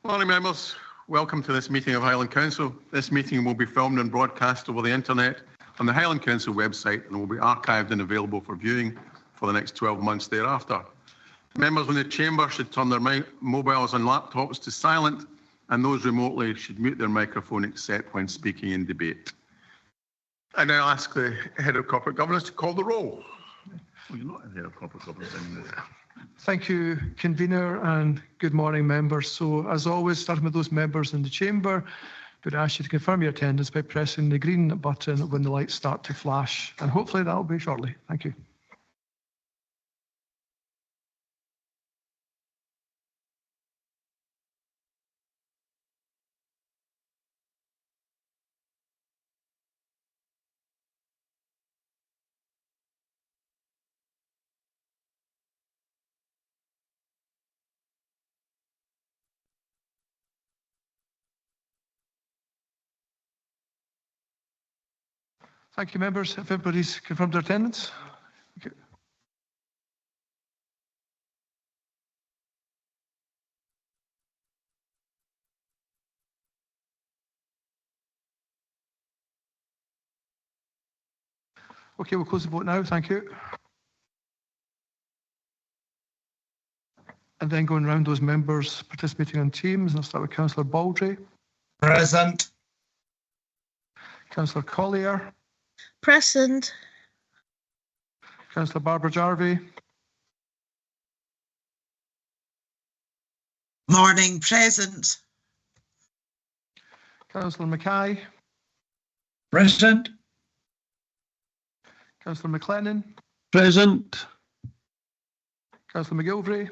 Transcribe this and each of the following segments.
Morning members, welcome to this meeting of Highland Council. This meeting will be filmed and broadcast over the internet on the Highland Council website and will be archived and available for viewing for the next 12 months thereafter. Members in the chamber should turn their mobiles and laptops to silent, and those remotely should mute their microphone except when speaking in debate. I now ask the Head of Corporate Governance to call the roll. Well, you're not the Head of Corporate Governance anymore. Thank you, Convener, and good morning, members. So, as always, starting with those members in the chamber, would ask you to confirm your attendance by pressing the green button when the lights start to flash, and hopefully that will be shortly. Thank you. Thank you, members. If everybody's confirmed their attendance. Okay. Okay, we'll close the vote now. Thank you. And then going around those members participating on Teams, I'll start with Councillor Baldry. Present. Councillor Collier. Present. Councillor Barbara Jarvie. Morning. Present. Councillor Mackay. Present. Councillor McLennan. Present. Councillor McGilvray.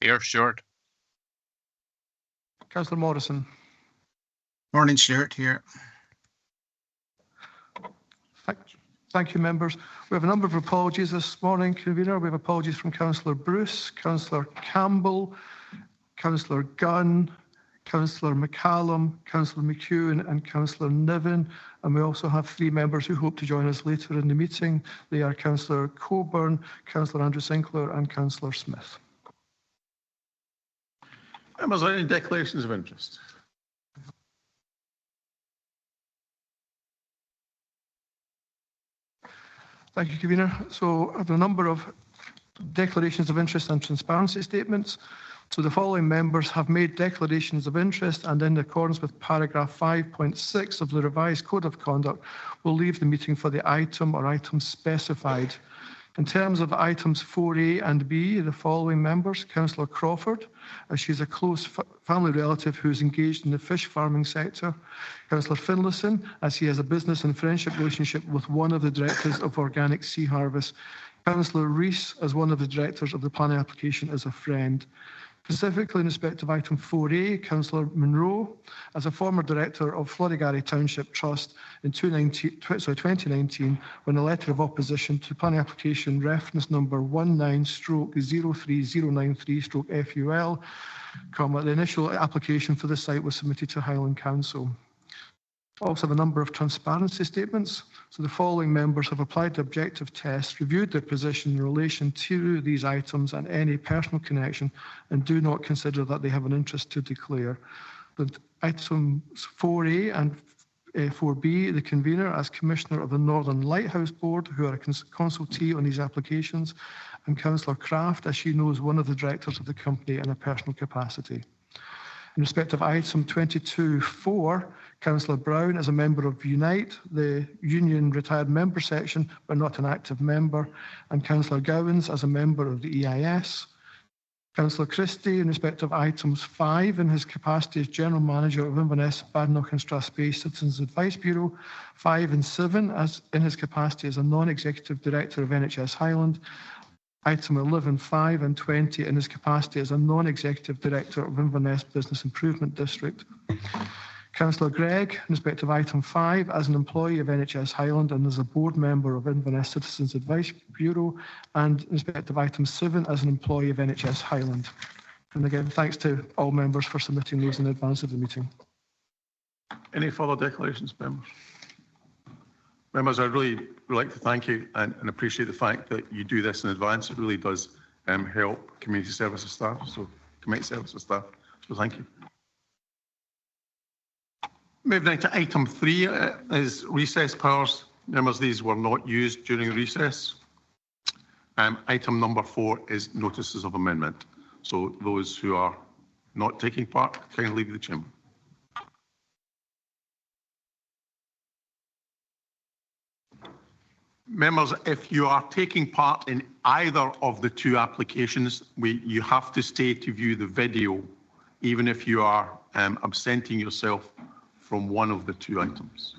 Here, Stuart. Councillor Morrison. Morning, Stuart. Here. Thank you, members. We have a number of apologies this morning, Convener. We have apologies from Councillor Bruce, Councillor Campbell, Councillor Gunn, Councillor McCallum, Councillor McEwen and Councillor Niven. And we also have 3 members who hope to join us later in the meeting. They are Councillor Coburn, Councillor Andrew Sinclair and Councillor Smith. Members, are there any declarations of interest? Thank you, Convener. So I have a number of declarations of interest and transparency statements. So the following members have made declarations of interest and in accordance with paragraph 5.6 of the revised Code of Conduct will leave the meeting for the item or items specified. In terms of items 4A and B, the following members, Councillor Crawford, as she's a close family relative who is engaged in the fish farming sector. Councillor Finlayson, as he has a business and friendship relationship with one of the directors of Organic Sea Harvest. Councillor Rees, as one of the directors of the planning application, as a friend. Specifically in respect of item 4A, Councillor Munro, as a former director of Flodigary Township Trust in 2019, when a letter of opposition to planning application reference number 19/03093/FUL, the initial application for the site was submitted to Highland Council. Also have a number of transparency statements. So the following members have applied the objective test, reviewed their position in relation to these items and any personal connection, and do not consider that they have an interest to declare. With items 4A and 4B, the convener as Commissioner of the Northern Lighthouse Board, who are a consultee on these applications, and Councillor Craft, as she knows one of the directors of the company in a personal capacity. In respect of item 22.4, Councillor Brown as a member of Unite, the union retired member section, but not an active member, and Councillor Gowans as a member of the EIS. Councillor Christie in respect of items 5 in his capacity as General Manager of Inverness, Badenoch and Strathspey Citizens Advice Bureau, 5 and 7 as in his capacity as a non-executive director of NHS Highland, item 11, 5 and 20 in his capacity as a non-executive director of Inverness Business Improvement District. Councillor Gregg, in respect of item 5, as an employee of NHS Highland and as a board member of Inverness Citizens Advice Bureau, and in respect of item 7, as an employee of NHS Highland. And again, thanks to all members for submitting those in advance of the meeting. Any further declarations, members? Members, I'd really like to thank you and appreciate the fact that you do this in advance. It really does help community services staff. So committee services staff. So thank you. Moving on to item 3 is recess powers. Members, these were not used during recess. Item number 4 is notices of amendment. So those who are not taking part, kindly leave the chamber. Members, if you are taking part in either of the 2 applications, you have to stay to view the video, even if you are absenting yourself from one of the 2 items.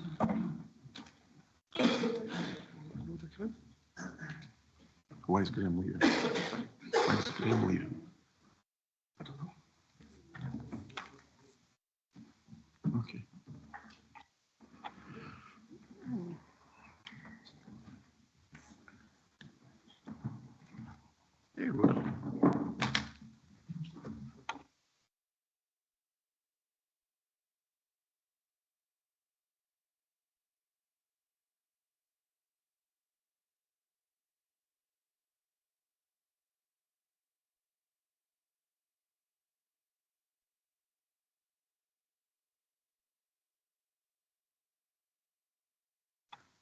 Why is Graham leaving? Why is Graham leaving? I don't know. Okay. There we go.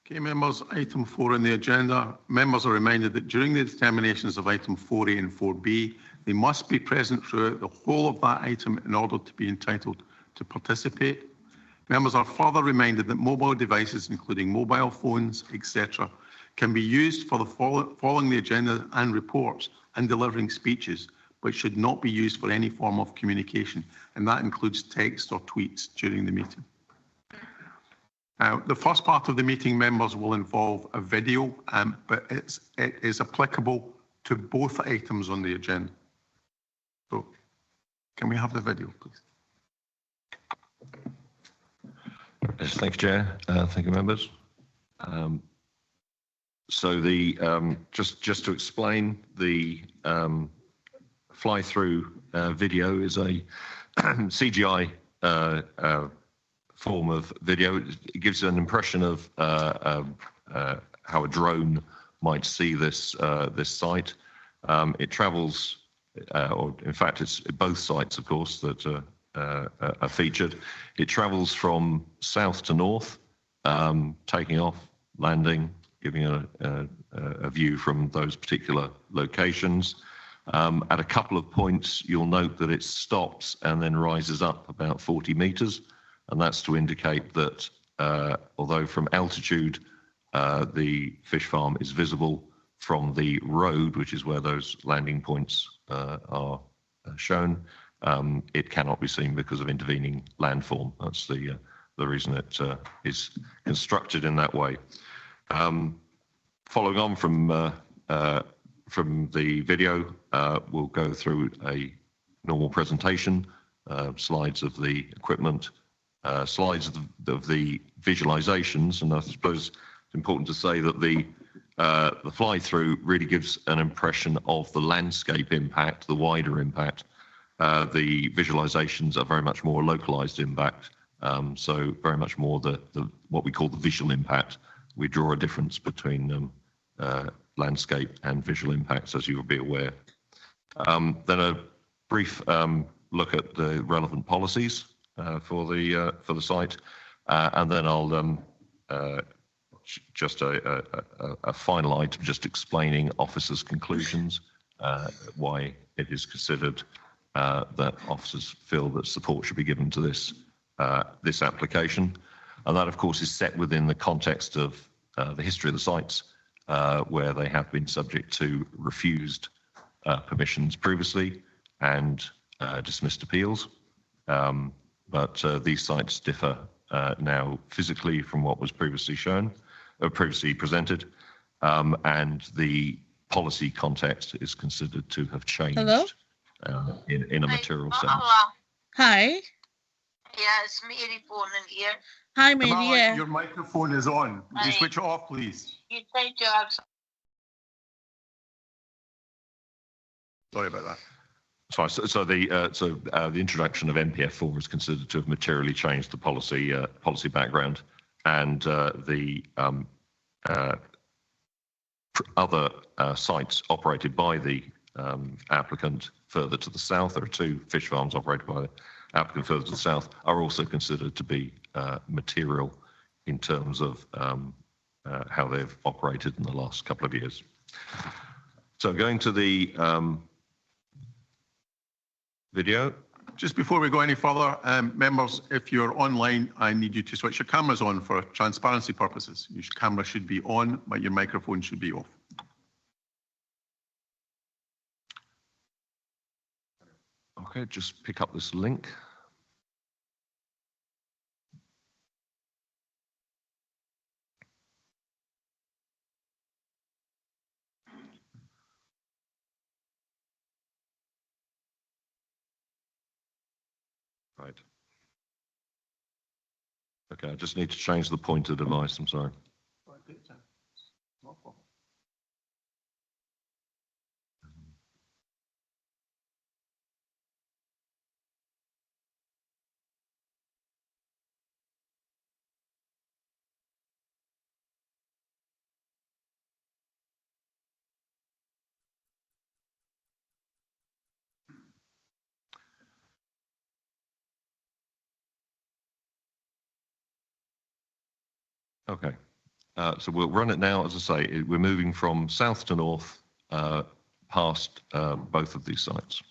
Okay, members, item 4 on the agenda. Members are reminded that during the determinations of item 4A and 4B, they must be present throughout the whole of that item in order to be entitled to participate. Members are further reminded that mobile devices, including mobile phones, etc., can be used for following the agenda and reports and delivering speeches, but should not be used for any form of communication, and that includes text or tweets during the meeting. The first part of the meeting, members, will involve a video, but it is applicable to both items on the agenda. So, can we have the video, please? Yes, thank you, Chair. Thank you, members. So the just to explain, the fly-through video is a CGI form of video. It gives an impression of how a drone might see this site. It travels, or in fact, it's both sites, of course, that are featured. It travels from south to north, taking off, landing, giving a view from those particular locations. At a couple of points, you'll note that it stops and then rises up about 40 meters. And that's to indicate that although from altitude, the fish farm is visible from the road, which is where those landing points are shown, it cannot be seen because of intervening landform. That's the reason it is constructed in that way. Following on from the video, we'll go through a normal presentation, slides of the equipment, slides of the visualizations, and I suppose it's important to say that the fly-through really gives an impression of the landscape impact, the wider impact. The visualizations are very much more localized impact, so very much more the what we call the visual impact. We draw a difference between landscape and visual impacts, as you will be aware. Then a brief look at the relevant policies for the site, and then I'll just a final item, just explaining officers' conclusions, why it is considered that officers feel that support should be given to this application, and that, of course, is set within the context of the history of the sites, where they have been subject to refused permissions previously and dismissed appeals. But these sites differ now physically from what was previously shown, or previously presented, and the policy context is considered to have changed. Hello? In a material sense. Hi. Yeah, it's Mary phoning here. Hi, Mary. Kamala, Yeah. your microphone is on. Would you Aye. switch it off, please? You tried to ask. Sorry about that. Sorry, so the introduction of NPF4 is considered to have materially changed the policy background, and the other sites operated by the applicant further to the south. There are 2 fish farms operated by the applicant further to the south, are also considered to be material in terms of how they've operated in the last couple of years. So going to the video. Just before we go any further, members, if you're online, I need you to switch your cameras on for transparency purposes. Your camera should be on, but your microphone should be off. Okay, just pick up this link. Right. Okay, I just need to change the pointer device, I'm sorry. Okay, so we'll run it now. As I say, we're moving from south to north past both of these sites.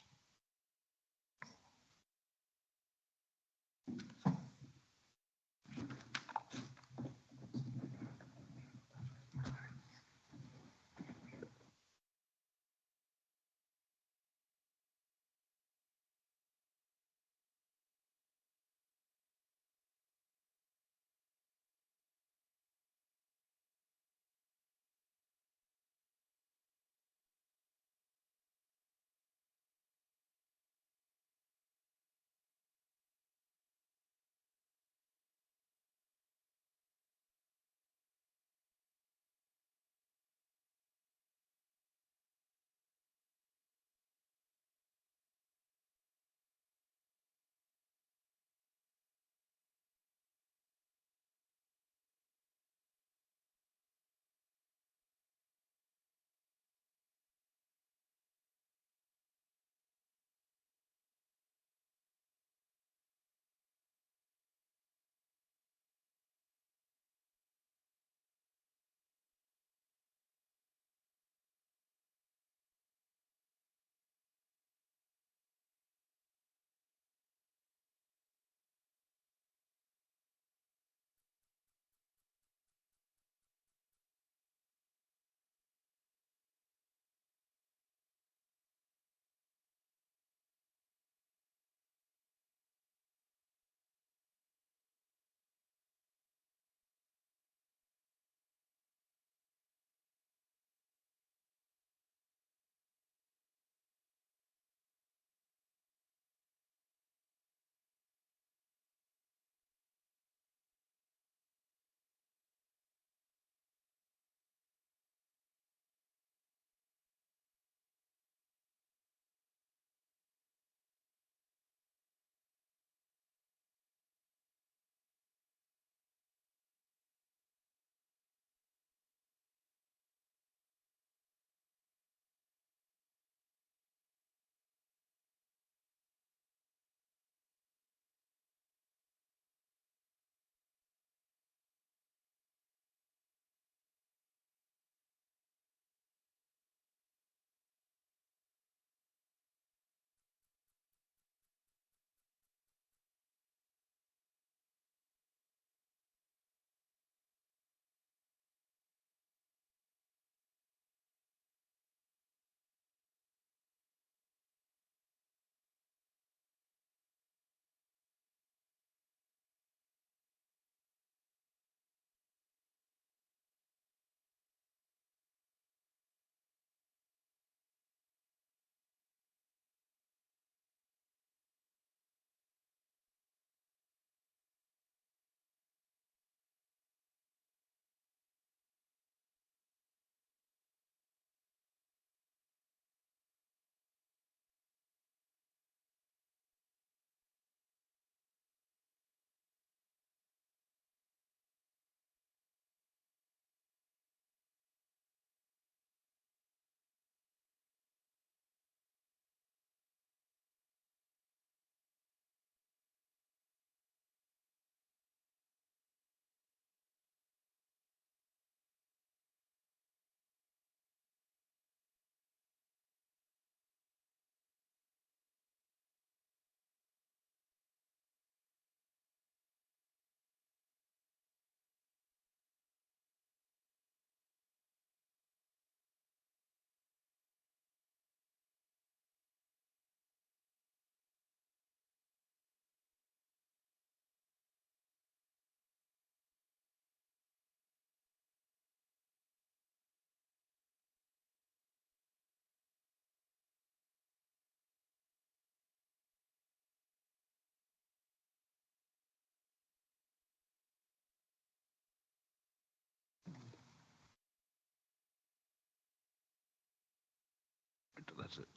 That's it.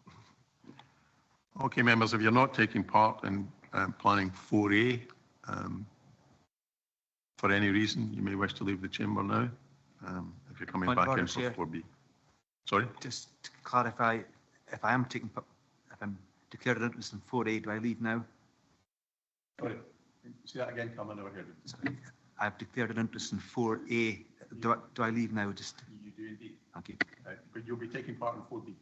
Okay, members, if you're not taking part in planning 4A, for any reason, you may wish to leave the chamber now. If you're coming Point of back in order, for Chair. 4B. Sorry? Just to clarify, if I'm declared an interest in 4A, do I leave now? Sorry. See that again, Carl? I never heard it. Sorry. I've declared an interest in 4A. Do I leave now? Just You do indeed. thank you. But you'll be taking part in 4B.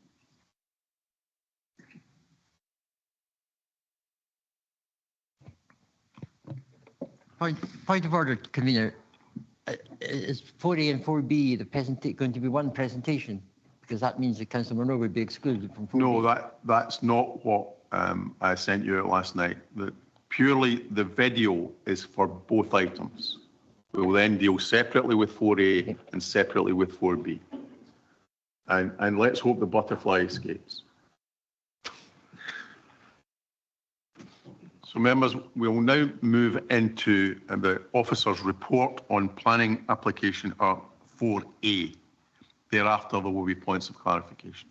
Point of order, convener. Is 4A and 4B going to be one presentation? Because that means that Councillor Monroe would be excluded from 4B. No, that's not what I sent you out last night. Purely the video is for both items. We will then deal separately with 4A and separately with 4B. And let's hope the butterfly escapes. So members, we will now move into the officer's report on planning application 4A. Thereafter, there will be points of clarification.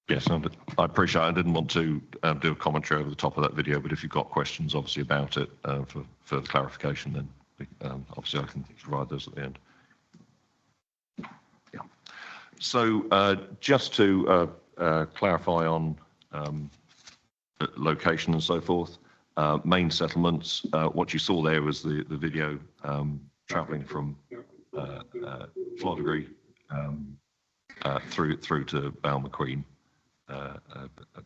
Yes, I appreciate it. I didn't want to do a commentary over the top of that video, but if you've got questions, obviously, about it for further clarification, then obviously I can provide those at the end. Yeah. So just to clarify on location and so forth, main settlements, what you saw there was the video travelling from Floddery through to Balmaqueen.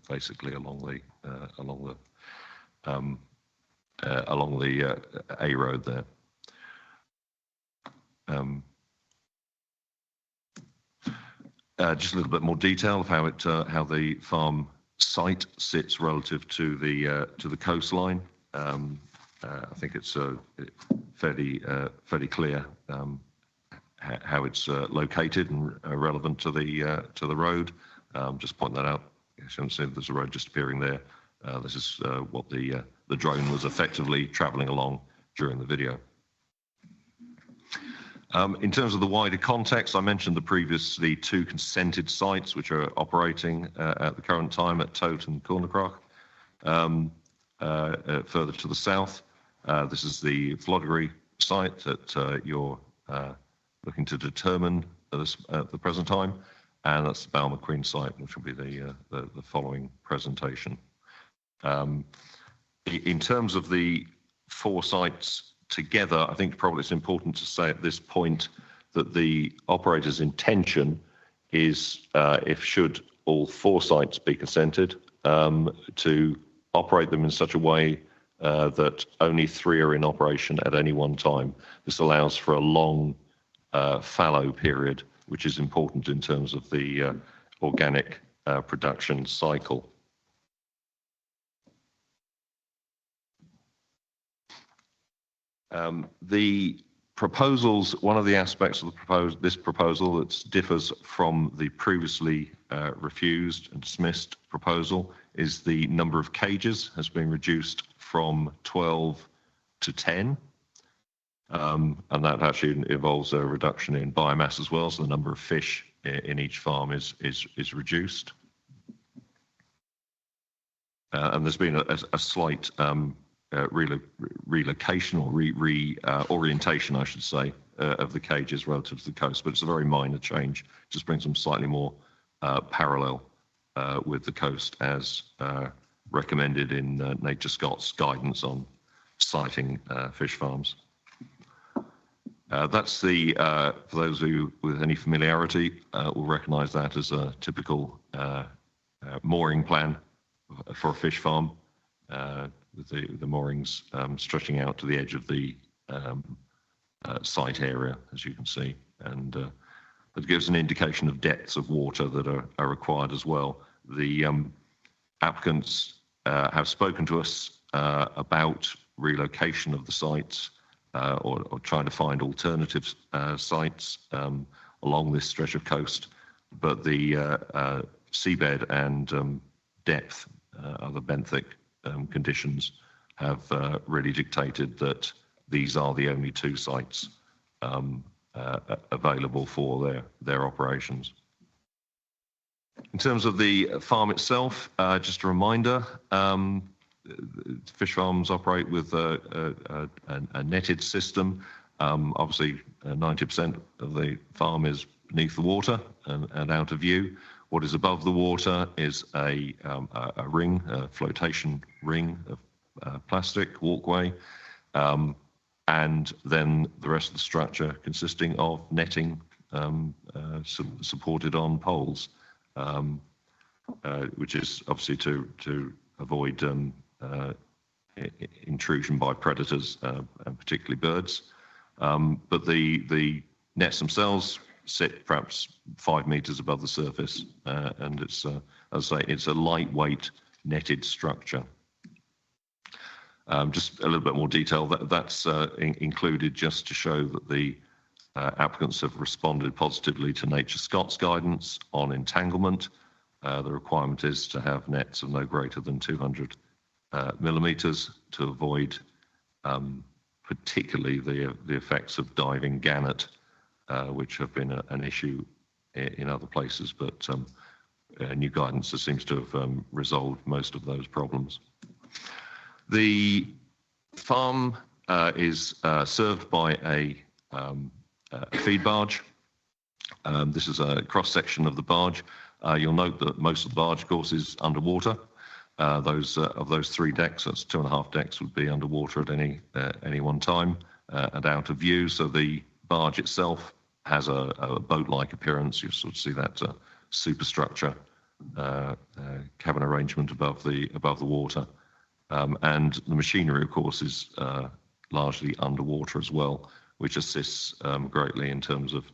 Basically along the A road there. Just a little bit more detail of how the farm site sits relative to the coastline. I think it's fairly clear how it's located and relevant to the road. Just point that out. You can see there's a road just appearing there. This is what the drone was effectively travelling along during the video. In terms of the wider context, I mentioned the previously 2 consented sites which are operating at the current time at Tote and Cornercrock. Further to the south, this is the Floddery site that you're looking to determine at the present time. And that's the Balmaqueen site, which will be the following presentation. In terms of the 4 sites together, I think probably it's important to say at this point that the operator's intention is, if should all 4 sites be consented, to operate them in such a way that only 3 are in operation at any one time. This allows for a long fallow period, which is important in terms of the organic production cycle. The proposals, one of the aspects of this proposal that differs from the previously refused and dismissed proposal is the number of cages has been reduced from 12 to 10. And that actually involves a reduction in biomass as well, so the number of fish in each farm is reduced. And there's been a slight relocation or reorientation, I should say, of the cages relative to the coast, but it's a very minor change. Just brings them slightly more parallel with the coast as recommended in Nature Scott's guidance on siting fish farms. That's the, for those of you with any familiarity, will recognise that as a typical mooring plan for a fish farm, with the moorings stretching out to the edge of the site area, as you can see, and it gives an indication of depths of water that are required as well. The applicants have spoken to us about relocation of the sites, or trying to find alternative sites along this stretch of coast, but the seabed and depth, other benthic conditions have really dictated that these are the only 2 sites available for their operations. In terms of the farm itself, just a reminder, fish farms operate with a netted system. Obviously, 90% of the farm is beneath the water and out of view. What is above the water is a ring, a flotation ring of plastic walkway, and then the rest of the structure consisting of netting supported on poles, which is obviously to avoid intrusion by predators, and particularly birds. But the nets themselves sit perhaps 5 meters above the surface, and it's, as I say, it's a lightweight netted structure. Just a little bit more detail, that's included just to show that the applicants have responded positively to Nature Scott's guidance on entanglement. The requirement is to have nets of no greater than 200 millimeters to avoid particularly the effects of diving gannet, which have been an issue in other places, but new guidance seems to have resolved most of those problems. The farm is served by a feed barge. This is a cross-section of the barge. You'll note that most of the barge, of course, is underwater. Of those 3 decks, that's 2.5 decks, would be underwater at any one time and out of view. So the barge itself has a boat-like appearance. You sort of see that superstructure cabin arrangement above the water, and the machinery, of course, is largely underwater as well, which assists greatly in terms of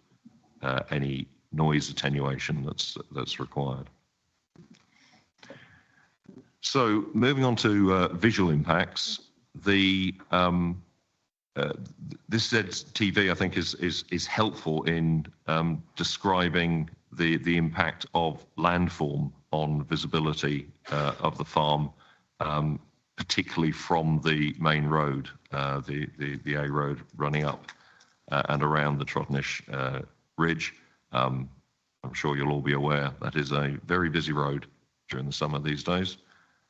any noise attenuation that's required. So moving on to visual impacts, this ZTV I think is helpful in describing the impact of landform on visibility of the farm, particularly from the main road, the A road running up and around the Trottenish Ridge. I'm sure you'll all be aware that is a very busy road during the summer these days.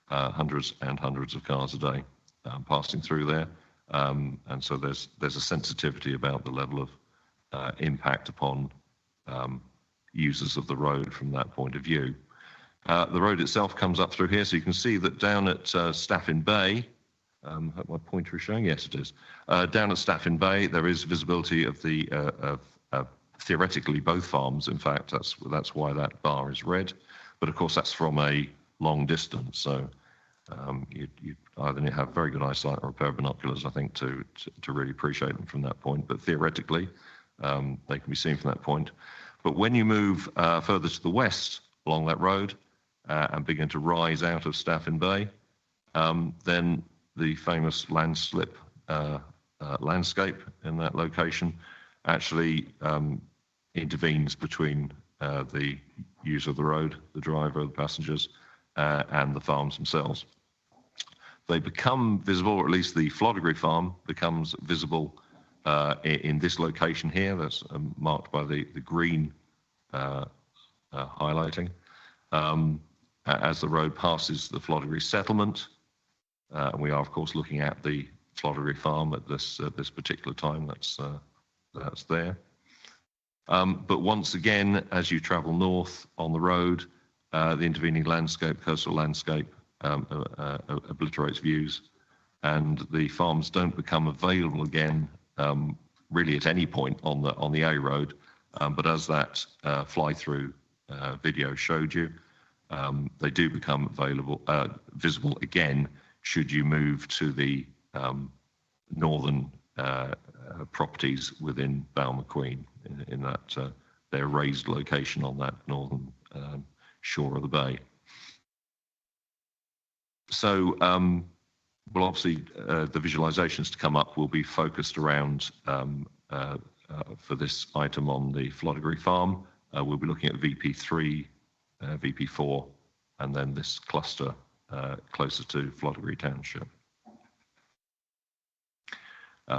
Hundreds and hundreds of cars a day passing through there, and so there's a sensitivity about the level of impact upon users of the road from that point of view. The road itself comes up through here, so you can see that down at Staffin Bay, hope my pointer is showing, yes it is, down at Staffin Bay there is visibility of the theoretically both farms. In fact, that's why that bar is red, but of course that's from a long distance, so you either have very good eyesight or a pair of binoculars, I think, to really appreciate them from that point. But theoretically, they can be seen from that point. But when you move further to the west along that road and begin to rise out of Staffin Bay, then the famous landslip landscape in that location actually intervenes between the user of the road, the driver, the passengers, and the farms themselves. They become visible, or at least the Floddery farm becomes visible in this location here. That's marked by the green highlighting. As the road passes the Floddery settlement, and we are of course looking at the Floddery farm at this particular time. That's there. But once again, as you travel north on the road, the intervening landscape, coastal landscape, obliterates views, and the farms don't become available again really at any point on the A road. But as that fly-through video showed you, they do become visible again should you move to the northern properties within Balmaqueen in that their raised location on that northern shore of the bay. So, well, obviously, the visualizations to come up will be focused around, for this item on the Floddery farm, we'll be looking at VP3, VP4, and then this cluster closer to Floddery Township.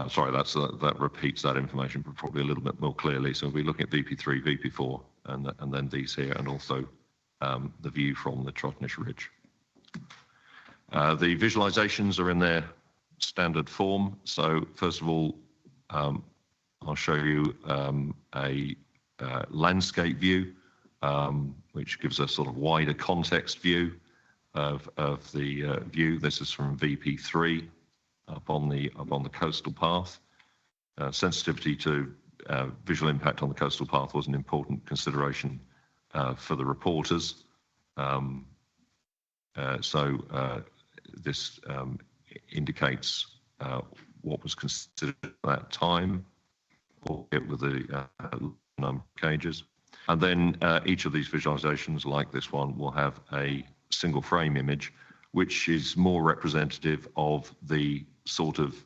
Sorry, that repeats that information, but probably a little bit more clearly. So we'll be looking at VP3, VP4, and then these here, and also the view from the Trotnish Ridge. The visualizations are in their standard form. So first of all, I'll show you a landscape view, which gives a sort of wider context view of the view. This is from VP3 up on the coastal path. Sensitivity to visual impact on the coastal path was an important consideration for the reporters. This indicates what was considered at that time, albeit with the number of cages. And then each of these visualizations, like this one, will have a single frame image, which is more representative of the sort of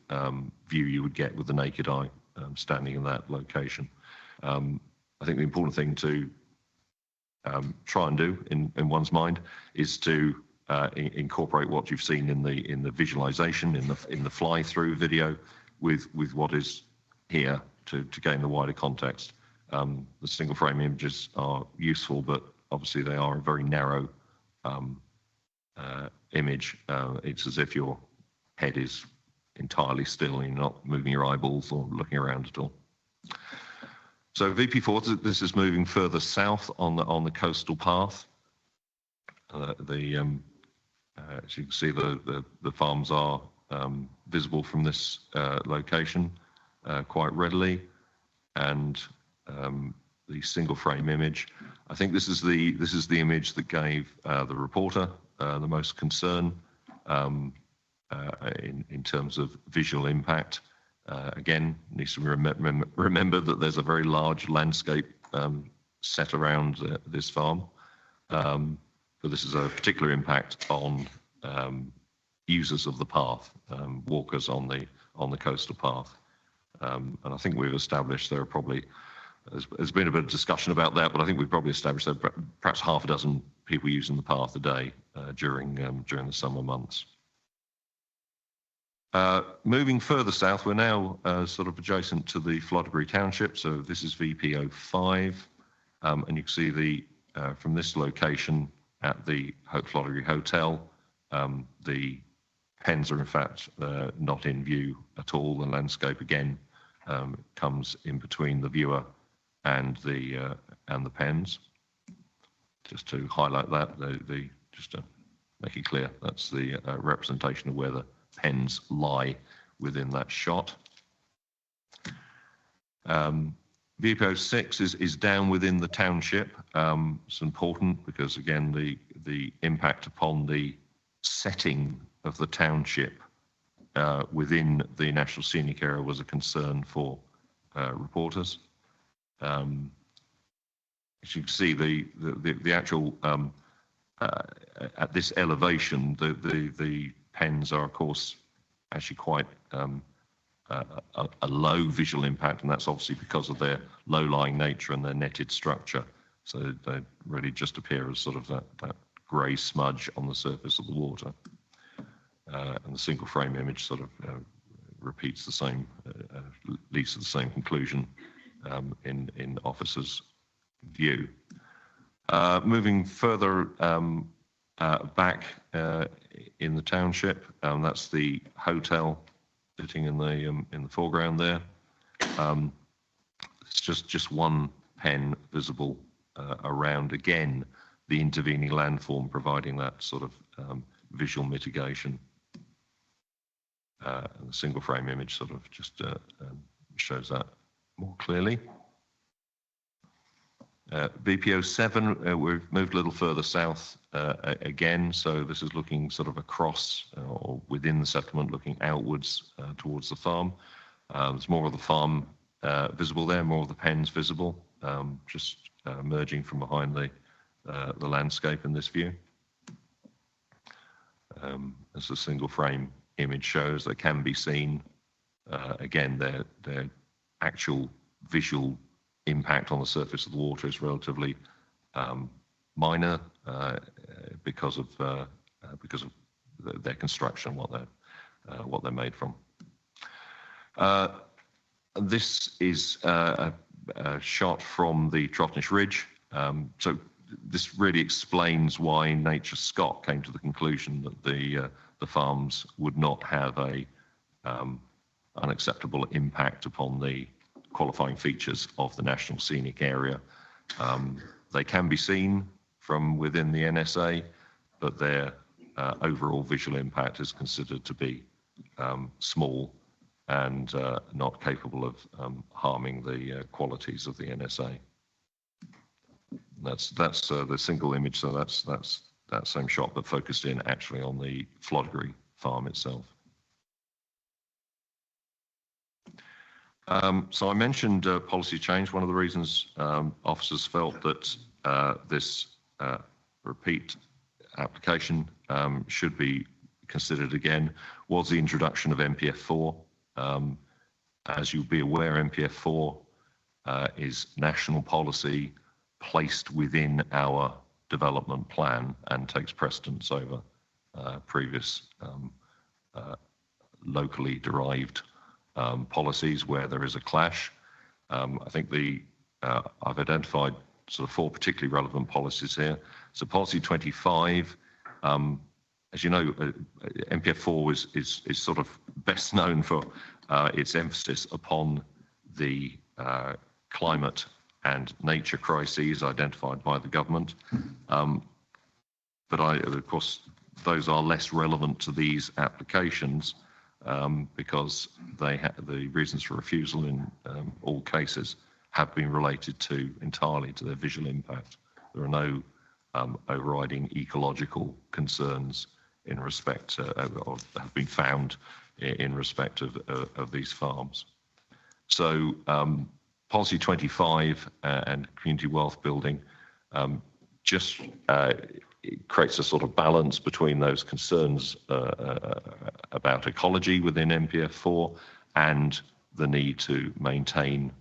view you would get with the naked eye standing in that location. I think the important thing to try and do in one's mind is to incorporate what you've seen in the visualization, in the fly-through video, with what is here to gain the wider context. The single frame images are useful, but obviously they are a very narrow image. It's as if your head is entirely still and you're not moving your eyeballs or looking around at all. So VP4, this is moving further south on the coastal path. As you can see, the farms are visible from this location quite readily, and the single frame image. I think this is the image that gave the reporter the most concern in terms of visual impact. Again, needs to be remembered that there's a very large landscape set around this farm, but this is a particular impact on users of the path, walkers on the coastal path. And I think we've established there are probably, there's been a bit of discussion about that, but I think we've probably established there are perhaps half a dozen people using the path a day during the summer months. Moving further south, we're now sort of adjacent to the Flodderbury Township. So this is VP05, and you can see from this location at the Flodderbury Hotel, the pens are in fact not in view at all. The landscape again comes in between the viewer and the pens. Just to highlight that, just to make it clear, that's the representation of where the pens lie within that shot. VP06 is down within the township. It's important because again the impact upon the setting of the township within the National Scenic Area was a concern for reporters. As you can see, the actual at this elevation, the pens are of course actually quite a low visual impact, and that's obviously because of their low-lying nature and their netted structure. So they really just appear as sort of that grey smudge on the surface of the water. And the single frame image sort of repeats the same, leads to the same conclusion in officers' view. Moving further back in the township, that's the hotel sitting in the foreground there. It's just one pen visible around, again, the intervening landform providing that sort of visual mitigation. And the single frame image sort of just shows that more clearly. VP07, we've moved a little further south again, so this is looking sort of across or within the settlement, looking outwards towards the farm. There's more of the farm visible there, more of the pens visible, just emerging from behind the landscape in this view. As the single frame image shows, they can be seen. Again, their actual visual impact on the surface of the water is relatively minor because of their construction, what they're made from. This is a shot from the Trotnish Ridge. So this really explains why Nature Scott came to the conclusion that the farms would not have a unacceptable impact upon the qualifying features of the National Scenic Area. They can be seen from within the NSA, but their overall visual impact is considered to be small and not capable of harming the qualities of the NSA. That's the single image, so that's that same shot, but focused in actually on the Flodgery farm itself. So I mentioned policy change. One of the reasons officers felt that this repeat application should be considered again was the introduction of MPF4. As you'll be aware, MPF4 is national policy placed within our development plan and takes precedence over previous locally derived policies where there is a clash. I think I've identified sort of 4 particularly relevant policies here. So policy 25, as you know, MPF4 is sort of best known for its emphasis upon the climate and nature crises identified by the government. But of course, those are less relevant to these applications because the reasons for refusal in all cases have been related entirely to their visual impact. There are no overriding ecological concerns in respect of have been found in respect of these farms. So policy 25 and community wealth building just it creates a sort of balance between those concerns about ecology within MPF4 and the need to maintain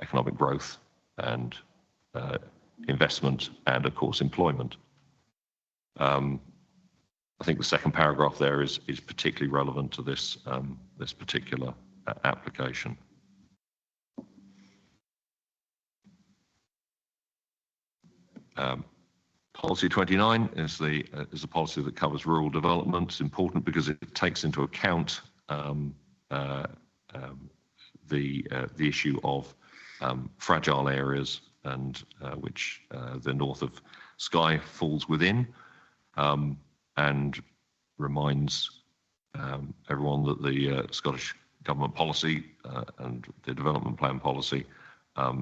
economic growth and investment and, of course, employment. I think the second paragraph there is particularly relevant to this this particular application. Policy 29 is a policy that covers rural development. It's important because it takes into account the issue of fragile areas and which the north of Skye falls within, and reminds everyone that the Scottish Government policy and the development plan policy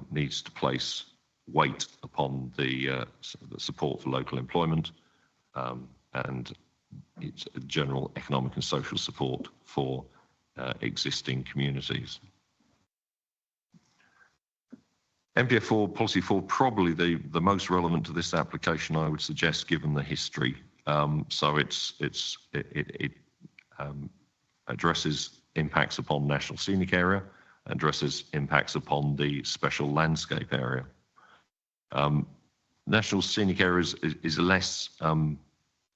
needs to place weight upon the support for local employment and its general economic and social support for existing communities. MPF4 policy 4 probably the most relevant to this application, I would suggest, given the history. So it addresses impacts upon national scenic area, addresses impacts upon the special landscape area. National scenic areas is less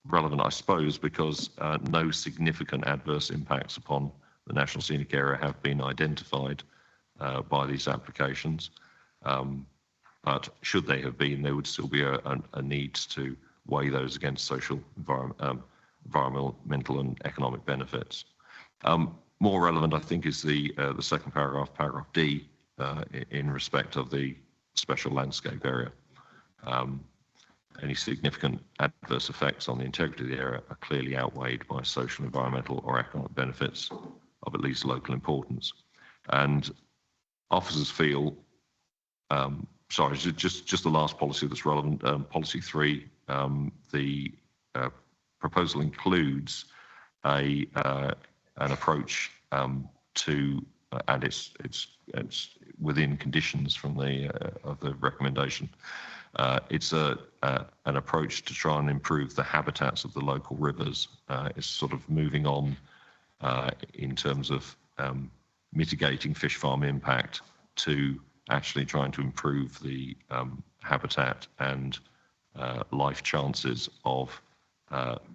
relevant, I suppose, because no significant adverse impacts upon the national scenic area have been identified by these applications. But should they have been, there would still be a need to weigh those against social, environmental and economic benefits. More relevant, I think, is the second paragraph, paragraph D, in respect of the special landscape area. Any significant adverse effects on the integrity of the area are clearly outweighed by social, environmental or economic benefits of at least local importance. And officers feel, sorry, just the last policy that's relevant, policy 3, the proposal includes an approach to, and it's within conditions from of the recommendation. It's an approach to try and improve the habitats of the local rivers. It's sort of moving on in terms of mitigating fish farm impact to actually trying to improve the habitat and life chances of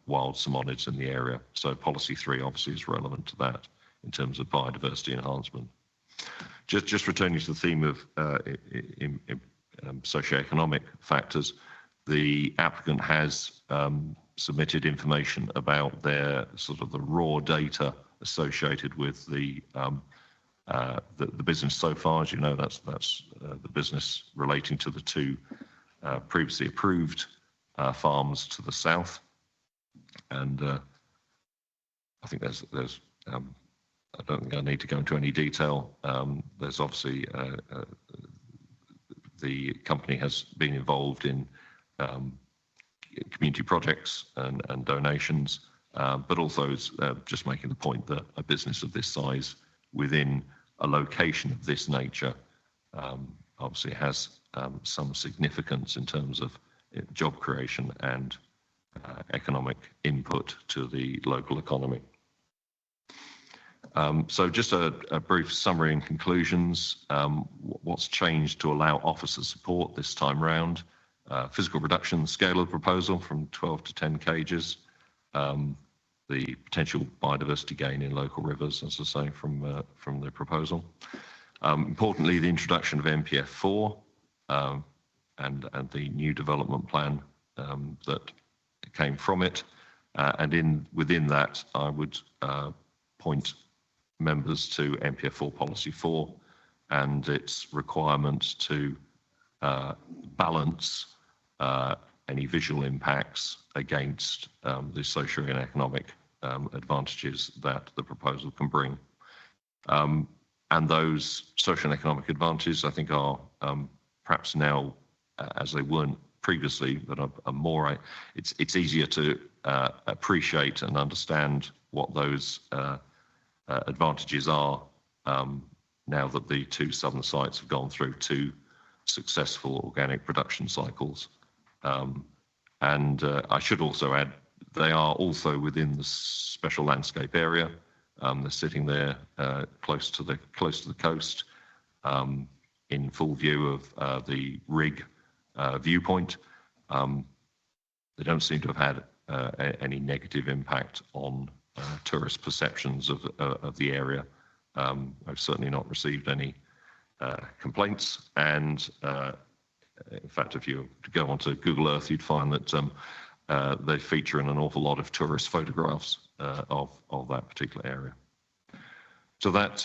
wild salmonids in the area. So policy 3 obviously is relevant to that in terms of biodiversity enhancement. Just returning to the theme of socioeconomic factors, the applicant has submitted information about their sort of the raw data associated with the business so far. As you know, that's the business relating to the two previously approved farms to the south, and I think there's I don't think I need to go into any detail. There's obviously the company has been involved in community projects and donations, but also is just making the point that a business of this size within a location of this nature obviously has some significance in terms of job creation and economic input to the local economy. So just a brief summary and conclusions. What's changed to allow officer support this time round? Physical reduction scale of the proposal from 12 to 10 cages. The potential biodiversity gain in local rivers, as I say, from the proposal. Importantly, the introduction of MPF4 and the new development plan that came from it. And within that, I would point members to MPF4 Policy 4 and its requirement to balance any visual impacts against the social and economic advantages that the proposal can bring. And those social and economic advantages, I think, are perhaps now, as they weren't previously, but are more, it's easier to appreciate and understand what those advantages are now that the two southern sites have gone through two successful organic production cycles. And I should also add, they are also within the special landscape area. They're sitting there close to the coast, in full view of the rig viewpoint. They don't seem to have had any negative impact on tourist perceptions of the area. I've certainly not received any complaints, and in fact, if you go onto Google Earth, you'd find that they feature in an awful lot of tourist photographs of that particular area. So that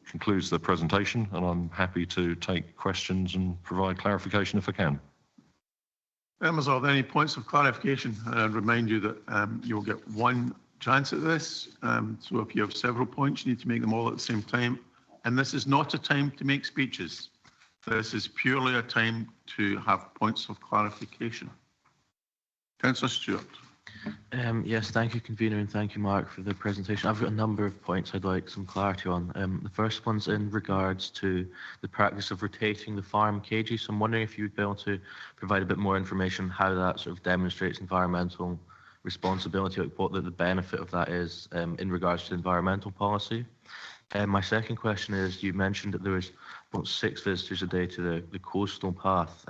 concludes the presentation, and I'm happy to take questions and provide clarification if I can. Members, are there any points of clarification? I'd remind you that you'll get one chance at this. So if you have several points, you need to make them all at the same time. And this is not a time to make speeches. This is purely a time to have points of clarification. Councillor Stewart. Yes, thank you, convener, and thank you, Mark, for the presentation. I've got a number of points I'd like some clarity on. The first one's in regards to the practice of rotating the farm cages. So I'm wondering if you'd be able to provide a bit more information on how that sort of demonstrates environmental responsibility, like what the benefit of that is in regards to environmental policy. My second question is, you mentioned that there was about 6 visitors a day to the coastal path.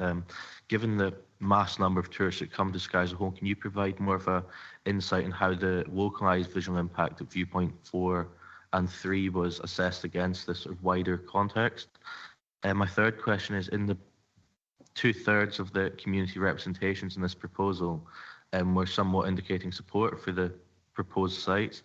Given the mass number of tourists that come to Skye as a whole, can you provide more of an insight on how the localised visual impact of viewpoint 4 and 3 was assessed against this sort of wider context? And my third question is, in the 2/3 of the community representations in this proposal were somewhat indicating support for the proposed sites.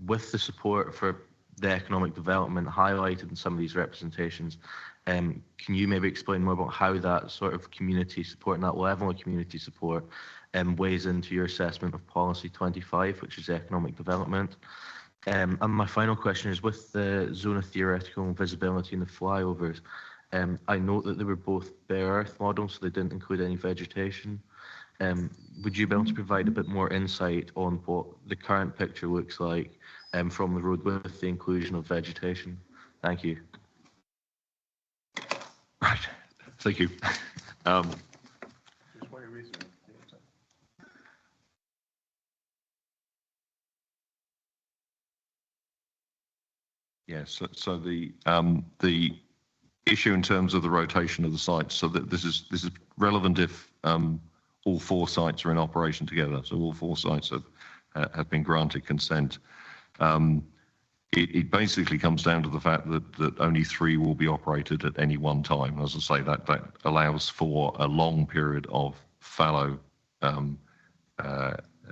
With the support for the economic development highlighted in some of these representations, can you maybe explain more about how that sort of community support and that level of community support weighs into your assessment of policy 25, which is economic development? And my final question is, with the zone of theoretical visibility and the flyovers, I note that they were both bare earth models, so they didn't include any vegetation. Would you be able to provide a bit more insight on what the current picture looks like from the road with the inclusion of vegetation? Thank you. Right, thank you. Yes, so the issue in terms of the rotation of the sites, so that this is relevant if all 4 sites are in operation together. So all 4 sites have been granted consent. it basically comes down to the fact that only 3 will be operated at any one time. As I say, that allows for a long period of fallow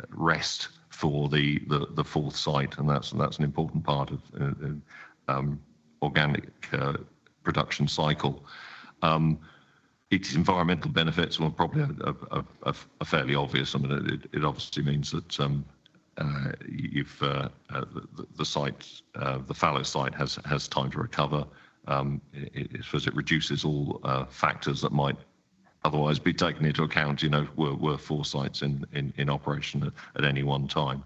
rest for the 4th site, and that's an important part of organic production cycle. Its environmental benefits are probably are fairly obvious. I mean, it obviously means that the site, the fallow site, has time to recover. It reduces all factors that might otherwise be taken into account. You know, were 4 sites in operation at any one time.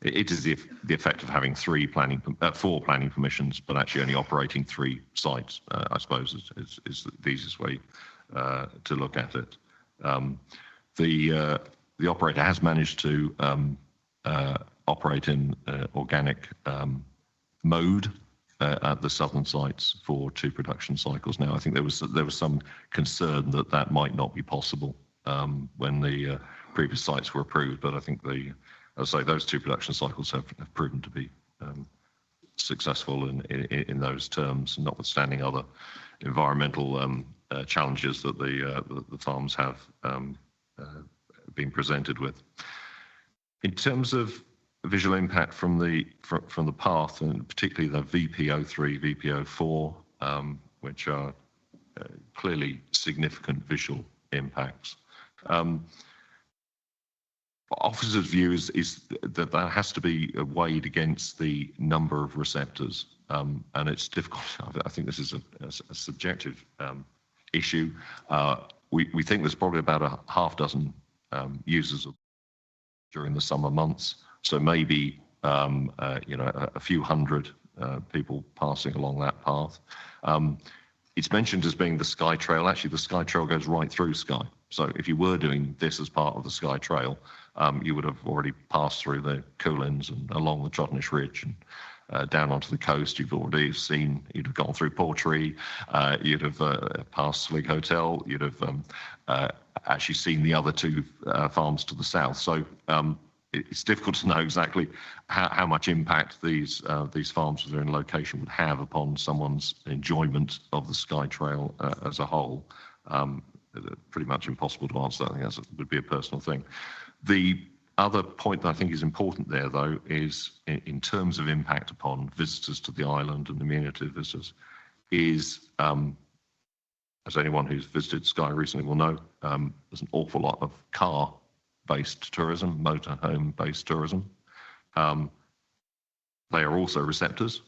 It is the effect of having 4 planning permissions, but actually only operating 3 sites. I suppose is the easiest way to look at it. The operator has managed to operate in organic mode at the southern sites for 2 production cycles. Now, I think there was some concern that might not be possible when the previous sites were approved, but I think as I say, those 2 production cycles have proven to be successful in those terms, notwithstanding other environmental challenges that the farms have been presented with. In terms of visual impact from the path, and particularly the VP03, VP04, which are clearly significant visual impacts. Officers' view is that has to be weighed against the number of receptors, and it's difficult. I think this is a subjective issue. We think there's probably about a half dozen users during the summer months, so maybe a few hundred people passing along that path. It's mentioned as being the Sky Trail. Actually, the Sky Trail goes right through Skye. So if you were doing this as part of the Sky Trail, you would have already passed through the Coolins and along the Trotnish Ridge and down onto the coast. You'd have gone through Portree, you'd have passed Slig Hotel, you'd have actually seen the other 2 farms to the south. So it's difficult to know exactly how much impact these farms that are in location would have upon someone's enjoyment of the Sky Trail as a whole. Pretty much impossible to answer. I think that would be a personal thing. The other point that I think is important there, though, is in terms of impact upon visitors to the island and community visitors, is as anyone who's visited Skye recently will know, there's an awful lot of car-based tourism, motorhome-based tourism. They are also receptors.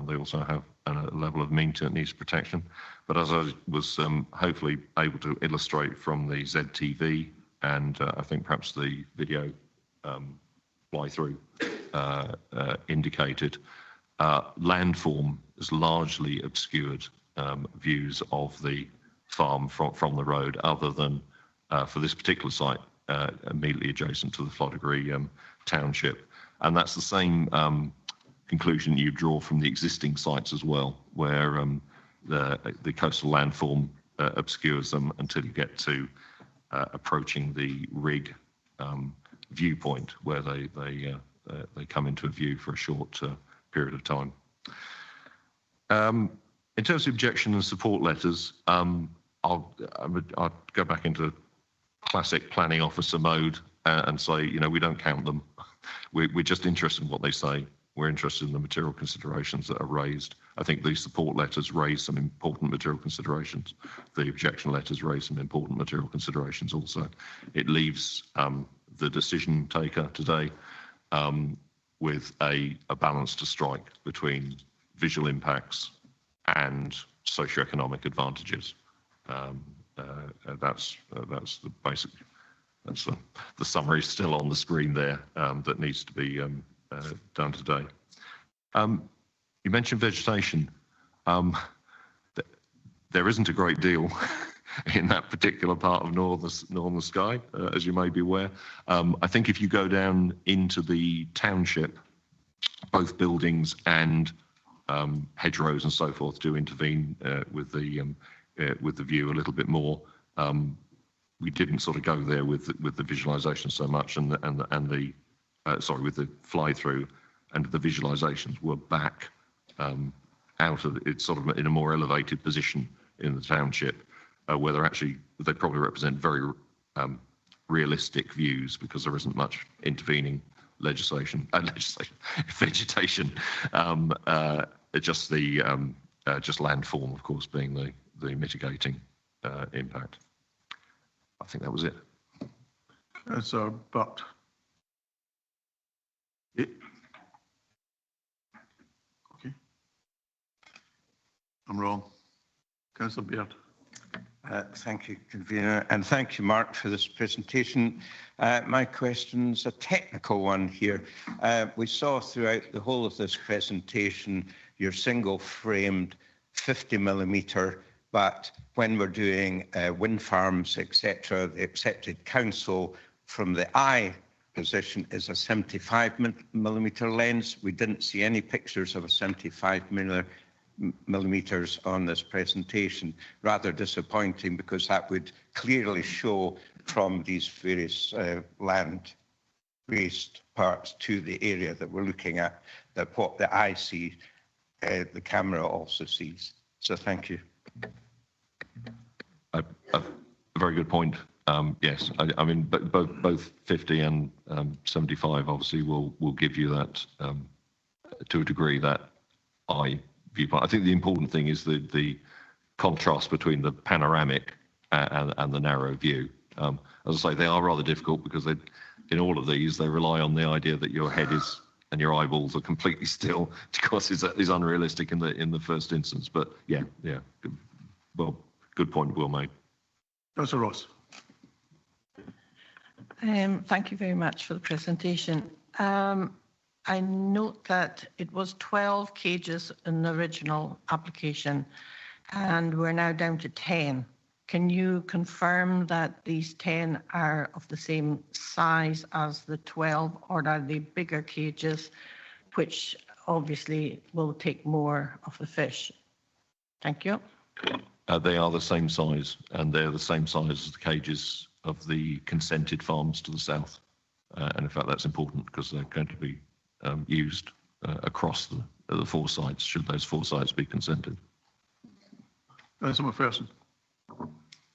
They also have a level of needs protection. But as I was hopefully able to illustrate from the ZTV and I think perhaps the video fly-through indicated, landform has largely obscured views of the farm from the road, other than for this particular site immediately adjacent to the Floddegree township. And that's the same conclusion you draw from the existing sites as well, where the coastal landform obscures them until you get to approaching the rig viewpoint, where they come into a view for a short period of time. In terms of objection and support letters, I'll go back into classic planning officer mode and say, we don't count them. We're just interested in what they say. We're interested in the material considerations that are raised. I think these support letters raise some important material considerations. The objection letters raise some important material considerations also. It leaves the decision taker today with a balance to strike between visual impacts and socioeconomic advantages. That's the basic. That's the summary still on the screen there that needs to be done today. You mentioned vegetation. There isn't a great deal in that particular part of northern Skye, as you may be aware. I think if you go down into the township, both buildings and hedgerows and so forth do intervene with the view a little bit more. We didn't sort of go there with the visualization so much, and with the fly through. and the visualizations were back out of it's sort of in a more elevated position in the township, where they probably represent very realistic views because there isn't much intervening vegetation, just landform, of course, being the mitigating impact. I think that was it. But okay, I'm wrong. Councillor Baird. Thank you, Convener, and thank you, Mark, for this presentation. My question's a technical one here. We saw throughout the whole of this presentation your single-framed 50mm, but when we're doing wind farms, etc., the accepted council from the eye position is a 75mm lens. We didn't see any pictures of a 75mm on this presentation. Rather disappointing, because that would clearly show from these various land waste parts to the area that we're looking at, that what the eye sees, the camera also sees. So thank you. A very good point. Yes, I mean, both 50 and 75 obviously will give you that, to a degree, that eye viewpoint. I think the important thing is the contrast between the panoramic and the narrow view. As I say, they are rather difficult because in all of these, they rely on the idea that your head is and your eyeballs are completely still, because it's unrealistic in the first instance. But yeah, well, good point, well made. Councillor Ross. Thank you very much for the presentation. I note that it was 12 cages in the original application, and we're now down to 10. Can you confirm that these 10 are of the same size as the 12, or are they bigger cages, which obviously will take more of the fish? Thank you. They are the same size, and they're the same size as the cages of the consented farms to the south. And in fact, that's important because they're going to be used across the 4 sites, should those 4 sites be consented. Councillor McPherson.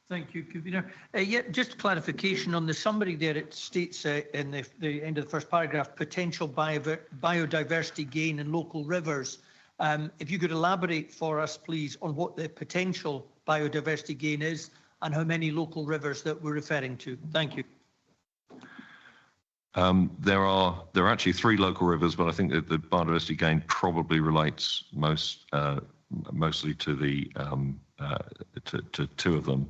Thank you, Convener. Yeah, just clarification on the summary there. It states in the end of the first paragraph, potential biodiversity gain in local rivers. If you could elaborate for us, please, on what the potential biodiversity gain is and how many local rivers that we're referring to. Thank you. There are actually 3 local rivers, but I think that the biodiversity gain probably relates mostly to the to 2 of them,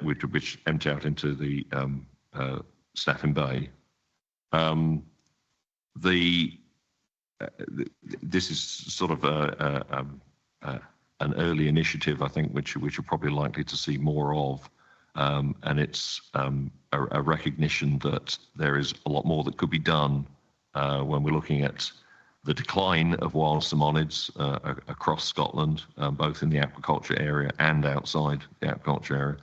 which empty out into the Staffin Bay. This is sort of an early initiative, I think, which we're probably likely to see more of. And it's a recognition that there is a lot more that could be done when we're looking at the decline of wild salmonids across Scotland, both in the aquaculture area and outside the aquaculture area,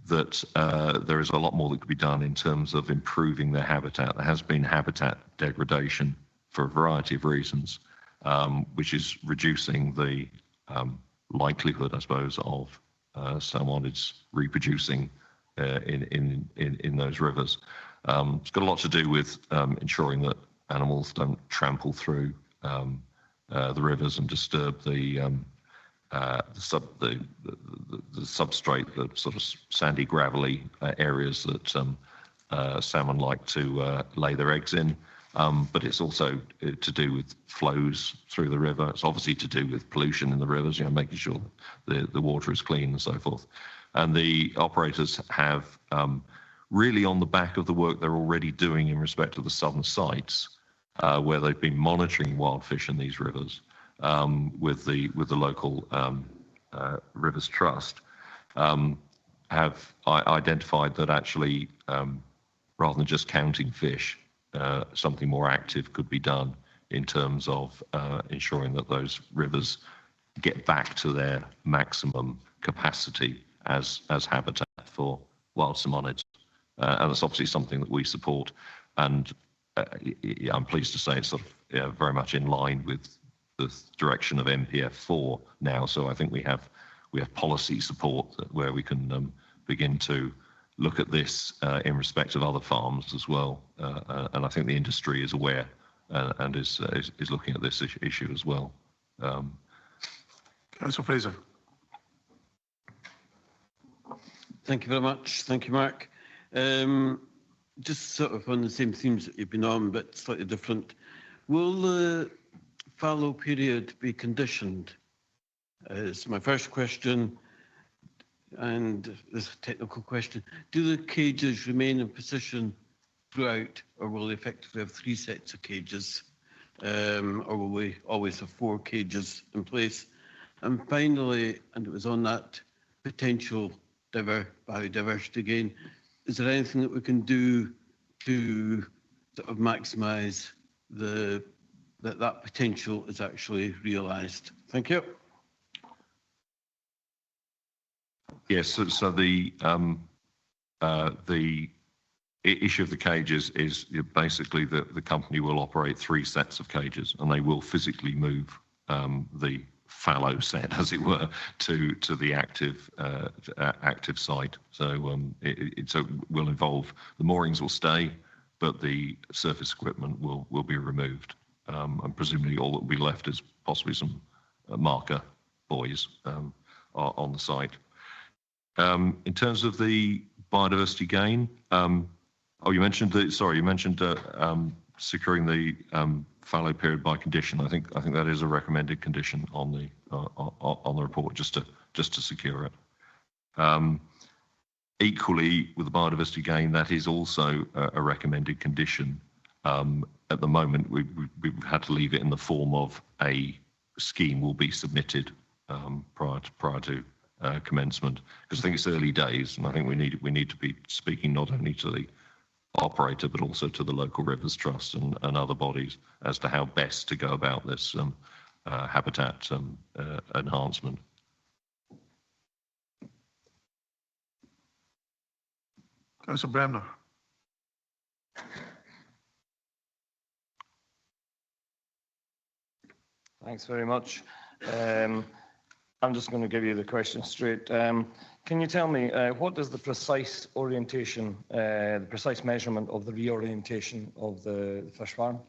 that there is a lot more that could be done in terms of improving their habitat. There has been habitat degradation for a variety of reasons, which is reducing the likelihood, I suppose, of salmonids reproducing in those rivers. It's got a lot to do with ensuring that animals don't trample through the rivers and disturb the substrate, the sort of sandy, gravelly areas that salmon like to lay their eggs in. But it's also to do with flows through the river. It's obviously to do with pollution in the rivers, making sure that the water is clean and so forth. And the operators have really, on the back of the work they're already doing in respect to the southern sites, where they've been monitoring wild fish in these rivers with the local Rivers Trust, have identified that actually, rather than just counting fish, something more active could be done in terms of ensuring that those rivers get back to their maximum capacity as habitat for wild salmonids. And that's obviously something that we support. And I'm pleased to say it's sort of very much in line with the direction of MPF4 now. So I think we have policy support where we can begin to look at this in respect of other farms as well. And I think the industry is aware and is looking at this issue as well. Councillor Fraser. Thank you very much. Thank you, Mark. Just sort of on the same themes that you've been on, but slightly different. Will the fallow period be conditioned? It's my first question. And this is a technical question. Do the cages remain in position throughout, or will they effectively have 3 sets of cages? Or will we always have 4 cages in place? And finally, and it was on that potential biodiversity gain, is there anything that we can do to sort of maximise that potential is actually realised? Thank you. Yes, so the issue of the cages is basically the company will operate 3 sets of cages, and they will physically move the fallow set, as it were, to the active site. So it will involve, the moorings will stay, but the surface equipment will be removed, and presumably all that will be left is possibly some marker buoys on the site. In terms of the biodiversity gain, you mentioned securing the fallow period by condition. I think that is a recommended condition on the report, just to secure it. Equally, with the biodiversity gain, that is also a recommended condition. At the moment, we've had to leave it in the form of a scheme will be submitted prior to commencement, because I think it's early days, and I think we need to be speaking not only to the operator but also to the local rivers trust and other bodies as to how best to go about this habitat enhancement. Councillor Bremner. Thanks very much. I'm just going to give you the question straight. Can you tell me what is the precise orientation, the precise measurement of the reorientation of the fish farm?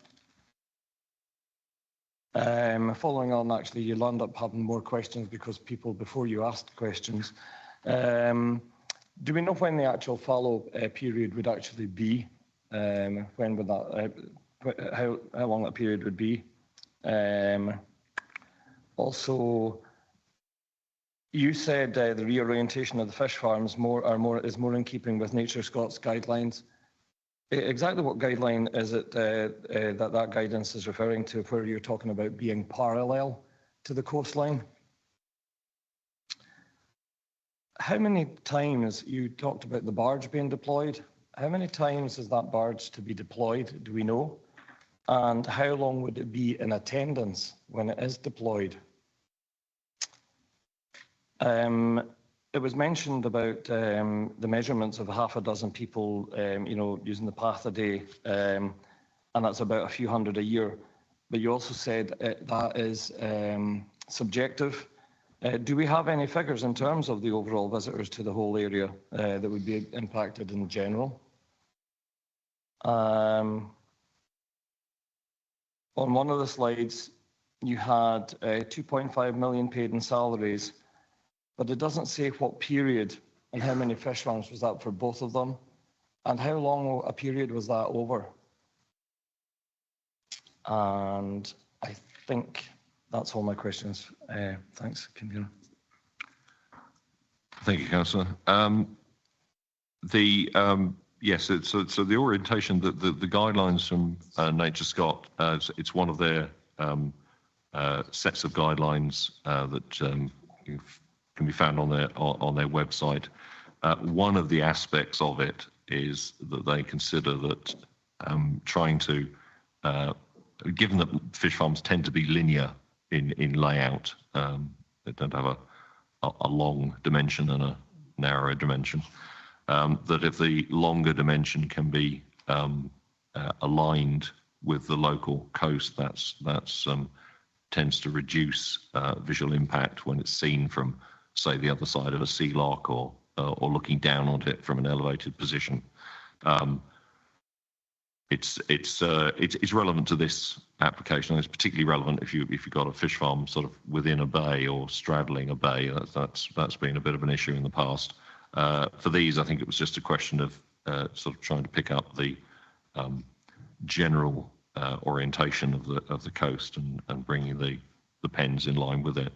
Following on, actually, you'll end up having more questions because people before you asked questions. Do we know when the actual fallow period would actually be? When would that? How long that period would be? Also, you said the reorientation of the fish farms is more in keeping with Nature Scots guidelines. Exactly what guideline is it that guidance is referring to, where you're talking about being parallel to the coastline? How many times, you talked about the barge being deployed, how many times is that barge to be deployed, do we know? And how long would it be in attendance when it is deployed? It was mentioned about the measurements of 6 people, using the path a day, and that's about a few hundred a year. But you also said that is subjective. Do we have any figures in terms of the overall visitors to the whole area that would be impacted in general? On one of the slides, you had 2.5 million paid in salaries, but it doesn't say what period and how many fish farms was that for both of them, and how long a period was that over. And I think that's all my questions. Thanks, Convener. Thank you, Councillor. Yes, so the orientation, the guidelines from Nature Scot, it's one of their sets of guidelines that can be found on their website. One of the aspects of it is that they consider that trying to, given that fish farms tend to be linear in layout, they don't have a long dimension and a narrow dimension, that if the longer dimension can be aligned with the local coast, that's tends to reduce visual impact when it's seen from, say, the other side of a sea lock or looking down on it from an elevated position. It's relevant to this application. It's particularly relevant if you've got a fish farm sort of within a bay or straddling a bay. That's been a bit of an issue in the past. For these, I think it was just a question of sort of trying to pick up the general orientation of the coast and bringing the pens in line with it.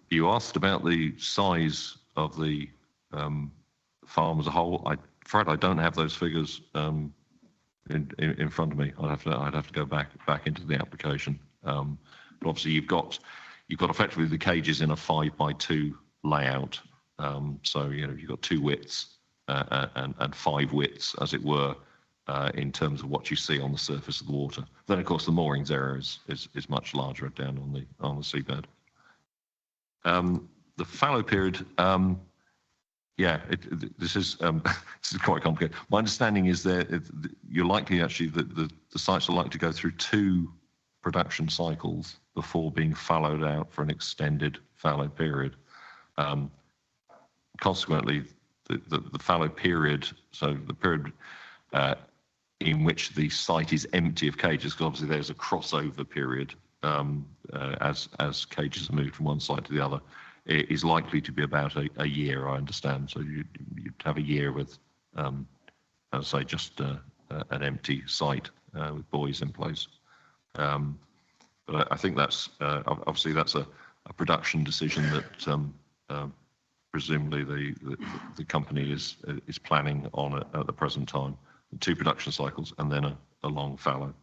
You asked about the size of the farm as a whole. I'm afraid I don't have those figures in front of me. I'd have to go back into the application. But obviously, you've got effectively the cages in a 5x2 layout. So you've got 2 widths and 5 widths, as it were, in terms of what you see on the surface of the water. Then, of course, the moorings area is much larger down on the seabed. The fallow period, this is quite complicated. My understanding is that you're likely actually the sites are likely to go through 2 production cycles before being fallowed out for an extended fallow period. Consequently, the fallow period, so the period in which the site is empty of cages, because obviously there's a crossover period as cages are moved from one site to the other, is likely to be about a year, I understand. So you'd have a year with, as I say, just an empty site with buoys in place. But I think that's obviously that's a production decision that presumably the company is planning on at the present time. 2 production cycles and then a long fallow.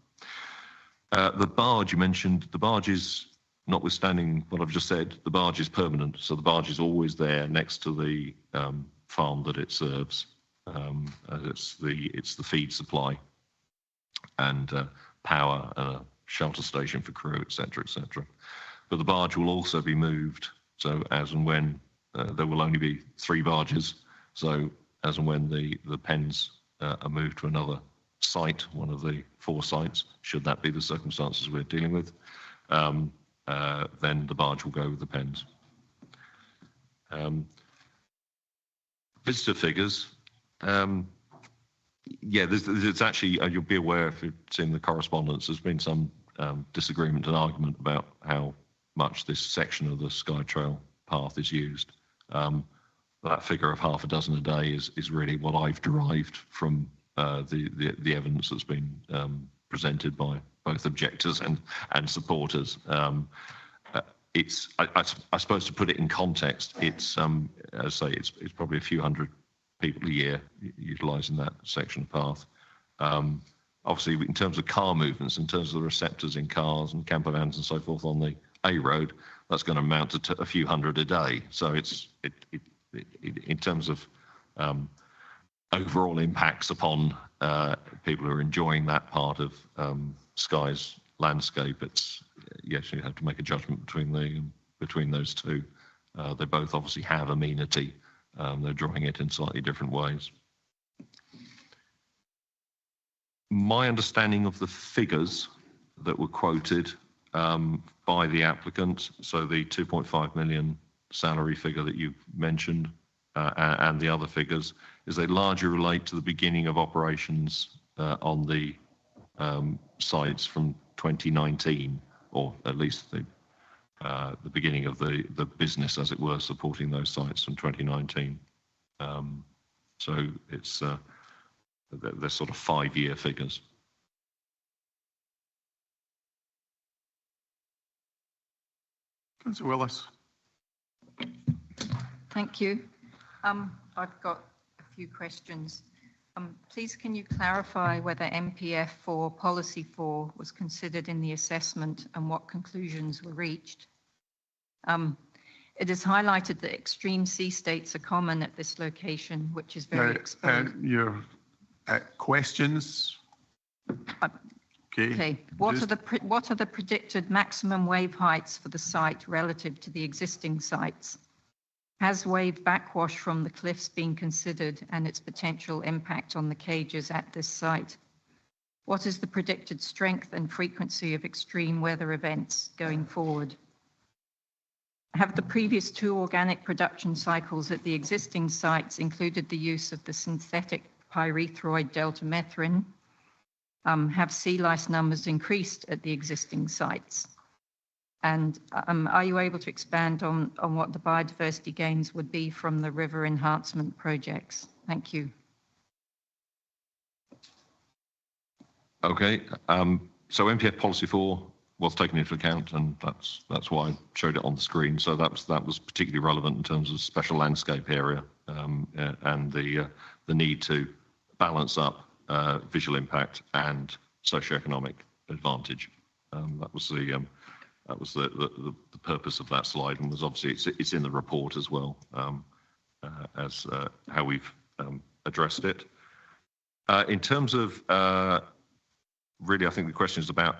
The barge you mentioned, the barge is, notwithstanding what I've just said, the barge is permanent. So the barge is always there next to the farm that it serves. It's the feed supply and power and a shelter station for crew, etc., etc. But the barge will also be moved. So as and when there will only be 3 barges. So as and when the pens are moved to another site, one of the 4 sites, should that be the circumstances we're dealing with, then the barge will go with the pens. Visitor figures. There's actually, you'll be aware if you've seen the correspondence, there's been some disagreement and argument about how much this section of the Skye Trail path is used. That figure of half a dozen a day is really what I've derived from the evidence that's been presented by both objectors and supporters. It's I suppose, to put it in context, it's as I say, it's probably a few hundred people a year utilising that section of path. Obviously, in terms of car movements, in terms of the receptors in cars and camper vans and so forth on the A road, that's going to amount to a few hundred a day. So in terms of overall impacts upon people who are enjoying that part of Skye's landscape, it's yes, you have to make a judgment between those 2. They both obviously have amenity. They're drawing it in slightly different ways. My understanding of the figures that were quoted by the applicant, so the 2.5 million salary figure that you mentioned and the other figures, is they largely relate to the beginning of operations on the sites from 2019, or at least the beginning of the business, as it were, supporting those sites from 2019. So it's they're sort of 5-year figures. Councillor Willis. Thank you. I've got a few questions. Please, can you clarify whether MPF 4, Policy 4, was considered in the assessment and what conclusions were reached? It is highlighted that extreme sea states are common at this location, which is very exposed. Your questions? Okay. What are the predicted maximum wave heights for the site relative to the existing sites? Has wave backwash from the cliffs been considered and its potential impact on the cages at this site? What is the predicted strength and frequency of extreme weather events going forward? Have the previous 2 organic production cycles at the existing sites included the use of the synthetic pyrethroid deltamethrin? Have sea lice numbers increased at the existing sites? And are you able to expand on what the biodiversity gains would be from the river enhancement projects? Thank you. Okay. So MPF policy 4 was taken into account, and that's why I showed it on the screen. So that was particularly relevant in terms of special landscape area and the need to balance up visual impact and socioeconomic advantage. That was the purpose of that slide, and was obviously it's in the report as well as how we've addressed it. In terms of really, I think the question is about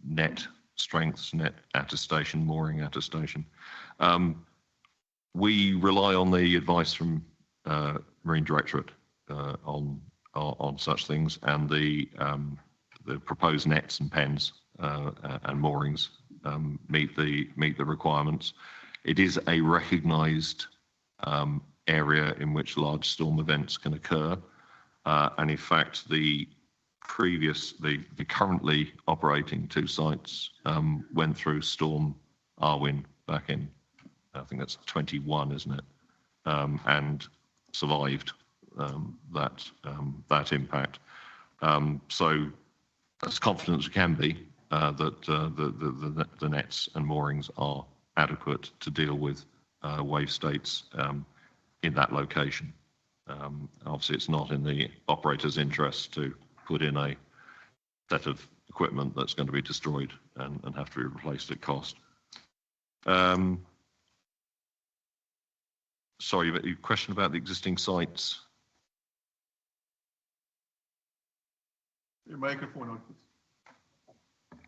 net strengths, net attestation, mooring attestation. We rely on the advice from Marine Directorate on such things, and the proposed nets and pens and moorings meet the requirements. It is a recognised area in which large storm events can occur, and in fact the currently operating 2 sites went through Storm Arwen back in, I think that's 21, isn't it? And survived that impact. So as confident as we can be that the nets and moorings are adequate to deal with wave states in that location. Obviously, it's not in the operator's interest to put in a set of equipment that's going to be destroyed and have to be replaced at cost. Sorry, but your question about the existing sites. Your microphone on,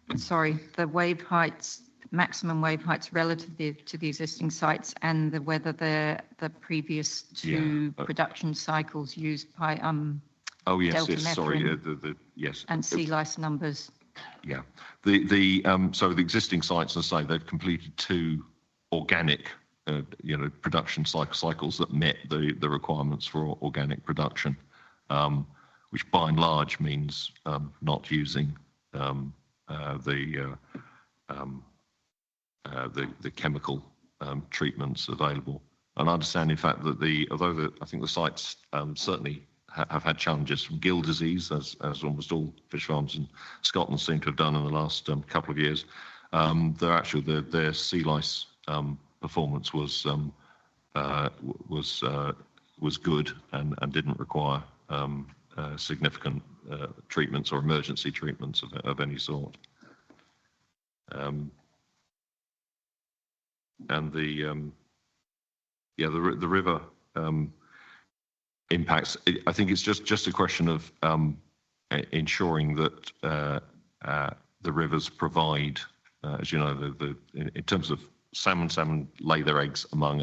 please. Sorry, the wave heights, maximum wave heights relative to the existing sites, and whether the previous 2 production cycles used by oh yes, sorry, yes, and sea lice numbers. Yeah, so the existing sites, as I say, they've completed 2 organic, production cycles that met the requirements for organic production, which by and large means not using the chemical treatments available. And I understand, in fact, that although I think the sites certainly have had challenges from gill disease, as almost all fish farms in Scotland seem to have done in the last couple of years, their sea lice performance was good and didn't require significant treatments or emergency treatments of any sort. And the river impacts, I think it's just a question of ensuring that the rivers provide, as you know, in terms of salmon lay their eggs among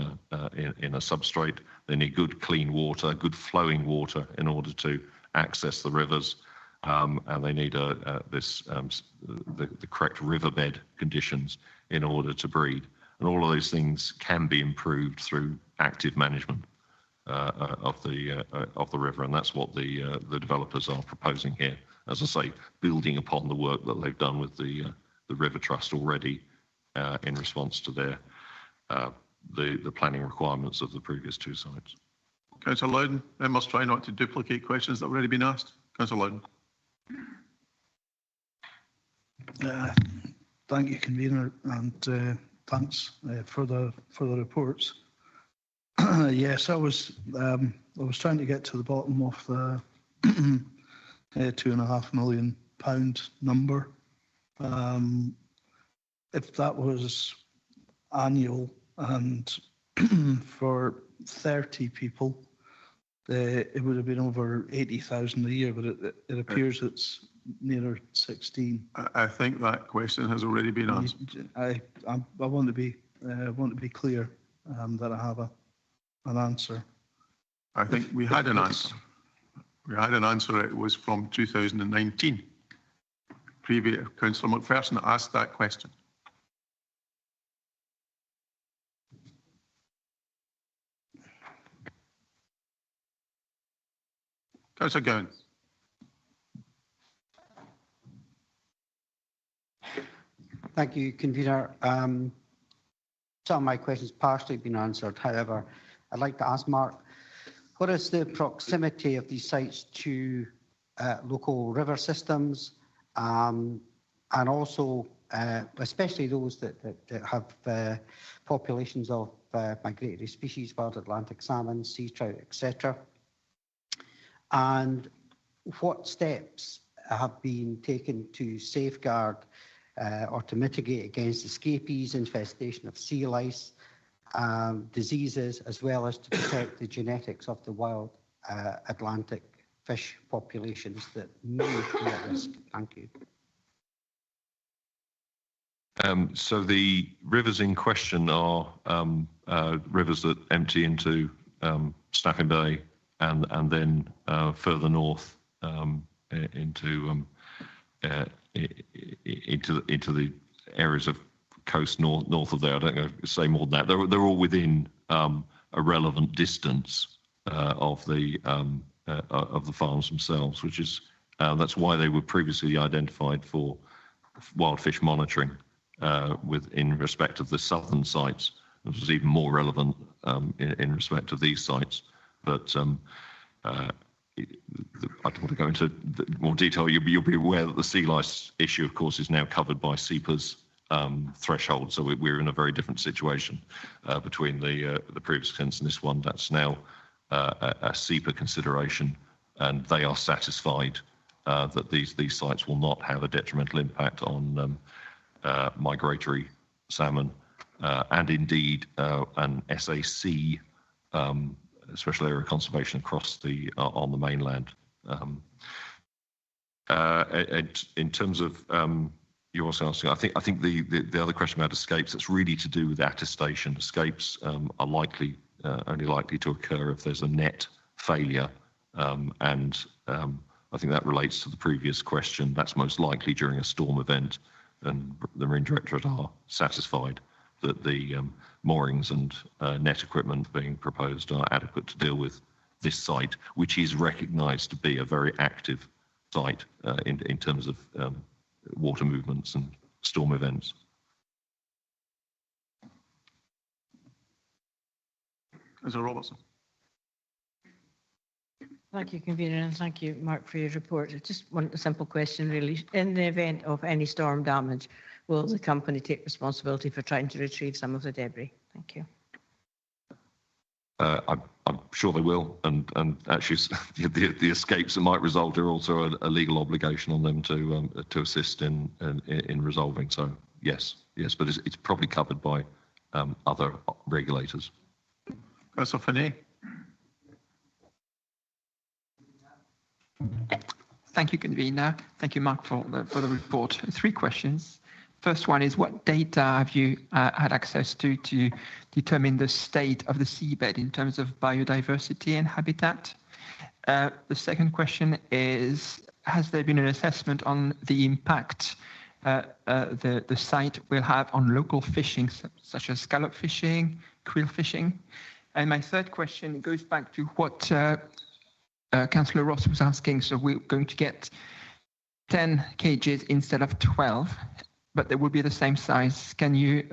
in a substrate. They need good clean water, good flowing water in order to access the rivers, and they need the correct riverbed conditions in order to breed. And all of those things can be improved through active management of the river, and that's what the developers are proposing here. As I say, building upon the work that they've done with the River Trust already in response to the planning requirements of the previous 2 sites. Councillor Loudon, I must try not to duplicate questions that have already been asked. Councillor Loudon. Thank you, convener, and thanks for the reports. Yes, I was trying to get to the bottom of the £2.5 million number. If that was annual and for 30 people, it would have been over 80,000 a year, but it appears it's nearer 16. I think that question has already been answered. I want to be clear that I have an answer. I think we had an answer. We had an answer, it was from 2019. Previous Councillor McPherson asked that question. Councillor Gowan. Thank you, Convener. Some of my questions partially been answered. However, I'd like to ask Mark, what is the proximity of these sites to local river systems, and also especially those that have populations of migratory species, wild Atlantic salmon, sea trout, etc.? And what steps have been taken to safeguard or to mitigate against escapees, infestation of sea lice, diseases, as well as to protect the genetics of the wild Atlantic fish populations that may be at risk? Thank you. So the rivers in question are rivers that empty into Staffing Bay and then further north into the areas of coast north of there. I don't know if say more than that. They're all within a relevant distance of the farms themselves, which is that's why they were previously identified for wild fish monitoring in respect of the southern sites. This was even more relevant in respect of these sites, but I don't want to go into more detail. You'll be aware that the sea lice issue, of course, is now covered by SEPA's threshold. So we're in a very different situation between the previous case and this one. That's now a SEPA consideration, and they are satisfied that these sites will not have a detrimental impact on migratory salmon, and indeed an SAC. Special area conservation across on the mainland. In terms of you're also asking, I think the other question about escapes, that's really to do with attestation. Escapes are only likely to occur if there's a net failure, and I think that relates to the previous question. That's most likely during a storm event, and the Marine Directorate are satisfied that the moorings and net equipment being proposed are adequate to deal with this site, which is recognised to be a very active site in terms of water movements and storm events. Councillor Robertson. Thank you, Convener, and thank you, Mark, for your report. I just want a simple question, really. In the event of any storm damage, will the company take responsibility for trying to retrieve some of the debris? Thank you. I'm sure they will, and actually the escapes that might result are also a legal obligation on them to assist in resolving. So yes, but it's probably covered by other regulators. Councillor Finney. Thank you, Convener. Thank you, Mark, for the report. 3 questions. First one is, what data have you had access to determine the state of the seabed in terms of biodiversity and habitat? The second question is, has there been an assessment on the impact the site will have on local fishing, such as scallop fishing, krill fishing? And my third question goes back to what Councillor Ross was asking. So we're going to get 10 cages instead of 12, but they will be the same size. Can you,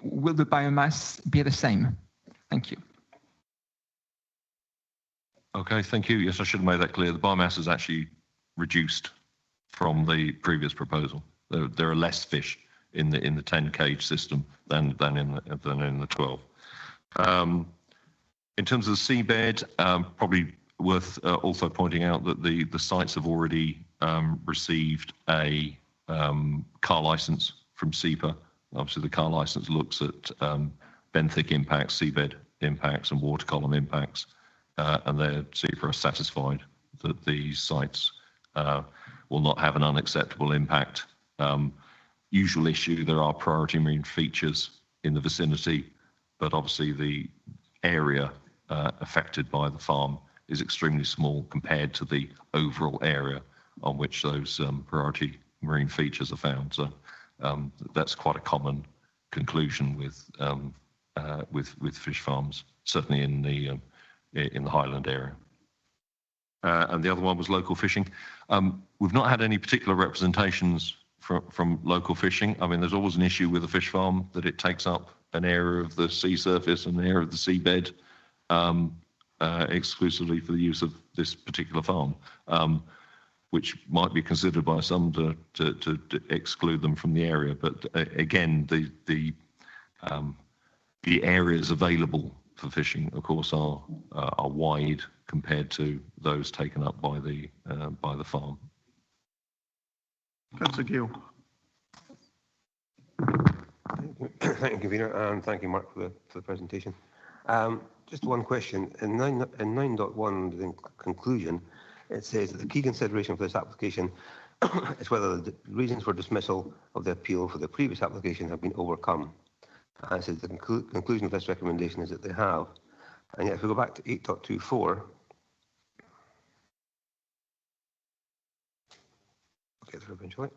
will the biomass be the same? Thank you. Okay, thank you. Yes, I should have made that clear. The biomass is actually reduced from the previous proposal. There are less fish in the 10 cage system than in the 12. In terms of the seabed, probably worth also pointing out that the sites have already received a car license from SEPA. Obviously, the car license looks at benthic impacts, seabed impacts, and water column impacts, and SEPA are satisfied that these sites will not have an unacceptable impact. Usual issue, there are priority marine features in the vicinity, but obviously the area affected by the farm is extremely small compared to the overall area on which those priority marine features are found. So that's quite a common conclusion with fish farms, certainly in the Highland area. And the other one was local fishing. We've not had any particular representations from local fishing. I mean, there's always an issue with a fish farm that it takes up an area of the sea surface and an area of the seabed exclusively for the use of this particular farm, which might be considered by some to exclude them from the area. But again, the areas available for fishing, of course, are wide compared to those taken up by the farm. Councillor Gill. Thank you, Convener, and thank you, Mark, for the presentation. Just one question. In 9.1, the conclusion, it says that the key consideration for this application is whether the reasons for dismissal of the appeal for the previous application have been overcome. And it says the conclusion of this recommendation is that they have. And yet, if we go back to 8.24, I'll get there eventually.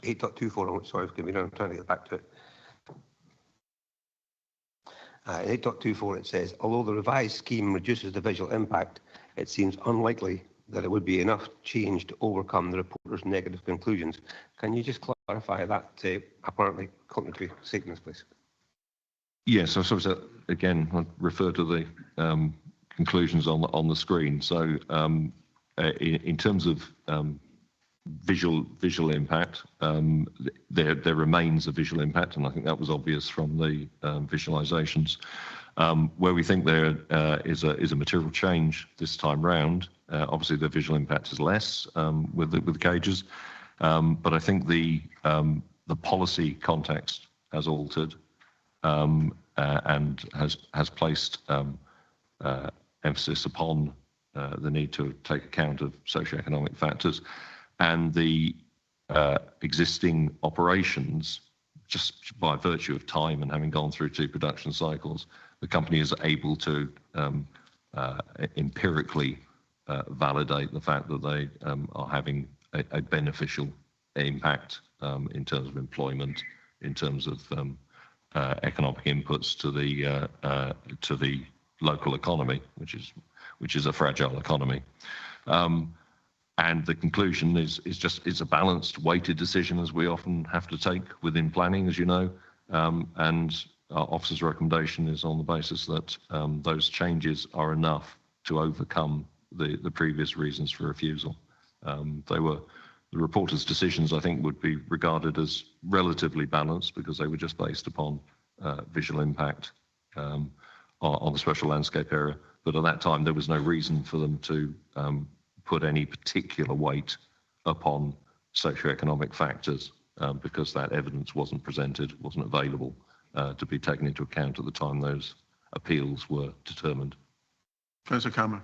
8.24, sorry, I'm trying to get back to it. In 8.24 it says, although the revised scheme reduces the visual impact, it seems unlikely that it would be enough change to overcome the reporter's negative conclusions. Can you just clarify that apparently contradictory statements, please? Yes, so again, I'll refer to the conclusions on the screen. So in terms of visual impact, there remains a visual impact, and I think that was obvious from the visualizations. Where we think there is a material change this time round, obviously the visual impact is less with the cages, but I think the policy context has altered and has placed emphasis upon the need to take account of socioeconomic factors. And the existing operations, just by virtue of time and having gone through 2 production cycles, the company is able to empirically validate the fact that they are having a beneficial impact in terms of employment, in terms of economic inputs to the local economy, which is a fragile economy. And the conclusion is it's a balanced, weighted decision, as we often have to take within planning, as you know. And our officer's recommendation is on the basis that those changes are enough to overcome the previous reasons for refusal. The reporter's decisions, I think, would be regarded as relatively balanced because they were just based upon visual impact on the special landscape area. But at that time, there was no reason for them to put any particular weight upon socioeconomic factors because that evidence wasn't presented, wasn't available to be taken into account at the time those appeals were determined. Councillor Cameron.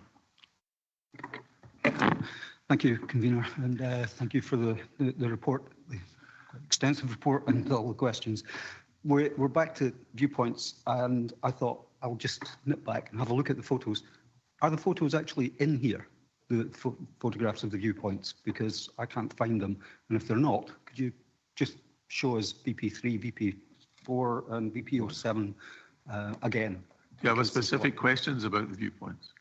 Thank you, Convener, and thank you for the report, the extensive report and all the questions. We're back to viewpoints, and I thought I'll just nip back and have a look at the photos. Are the photos actually in here? The photographs of the viewpoints, because I can't find them. And if they're not, could you just show us VP3, VP4 and VP07 again? Do you have specific questions about the viewpoints?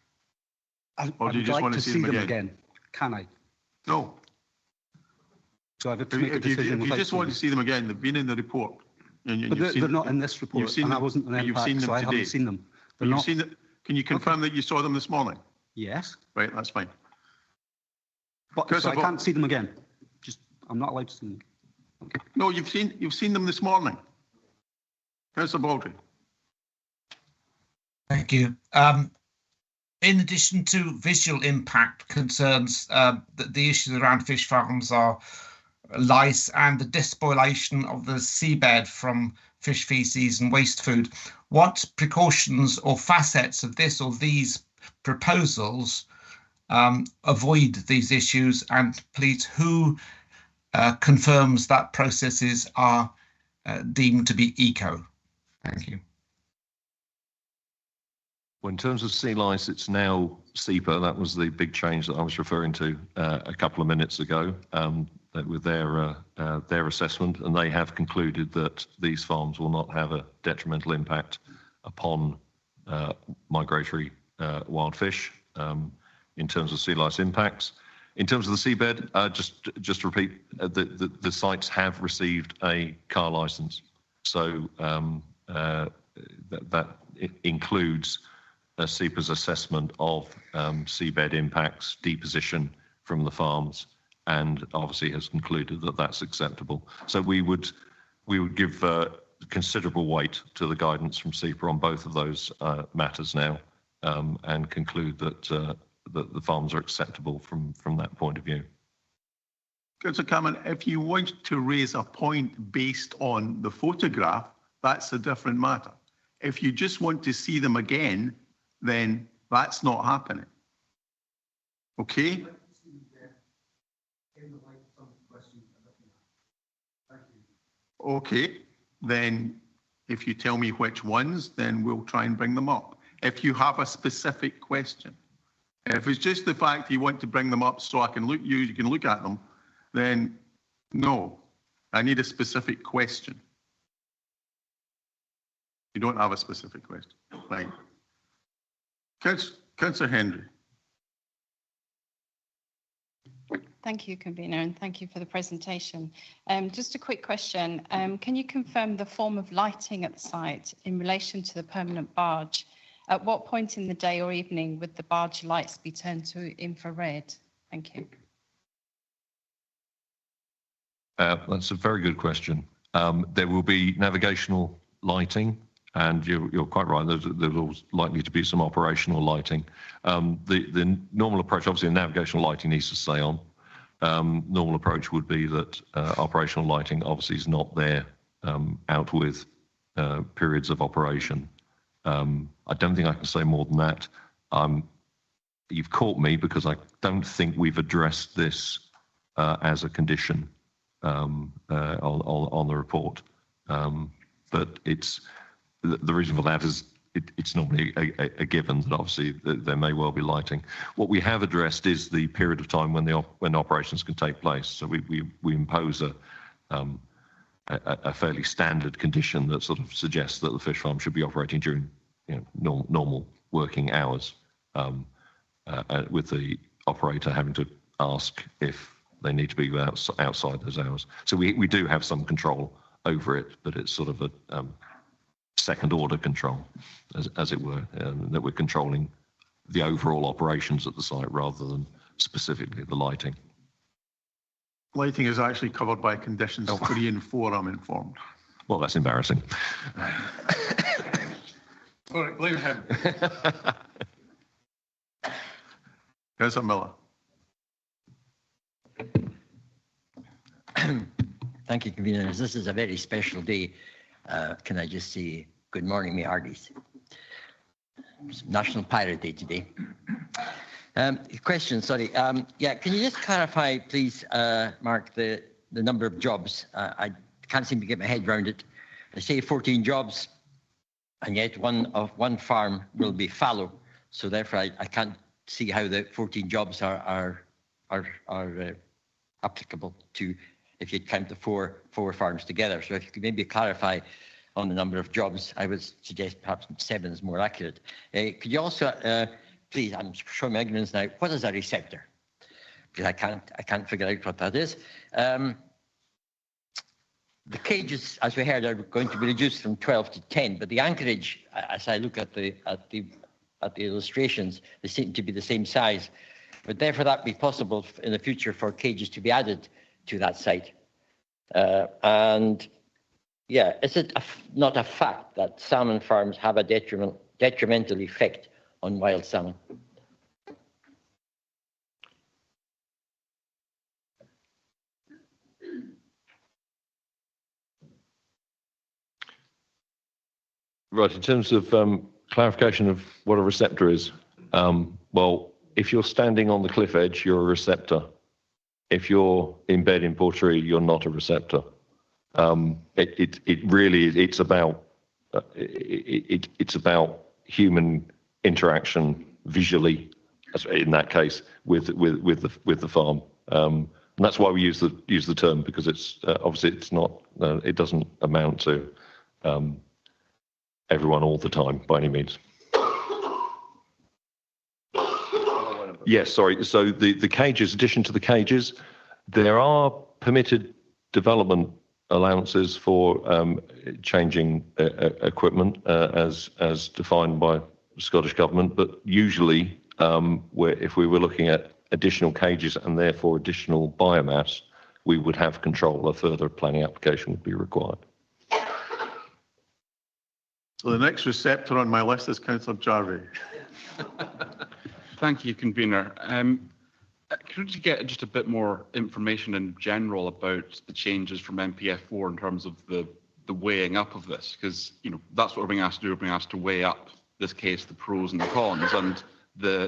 Or do you just want to see them again? Can I? No. So I have to make a decision. If you just want to see them again, they've been in the report. But they're not in this report, and I wasn't an impact, so I haven't seen them. Can you confirm that you saw them this morning? Yes. Right, that's fine. But so I can't see them again. I'm not allowed to see them. Okay. No, you've seen them this morning. Councillor Baldry. Thank you. In addition to visual impact concerns, the issues around fish farms are lice and the despoilation of the seabed from fish feces and waste food. What precautions or facets of this or these proposals avoid these issues, and please, who confirms that processes are deemed to be eco. Thank you. Well, in terms of sea lice, it's now SEPA. That was the big change that I was referring to a couple of minutes ago with their assessment, and they have concluded that these farms will not have a detrimental impact upon migratory wild fish in terms of sea lice impacts. In terms of the seabed, just to repeat, the sites have received a car license, so that includes SEPA's assessment of seabed impacts, deposition from the farms, and obviously has concluded that that's acceptable. So we would give considerable weight to the guidance from SEPA on both of those matters now, and conclude that the farms are acceptable from that point of view. Councillor Cameron, if you want to raise a point based on the photograph, that's a different matter. If you just want to see them again, then that's not happening. Okay? Okay, then if you tell me which ones, then we'll try and bring them up. If you have a specific question. If it's just the fact you want to bring them up so I can you can look at them, then no, I need a specific question. You don't have a specific question, right? Councillor Henry. Thank you, Convener, and thank you for the presentation. Just a quick question. Can you confirm the form of lighting at the site in relation to the permanent barge? At what point in the day or evening would the barge lights be turned to infrared? Thank you. That's a very good question. There will be navigational lighting, and you're quite right, there's likely to be some operational lighting. The normal approach, obviously the navigational lighting needs to stay on. Normal approach would be that operational lighting obviously is not there out with periods of operation. I don't think I can say more than that. You've caught me because I don't think we've addressed this as a condition on the report. But it's the reason for that is it's normally a given that obviously there may well be lighting. What we have addressed is the period of time when operations can take place. So we impose a fairly standard condition that sort of suggests that the fish farm should be operating during normal working hours, with the operator having to ask if they need to be outside those hours. So we do have some control over it, but it's sort of a second order control, as it were, that we're controlling the overall operations at the site rather than specifically the lighting. Lighting is actually covered by conditions 3 and 4, I'm informed. Well, that's embarrassing. All right, blame him. Councillor Miller. Thank you, Convener. This is a very special day. Can I just say good morning, me hearties. It's National Pirate Day today. Question, sorry. Yeah, can you just clarify, please, Mark, the number of jobs? I can't seem to get my head around it. They say 14 jobs, and yet one farm will be fallow. So therefore, I can't see how the 14 jobs are applicable to if you count the four farms together. So if you could maybe clarify on the number of jobs, I would suggest perhaps 7 is more accurate. Could you also, please, I'm showing my ignorance now, what is a receptor? Because I can't figure out what that is. The cages, as we heard, are going to be reduced from 12 to 10, but the anchorage, as I look at the illustrations, they seem to be the same size. Would therefore that be possible in the future for cages to be added to that site? And yeah, is it not a fact that salmon farms have a detrimental effect on wild salmon? Right, in terms of clarification of what a receptor is, well, if you're standing on the cliff edge, you're a receptor. if you're in bed in Portree, you're not a receptor. It really is. It's about it's about human interaction visually, in that case, with the farm. And that's why we use the term, because it's obviously it's not it doesn't amount to everyone all the time by any means. Yes, sorry. So the cages, addition to the cages, there are permitted development allowances for changing equipment as defined by the Scottish Government, but usually if we were looking at additional cages and therefore additional biomass, we would have control. A further planning application would be required. So the next receptor on my list is Councillor Jarvie. Thank you, Convener. Could you get just a bit more information in general about the changes from MPF4 in terms of the weighing up of this? Because that's what we're being asked to do. We're being asked to weigh up this case, the pros and the cons, and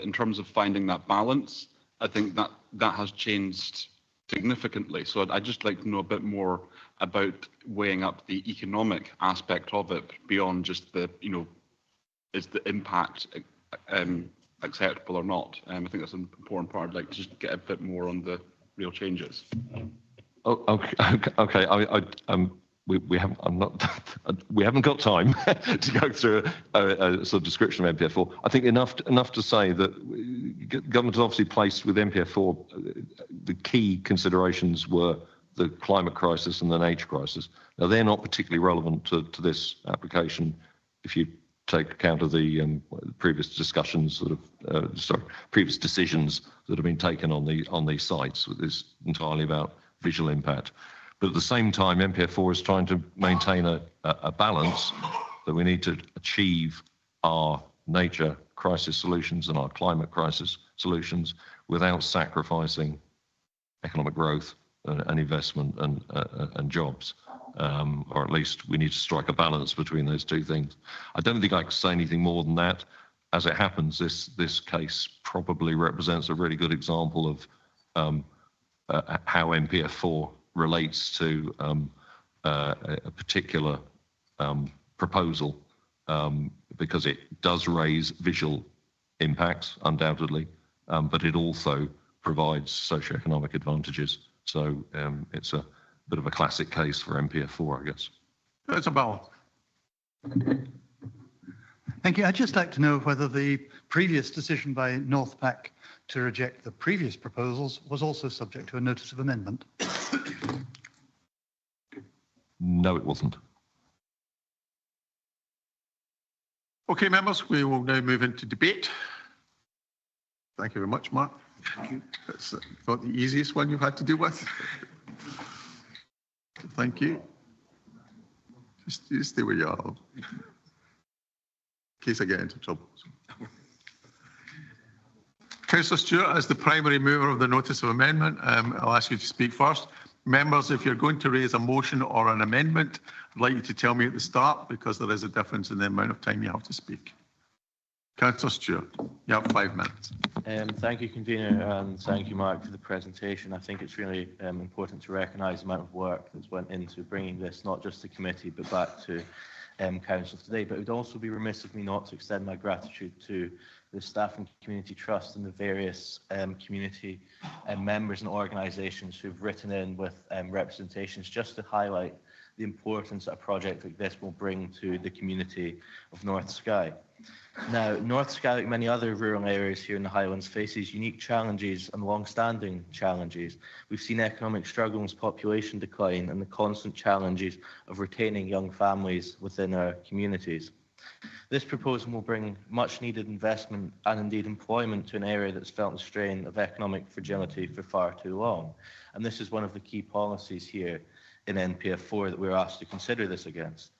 in terms of finding that balance, I think that has changed significantly. So I'd just like to know a bit more about weighing up the economic aspect of it beyond just the is the impact acceptable or not. I think that's an important part. I'd like to just get a bit more on the real changes. Oh, okay. We haven't got time to go through a sort of description of MPF4. I think enough to say that government has obviously placed with MPF4 the key considerations were the climate crisis and the nature crisis. Now they're not particularly relevant to this application if you take account of the previous discussions, previous decisions that have been taken on these sites. It's entirely about visual impact. But at the same time, MPF4 is trying to maintain a balance that we need to achieve our nature crisis solutions and our climate crisis solutions without sacrificing economic growth and investment and jobs. Or at least we need to strike a balance between those two things. I don't think I can say anything more than that. As it happens, this case probably represents a really good example of how MPF4 relates to a particular proposal, because it does raise visual impacts, undoubtedly, but it also provides socioeconomic advantages. So it's a bit of a classic case for MPF4, I guess. It's a balance. Thank you. I'd just like to know whether the previous decision by Northpac to reject the previous proposals was also subject to a notice of amendment. No, it wasn't. Okay, members, we will now move into debate. Thank you very much, Mark. Thank you. That's not the easiest one you've had to deal with. Thank you. Just stay where you are, in case I get into trouble. Councillor Stewart, as the primary mover of the notice of amendment, I'll ask you to speak first. Members, if you're going to raise a motion or an amendment, I'd like you to tell me at the start, because there is a difference in the amount of time you have to speak. Councillor Stewart, you have 5 minutes. Thank you, Convener, and thank you, Mark, for the presentation. I think it's really important to recognise the amount of work that's went into bringing this, not just to committee, but back to Council today. But it would also be remiss of me not to extend my gratitude to the Staff and Community Trust and the various community members and organisations who've written in with representations just to highlight the importance that a project like this will bring to the community of North Skye. Now, North Skye, like many other rural areas here in the Highlands, faces unique challenges and long-standing challenges. We've seen economic struggles, population decline, and the constant challenges of retaining young families within our communities. This proposal will bring much-needed investment and indeed employment to an area that's felt the strain of economic fragility for far too long. And this is one of the key policies here in NPF4 that we're asked to consider this against.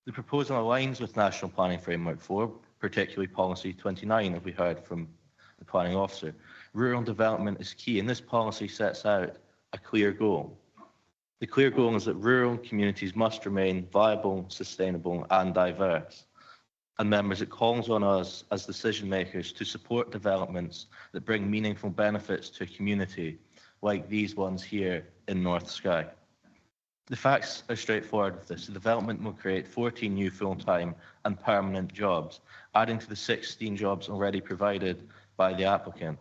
The proposal aligns with National Planning Framework 4, particularly Policy 29, as we heard from the Planning Officer. Rural development is key, and this policy sets out a clear goal. The clear goal is that rural communities must remain viable, sustainable, and diverse. And members, it calls on us as decision makers to support developments that bring meaningful benefits to a community like these ones here in North Skye. The facts are straightforward with this. The development will create 14 new full-time and permanent jobs, adding to the 16 jobs already provided by the applicant.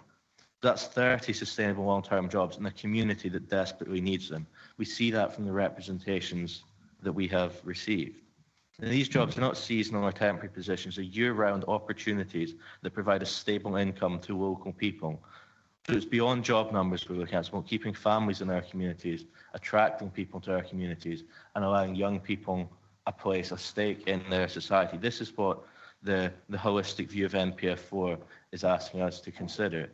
That's 30 sustainable long-term jobs in a community that desperately needs them. We see that from the representations that we have received. And these jobs are not seasonal or temporary positions, they're year-round opportunities that provide a stable income to local people. So it's beyond job numbers we're looking at. It's about keeping families in our communities, attracting people to our communities, and allowing young people a place, a stake in their society. This is what the holistic view of NPF4 is asking us to consider.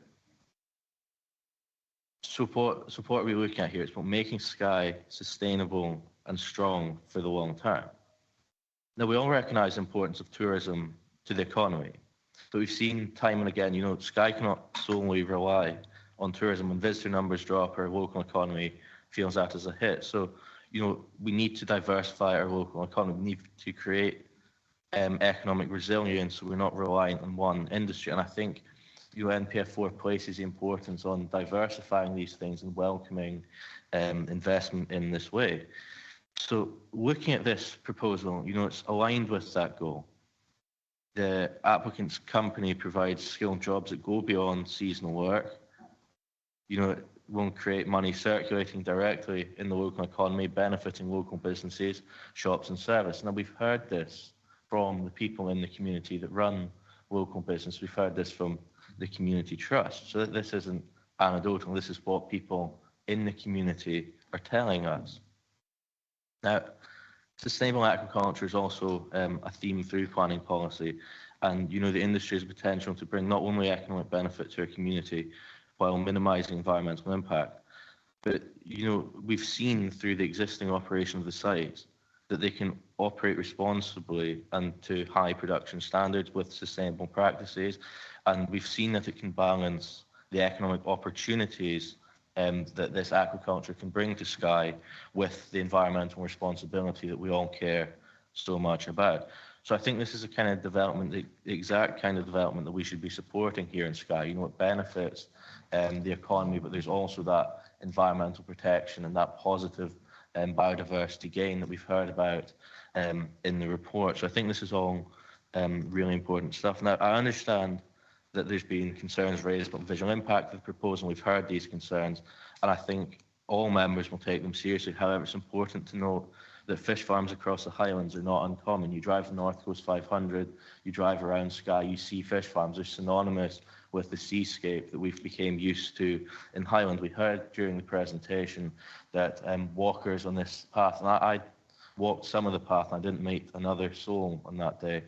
So what are we looking at here? It's about making Skye sustainable and strong for the long term. Now, we all recognise the importance of tourism to the economy, but we've seen time and again, Skye cannot solely rely on tourism. When visitor numbers drop, our local economy feels that as a hit. So, we need to diversify our local economy. We need to create economic resilience so we're not reliant on one industry. And I think NPF4 places the importance on diversifying these things and welcoming investment in this way. So looking at this proposal, it's aligned with that goal. The applicant's company provides skilled jobs that go beyond seasonal work. It won't create money circulating directly in the local economy, benefiting local businesses, shops and service. Now, we've heard this from the people in the community that run local business. We've heard this from the community trust. So that this isn't anecdotal. This is what people in the community are telling us. Now, sustainable agriculture is also a theme through planning policy, and the industry has potential to bring not only economic benefit to a community while minimising environmental impact, but we've seen through the existing operation of the sites that they can operate responsibly and to high production standards with sustainable practices, and we've seen that it can balance the economic opportunities that this aquaculture can bring to Skye with the environmental responsibility that we all care so much about. So I think this is a kind of development, the exact kind of development that we should be supporting here in Skye. It benefits the economy, but there's also that environmental protection and that positive biodiversity gain that we've heard about in the report. So I think this is all really important stuff. Now, I understand that there's been concerns raised about the visual impact of the proposal. We've heard these concerns, and I think all members will take them seriously. However, it's important to note that fish farms across the Highlands are not uncommon. You drive the North Coast 500, you drive around Skye, you see fish farms. They're synonymous with the seascape that we've become used to in Highland. We heard during the presentation that walkers on this path, and I walked some of the path, and I didn't meet another soul on that day.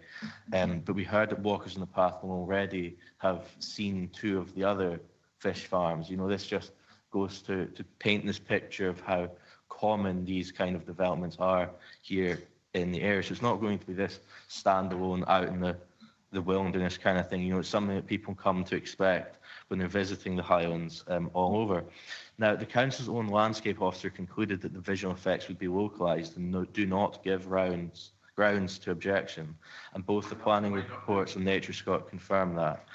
But we heard that walkers on the path will already have seen 2 of the other fish farms. This just goes to paint this picture of how common these kind of developments are here in the area. So it's not going to be this standalone out in the wilderness kind of thing. It's something that people come to expect when they're visiting the Highlands all over. Now, the council's own landscape officer concluded that the visual effects would be localised and do not give grounds to objection. And both the planning reports and Nature Scott confirm that.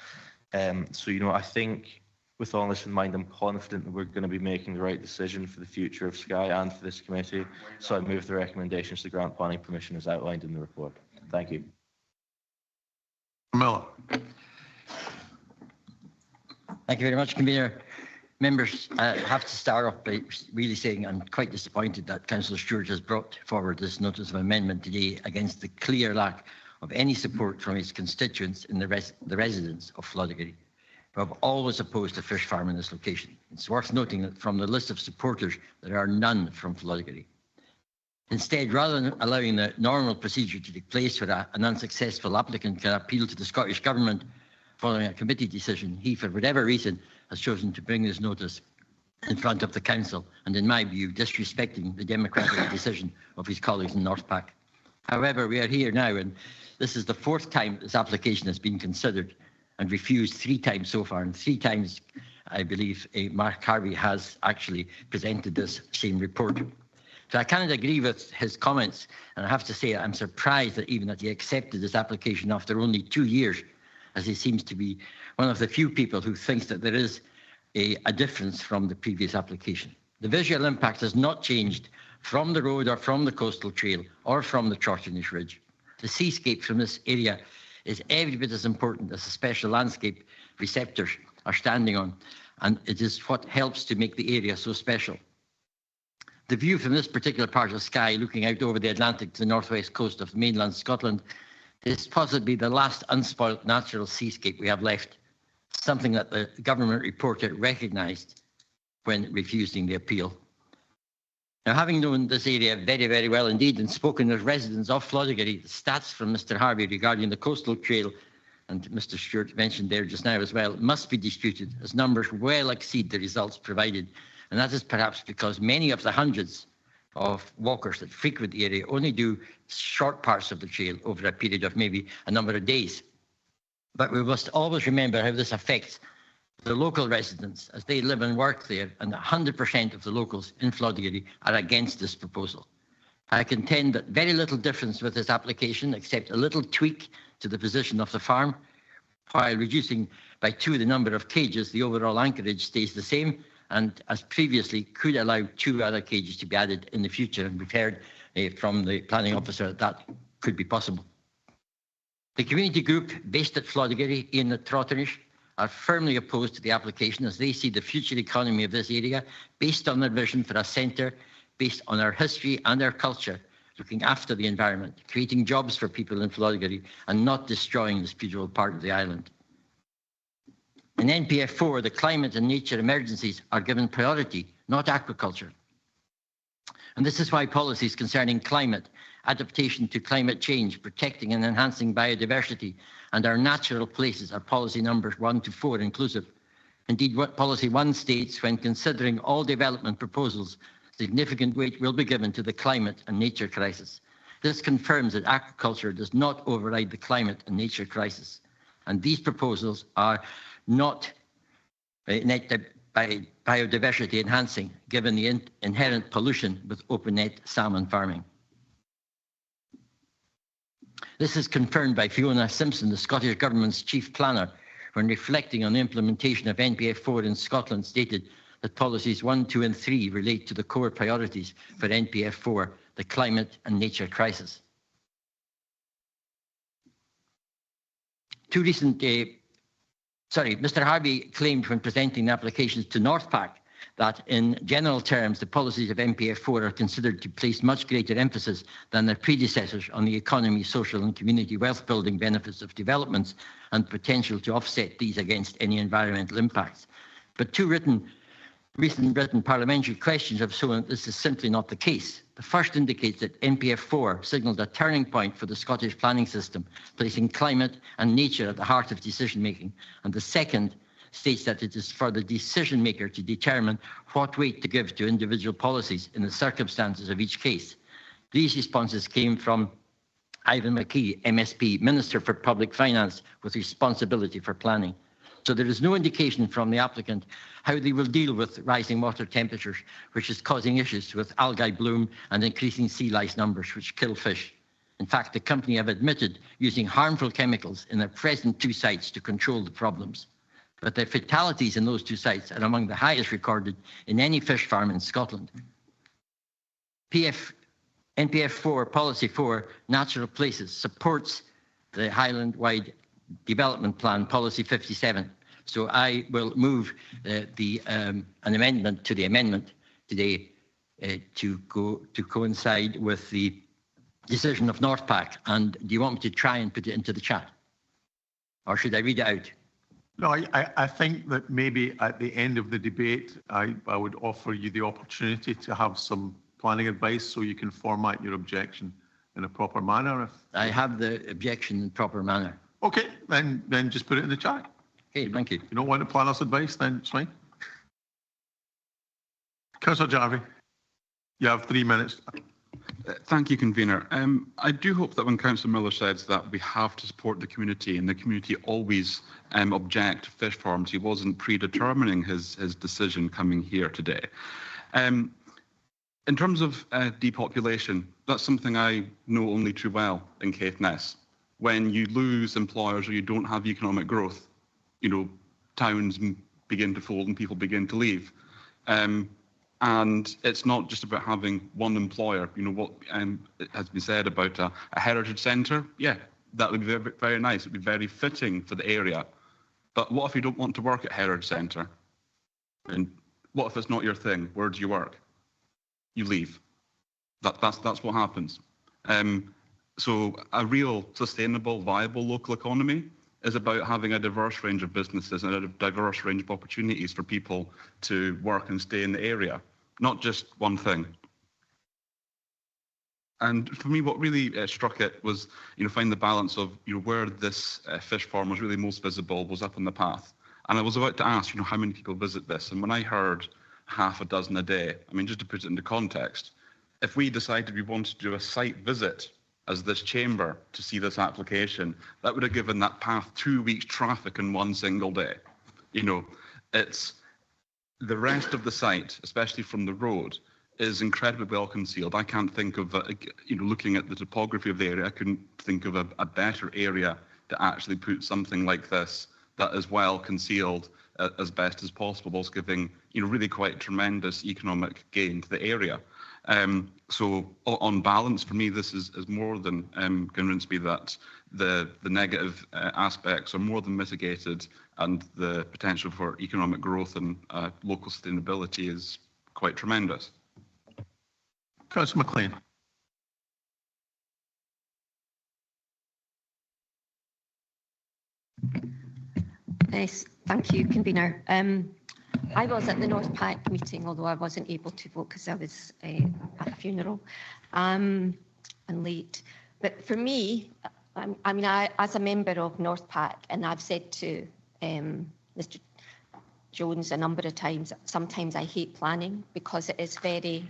So, I think with all this in mind, I'm confident that we're going to be making the right decision for the future of Skye and for this committee. So I move the recommendations to grant planning permission as outlined in the report. Thank you. Miller. Thank you very much, Convener. Members, I have to start off by really saying I'm quite disappointed that Councillor Stewart has brought forward this notice of amendment today against the clear lack of any support from his constituents in the residents of Floddigary, who have always opposed a fish farm in this location. It's worth noting that from the list of supporters, there are none from Floddigary. Instead, rather than allowing the normal procedure to take place where an unsuccessful applicant can appeal to the Scottish Government following a committee decision, he, for whatever reason, has chosen to bring this notice in front of the council and, in my view, disrespecting the democratic decision of his colleagues in North Pack. However, we are here now, and this is the 4th time this application has been considered and refused 3 times so far, and 3 times, I believe, Mark Harvey has actually presented this same report. So I cannot agree with his comments, and I have to say I'm surprised that even that he accepted this application after only 2 years, as he seems to be one of the few people who thinks that there is a difference from the previous application. The visual impact has not changed from the road or from the coastal trail or from the Trotternish Ridge. The seascape from this area is every bit as important as the special landscape receptors are standing on, and it is what helps to make the area so special. The view from this particular part of Skye, looking out over the Atlantic to the northwest coast of mainland Scotland, is possibly the last unspoilt natural seascape we have left, something that the government reporter recognised when refusing the appeal. Now, having known this area very, very well indeed and spoken as residents of Floddigary, the stats from Mr. Harvey regarding the coastal trail, and Mr. Stewart mentioned there just now as well, must be disputed as numbers well exceed the results provided. And that is perhaps because many of the hundreds of walkers that frequent the area only do short parts of the trail over a period of maybe a number of days. But we must always remember how this affects the local residents as they live and work there, and 100% of the locals in Floddigary are against this proposal. I contend that very little difference with this application, except a little tweak to the position of the farm. While reducing by 2 the number of cages, the overall anchorage stays the same, and as previously could allow 2 other cages to be added in the future, and we've heard from the planning officer that could be possible. The community group based at Floddigary in the Trotternish are firmly opposed to the application, as they see the future economy of this area based on their vision for a centre based on our history and our culture, looking after the environment, creating jobs for people in Floddigary and not destroying this beautiful part of the island. In NPF 4, the climate and nature emergencies are given priority, not aquaculture. And this is why policies concerning climate, adaptation to climate change, protecting and enhancing biodiversity, and our natural places are policy numbers 1 to 4 inclusive. Indeed, what policy 1 states, when considering all development proposals, significant weight will be given to the climate and nature crisis. This confirms that aquaculture does not override the climate and nature crisis. And these proposals are not net biodiversity enhancing, given the inherent pollution with open net salmon farming. This is confirmed by Fiona Simpson, the Scottish Government's Chief Planner, when reflecting on the implementation of NPF 4 in Scotland, stated that policies 1, 2 and 3 relate to the core priorities for NPF 4, the climate and nature crisis. Mr. Harvey claimed when presenting the applications to NorthPac that in general terms, the policies of NPF 4 are considered to place much greater emphasis than their predecessors on the economy, social and community wealth building benefits of developments and potential to offset these against any environmental impacts. But 2 recent written parliamentary questions have shown that this is simply not the case. The first indicates that NPF 4 signalled a turning point for the Scottish planning system, placing climate and nature at the heart of decision making. And the second states that it is for the decision maker to determine what weight to give to individual policies in the circumstances of each case. These responses came from Ivan McKee, MSP, Minister for Public Finance with responsibility for planning. So there is no indication from the applicant how they will deal with rising water temperatures, which is causing issues with algae bloom and increasing sea lice numbers, which kill fish. In fact, the company have admitted using harmful chemicals in their present 2 sites to control the problems. But the fatalities in those 2 sites are among the highest recorded in any fish farm in Scotland. NPF 4, Policy 4, Natural Places, supports the Highland-wide Development Plan, Policy 57. So I will move an amendment to the amendment today to coincide with the decision of NorthPac. And do you want me to try and put it into the chat? Or should I read it out? No, I think that maybe at the end of the debate, I would offer you the opportunity to have some planning advice so you can format your objection in a proper manner. I have the objection in proper manner. Okay, then just put it in the chat. Okay, thank you. If you don't want the planner's advice, then it's fine. Councillor Jarvie, you have 3 minutes. Thank you, Convener. I do hope that when Councillor Miller says that we have to support the community and the community always object to fish farms, he wasn't predetermining his decision coming here today. In terms of depopulation, that's something I know only too well in Caithness. When you lose employers or you don't have economic growth, towns begin to fold and people begin to leave. And it's not just about having one employer. You know, what it has been said about a heritage centre. Yeah, that would be very, very nice. It would be very fitting for the area. But what if you don't want to work at heritage centre? And what if it's not your thing? Where do you work? You leave. That's what happens. So a real sustainable, viable local economy is about having a diverse range of businesses and a diverse range of opportunities for people to work and stay in the area, not just one thing. And for me, what really struck it was, find the balance of, where this fish farm was really most visible was up on the path. And I was about to ask, how many people visit this? And when I heard half a dozen a day, I mean, just to put it into context, if we decided we wanted to do a site visit as this chamber to see this application, that would have given that path 2 weeks traffic in one single day. It's the rest of the site, especially from the road, is incredibly well concealed. I can't think of, looking at the topography of the area, I couldn't think of a better area to actually put something like this that is well concealed as best as possible, whilst giving, really quite tremendous economic gain to the area. So on balance, for me, this has more than convinced me that the negative aspects are more than mitigated, and the potential for economic growth and local sustainability is quite tremendous. Councillor McLean. Yes, thank you, convener. I was at the North Pack meeting, although I wasn't able to vote because I was at a funeral and late. But for me, I as a member of North Pack, and I've said to Mr. Jones a number of times, sometimes I hate planning because it is very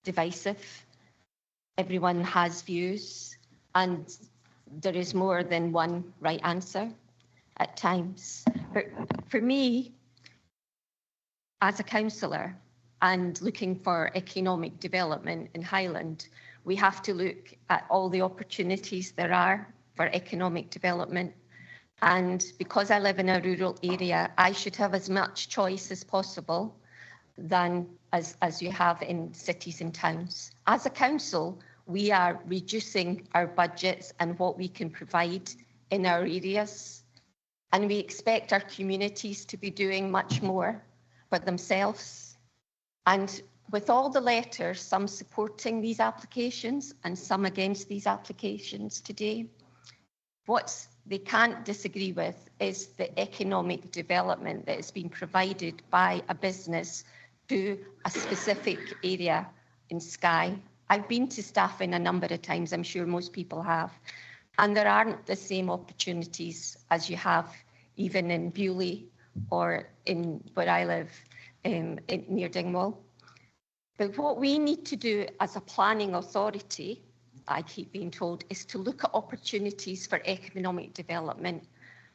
divisive. Everyone has views, and there is more than one right answer at times. But for me, as a councillor and looking for economic development in Highland, we have to look at all the opportunities there are for economic development. And because I live in a rural area, I should have as much choice as possible than as you have in cities and towns. As a council, we are reducing our budgets and what we can provide in our areas. And we expect our communities to be doing much more for themselves. And with all the letters, some supporting these applications and some against these applications today, what they can't disagree with is the economic development that is being provided by a business to a specific area in Skye. I've been to Staffin a number of times, I'm sure most people have, and there aren't the same opportunities as you have even in Bewley or in where I live, near Dingwall. But what we need to do as a planning authority, I keep being told, is to look at opportunities for economic development.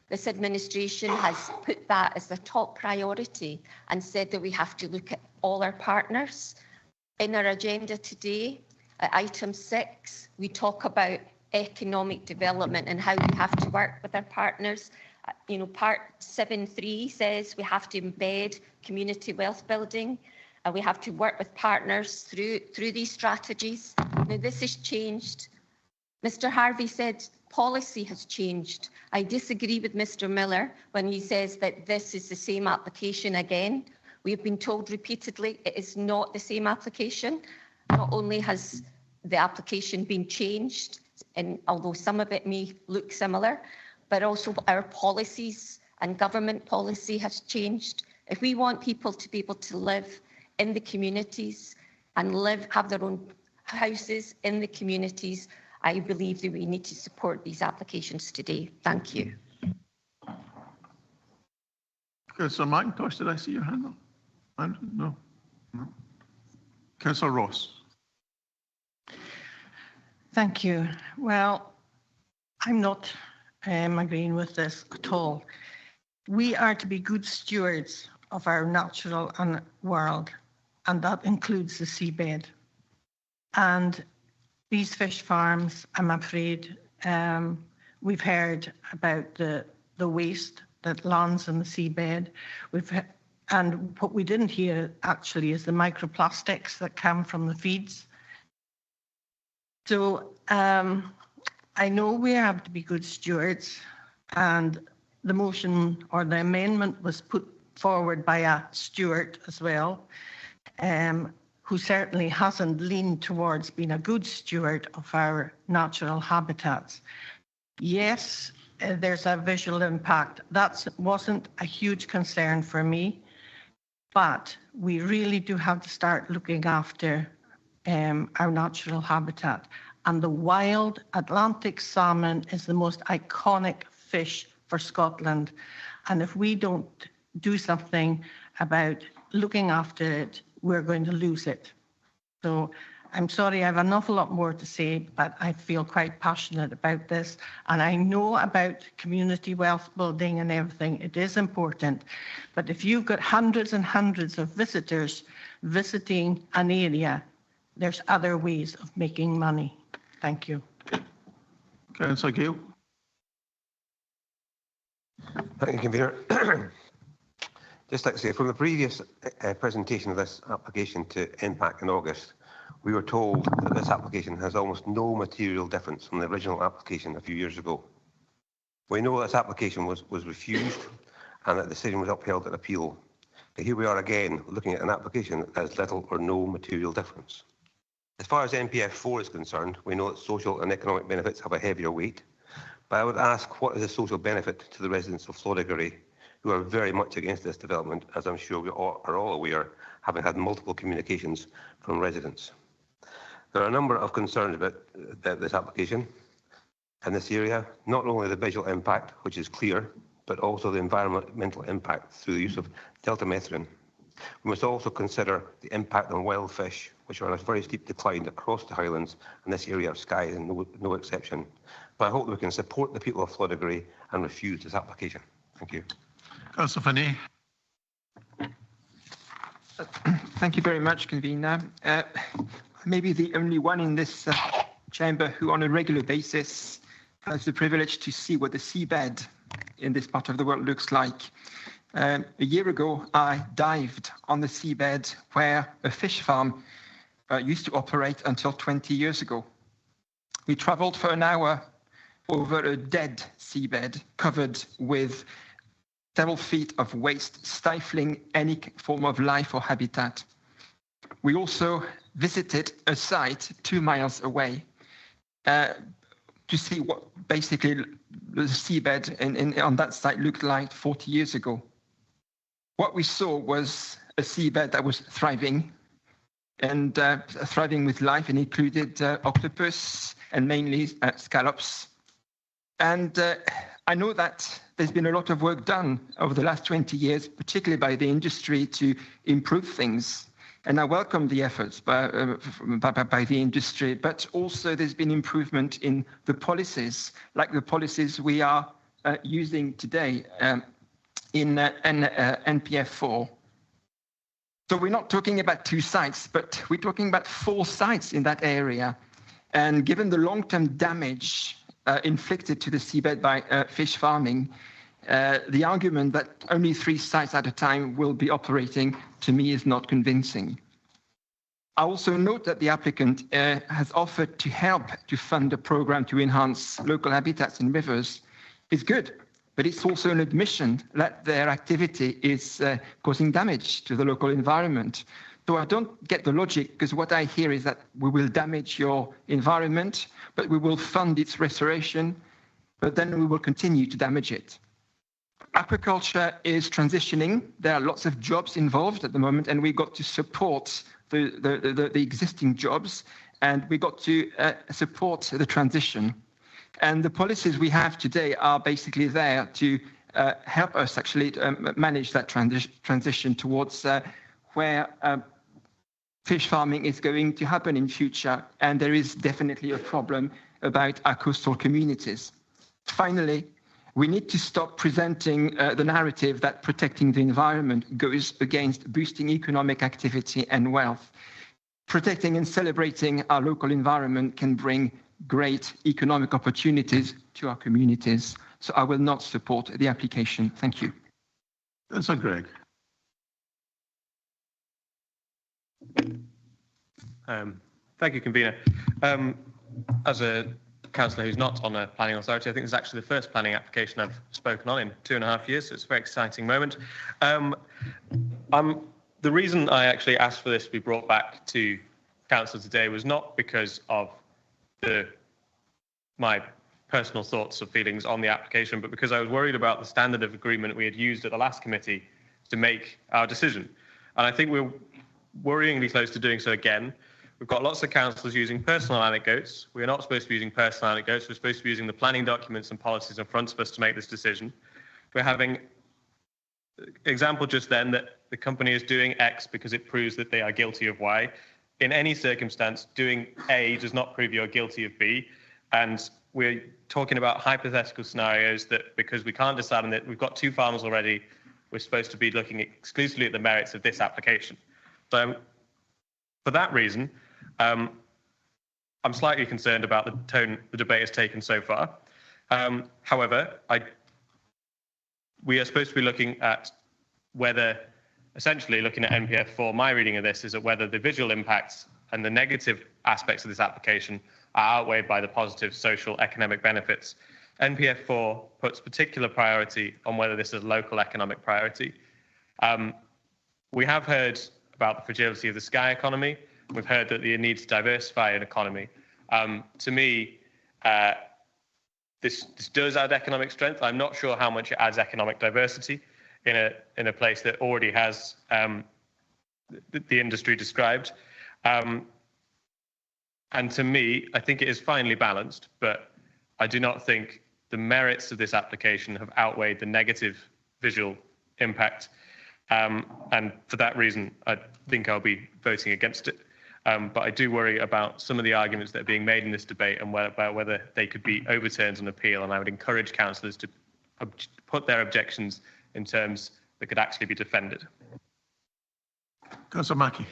This administration has put that as the top priority and said that we have to look at all our partners. In our agenda today, at item 6, we talk about economic development and how we have to work with our partners. Part 7.3 says we have to embed community wealth building, and we have to work with partners through these strategies. Now, this has changed. Mr. Harvey said policy has changed. I disagree with Mr. Miller when he says that this is the same application again. We've been told repeatedly it is not the same application. Not only has the application been changed, and although some of it may look similar, but also our policies and government policy has changed. If we want people to be able to live in the communities and have their own houses in the communities, I believe that we need to support these applications today. Thank you. Councillor McIntosh, did I see your hand up? No. Councillor Ross. Thank you. Well, I'm not agreeing with this at all. We are to be good stewards of our natural world, and that includes the seabed. And these fish farms, I'm afraid, we've heard about the waste that lands in the seabed. And what we didn't hear actually is the microplastics that come from the feeds. So I know we have to be good stewards, and the motion or the amendment was put forward by a steward as well, who certainly hasn't leaned towards being a good steward of our natural habitats. Yes, there's a visual impact. That wasn't a huge concern for me, but we really do have to start looking after our natural habitat. And the wild Atlantic salmon is the most iconic fish for Scotland. And if we don't do something about looking after it, we're going to lose it. So I'm sorry, I have an awful lot more to say, but I feel quite passionate about this. And I know about community wealth building and everything. It is important. But if you've got hundreds and hundreds of visitors visiting an area, there's other ways of making money. Thank you. Councillor Gill. Thank you, Convener. Just like to say, from the previous presentation of this application to NPAC in August, we were told that this application has almost no material difference from the original application a few years ago. We know this application was refused and that the decision was upheld at appeal. But here we are again, looking at an application that has little or no material difference. As far as NPF 4 is concerned, we know that social and economic benefits have a heavier weight. But I would ask, what is the social benefit to the residents of Floddigary, who are very much against this development, as I'm sure we are all aware, having had multiple communications from residents. There are a number of concerns about this application in this area, not only the visual impact, which is clear, but also the environmental impact through the use of deltamethrin. We must also consider the impact on wild fish, which are on a very steep decline across the Highlands, and this area of Skye is no exception. But I hope that we can support the people of Floddigary and refuse this application. Thank you. Councillor Finney. Thank you very much, Convener. Maybe the only one in this chamber who on a regular basis has the privilege to see what the seabed in this part of the world looks like. A year ago, I dived on the seabed where a fish farm used to operate until 20 years ago. We traveled for an hour over a dead seabed covered with several feet of waste, stifling any form of life or habitat. We also visited a site 2 miles away to see what basically the seabed on that site looked like 40 years ago. What we saw was a seabed that was thriving and thriving with life, and included octopus and mainly scallops. And I know that there's been a lot of work done over the last 20 years, particularly by the industry, to improve things. And I welcome the efforts by the industry, but also there's been improvement in the policies, like the policies we are using today in NPF 4. So we're not talking about 2 sites, but we're talking about 4 sites in that area. And given the long-term damage inflicted to the seabed by fish farming, the argument that only 3 sites at a time will be operating, to me, is not convincing. I also note that the applicant has offered to help to fund a program to enhance local habitats in rivers. It's good, but it's also an admission that their activity is causing damage to the local environment. So I don't get the logic, because what I hear is that we will damage your environment, but we will fund its restoration, but then we will continue to damage it. Aquaculture is transitioning. There are lots of jobs involved at the moment, and we got to support the existing jobs, and we got to support the transition. And the policies we have today are basically there to help us actually manage that transition towards where fish farming is going to happen in future, and there is definitely a problem about our coastal communities. Finally, we need to stop presenting the narrative that protecting the environment goes against boosting economic activity and wealth. Protecting and celebrating our local environment can bring great economic opportunities to our communities. So I will not support the application. Thank you. Councillor Gregg. Thank you, convener. As a councillor who's not on a planning authority, I think this is actually the first planning application I've spoken on in 2.5 years, so it's a very exciting moment. The reason I actually asked for this to be brought back to council today was not because of my personal thoughts or feelings on the application, but because I was worried about the standard of agreement we had used at the last committee to make our decision. And I think we're worryingly close to doing so again. We've got lots of councillors using personal anecdotes. We're not supposed to be using personal anecdotes. We're supposed to be using the planning documents and policies in front of us to make this decision. We're having example just then that the company is doing X because it proves that they are guilty of Y. In any circumstance, doing A does not prove you're guilty of B. And we're talking about hypothetical scenarios that because we can't decide on it, we've got 2 farmers already, we're supposed to be looking exclusively at the merits of this application. So for that reason, I'm slightly concerned about the tone the debate has taken so far. However, we are supposed to be looking at whether, essentially looking at NPF 4, my reading of this is that whether the visual impacts and the negative aspects of this application are outweighed by the positive social economic benefits. NPF 4 puts particular priority on whether this is a local economic priority. We have heard about the fragility of the sky economy. We've heard that the need to diversify an economy. To me, this does add economic strength. I'm not sure how much it adds economic diversity in a place that already has the industry described. And to me, I think it is finely balanced, but I do not think the merits of this application have outweighed the negative visual impact. And for that reason, I think I'll be voting against it. But I do worry about some of the arguments that are being made in this debate and about whether they could be overturned on appeal. And I would encourage councillors to put their objections in terms that could actually be defended. Councillor Mackie.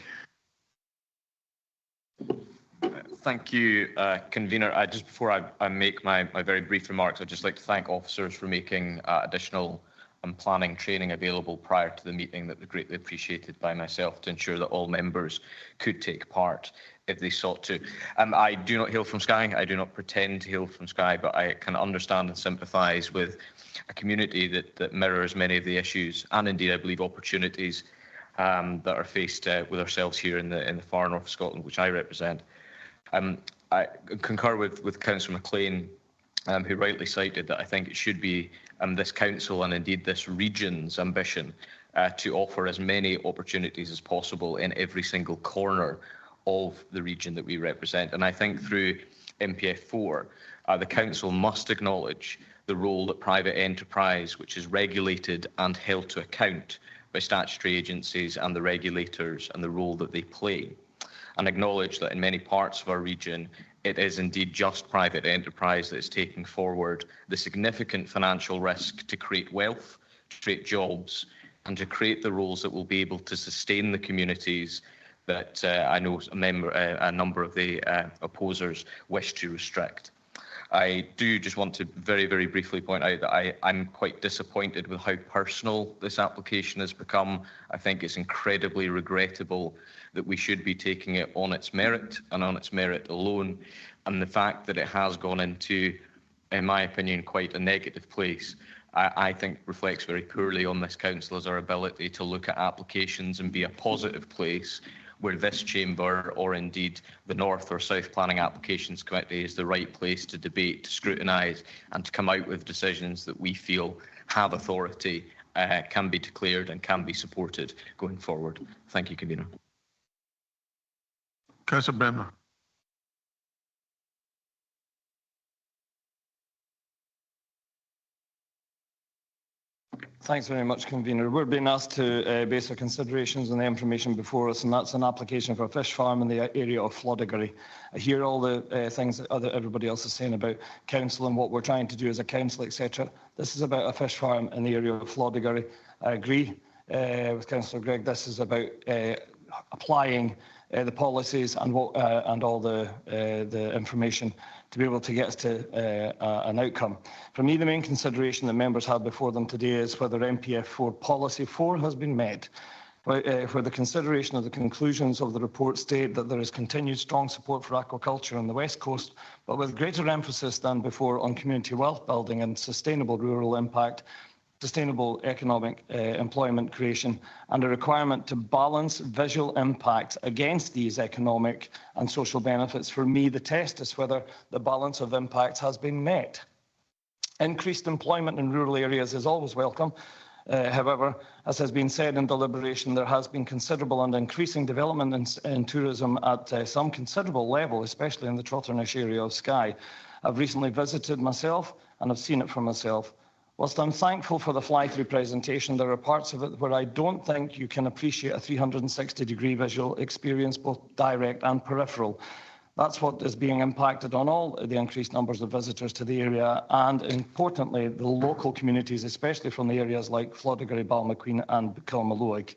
Thank you, convener. Just before I make my very brief remarks, I'd just like to thank officers for making additional planning training available prior to the meeting. That was greatly appreciated by myself to ensure that all members could take part if they sought to. I do not hail from Skye. I do not pretend to hail from Skye, but I can understand and sympathise with a community that mirrors many of the issues and indeed I believe opportunities that are faced with ourselves here in the far north of Scotland, which I represent. I concur with Councillor McLean, who rightly cited that I think it should be this council and indeed this region's ambition to offer as many opportunities as possible in every single corner of the region that we represent. And I think through MPF 4, the council must acknowledge the role that private enterprise, which is regulated and held to account by statutory agencies and the regulators, and the role that they play, and acknowledge that in many parts of our region, it is indeed just private enterprise that is taking forward the significant financial risk to create wealth, to create jobs, and to create the roles that will be able to sustain the communities that I know a number of the opposers wish to restrict. I do just want to very, very briefly point out that I'm quite disappointed with how personal this application has become. I think it's incredibly regrettable that we should be taking it on its merit and on its merit alone. And the fact that it has gone into, in my opinion, quite a negative place, I think reflects very poorly on this council as our ability to look at applications and be a positive place where this chamber or indeed the North or South Planning Applications Committee is the right place to debate, to scrutinise and to come out with decisions that we feel have authority, can be declared and can be supported going forward. Thank you, convener. Councillor Bremner. Thanks very much, convener. We're being asked to base our considerations on the information before us, and that's an application for a fish farm in the area of Floddigary. I hear all the things that everybody else is saying about council and what we're trying to do as a council, etc. This is about a fish farm in the area of Floddigary. I agree with Councillor Gregg. This is about applying the policies and all the information to be able to get us to an outcome. For me, the main consideration that members have before them today is whether MPF 4 Policy 4 has been met, where the consideration of the conclusions of the report state that there is continued strong support for aquaculture on the West Coast, but with greater emphasis than before on community wealth building and sustainable rural impact, sustainable economic employment creation, and a requirement to balance visual impacts against these economic and social benefits. For me, the test is whether the balance of impacts has been met. Increased employment in rural areas is always welcome. However, as has been said in deliberation, there has been considerable and increasing development in tourism at some considerable level, especially in the Trotternish area of Skye. I've recently visited myself and have seen it for myself. Whilst I'm thankful for the fly-through presentation, there are parts of it where I don't think you can appreciate a 360-degree visual experience, both direct and peripheral. That's what is being impacted on all the increased numbers of visitors to the area, and importantly, the local communities, especially from the areas like Floddigary, Balmaqueen and Kilmalloig.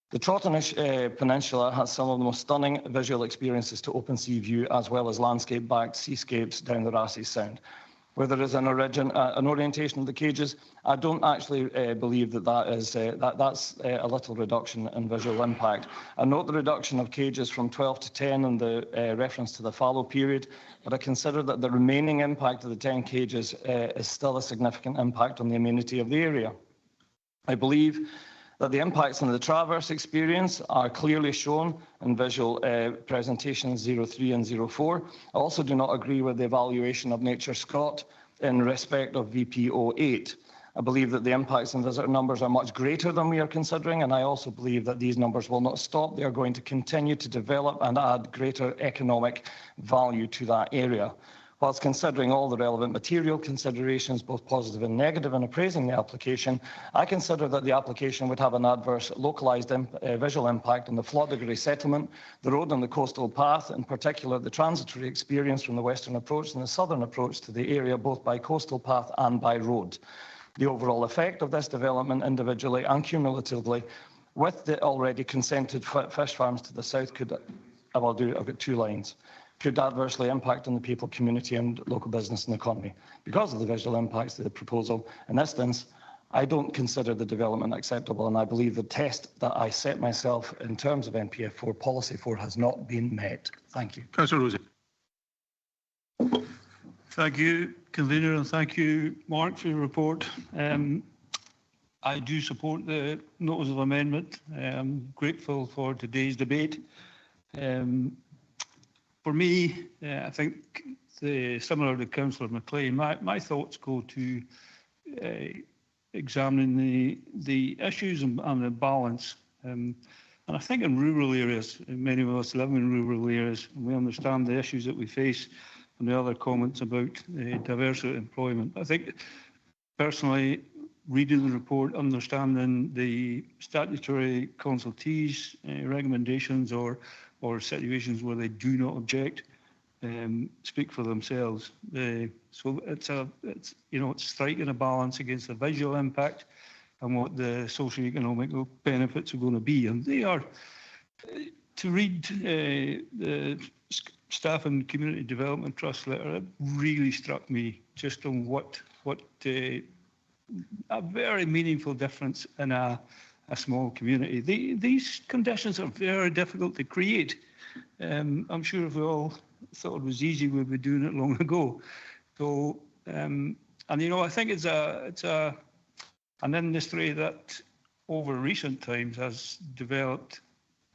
The Trotternish Peninsula has some of the most stunning visual experiences to open sea view, as well as landscape-backed seascapes down the Rassay Sound. Where there is an orientation of the cages, I don't actually believe that's a little reduction in visual impact. I note the reduction of cages from 12 to 10 and the reference to the fallow period, but I consider that the remaining impact of the 10 cages is still a significant impact on the amenity of the area. I believe that the impacts on the traverse experience are clearly shown in visual presentations 03 and 04. I also do not agree with the evaluation of Nature Scott in respect of VP08. I believe that the impacts on visitor numbers are much greater than we are considering, and I also believe that these numbers will not stop. They are going to continue to develop and add greater economic value to that area. Whilst considering all the relevant material considerations, both positive and negative, in appraising the application, I consider that the application would have an adverse localised visual impact on the Floddigary settlement, the road and the coastal path, in particular the transitory experience from the western approach and the southern approach to the area, both by coastal path and by road. The overall effect of this development individually and cumulatively with the already consented fish farms to the south could, I've got 2 lines. Could adversely impact on the people, community and local business and economy. Because of the visual impacts of the proposal, in this instance, I don't consider the development acceptable, and I believe the test that I set myself in terms of MPF 4 Policy 4 has not been met. Thank you. Councillor Rosie. Thank you, Convener, and thank you, Mark, for your report. I do support the notice of amendment. I'm grateful for today's debate. For me, I think similar to Councillor McLean, my thoughts go to examining the issues and the balance. And I think in rural areas, many of us live in rural areas, and we understand the issues that we face and the other comments about diversity employment. I think personally, reading the report, understanding the statutory consultees, recommendations or situations where they do not object, speak for themselves. So it's striking a balance against the visual impact and what the socio-economic benefits are going to be. And they are, to read the Staff and Community Development Trust letter, it really struck me just on what a very meaningful difference in a small community. These conditions are very difficult to create. I'm sure if we all thought it was easy, we'd be doing it long ago. So, and I think it's an industry that over recent times has developed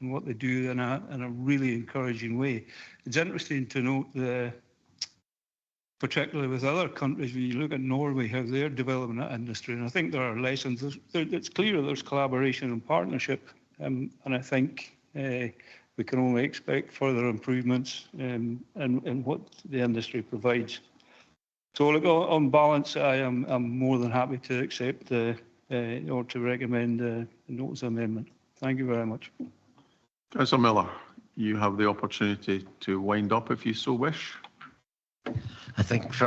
in what they do in a really encouraging way. It's interesting to note particularly with other countries, when you look at Norway, how they're developing that industry, and I think there are lessons. It's clear there's collaboration and partnership, and I think we can only expect further improvements in what the industry provides. So, look, on balance, I'm more than happy to accept or to recommend the notice amendment. Thank you very much. Councillor Miller, you have the opportunity to wind up if you so wish. I think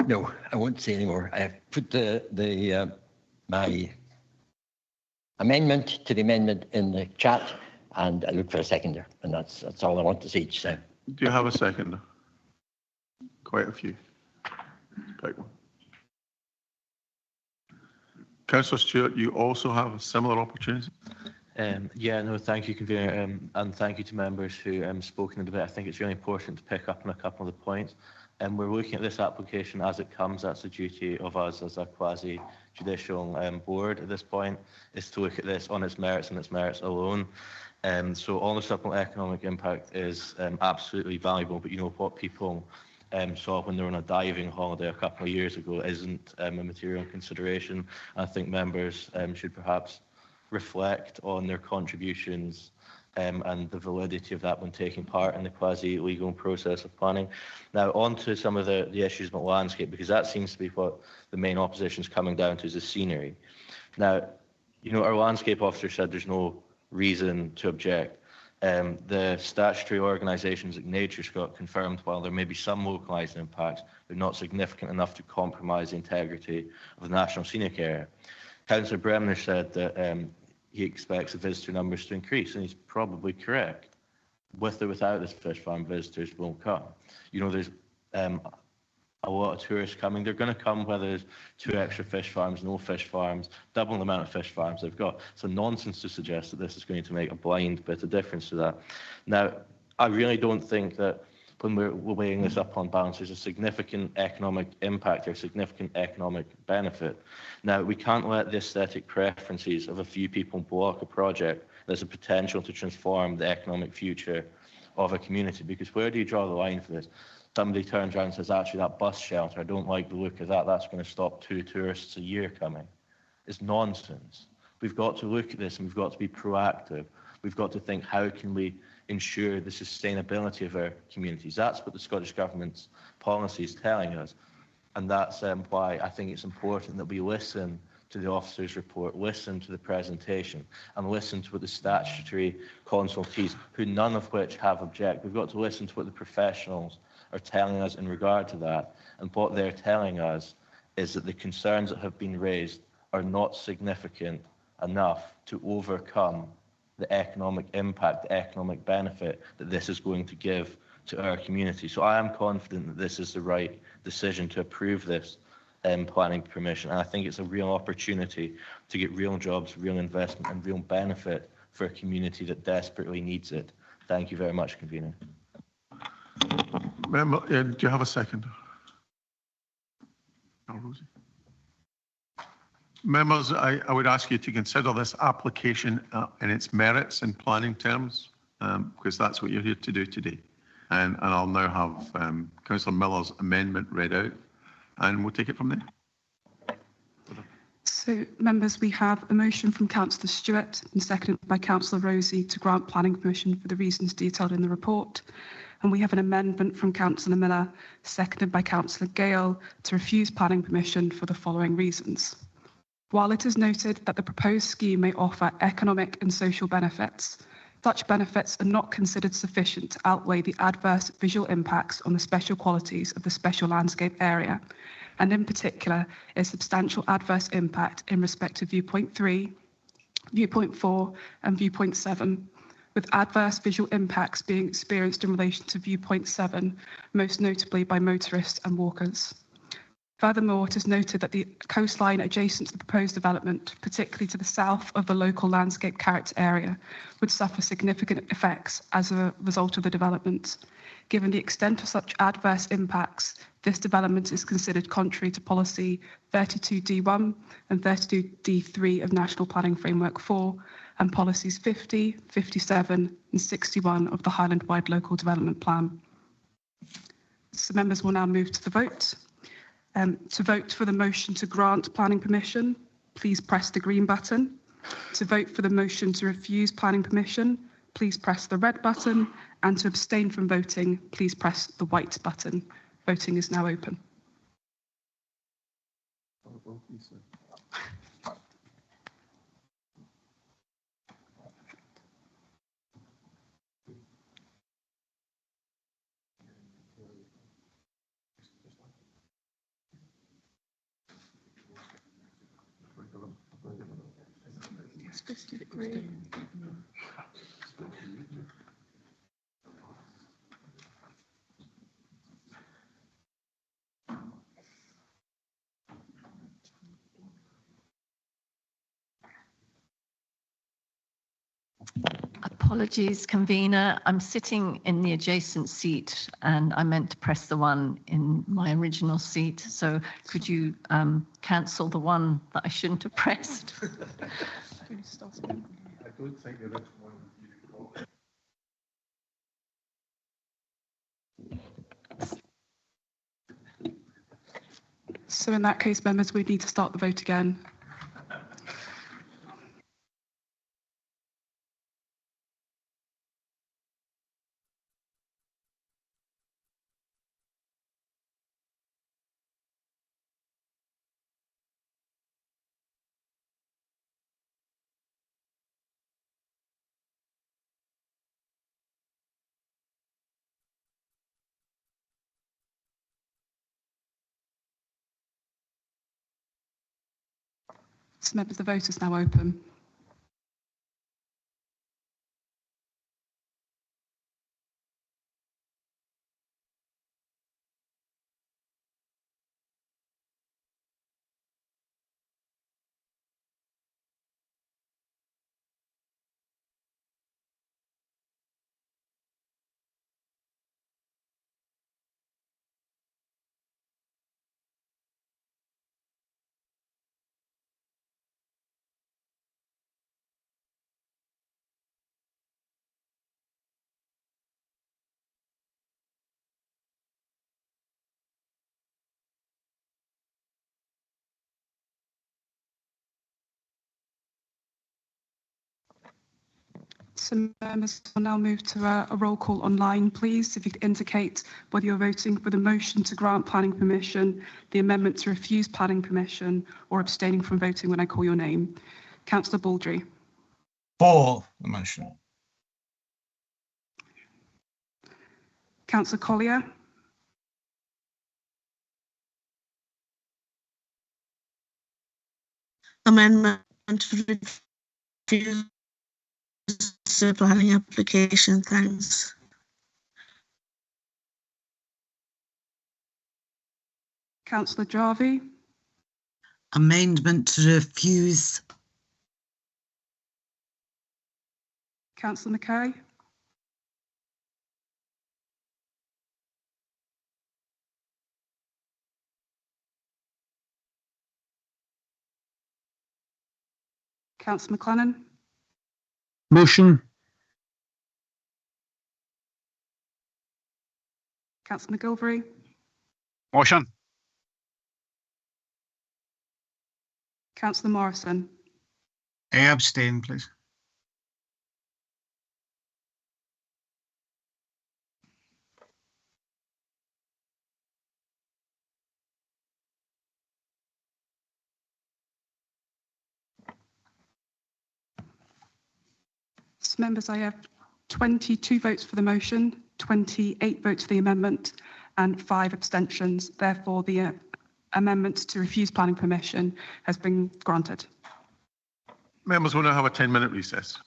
no, I won't say anymore. I have put my amendment to the amendment in the chat, and I look for a seconder, and that's all I want to say. So, do you have a seconder? Quite a few. Pick one. Councillor Stewart, you also have a similar opportunity. Yeah, no, thank you, Convener, and thank you to members who spoken in the debate. I think it's really important to pick up on a couple of the points. We're looking at this application as it comes. That's the duty of us as a quasi-judicial board at this point, is to look at this on its merits and its merits alone. So all the supplemental economic impact is absolutely valuable, but you know what people saw when they were on a diving holiday a couple of years ago isn't a material consideration. I think members should perhaps reflect on their contributions and the validity of that when taking part in the quasi-legal process of planning. Now, on to some of the issues about landscape, because that seems to be what the main opposition is coming down to, is the scenery. Now, you know, our landscape officer said there's no reason to object. The statutory organisations like NatureScot confirmed while there may be some localised impacts, they're not significant enough to compromise the integrity of the National Scenic Area. Councillor Bremner said that he expects the visitor numbers to increase, and he's probably correct. With or without this fish farm, visitors will come. You know, there's a lot of tourists coming. They're going to come whether there's 2 extra fish farms, no fish farms, double the amount of fish farms they've got. So nonsense to suggest that this is going to make a blind bit of difference to that. Now, I really don't think that when we're weighing this up on balance, there's a significant economic impact or significant economic benefit. Now, we can't let the aesthetic preferences of a few people block a project that's a potential to transform the economic future of a community, because where do you draw the line for this? Somebody turns around and says, actually, that bus shelter, I don't like the look of that, that's going to stop 2 tourists a year coming. It's nonsense. We've got to look at this and we've got to be proactive. We've got to think, how can we ensure the sustainability of our communities? That's what the Scottish Government's policy is telling us. And that's why I think it's important that we listen to the officer's report, listen to the presentation, and listen to what the statutory consultees, who none of which have objected. We've got to listen to what the professionals are telling us in regard to that. And what they're telling us is that the concerns that have been raised are not significant enough to overcome the economic impact, the economic benefit that this is going to give to our community. So I am confident that this is the right decision to approve this planning permission. And I think it's a real opportunity to get real jobs, real investment and real benefit for a community that desperately needs it. Thank you very much, Convener. Do you have a second? No, Rosie. Members, I would ask you to consider this application in its merits in planning terms, because that's what you're here to do today. And I'll now have Councillor Miller's amendment read out, and we'll take it from there. So, members, we have a motion from Councillor Stewart and seconded by Councillor Rosie to grant planning permission for the reasons detailed in the report. And we have an amendment from Councillor Miller, seconded by Councillor Gale, to refuse planning permission for the following reasons. While it is noted that the proposed scheme may offer economic and social benefits, such benefits are not considered sufficient to outweigh the adverse visual impacts on the special qualities of the special landscape area, and in particular, a substantial adverse impact in respect to viewpoint 3, viewpoint 4, and viewpoint 7, with adverse visual impacts being experienced in relation to viewpoint 7, most notably by motorists and walkers. Furthermore, it is noted that the coastline adjacent to the proposed development, particularly to the south of the local landscape character area, would suffer significant effects as a result of the development. Given the extent of such adverse impacts, this development is considered contrary to policy 32D1 and 32D3 of National Planning Framework 4 and policies 50, 57 and 61 of the Highland Wide Local Development Plan. So members will now move to the vote. To vote for the motion to grant planning permission, please press the green button. To vote for the motion to refuse planning permission, please press the red button. And to abstain from voting, please press the white button. Voting is now open. Apologies, convener. I'm sitting in the adjacent seat and I meant to press the one in my original seat. So could you cancel the one that I shouldn't have pressed? I don't think there is one. So in that case, members, we need to start the vote again. So members, the vote is now open. So members will now move to a roll call online, please. If you could indicate whether you're voting for the motion to grant planning permission, the amendment to refuse planning permission, or abstaining from voting when I call your name. Councillor Baldry. For the motion. Councillor Collier. Amendment to refuse the planning application. Thanks. Councillor Jarvie. Amendment to refuse. Councillor Mackay. Councillor McLennan. Motion. Councillor McGilvery. Motion. Councillor Morrison. I abstain, please. So members, I have 22 votes for the motion, 28 votes for the amendment, and 5 abstentions. Therefore, the amendment to refuse planning permission has been granted. Members will now have a 10-minute recess.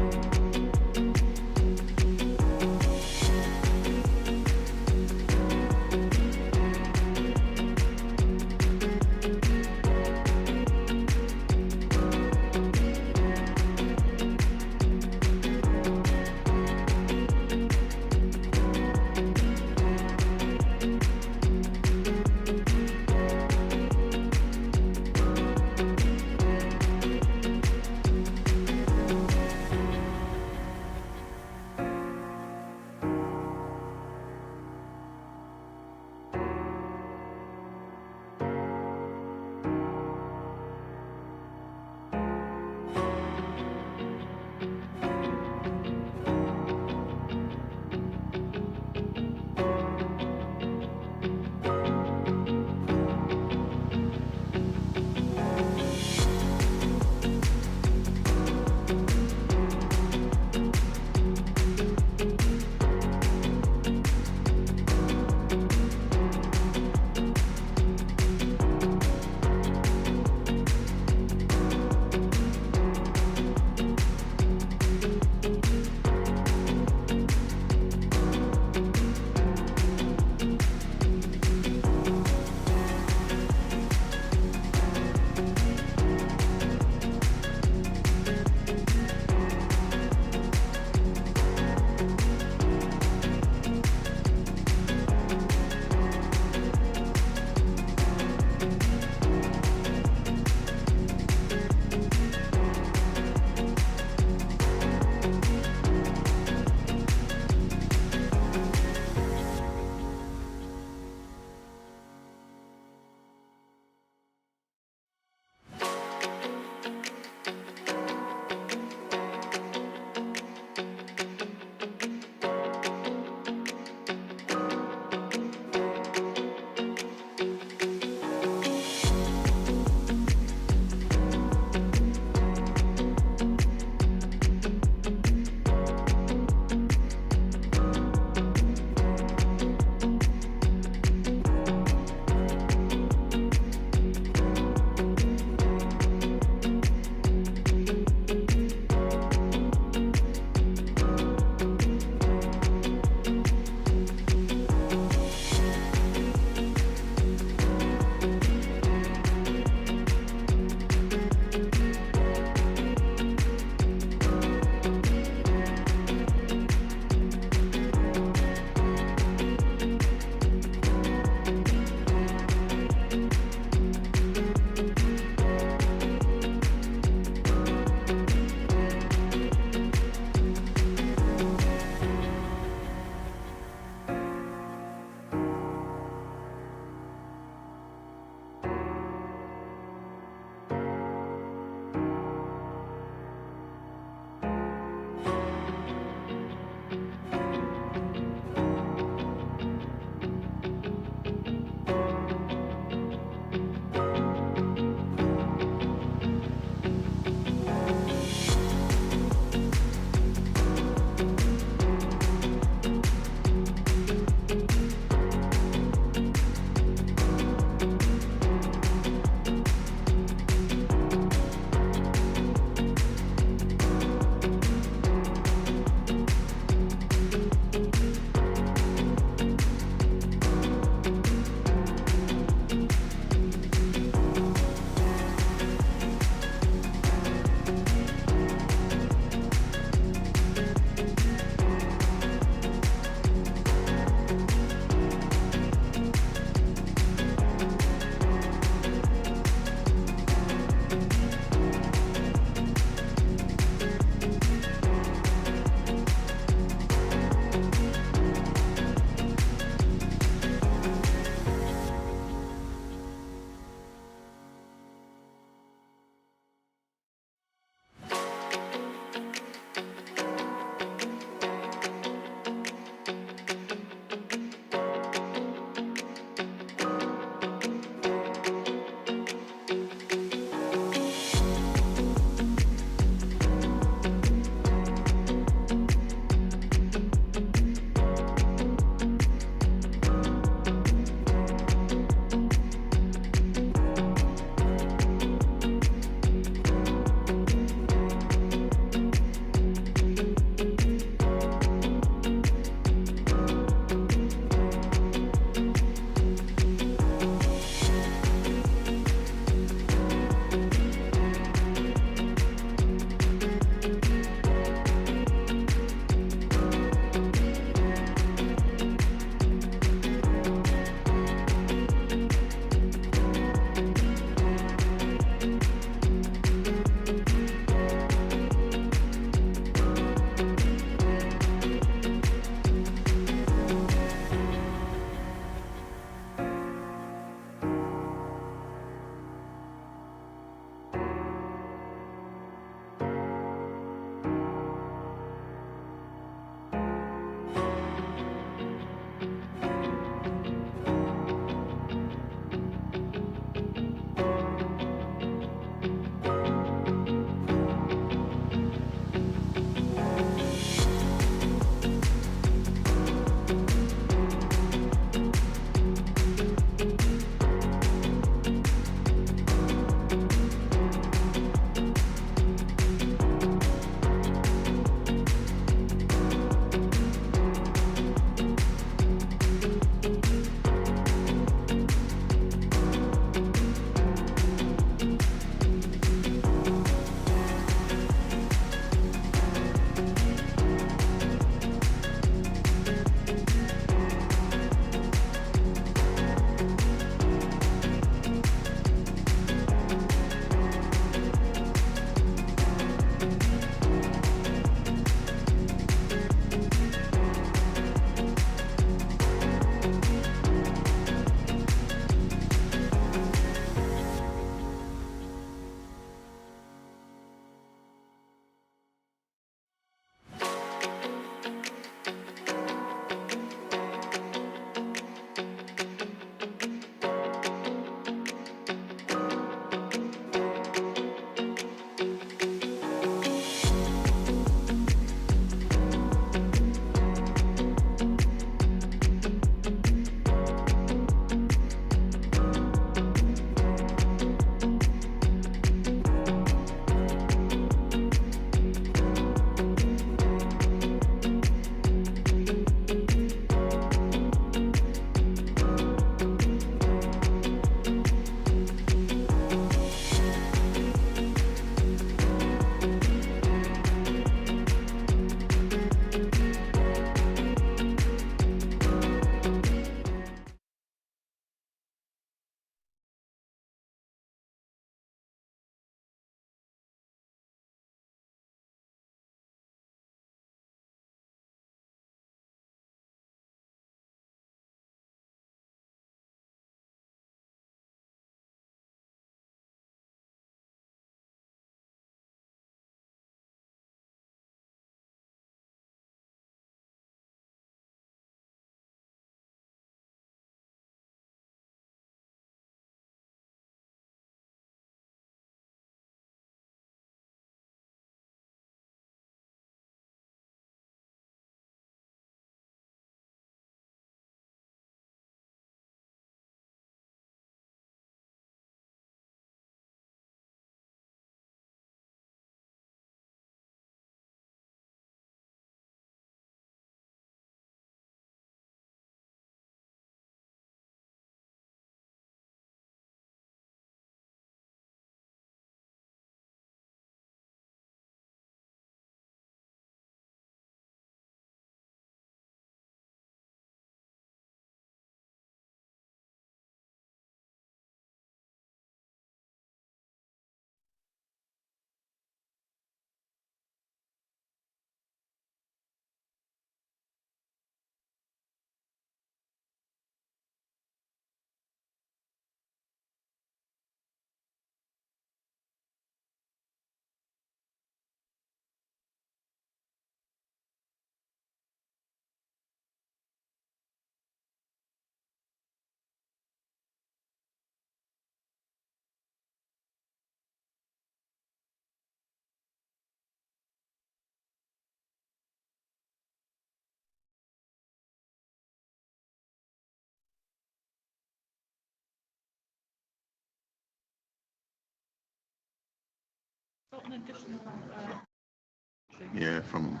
Yeah, from.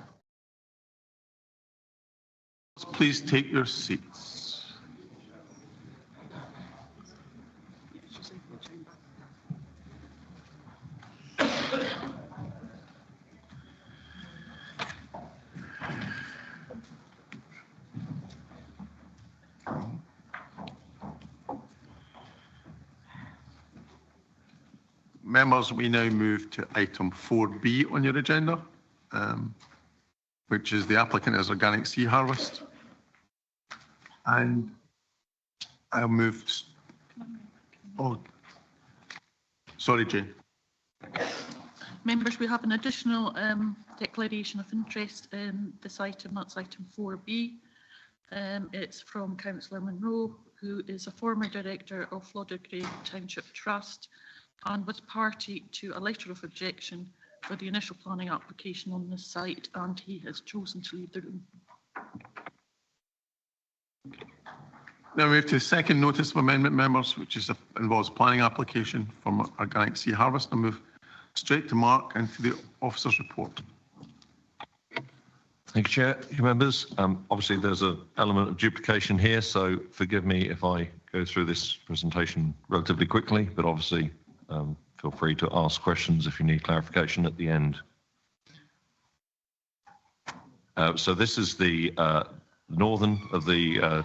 Please take your seats. Members, we now move to item 4B on your agenda, which is the applicant as organic sea harvest. And I'll move. Oh, sorry, Jane. Members, we have an additional declaration of interest in this item. That's item 4B. It's from Councillor Monroe, who is a former director of Floddergrave Township Trust and was party to a letter of objection for the initial planning application on this site, and he has chosen to leave the room. Now we move to the second notice of amendment, members, which involves planning application from organic sea harvest. I'll move straight to Mark and to the officer's report. Thank you, Chair. Members, obviously there's an element of duplication here, so forgive me if I go through this presentation relatively quickly, but obviously feel free to ask questions if you need clarification at the end. So this is the northern of the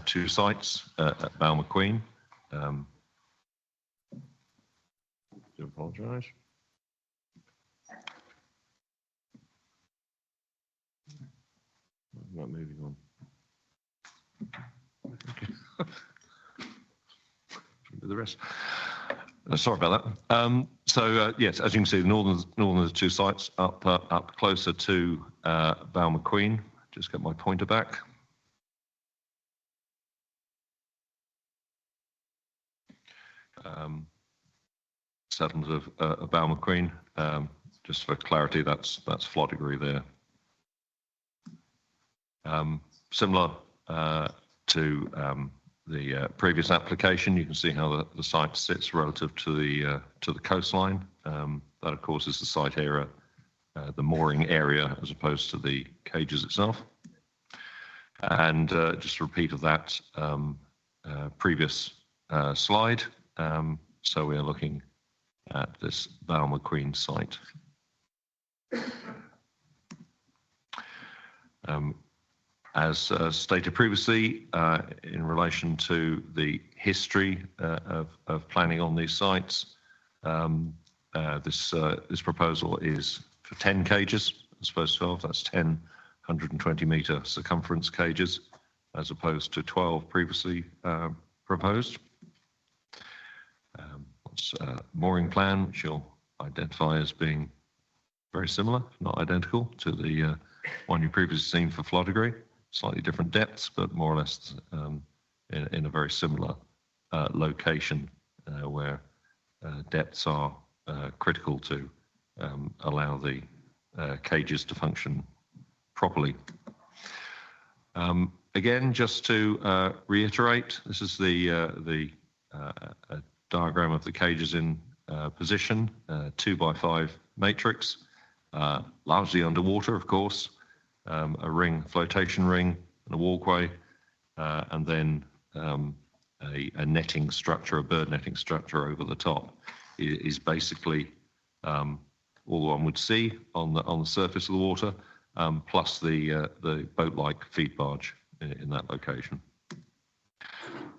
two sites at Balmaqueen. Do apologise. I'm not moving on. Okay. Do the rest. Sorry about that. So yes, as you can see, the northern of the two sites up closer to Balmaqueen. Just get my pointer back. Settlement of Balmaqueen. Just for clarity, that's Floddergrave there. Similar to the previous application, you can see how the site sits relative to the coastline. That, of course, is the site area, the mooring area, as opposed to the cages itself. And just a repeat of that previous slide. So we are looking at this Balmaqueen site. As stated previously, in relation to the history of planning on these sites, this proposal is for 10 cages as opposed to 12. That's 10 120-metre circumference cages as opposed to 12 previously proposed. Mooring plan, which you'll identify as being very similar, not identical, to the one you previously seen for Floddergrave. Slightly different depths, but more or less in a very similar location where depths are critical to allow the cages to function properly. Again, just to reiterate, this is the diagram of the cages in position, 2x5 matrix, largely underwater, of course. A ring, flotation ring, and a walkway, and then a netting structure, a bird netting structure over the top is basically all one would see on the surface of the water, plus the boat-like feed barge in that location.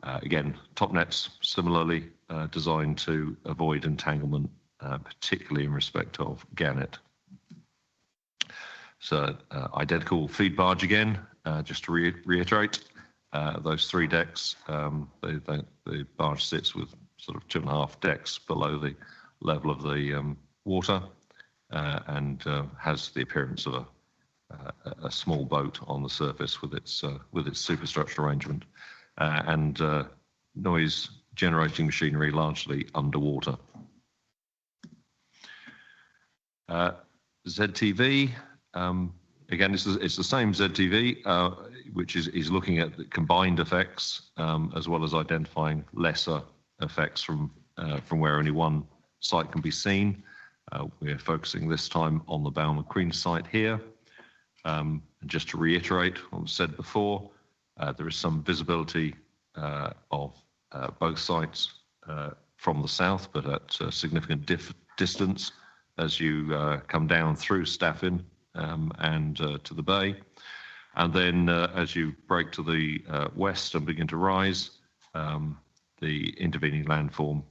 Again, top nets similarly designed to avoid entanglement, particularly in respect of gannet. So identical feed barge again, just to reiterate, those 3 decks, the barge sits with sort of 2.5 decks below the level of the water and has the appearance of a small boat on the surface with its superstructure arrangement and noise generating machinery largely underwater. ZTV. Again, it's the same ZTV, which is looking at the combined effects as well as identifying lesser effects from where only one site can be seen. We're focusing this time on the Balmoral site here. And just to reiterate what was said before, there is some visibility of both sites from the south, but at a significant distance as you come down through Staffin and to the bay. And then as you break to the west and begin to rise, the intervening landform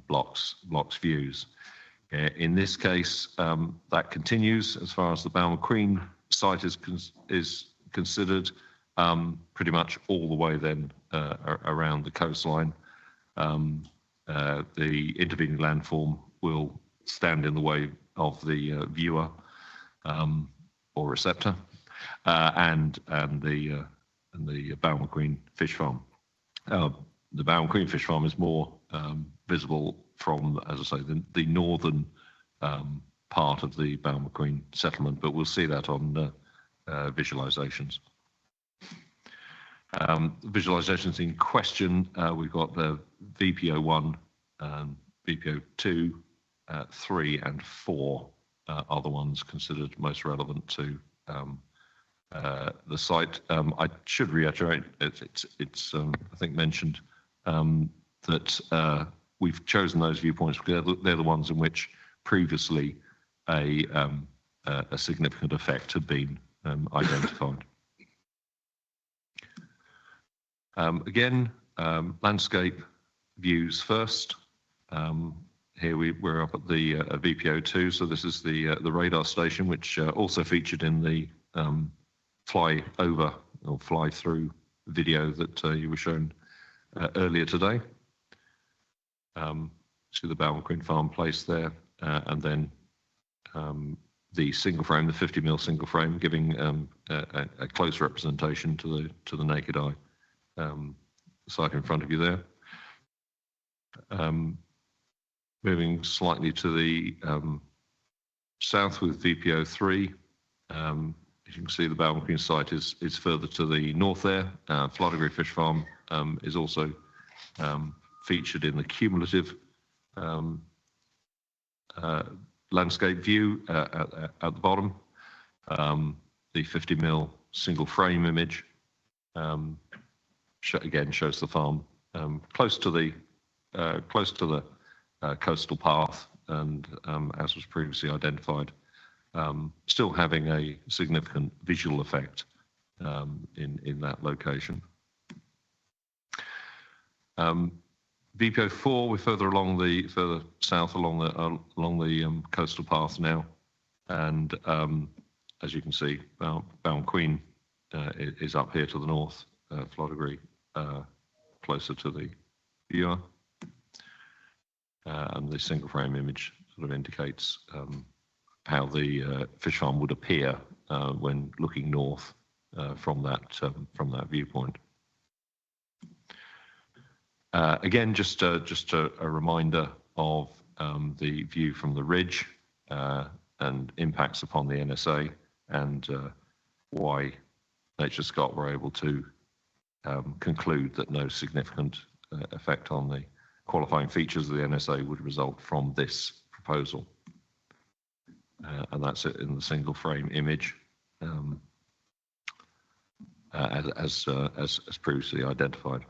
blocks views. In this case, that continues as far as the Balmoral site is considered, pretty much all the way then around the coastline. The intervening landform will stand in the way of the viewer or receptor, and the Balmoral fish farm. The Balmoral fish farm is more visible from, as I say, the northern part of the Balmoral settlement, but we'll see that on visualizations. Visualizations in question, we've got the VPO1, VPO2, 3 and 4 are the ones considered most relevant to the site. I should reiterate, it's I think mentioned that we've chosen those viewpoints because they're the ones in which previously a significant effect had been identified. Again, landscape views first. Here we're up at the VPO2, so this is the radar station, which also featured in the fly over or fly through video that you were shown earlier today. See the Balmoral farm placed there, and then the single frame, the 50mm single frame, giving a close representation to the naked eye. Site in front of you there. Moving slightly to the south with VPO3, as you can see, the Balmoral site is further to the north there. Flodagry Fish Farm is also featured in the cumulative landscape view at the bottom. The 50mm single frame image again shows the farm close to the coastal path, and as was previously identified, still having a significant visual effect in that location. VPO4, we're further south along the coastal path now, and as you can see, Balmoral is up here to the north, Flodagry closer to the viewer, and the single frame image sort of indicates how the fish farm would appear when looking north from that viewpoint. Again, just a reminder of the view from the ridge and impacts upon the NSA, and why Nature Scott were able to conclude that no significant effect on the qualifying features of the NSA would result from this proposal. And that's it in the single frame image, as previously identified.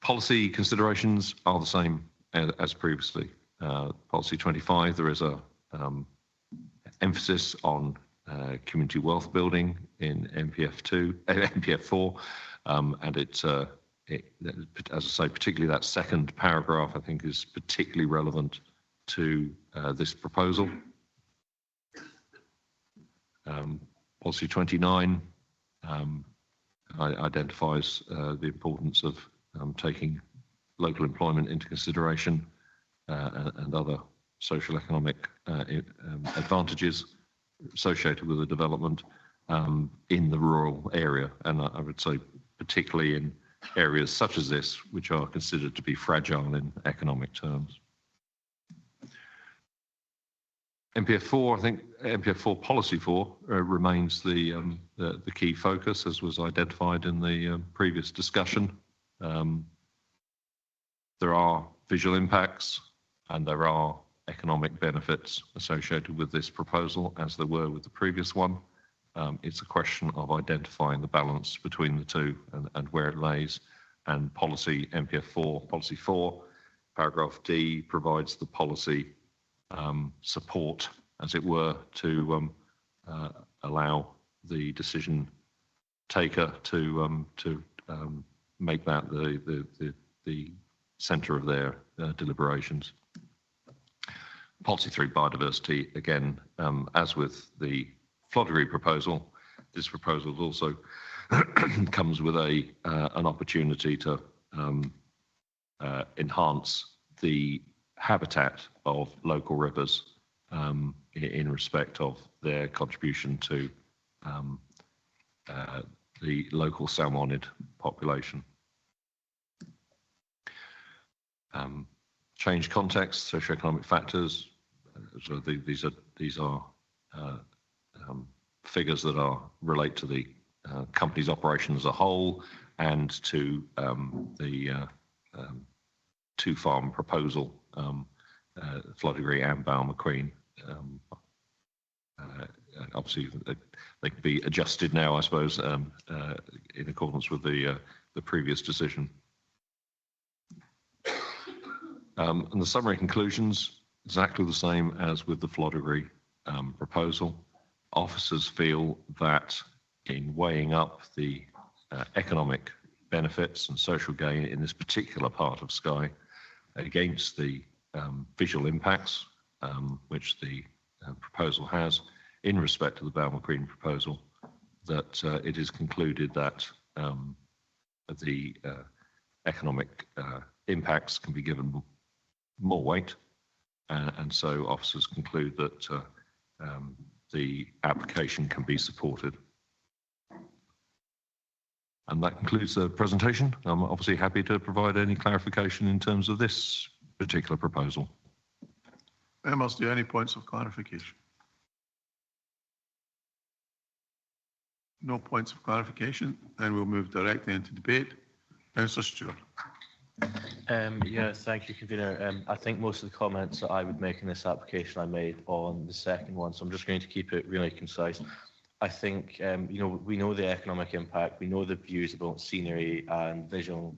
Policy considerations are the same as previously. Policy 25, there is a emphasis on community wealth building in MPF4, and it's as I say, particularly that second paragraph, I think, is particularly relevant to this proposal. Policy 29 identifies the importance of taking local employment into consideration and other social economic advantages associated with the development in the rural area, and I would say particularly in areas such as this, which are considered to be fragile in economic terms. MPF4, I think MPF4 Policy 4 remains the key focus, as was identified in the previous discussion. There are visual impacts, and there are economic benefits associated with this proposal, as there were with the previous one. It's a question of identifying the balance between the two and where it lays. And policy MPF 4, policy 4, paragraph D provides the policy support, as it were, to allow the decision taker to make that the centre of their deliberations. Policy 3, biodiversity, again, as with the Floddery proposal, this proposal also comes with an opportunity to enhance the habitat of local rivers in respect of their contribution to the local salmonid population. Change context, socioeconomic factors. So these are figures that relate to the company's operation as a whole and to the two-farm proposal, Floddery and Balmacreen. Obviously, they can be adjusted now, I suppose, in accordance with the previous decision. And the summary conclusions, exactly the same as with the Floddery proposal. Officers feel that in weighing up the economic benefits and social gain in this particular part of Skye against the visual impacts which the proposal has in respect to the Balmacreen proposal, that it is concluded that the economic impacts can be given more weight, and so officers conclude that the application can be supported. And that concludes the presentation. I'm obviously happy to provide any clarification in terms of this particular proposal. Members, do you have any points of clarification? No points of clarification. Then we'll move directly into debate. Councillor Stewart. Yeah, thank you, Convener. I think most of the comments that I would make in this application I made on the second one, so I'm just going to keep it really concise. I think, we know the economic impact, we know the views about scenery and visual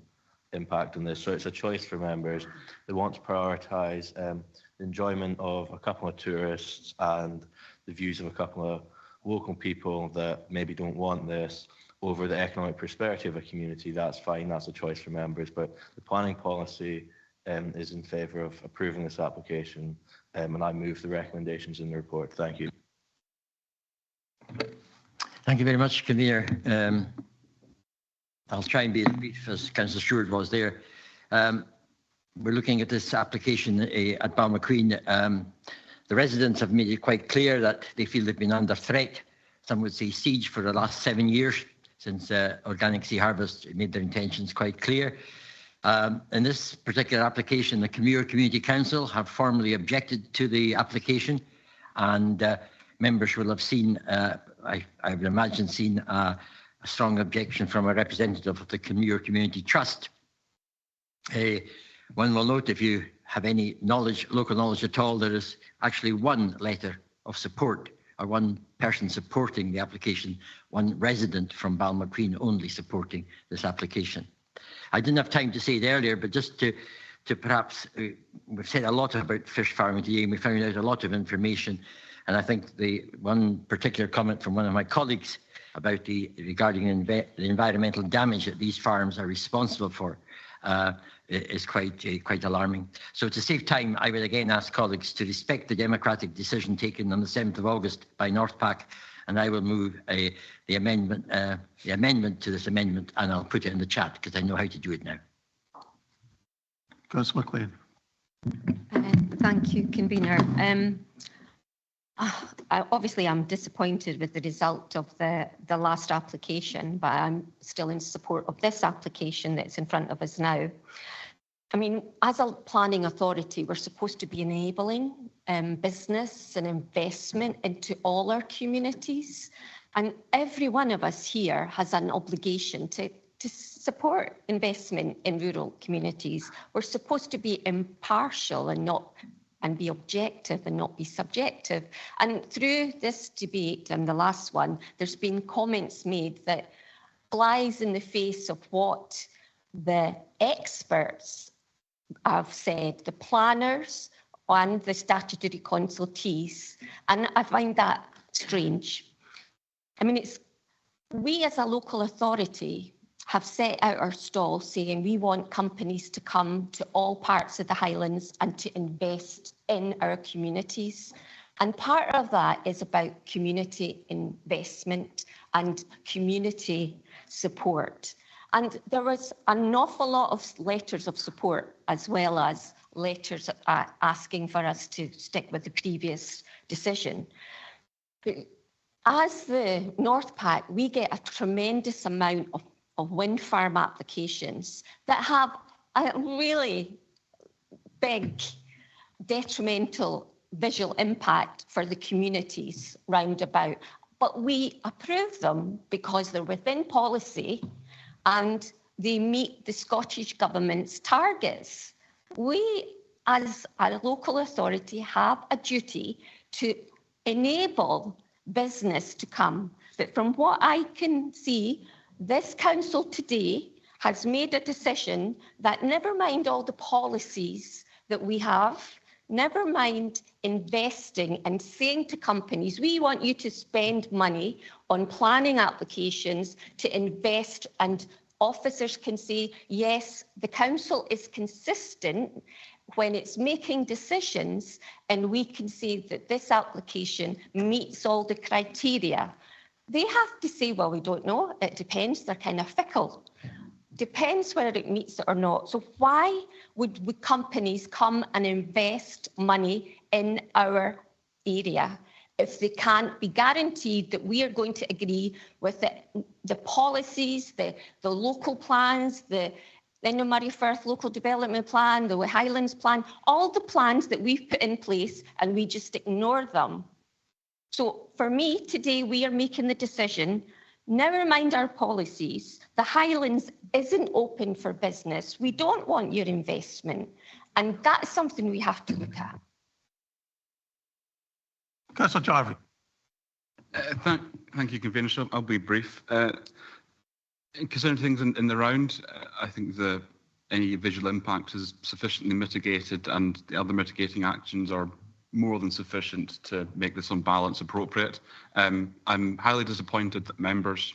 impact on this, so it's a choice for members. They want to prioritise the enjoyment of a couple of tourists and the views of a couple of local people that maybe don't want this over the economic prosperity of a community. That's fine, that's a choice for members, but the planning policy is in favour of approving this application, and I move the recommendations in the report. Thank you. Thank you very much, Convener. I'll try and be as brief as Councillor Stewart was there. We're looking at this application at Balmacreen. The residents have made it quite clear that they feel they've been under threat. Some would say siege for the last 7 years since Organic Sea Harvest made their intentions quite clear. In this particular application, the Community Council have formally objected to the application, and members will have seen, I would imagine, seen a strong objection from a representative of the Community Trust. One will note, if you have any knowledge, local knowledge at all, there is actually one letter of support, or one person supporting the application, one resident from Balmacreen only supporting this application. I didn't have time to say it earlier, but just to perhaps, we've said a lot about fish farming today, and we found out a lot of information. And I think the one particular comment from one of my colleagues about regarding the environmental damage that these farms are responsible for is quite alarming. So to save time, I would again ask colleagues to respect the democratic decision taken on the 7th of August by NorthPac, and I will move the amendment to this amendment, and I'll put it in the chat because I know how to do it now. Councillor McLean. Thank you, Convener. Obviously, I'm disappointed with the result of the last application, but I'm still in support of this application that's in front of us now. I mean, as a planning authority, we're supposed to be enabling business and investment into all our communities. And every one of us here has an obligation to to support investment in rural communities, we're supposed to be impartial and be objective and not be subjective. And through this debate and the last one, there's been comments made that flies in the face of what the experts have said, the planners and the statutory consultees. And I find that strange. I mean, we as a local authority have set out our stall saying we want companies to come to all parts of the Highlands and to invest in our communities. And part of that is about community investment and community support. And there was an awful lot of letters of support, as well as letters asking for us to stick with the previous decision. But as the North Pack, we get a tremendous amount of wind farm applications that have a really big detrimental visual impact for the communities round about. But we approve them because they're within policy and they meet the Scottish Government's targets. We, as a local authority, have a duty to enable business to come. But from what I can see, this council today has made a decision that never mind all the policies that we have, never mind investing and saying to companies, we want you to spend money on planning applications to invest, and officers can say, yes, the council is consistent when it's making decisions, and we can say that this application meets all the criteria. They have to say, well, we don't know, it depends, they're kind of fickle. Depends whether it meets it or not. So why would companies come and invest money in our area if they can't be guaranteed that we are going to agree with the policies, the local plans, the Inner Firth Local Development Plan, the Highlands Plan, all the plans that we've put in place, and we just ignore them? So for me, today, we are making the decision, never mind our policies, the Highlands isn't open for business. We don't want your investment. And that's something we have to look at. Councillor Jarvie. Thank you, Convener. I'll be brief. Concerning things in the round, I think any visual impact is sufficiently mitigated, and the other mitigating actions are more than sufficient to make this on balance appropriate. I'm highly disappointed that members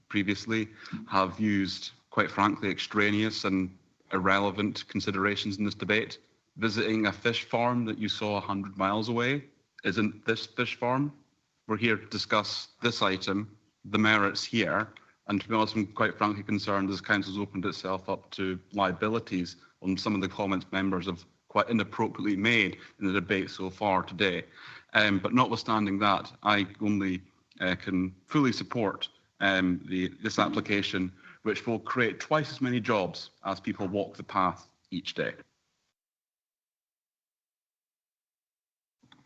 previously have used, quite frankly, extraneous and irrelevant considerations in this debate. Visiting a fish farm that you saw 100 miles away isn't this fish farm. We're here to discuss this item, the merits here, and to be honest, I'm quite frankly concerned as Council's opened itself up to liabilities on some of the comments members have quite inappropriately made in the debate so far today. But notwithstanding that, I only can fully support this application, which will create twice as many jobs as people walk the path each day.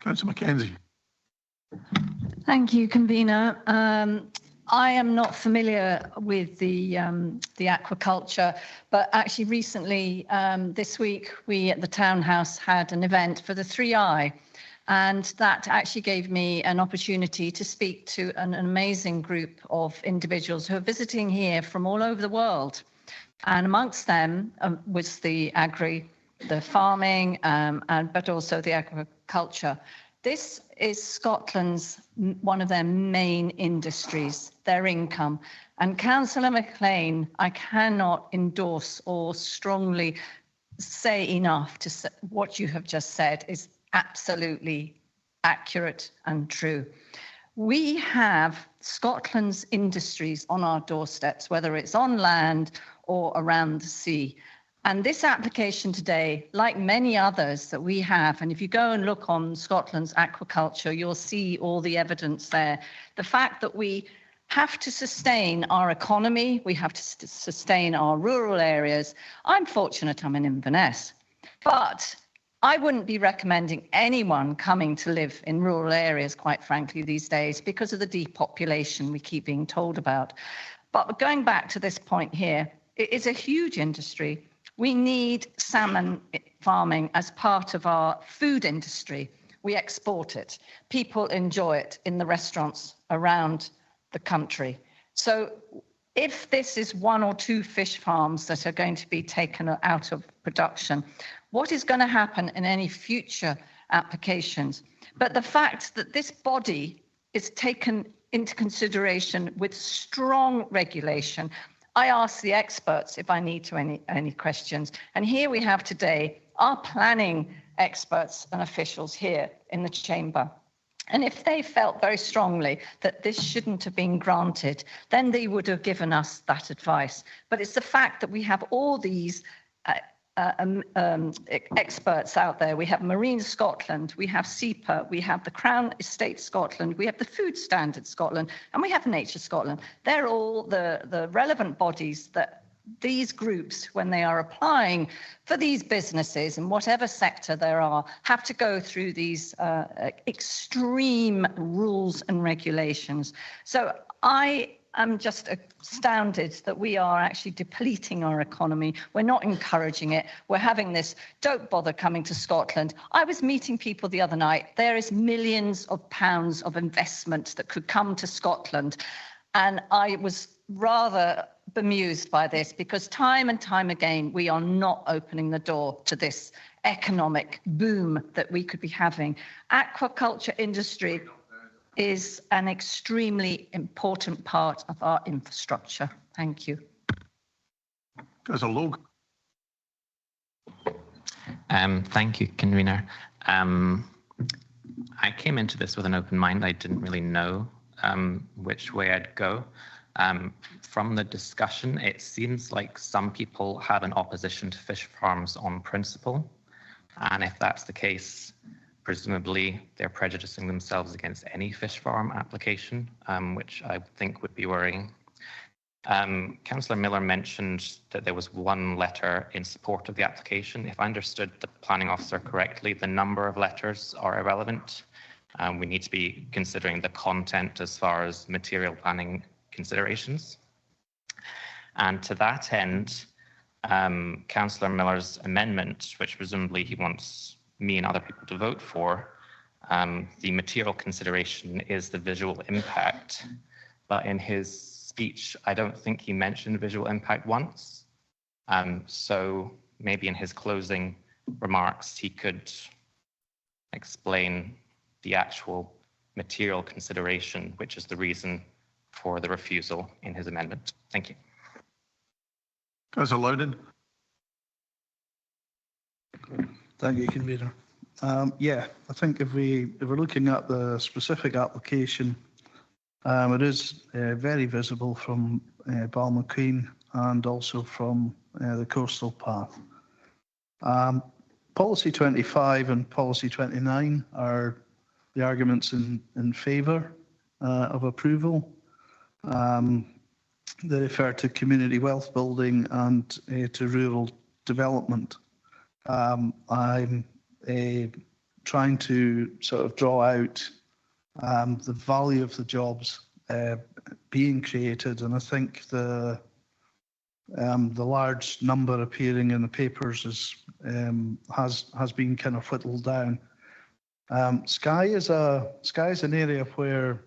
Councillor Mackenzie. Thank you, Convener. I am not familiar with the aquaculture, but actually recently, this week, we at the Townhouse had an event for the 3i, and that actually gave me an opportunity to speak to an amazing group of individuals who are visiting here from all over the world. And amongst them was the farming, but also the aquaculture. This is Scotland's, one of their main industries, their income. And Councillor McLean, I cannot endorse or strongly say enough to say what you have just said is absolutely accurate and true. We have Scotland's industries on our doorsteps, whether it's on land or around the sea. And this application today, like many others that we have, and if you go and look on Scotland's aquaculture, you'll see all the evidence there. The fact that we have to sustain our economy, we have to sustain our rural areas. I'm fortunate I'm in Inverness, but I wouldn't be recommending anyone coming to live in rural areas, quite frankly, these days, because of the depopulation we keep being told about. But going back to this point here, it is a huge industry. We need salmon farming as part of our food industry. We export it. People enjoy it in the restaurants around the country. So if this is 1 or 2 fish farms that are going to be taken out of production, what is going to happen in any future applications? But the fact that this body is taken into consideration with strong regulation, I ask the experts if I need to any questions. And here we have today our planning experts and officials here in the chamber. And if they felt very strongly that this shouldn't have been granted, then they would have given us that advice. But it's the fact that we have all these experts out there. We have Marine Scotland, we have SEPA, we have the Crown Estate Scotland, we have the Food Standard Scotland, and we have Nature Scotland. They're all the relevant bodies that these groups, when they are applying for these businesses in whatever sector there are, have to go through these extreme rules and regulations. So I'm just astounded that we are actually depleting our economy. We're not encouraging it. We're having this, don't bother coming to Scotland. I was meeting people the other night. There is millions of pounds of investment that could come to Scotland. And I was rather bemused by this because time and time again, we are not opening the door to this economic boom that we could be having. Aquaculture industry is an extremely important part of our infrastructure. Thank you. Councillor Logue. Thank you, Convener. I came into this with an open mind. I didn't really know which way I'd go. From the discussion, it seems like some people have an opposition to fish farms on principle. And if that's the case, presumably they're prejudicing themselves against any fish farm application, which I think would be worrying. Councillor Miller mentioned that there was one letter in support of the application. If I understood the planning officer correctly, the number of letters are irrelevant. We need to be considering the content as far as material planning considerations. And to that end, Councillor Miller's amendment, which presumably he wants me and other people to vote for, the material consideration is the visual impact. But in his speech, I don't think he mentioned visual impact once. So maybe in his closing remarks, he could explain the actual material consideration, which is the reason for the refusal in his amendment. Thank you. Councillor Loudon. Thank you, Convener. Yeah, I think if we're looking at the specific application, it is very visible from Balmacreen and also from the coastal path. Policy 25 and Policy 29 are the arguments in favour of approval. They refer to community wealth building and to rural development. I'm trying to sort of draw out the value of the jobs being created, and I think the large number appearing in the papers has been kind of whittled down. Skye is an area where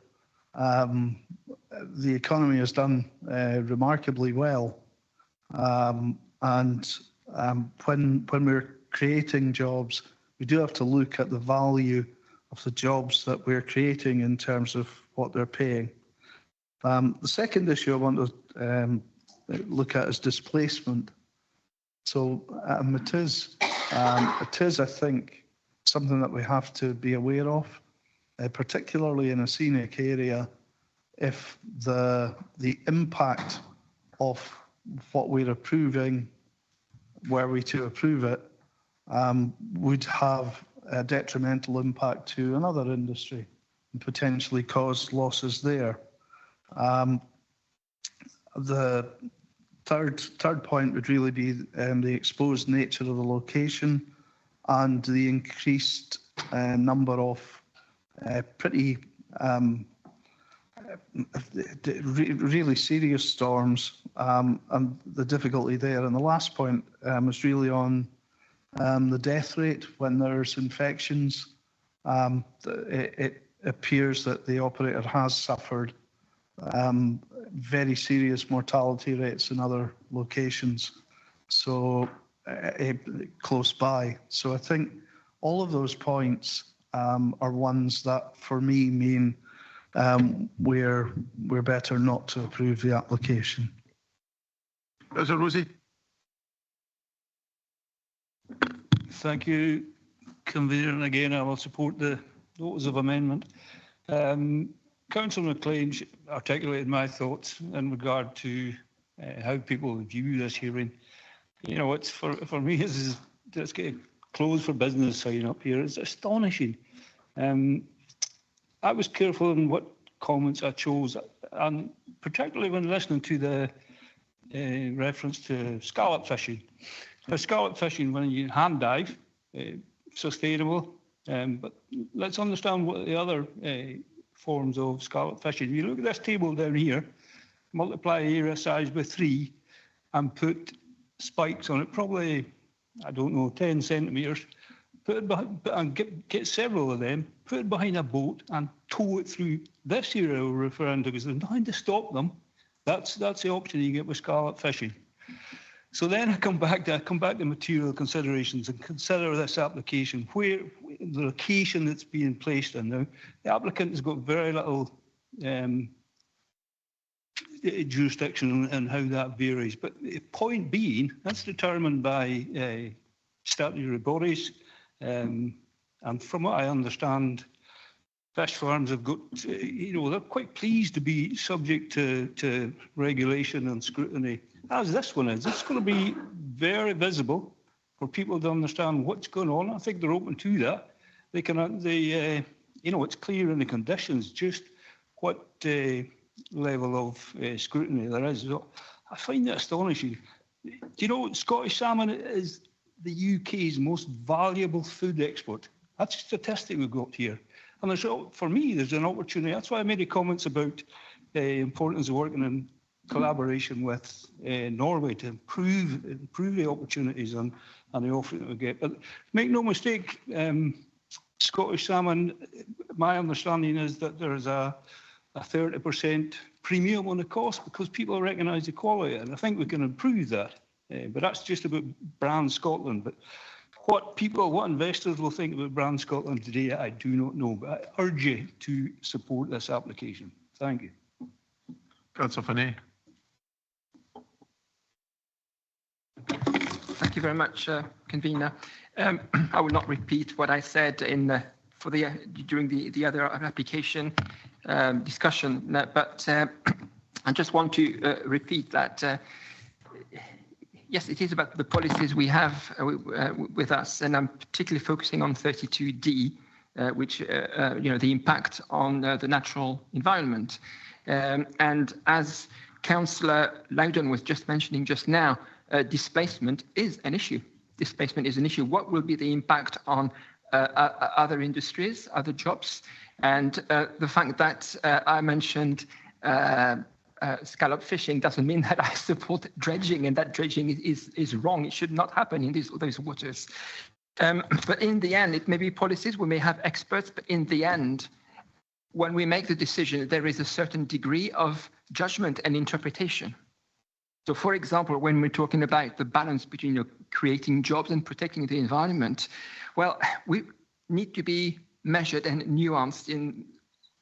the economy has done remarkably well, and when we're creating jobs, we do have to look at the value of the jobs that we're creating in terms of what they're paying. The second issue I want to look at is displacement. So it is, I think, something that we have to be aware of, particularly in a scenic area, if the impact of what we're approving, were we to approve it, would have a detrimental impact to another industry and potentially cause losses there. The third point would really be the exposed nature of the location and the increased number of pretty really serious storms and the difficulty there. And the last point is really on the death rate when there's infections. It appears that the operator has suffered very serious mortality rates in other locations, so close by. So I think all of those points are ones that, for me, mean we're better not to approve the application. Councillor Rosie. Thank you, Convener. And again, I will support the notice of amendment. Councillor McLean articulated my thoughts in regard to how people view this hearing. You know, it's for me, it's getting closed for business sign up here. It's astonishing. I was careful in what comments I chose, and particularly when listening to the reference to scallop fishing. Now, scallop fishing, when you hand dive, sustainable, but let's understand what the other forms of scallop fishing. You look at this table down here, multiply area size by 3 and put spikes on it, probably, I don't know, 10 centimetres, put it behind, and get several of them, put it behind a boat and tow it through this area we're referring to, because there's nothing to stop them. That's the option you get with scallop fishing. So then I come back to material considerations and consider this application, where the location that's being placed in. Now, the applicant has got very little jurisdiction in how that varies, but the point being, that's determined by statutory bodies, and from what I understand, fish farms have got, they're quite pleased to be subject to regulation and scrutiny, as this one is. It's going to be very visible for people to understand what's going on. I think they're open to that. They can, it's clear in the conditions just what level of scrutiny there is. So I find that astonishing. Do you know Scottish salmon is the UK's most valuable food export? That's a statistic we've got here. And for me, there's an opportunity. That's why I made the comments about the importance of working in collaboration with Norway to improve the opportunities and the offering that we get. But make no mistake, Scottish salmon, my understanding is that there's a 30% premium on the cost because people recognise the quality, and I think we can improve that. But that's just about Brand Scotland. But what investors will think about Brand Scotland today, I do not know. But I urge you to support this application. Thank you. Councillor Finney. Thank you very much, Convener. I will not repeat what I said during the other application discussion, but I just want to repeat that yes, it is about the policies we have with us, and I'm particularly focusing on 32D, which the impact on the natural environment. And as Councillor Loudon was just mentioning just now, displacement is an issue. Displacement is an issue. What will be the impact on other industries, other jobs? And the fact that I mentioned scallop fishing doesn't mean that I support dredging, and that dredging is wrong. It should not happen in those waters. But in the end, it may be policies, we may have experts, but in the end, when we make the decision, there is a certain degree of judgment and interpretation. So, for example, when we're talking about the balance between creating jobs and protecting the environment, well, we need to be measured and nuanced in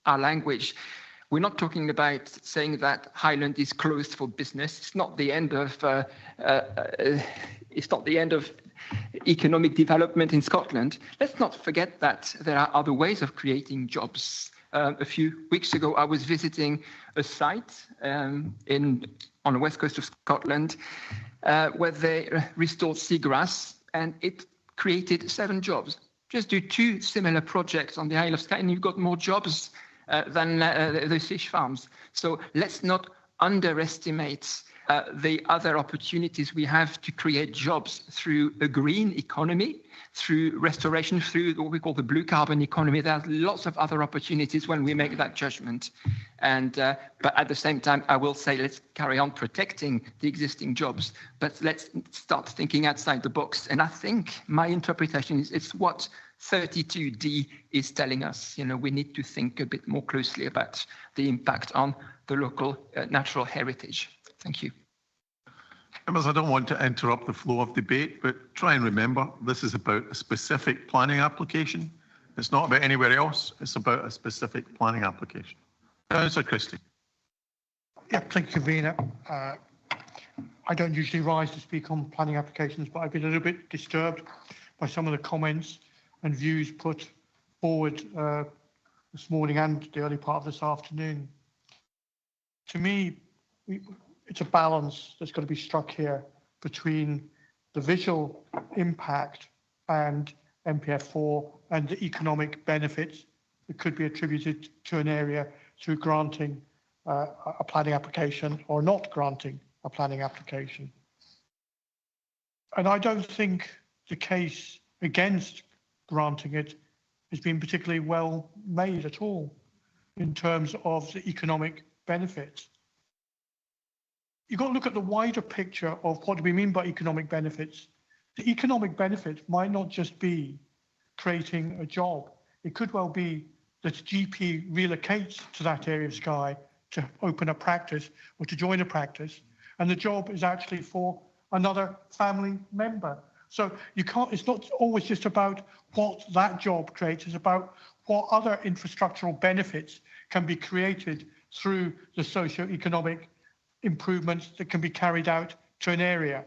our language. We're not talking about saying that Highland is closed for business. It's not the end of economic development in Scotland. Let's not forget that there are other ways of creating jobs. A few weeks ago, I was visiting a site on the west coast of Scotland where they restored seagrass, and it created 7 jobs. Just do 2 similar projects on the Isle of Skye, and you've got more jobs than those fish farms. So let's not underestimate the other opportunities we have to create jobs through a green economy, through restoration, through what we call the blue carbon economy. There's lots of other opportunities when we make that judgment. And but at the same time, I will say, let's carry on protecting the existing jobs, but let's start thinking outside the box. And I think my interpretation is it's what 32D is telling us. You know, we need to think a bit more closely about the impact on the local natural heritage. Thank you. Members, I don't want to interrupt the flow of debate, but try and remember this is about a specific planning application. It's not about anywhere else. It's about a specific planning application. Councillor Christie. Yeah, thank you, convener. I don't usually rise to speak on planning applications, but I've been a little bit disturbed by some of the comments and views put forward this morning and the early part of this afternoon. To me, it's a balance that's got to be struck here between the visual impact and MPF4 and the economic benefits that could be attributed to an area through granting a planning application or not granting a planning application. And I don't think the case against granting it has been particularly well made at all in terms of the economic benefits. You've got to look at the wider picture of what do we mean by economic benefits. The economic benefit might not just be creating a job. It could well be that GP relocates to that area of Skye to open a practice or to join a practice, and the job is actually for another family member. So you can't, it's not always just about what that job creates, it's about what other infrastructural benefits can be created through the socio-economic improvements that can be carried out to an area.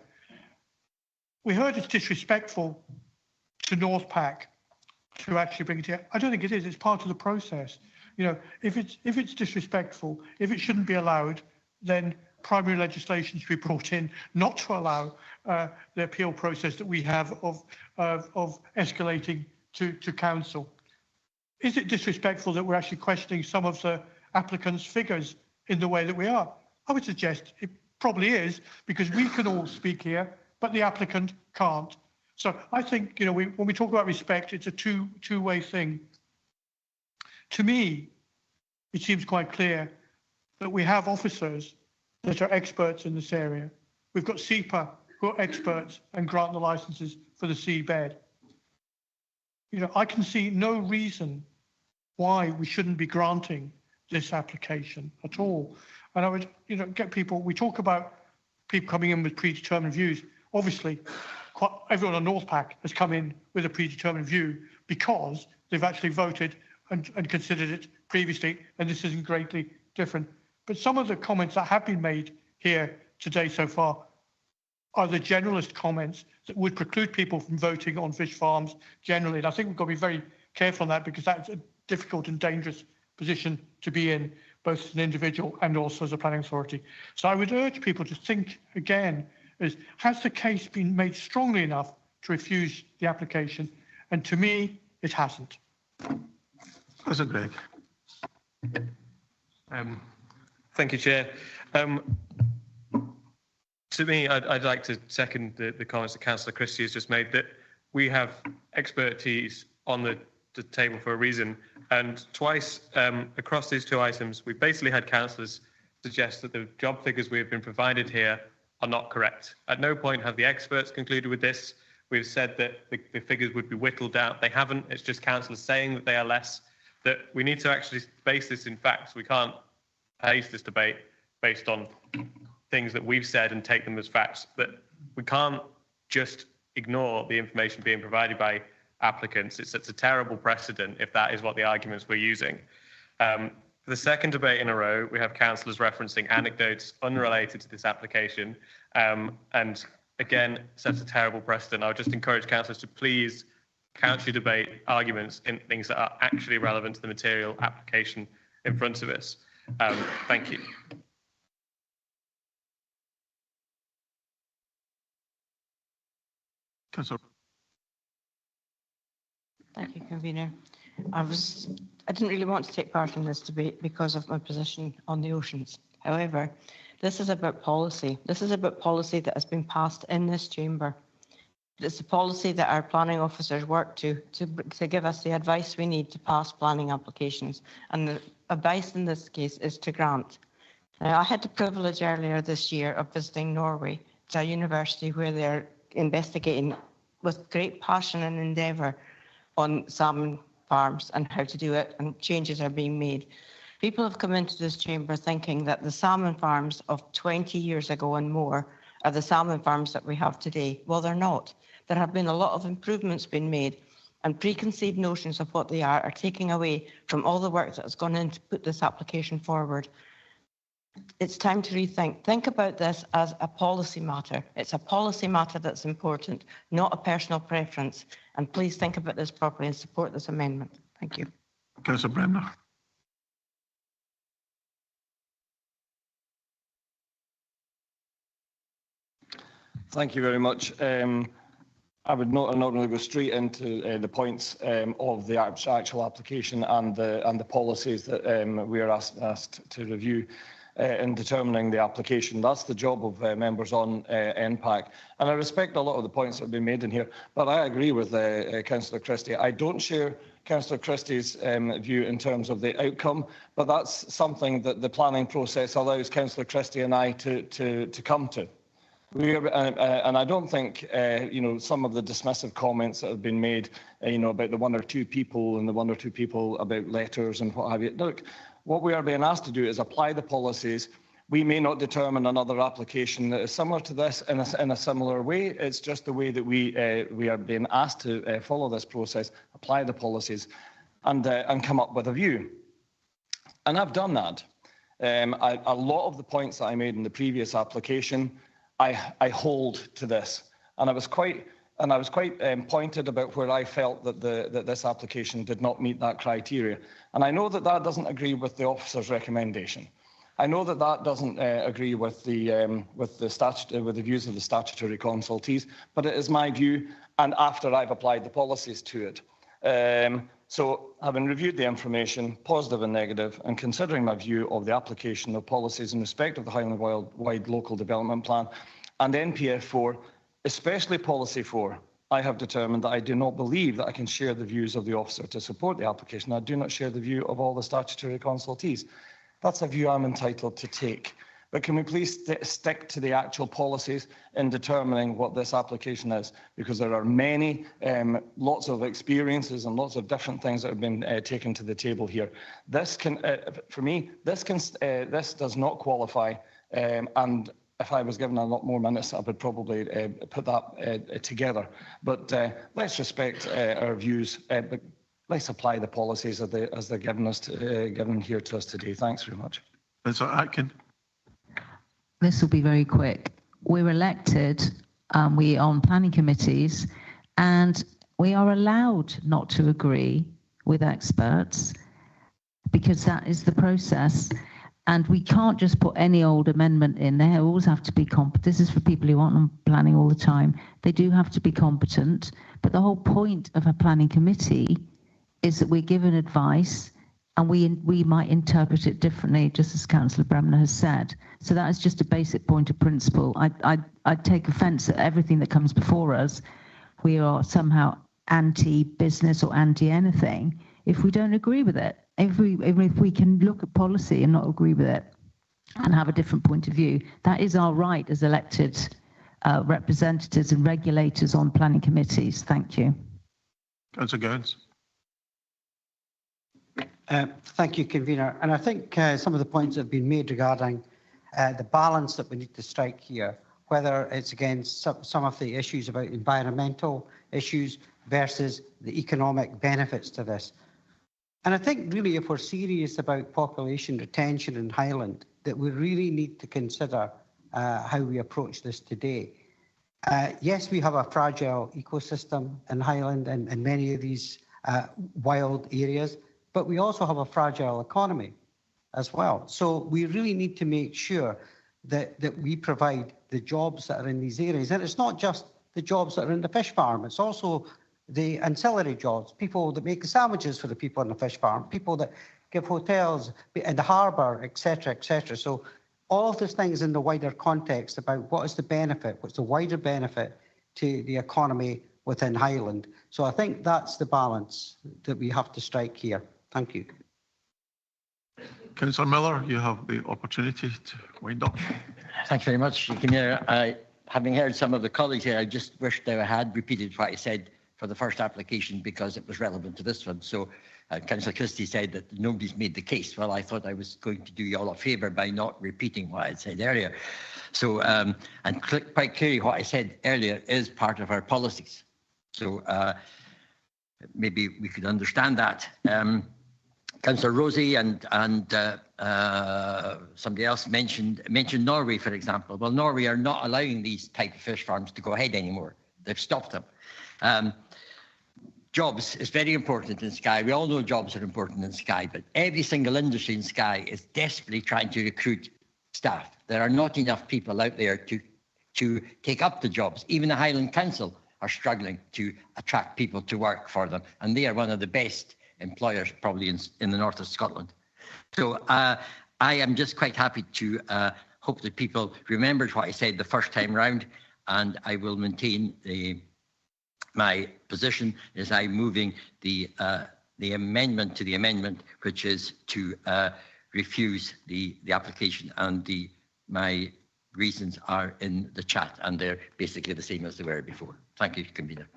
We heard it's disrespectful to North Pack to actually bring it here. I don't think it is. It's part of the process. You know, if it's disrespectful, if it shouldn't be allowed, then primary legislation should be brought in not to allow the appeal process that we have of escalating to council. Is it disrespectful that we're actually questioning some of the applicants' figures in the way that we are? I would suggest it probably is, because we can all speak here, but the applicant can't. So I think, you know, when we talk about respect, it's a two-way thing. To me, it seems quite clear that we have officers that are experts in this area. We've got SEPA who are experts and grant the licenses for the seabed. You know, I can see no reason why we shouldn't be granting this application at all. And I would, you know, get people, we talk about people coming in with predetermined views. Obviously, everyone on North Pack has come in with a predetermined view because they've actually voted and considered it previously, and this isn't greatly different. But some of the comments that have been made here today so far are the generalist comments that would preclude people from voting on fish farms generally. And I think we've got to be very careful on that, because that's a difficult and dangerous position to be in, both as an individual and also as a planning authority. So I would urge people to think again, has the case been made strongly enough to refuse the application? And to me, it hasn't. Professor Gregg. Thank you, Chair. To me, I'd like to second the comments that Councillor Christie has just made, that we have expertise on the table for a reason. And twice across these two items, we've basically had councillors suggest that the job figures we have been provided here are not correct. At no point have the experts concluded with this. We've said that the figures would be whittled down. They haven't. It's just councillors saying that they are less, that we need to actually base this in facts. We can't haste this debate based on things that we've said and take them as facts. But we can't just ignore the information being provided by applicants. It's a terrible precedent if that is what the arguments we're using. For the second debate in a row, we have councillors referencing anecdotes unrelated to this application. And again, sets a terrible precedent. I would just encourage councillors to please couch your debate arguments in things that are actually relevant to the material application in front of us. Thank you. Councillor. Thank you, convener. I didn't really want to take part in this debate because of my position on the oceans. However, This is about policy. This is about policy that has been passed in this chamber. It's the policy that our planning officers work to give us the advice we need to pass planning applications. And the advice in this case is to grant. Now, I had the privilege earlier this year of visiting Norway to a university where they're investigating with great passion and endeavour on salmon farms and how to do it, and changes are being made. People have come into this chamber thinking that the salmon farms of 20 years ago and more are the salmon farms that we have today. Well, they're not. There have been a lot of improvements being made, and preconceived notions of what they are taking away from all the work that has gone in to put this application forward. It's time to rethink. Think about this as a policy matter. It's a policy matter that's important, not a personal preference. And please think about this properly and support this amendment. Thank you. Councillor Bremner. Thank you very much. I would normally go straight into the points of the actual application and the policies that we are asked to review in determining the application. That's the job of members on NPAC. And I respect a lot of the points that have been made in here, but I agree with Councillor Christie. I don't share Councillor Christie's view in terms of the outcome, but that's something that the planning process allows Councillor Christie and I to come to. And I don't think, some of the dismissive comments that have been made, about the one or two people and the one or two people about letters and what have you. Look, what we are being asked to do is apply the policies. We may not determine another application that is similar to this in a similar way. It's just the way that we are being asked to follow this process, apply the policies, and come up with a view. And I've done that. A lot of the points that I made in the previous application, I hold to this, and I was quite pointed about where I felt that this application did not meet that criteria. And I know that that doesn't agree with the officer's recommendation. I know that that doesn't agree with the views of the statutory consultees, but it is my view, and after I've applied the policies to it. So, having reviewed the information, positive and negative, and considering my view of the application of policies in respect of the Highland Wide Local Development Plan and NPF 4, especially Policy 4, I have determined that I do not believe that I can share the views of the officer to support the application. I do not share the view of all the statutory consultees. That's a view I'm entitled to take. But can we please stick to the actual policies in determining what this application is? Because there are many, lots of experiences and lots of different things that have been taken to the table here. This can, for me, this does not qualify. And if I was given a lot more minutes, I would probably put that together. But let's respect our views. But let's apply the policies as they're given here to us today. Thanks very much. Councillor Atkin. This will be very quick. We're elected, we are on planning committees, and we are allowed not to agree with experts because that is the process. And we can't just put any old amendment in. They always have to be competent. This is for people who aren't on planning all the time. They do have to be competent. But the whole point of a planning committee is that we're given advice and we might interpret it differently, just as Councillor Bremner has said. So that is just a basic point of principle. I'd take offence at everything that comes before us. We are somehow anti-business or anti-anything if we don't agree with it. If we can look at policy and not agree with it and have a different point of view, that is our right as elected representatives and regulators on planning committees. Thank you. Councillor Gowans. Thank you, Convener. And I think some of the points that have been made regarding the balance that we need to strike here, whether it's against some of the issues about environmental issues versus the economic benefits to this. And I think really if we're serious about population retention in Highland, that we really need to consider how we approach this today. Yes, we have a fragile ecosystem in Highland and in many of these wild areas, but we also have a fragile economy as well. So we really need to make sure that we provide the jobs that are in these areas. And it's not just the jobs that are in the fish farm, it's also the ancillary jobs, people that make the sandwiches for the people on the fish farm, people that give hotels in the harbour, etc., etc. So all of those things in the wider context about what is the benefit, what's the wider benefit to the economy within Highland. So I think that's the balance that we have to strike here. Thank you. Councillor Miller, you have the opportunity to wind up. Thank you very much. Having heard some of the colleagues here, I just wished I had repeated what I said for the first application because it was relevant to this one. So Councillor Christie said that nobody's made the case. Well, I thought I was going to do you all a favour by not repeating what I said earlier. So, and quite clearly what I said earlier is part of our policies. So maybe we could understand that. Councillor Rosie and somebody else mentioned Norway, for example. Well, Norway are not allowing these type of fish farms to go ahead anymore. They've stopped them. Jobs is very important in Skye. We all know jobs are important in Skye, but every single industry in Skye is desperately trying to recruit staff. There are not enough people out there to take up the jobs. Even the Highland Council are struggling to attract people to work for them, and they are one of the best employers probably in the north of Scotland. So I am just quite happy to hope that people remembered what I said the first time round, and I will maintain my position as I'm moving the amendment to the amendment, which is to refuse the application, and my reasons are in the chat, and they're basically the same as they were before. Thank you, Convener.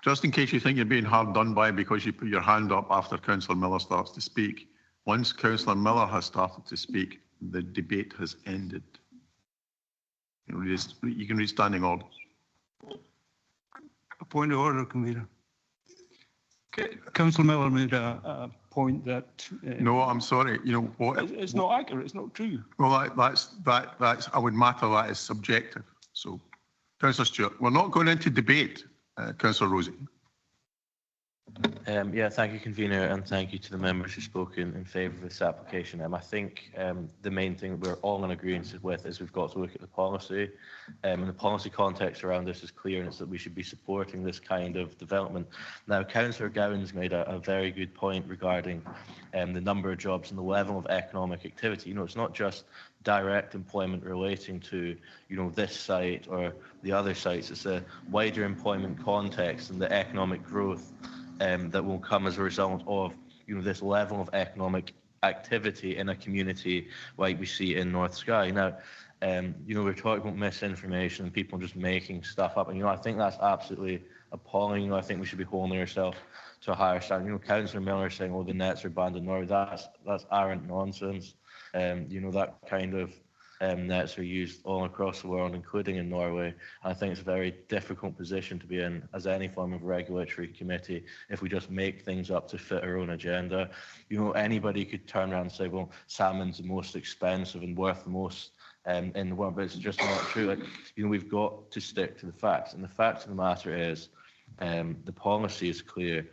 Just in case you think you're being hard done by because you put your hand up after Councillor Miller starts to speak, once Councillor Miller has started to speak, the debate has ended. You can read standing orders. A point of order, Convener. Councillor Miller made a point that... no, I'm sorry. You know what? It's not accurate. It's not true. Well, that's I would matter that is subjective. So, Councillor Stewart, we're not going into debate. Councillor Rosie. Yeah, thank you, Convener, and thank you to the members who spoke in favour of this application. I think the main thing that we're all in agreement with is we've got to look at the policy, and the policy context around this is clear, and it's that we should be supporting this kind of development. Now, Councillor Gowan's made a very good point regarding the number of jobs and the level of economic activity. You know, it's not just direct employment relating to, you know, this site or the other sites. It's a wider employment context and the economic growth that will come as a result of, you know, this level of economic activity in a community like we see in North Skye. Now, you know, we're talking about misinformation and people just making stuff up, and you know, I think that's absolutely appalling. You know, I think we should be holding ourselves to a higher standard. You know, Councillor Miller saying, "Oh, the nets are banned in Norway." That's arrant nonsense. You know, that kind of nets are used all across the world, including in Norway. I think it's a very difficult position to be in as any form of regulatory committee if we just make things up to fit our own agenda. You know, anybody could turn around and say, well, salmon's the most expensive and worth the most in the world, but it's just not true. Like, you know, we've got to stick to the facts, and the fact of the matter is the policy is clear.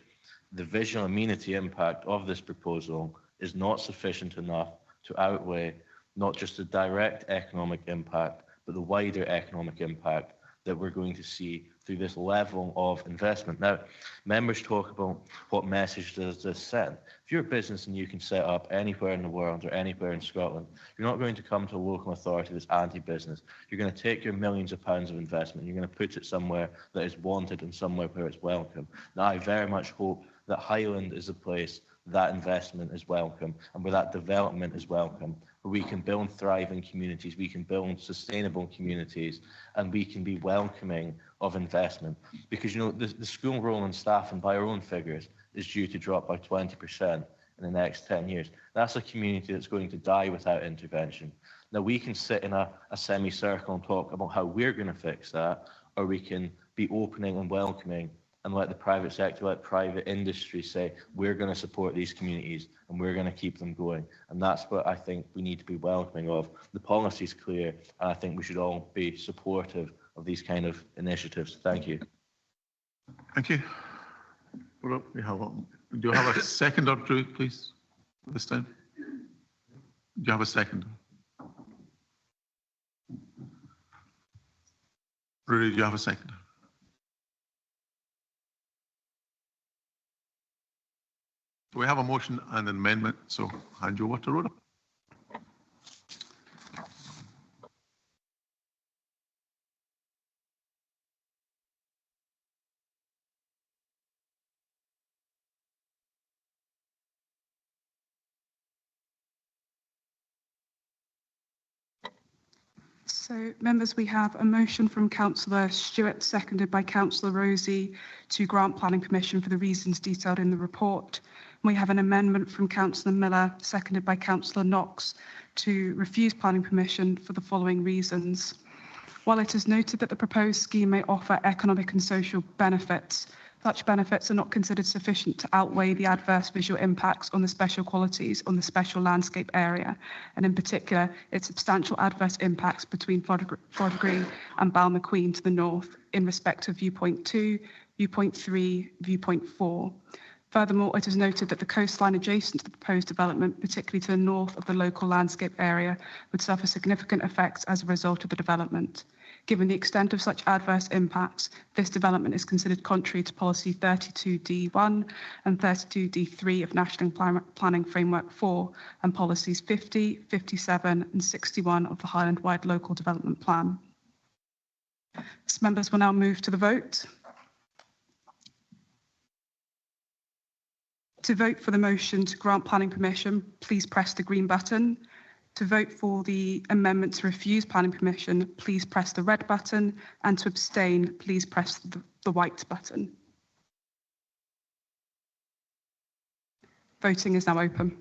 The visual amenity impact of this proposal is not sufficient enough to outweigh not just the direct economic impact, but the wider economic impact that we're going to see through this level of investment. Now, members talk about what message does this send. If you're a business and you can set up anywhere in the world or anywhere in Scotland, you're not going to come to a local authority that's anti-business. You're going to take your millions of pounds of investment, you're going to put it somewhere that is wanted and somewhere where it's welcome. Now, I very much hope that Highland is a place that investment is welcome and where that development is welcome, where we can build thriving communities, we can build sustainable communities, and we can be welcoming of investment. Because, you know, the school roll and staffing, by our own figures, is due to drop by 20% in the next 10 years. That's a community that's going to die without intervention. Now, we can sit in a semicircle and talk about how we're going to fix that, or we can be opening and welcoming and let the private sector, let private industry say, we're going to support these communities and we're going to keep them going. And that's what I think we need to be welcoming of. The policy is clear, and I think we should all be supportive of these kind of initiatives. Thank you. Thank you. Do you have a seconder, Drew, please, this time? Do you have a seconder? Rudy, do you have a seconder? We have a motion and an amendment, so hand you over to Rhoda. So, members, we have a motion from Councillor Stewart, seconded by Councillor Rosie, to grant planning permission for the reasons detailed in the report. We have an amendment from Councillor Miller, seconded by Councillor Knox, to refuse planning permission for the following reasons. While it is noted that the proposed scheme may offer economic and social benefits, such benefits are not considered sufficient to outweigh the adverse visual impacts on the special qualities on the special landscape area, and in particular, its substantial adverse impacts between Fodder Green and Balmaqueen to the north in respect of viewpoint 2, viewpoint 3, viewpoint 4. Furthermore, it is noted that the coastline adjacent to the proposed development, particularly to the north of the local landscape area, would suffer significant effects as a result of the development. Given the extent of such adverse impacts, this development is considered contrary to Policy 32D1 and 32D3 of National Planning Framework 4 and Policies 50, 57 and 61 of the Highland-wide Local Development Plan. So members will now move to the vote. To vote for the motion to grant planning permission, please press the green button. To vote for the amendment to refuse planning permission, please press the red button, and to abstain, please press the white button. Voting is now open.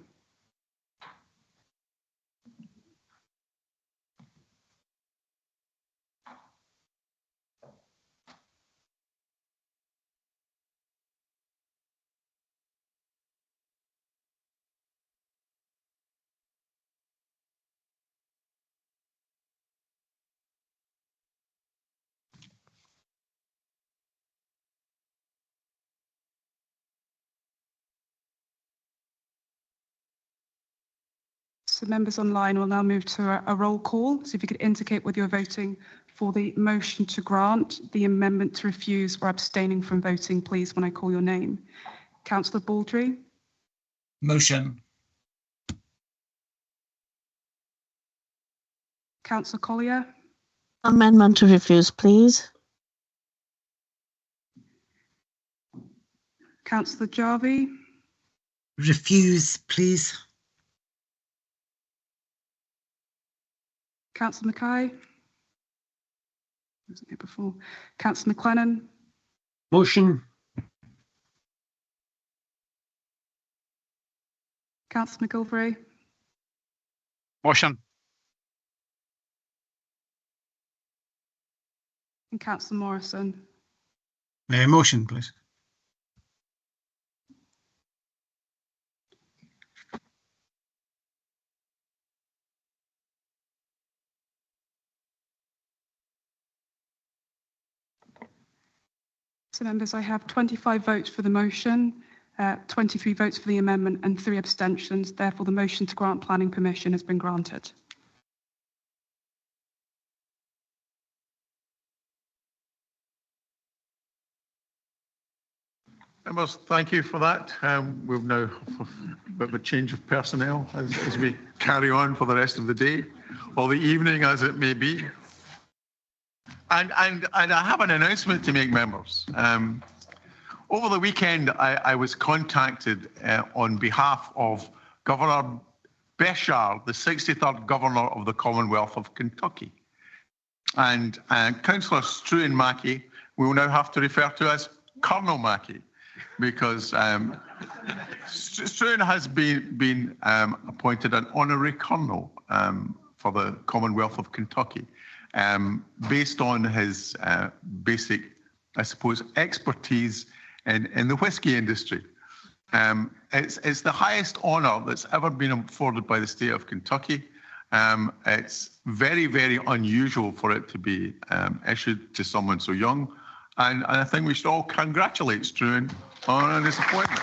So members online will now move to a roll call. So if you could indicate whether you're voting for the motion to grant, the amendment to refuse, or abstaining from voting, please, when I call your name. Councillor Baldry. Motion. Councillor Collier. Amendment to refuse, please. Councillor Jarvie. Refuse, please. Councillor Mackay. Wasn't here before. Councillor McLennan. Motion. Councillor McGilvray. Motion. And Councillor Morrison. Motion, please. So members, I have 25 votes for the motion, 23 votes for the amendment and 3 abstentions. Therefore, the motion to grant planning permission has been granted. Members, thank you for that. We've now a bit of a change of personnel as we carry on for the rest of the day, or the evening as it may be. And I have an announcement to make, members. Over the weekend, I was contacted on behalf of Governor Béchard, the 63rd Governor of the Commonwealth of Kentucky. And Councillor Struan Mackey, we will now have to refer to as Colonel Mackey, because Struan has been appointed an honorary colonel for the Commonwealth of Kentucky, based on his basic, I suppose, expertise in the whiskey industry. It's the highest honour that's ever been afforded by the state of Kentucky. It's very, very unusual for it to be issued to someone so young. And I think we should all congratulate Struan on his appointment.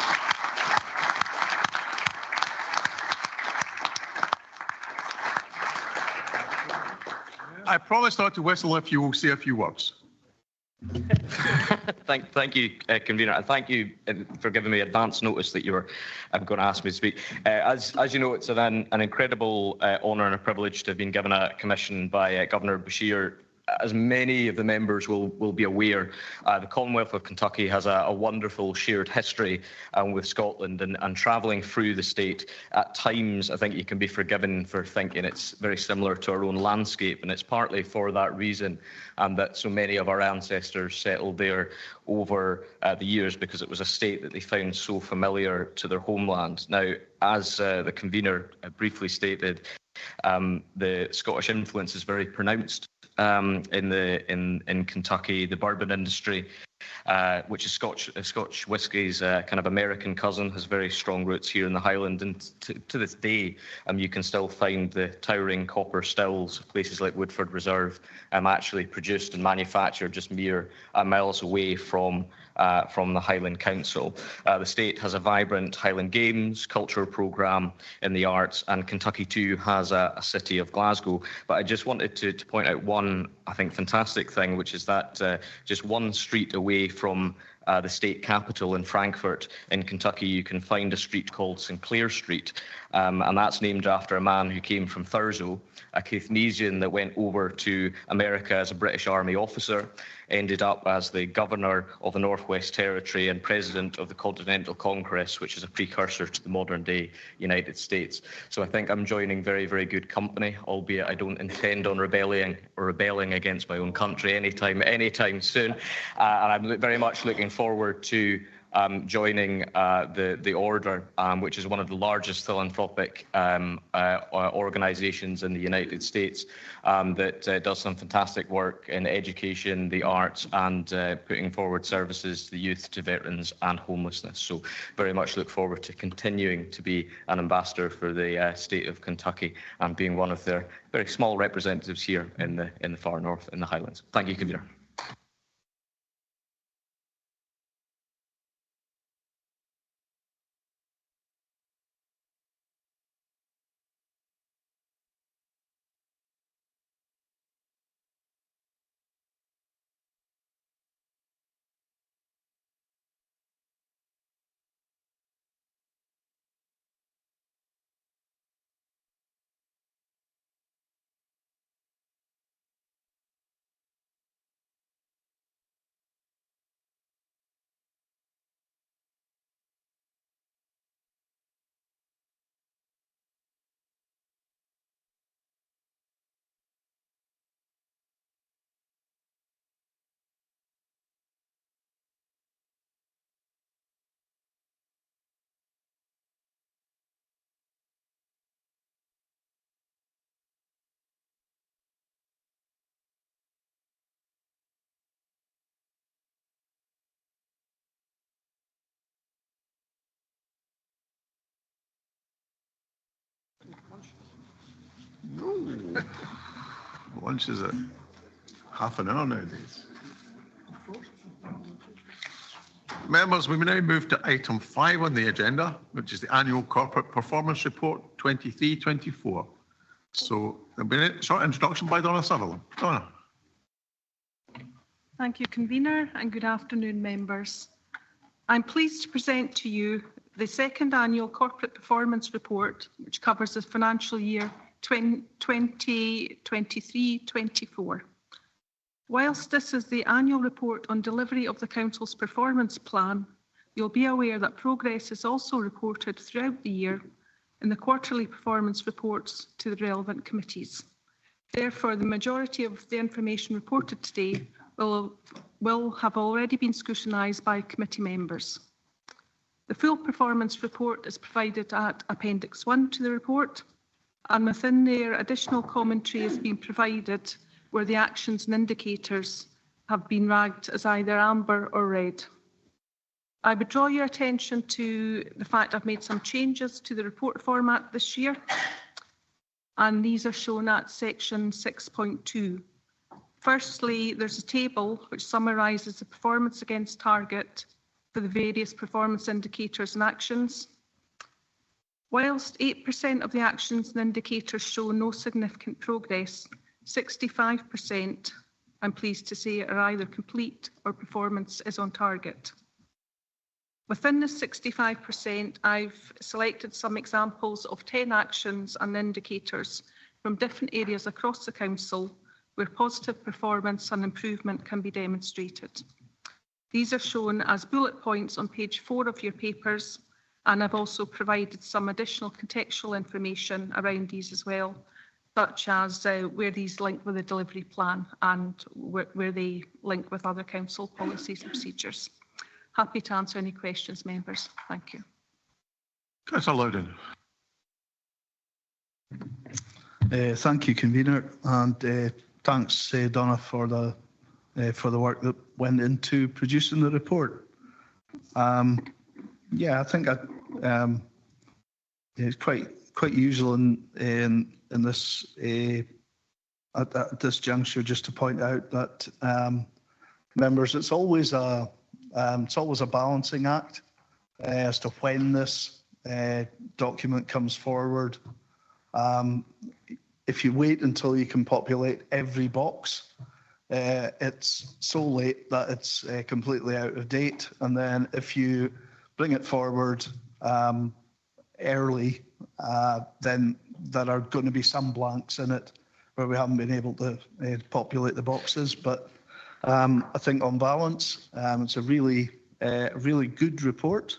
I promise not to whistle if you will say a few words. Thank you, convener, and thank you for giving me advance notice that you were going to ask me to speak. As you know, it's an incredible honour and a privilege to have been given a commission by Governor Beshear as many of the members will be aware, the Commonwealth of Kentucky has a wonderful shared history with Scotland, and travelling through the state at times, I think you can be forgiven for thinking it's very similar to our own landscape, and it's partly for that reason that so many of our ancestors settled there over the years, because it was a state that they found so familiar to their homeland. Now, as the convener briefly stated, the Scottish influence is very pronounced in Kentucky. The bourbon industry, which is Scotch whisky's kind of American cousin, has very strong roots here in the Highland, and to this day, you can still find the towering copper stills of places like Woodford Reserve actually produced and manufactured just mere miles away from the Highland Council. The state has a vibrant Highland Games cultural programme in the arts, and Kentucky too has a city of Glasgow. But I just wanted to point out one, I think, fantastic thing, which is that just one street away from the state capital in Frankfort in Kentucky, you can find a street called Sinclair Street, and that's named after a man who came from Thurso, a Caithnesian that went over to America as a British Army officer, ended up as the governor of the Northwest Territory and president of the Continental Congress, which is a precursor to the modern day United States. So I think I'm joining very, very good company, albeit I don't intend on rebelling against my own country anytime soon. And I'm very much looking forward to joining the Order, which is one of the largest philanthropic organisations in the United States, that does some fantastic work in education, the arts, and putting forward services to the youth, to veterans, and homelessness. So very much look forward to continuing to be an ambassador for the state of Kentucky and being one of their very small representatives here in the far north, in the Highlands. Thank you, Convener. No. Lunch is at half an hour nowadays. Members, we may now move to item 5 on the agenda, which is the annual corporate performance report 23-24. So there'll be a short introduction by Donna Sutherland. Donna. Thank you, Convener, and good afternoon, members. I'm pleased to present to you the second annual corporate performance report, which covers the financial year 2023-24. Whilst this is the annual report on delivery of the Council's performance plan, you'll be aware that progress is also reported throughout the year in the quarterly performance reports to the relevant committees. Therefore, the majority of the information reported today will have already been scrutinised by committee members. The full performance report is provided at Appendix 1 to the report, and within there, additional commentary has been provided where the actions and indicators have been ragged as either amber or red. I would draw your attention to the fact I've made some changes to the report format this year, and these are shown at section 6.2. Firstly, there's a table which summarises the performance against target for the various performance indicators and actions. Whilst 8% of the actions and indicators show no significant progress, 65%, I'm pleased to say, are either complete or performance is on target. Within the 65%, I've selected some examples of 10 actions and indicators from different areas across the Council where positive performance and improvement can be demonstrated. These are shown as bullet points on page 4 of your papers, and I've also provided some additional contextual information around these as well, such as where these link with the delivery plan and where they link with other council policies and procedures. Happy to answer any questions, members. Thank you. Councillor Loudon. Thank you, convener, and thanks, Donna, for the work that went into producing the report. Yeah, I think it's quite usual in this at this juncture just to point out that members, it's always a balancing act as to when this document comes forward. If you wait until you can populate every box, it's so late that it's completely out of date. And then if you bring it forward early, then there are going to be some blanks in it where we haven't been able to populate the boxes. But I think on balance, it's a really good report.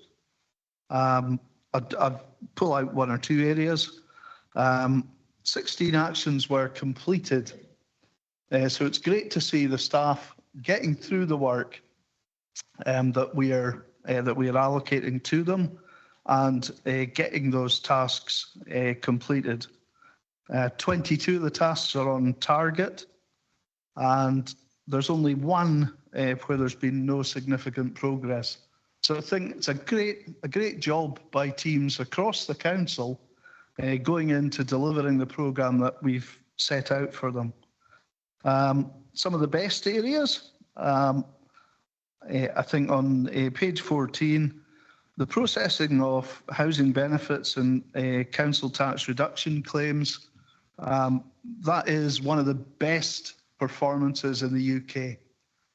I'd pull out one or two areas. 16 actions were completed. So it's great to see the staff getting through the work that we are allocating to them and getting those tasks completed. 22 of the tasks are on target, and there's only one where there's been no significant progress. So I think it's a great job by teams across the council going into delivering the programme that we've set out for them. Some of the best areas, I think on page 14, the processing of housing benefits and council tax reduction claims, that is one of the best performances in the UK.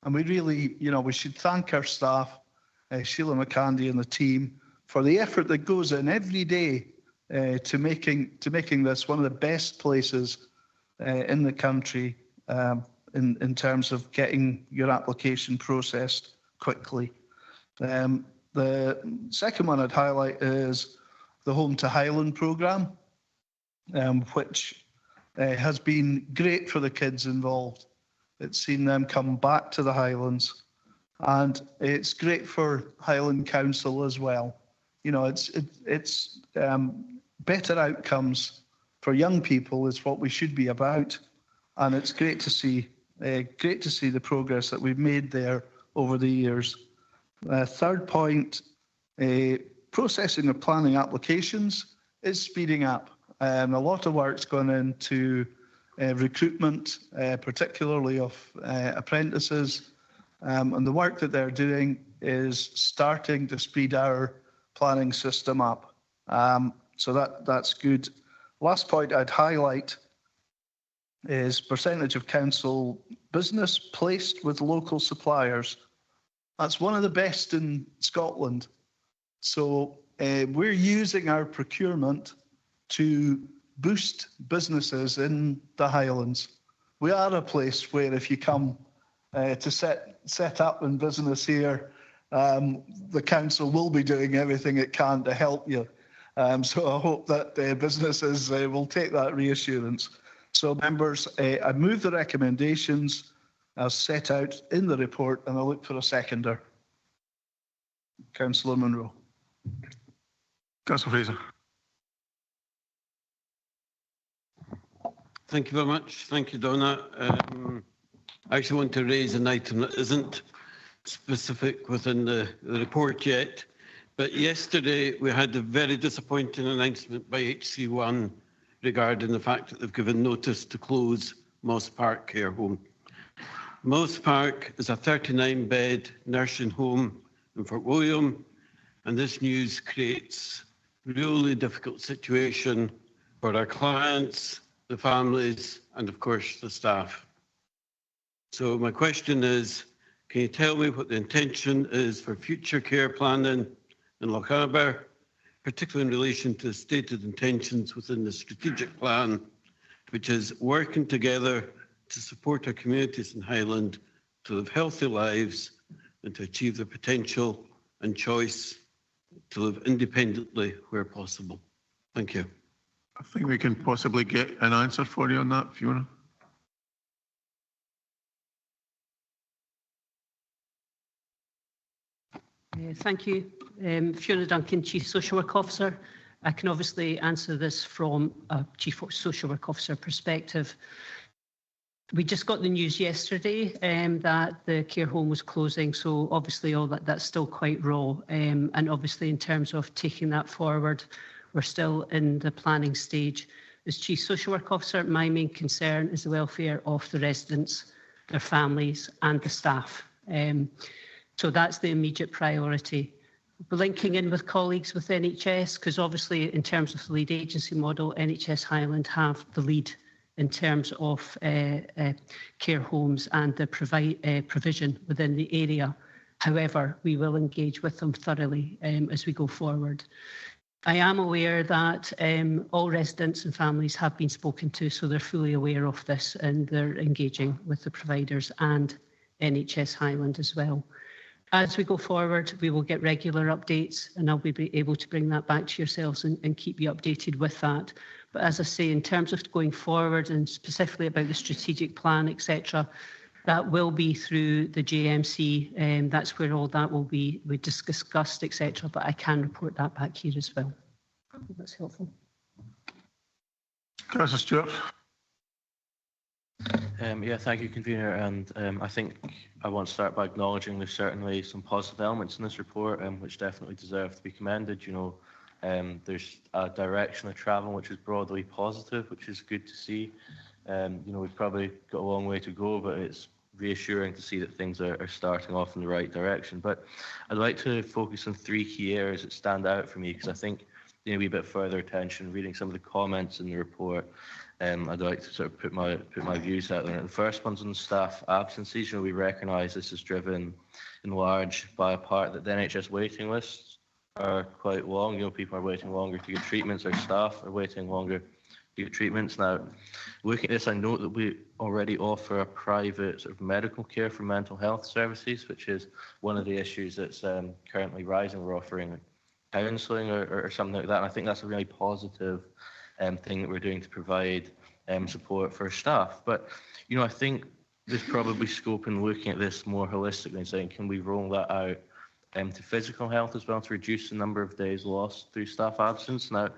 And we really, we should thank our staff, Sheila McCandy and the team, for the effort that goes in every day to making this one of the best places in the country in terms of getting your application processed quickly. The second one I'd highlight is the Home to Highland programme, which has been great for the kids involved. It's seen them come back to the Highlands, and it's great for Highland Council as well. It's better outcomes for young people is what we should be about, and it's great to see the progress that we've made there over the years. Third point, processing of planning applications is speeding up. A lot of work's gone into recruitment, particularly of apprentices, and the work that they're doing is starting to speed our planning system up. So that's good. Last point I'd highlight is percentage of council business placed with local suppliers. That's one of the best in Scotland. So we're using our procurement to boost businesses in the Highlands. We are a place where if you come to set up in business here, the council will be doing everything it can to help you. So I hope that businesses will take that reassurance. So members, I move the recommendations as set out in the report, and I look for a seconder. Councillor Munro. Councillor Fraser. Thank you very much. Thank you, Donna. I actually want to raise an item that isn't specific within the report yet, but yesterday we had a very disappointing announcement by HC1 regarding the fact that they've given notice to close Moss Park Care Home. Moss Park is a 39-bed nursing home in Fort William, and this news creates a really difficult situation for our clients, the families, and of course the staff. So my question is, can you tell me what the intention is for future care planning in Lochaber, particularly in relation to stated intentions within the strategic plan, which is working together to support our communities in Highland to live healthy lives and to achieve their potential and choice to live independently where possible. Thank you. I think we can possibly get an answer for you on that, Fiona. Thank you. Fiona Duncan, Chief Social Work Officer. I can obviously answer this from a Chief Social Work Officer perspective. We just got the news yesterday that the care home was closing, so obviously all that's still quite raw. And obviously in terms of taking that forward, we're still in the planning stage. As Chief Social Work Officer, my main concern is the welfare of the residents, their families and the staff. So that's the immediate priority. We're linking in with colleagues with NHS, because obviously in terms of the lead agency model, NHS Highland have the lead in terms of care homes and the provision within the area. However, we will engage with them thoroughly as we go forward. I am aware that all residents and families have been spoken to, so they're fully aware of this and they're engaging with the providers and NHS Highland as well. As we go forward, we will get regular updates and I'll be able to bring that back to yourselves and keep you updated with that. But as I say, in terms of going forward and specifically about the strategic plan, etc., that will be through the JMC, and that's where all that will be discussed, etc. But I can report that back here as well. I hope that's helpful. Councillor Stewart. Yeah, thank you, Convener. And I think I want to start by acknowledging there's certainly some positive elements in this report, which definitely deserve to be commended. You know, there's a direction of travel which is broadly positive, which is good to see. You know, we've probably got a long way to go, but it's reassuring to see that things are starting off in the right direction. But I'd like to focus on three key areas that stand out for me, because I think they need a wee bit further attention. Reading some of the comments in the report, I'd like to sort of put my views out there. The first one's on staff absences. You know, we recognise this is driven in large by a part that the NHS waiting lists are quite long. You know, people are waiting longer to get treatments. Our staff are waiting longer to get treatments. Now, looking at this, I note that we already offer a private sort of medical care for mental health services, which is one of the issues that's currently rising. We're offering counselling or something like that. And I think that's a really positive thing that we're doing to provide support for staff. But, you know, I think there's probably scope in looking at this more holistically and saying, can we roll that out to physical health as well, to reduce the number of days lost through staff absence? Now,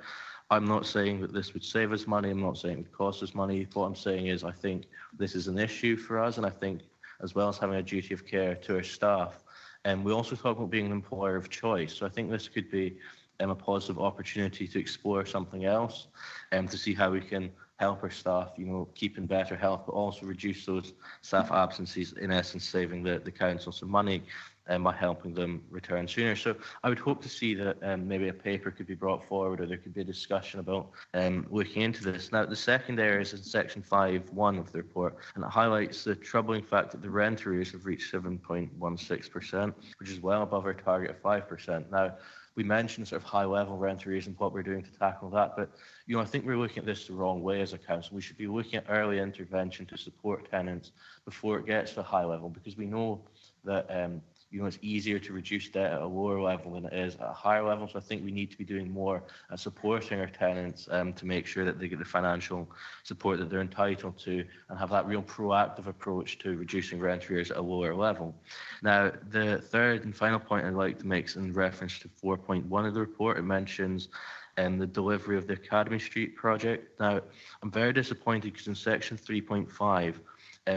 I'm not saying that this would save us money. I'm not saying it would cost us money. What I'm saying is I think this is an issue for us, and I think as well as having a duty of care to our staff, and we also talk about being an employer of choice. So I think this could be a positive opportunity to explore something else and to see how we can help our staff, you know, keep in better health, but also reduce those staff absences, in essence saving the council some money by helping them return sooner. So I would hope to see that maybe a paper could be brought forward, or there could be a discussion about looking into this. Now, the second area is in section 5.1 of the report, and it highlights the troubling fact that the rent arrears have reached 7.16%, which is well above our target of 5%. Now, we mentioned sort of high-level rent arrears and what we're doing to tackle that, but you know, I think we're looking at this the wrong way as a council. We should be looking at early intervention to support tenants before it gets to a high level, because we know that you know, it's easier to reduce debt at a lower level than it is at a higher level. So I think we need to be doing more at supporting our tenants to make sure that they get the financial support that they're entitled to, and have that real proactive approach to reducing rent arrears at a lower level. Now, the third and final point I'd like to make is in reference to 4.1 of the report. It mentions the delivery of the Academy Street project. Now, I'm very disappointed because in section 3.5,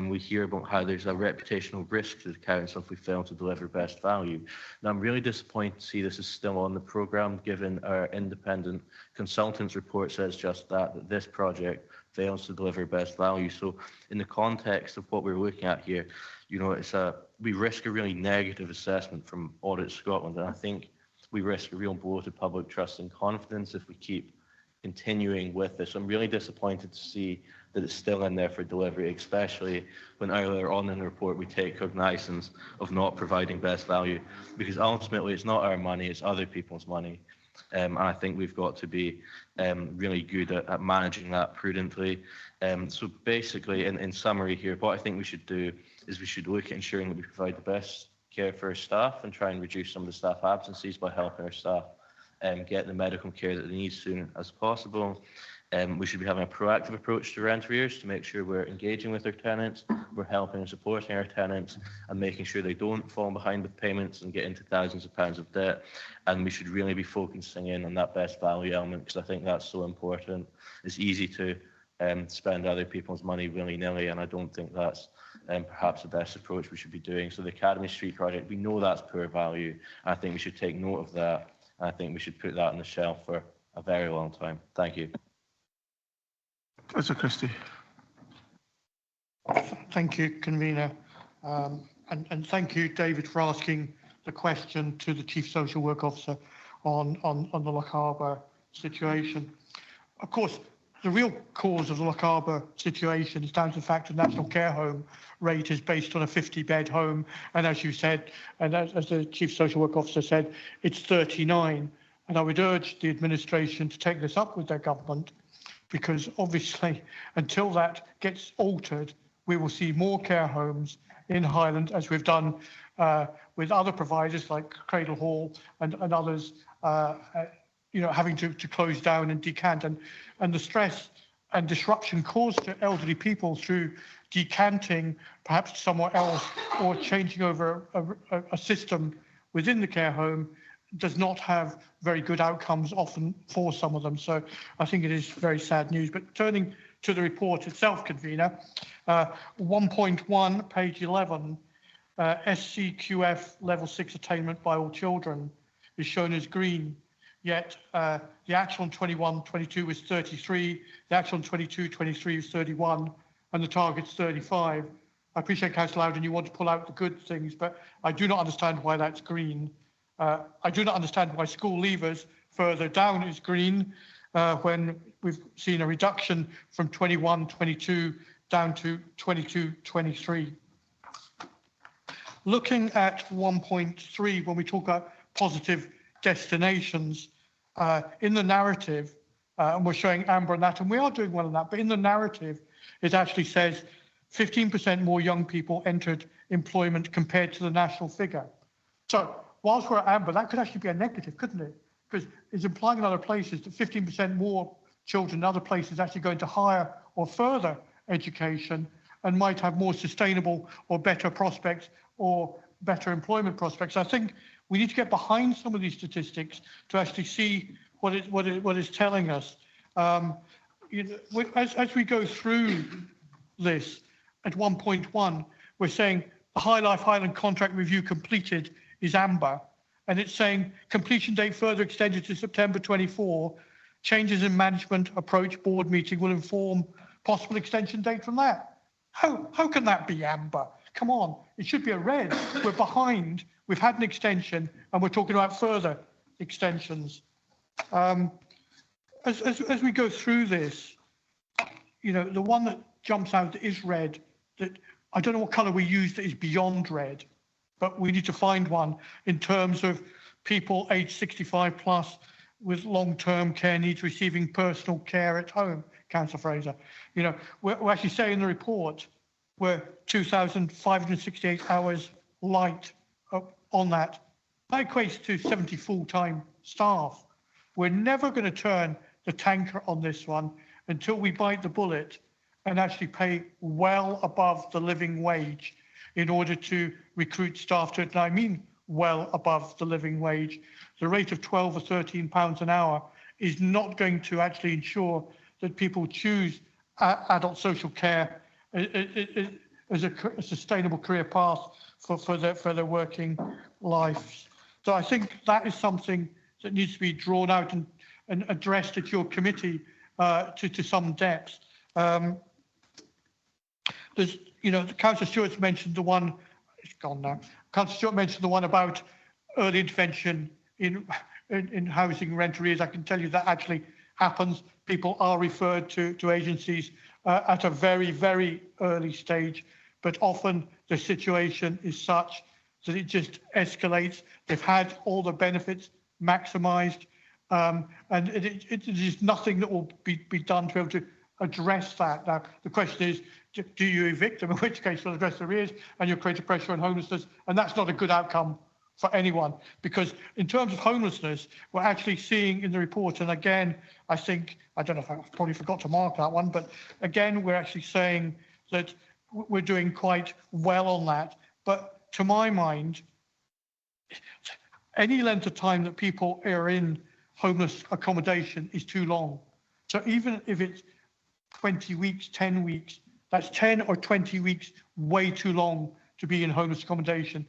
we hear about how there's a reputational risk to the council if we fail to deliver best value. Now, I'm really disappointed to see this is still on the programme, given our independent consultants report says just that this project fails to deliver best value. So in the context of what we're looking at here, you know, we risk a really negative assessment from Audit Scotland, and I think we risk a real blow to public trust and confidence if we keep continuing with this. I'm really disappointed to see that it's still in there for delivery, especially when earlier on in the report we take cognizance of not providing best value, because ultimately it's not our money, it's other people's money. And I think we've got to be really good at managing that prudently. So basically, in summary here, what I think we should do is we should look at ensuring that we provide the best care for our staff and try and reduce some of the staff absences by helping our staff get the medical care that they need as soon as possible. We should be having a proactive approach to rent arrears to make sure we're engaging with our tenants, we're helping and supporting our tenants and making sure they don't fall behind with payments and get into thousands of pounds of debt. And we should really be focusing in on that best value element, because I think that's so important. It's easy to spend other people's money willy-nilly, and I don't think that's perhaps the best approach we should be doing. So the Academy Street project, we know that's poor value. I think we should take note of that. I think we should put that on the shelf for a very long time. Thank you. Councillor Christie. Thank you, Convener. And thank you, David, for asking the question to the Chief Social Work Officer on the Loch Harbour situation. Of course, the real cause of the Loch Harbour situation is down to the fact that the National Care Home rate is based on a 50-bed home. And as you said, and as the Chief Social Work Officer said, it's 39. And I would urge the administration to take this up with their government, because obviously until that gets altered, we will see more care homes in Highland, as we've done with other providers like Cradle Hall and others, having to close down and decant, and the stress and disruption caused to elderly people through decanting perhaps somewhere else or changing over a system within the care home does not have very good outcomes often for some of them. So I think it is very sad news. But turning to the report itself, Convener, 1.1, page 11, SCQF level 6 attainment by all children is shown as green, yet the actual on 21-22 was 33, the actual on 22-23 was 31, and the target's 35. I appreciate, Councillor Loudon, you want to pull out the good things, but I do not understand why that's green. I do not understand why school leavers further down is green when we've seen a reduction from 21-22 down to 22-23. Looking at 1.3, when we talk about positive destinations, in the narrative, and we're showing amber on that, and we are doing well on that, but in the narrative, it actually says 15% more young people entered employment compared to the national figure. So whilst we're at amber, that could actually be a negative, couldn't it? Because it's implying in other places that 15% more children in other places actually going to higher or further education and might have more sustainable or better prospects or better employment prospects. I think we need to get behind some of these statistics to actually see what it's telling us. As we go through this, at 1.1, we're saying the High Life Highland contract review completed is amber, and it's saying completion date further extended to September 24. Changes in management approach board meeting will inform possible extension date from that. How can that be amber? Come on, it should be a red. We're behind. We've had an extension, and we're talking about further extensions. As we go through this, the one that jumps out that is red, that I don't know what colour we use that is beyond red, but we need to find one in terms of people aged 65 plus with long-term care needs receiving personal care at home, Councillor Fraser. We're actually saying in the report we're 2,568 hours light on that. That equates to 70 full-time staff. We're never going to turn the tanker on this one until we bite the bullet and actually pay well above the living wage in order to recruit staff to it. And I mean well above the living wage. The rate of 12 or 13 pounds an hour is not going to actually ensure that people choose adult social care as a sustainable career path for their working lives. So I think that is something that needs to be drawn out and addressed at your committee to some depth. There's, Councillor Stewart's mentioned the one, it's gone now. Councillor Stewart mentioned the one about early intervention in housing rent arrears. I can tell you that actually happens. People are referred to agencies at a very, very early stage, but often the situation is such that it just escalates. They've had all the benefits maximised, And it is nothing that will be done to be able to address that. Now, the question is, do you evict them, in which case you'll address arrears and you'll create a pressure on homelessness, and that's not a good outcome for anyone, because in terms of homelessness, we're actually seeing in the report, and again, I think, I don't know if I probably forgot to mark that one, but again, we're actually saying that we're doing quite well on that. But to my mind, any length of time that people are in homeless accommodation is too long. So even if it's 20 weeks, 10 weeks, that's 10 or 20 weeks way too long to be in homeless accommodation.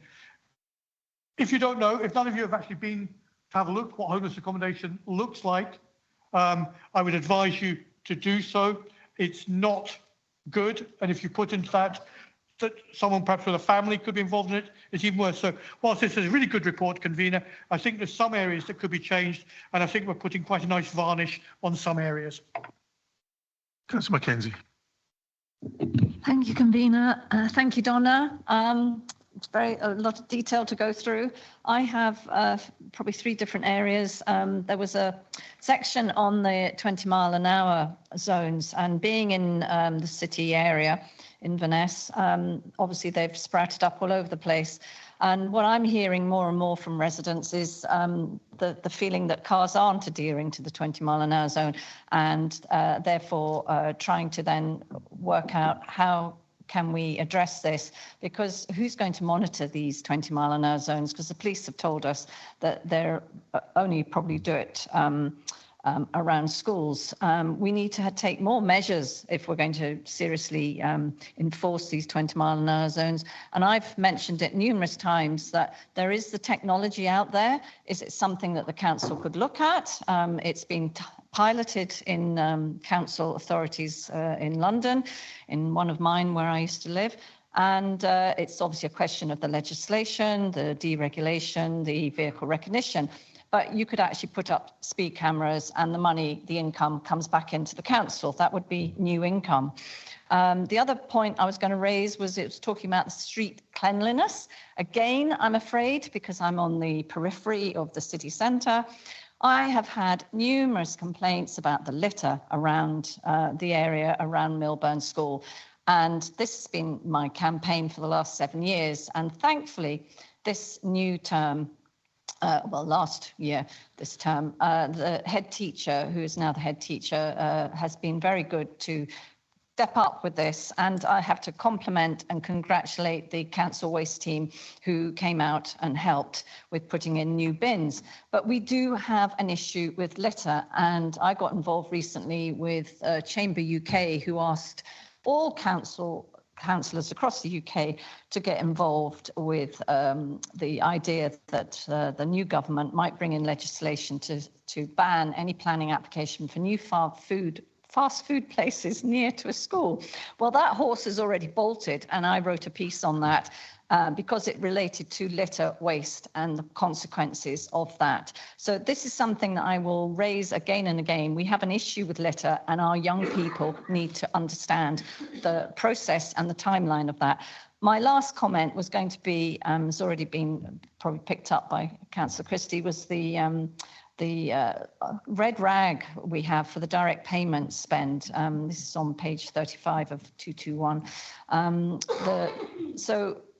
If you don't know, if none of you have actually been to have a look what homeless accommodation looks like, I would advise you to do so. It's not good, and if you put into that someone perhaps with a family could be involved in it, it's even worse. So whilst this is a really good report, convener, I think there's some areas that could be changed, and I think we're putting quite a nice varnish on some areas. Councillor Mackenzie. Thank you, convener. Thank you, Donna. It's a lot of detail to go through. I have probably 3 different areas. There was a section on the 20-mile-an-hour zones, and being in the city area, Inverness, obviously they've sprouted up all over the place. And what I'm hearing more and more from residents is the feeling that cars aren't adhering to the 20-mile-an-hour zone, and therefore trying to then work out how can we address this, because who's going to monitor these 20-mile-an-hour zones? Because the police have told us that they're only probably do it around schools. We need to take more measures if we're going to seriously enforce these 20-mile-an-hour zones. And I've mentioned it numerous times that there is the technology out there. Is it something that the council could look at? It's been piloted in council authorities in London, in one of mine where I used to live. And it's obviously a question of the legislation, the deregulation, the vehicle recognition. But you could actually put up speed cameras and the money, the income comes back into the council. That would be new income. The other point I was going to raise was it was talking about the street cleanliness. Again, I'm afraid, because I'm on the periphery of the city centre, I have had numerous complaints about the litter around the area around Milburn School. And this has been my campaign for the last 7 years. And thankfully, this new term, last year, this term, the head teacher, who is now the head teacher, has been very good to step up with this. And I have to compliment and congratulate the council waste team who came out and helped with putting in new bins. But we do have an issue with litter. And I got involved recently with Chamber UK, who asked all councillors across the UK to get involved with the idea that the new government might bring in legislation to ban any planning application for new fast food places near to a school. Well, that horse is already bolted, and I wrote a piece on that because it related to litter waste and the consequences of that. So this is something that I will raise again and again. We have an issue with litter, and our young people need to understand the process and the timeline of that. My last comment was going to be, has already been probably picked up by Councillor Christie, was the red rag we have for the direct payment spend. This is on page 35 of 221.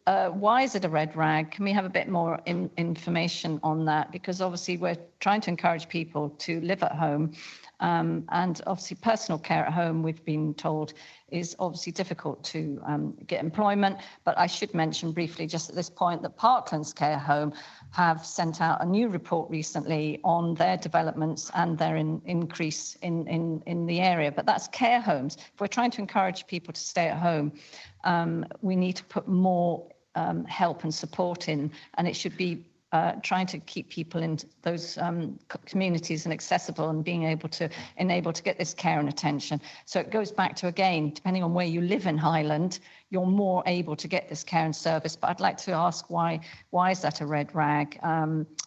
Why is it a red rag? Can we have a bit more information on that? Because obviously we're trying to encourage people to live at home. And obviously personal care at home, we've been told, is obviously difficult to get employment. But I should mention briefly just at this point that Parkland's Care Home have sent out a new report recently on their developments and their increase in the area. But that's care homes. If we're trying to encourage people to stay at home, we need to put more help and support in, and it should be trying to keep people in those communities and accessible and being able to get this care and attention. So it goes back to, again, depending on where you live in Highland, you're more able to get this care and service. But I'd like to ask why is that a red rag?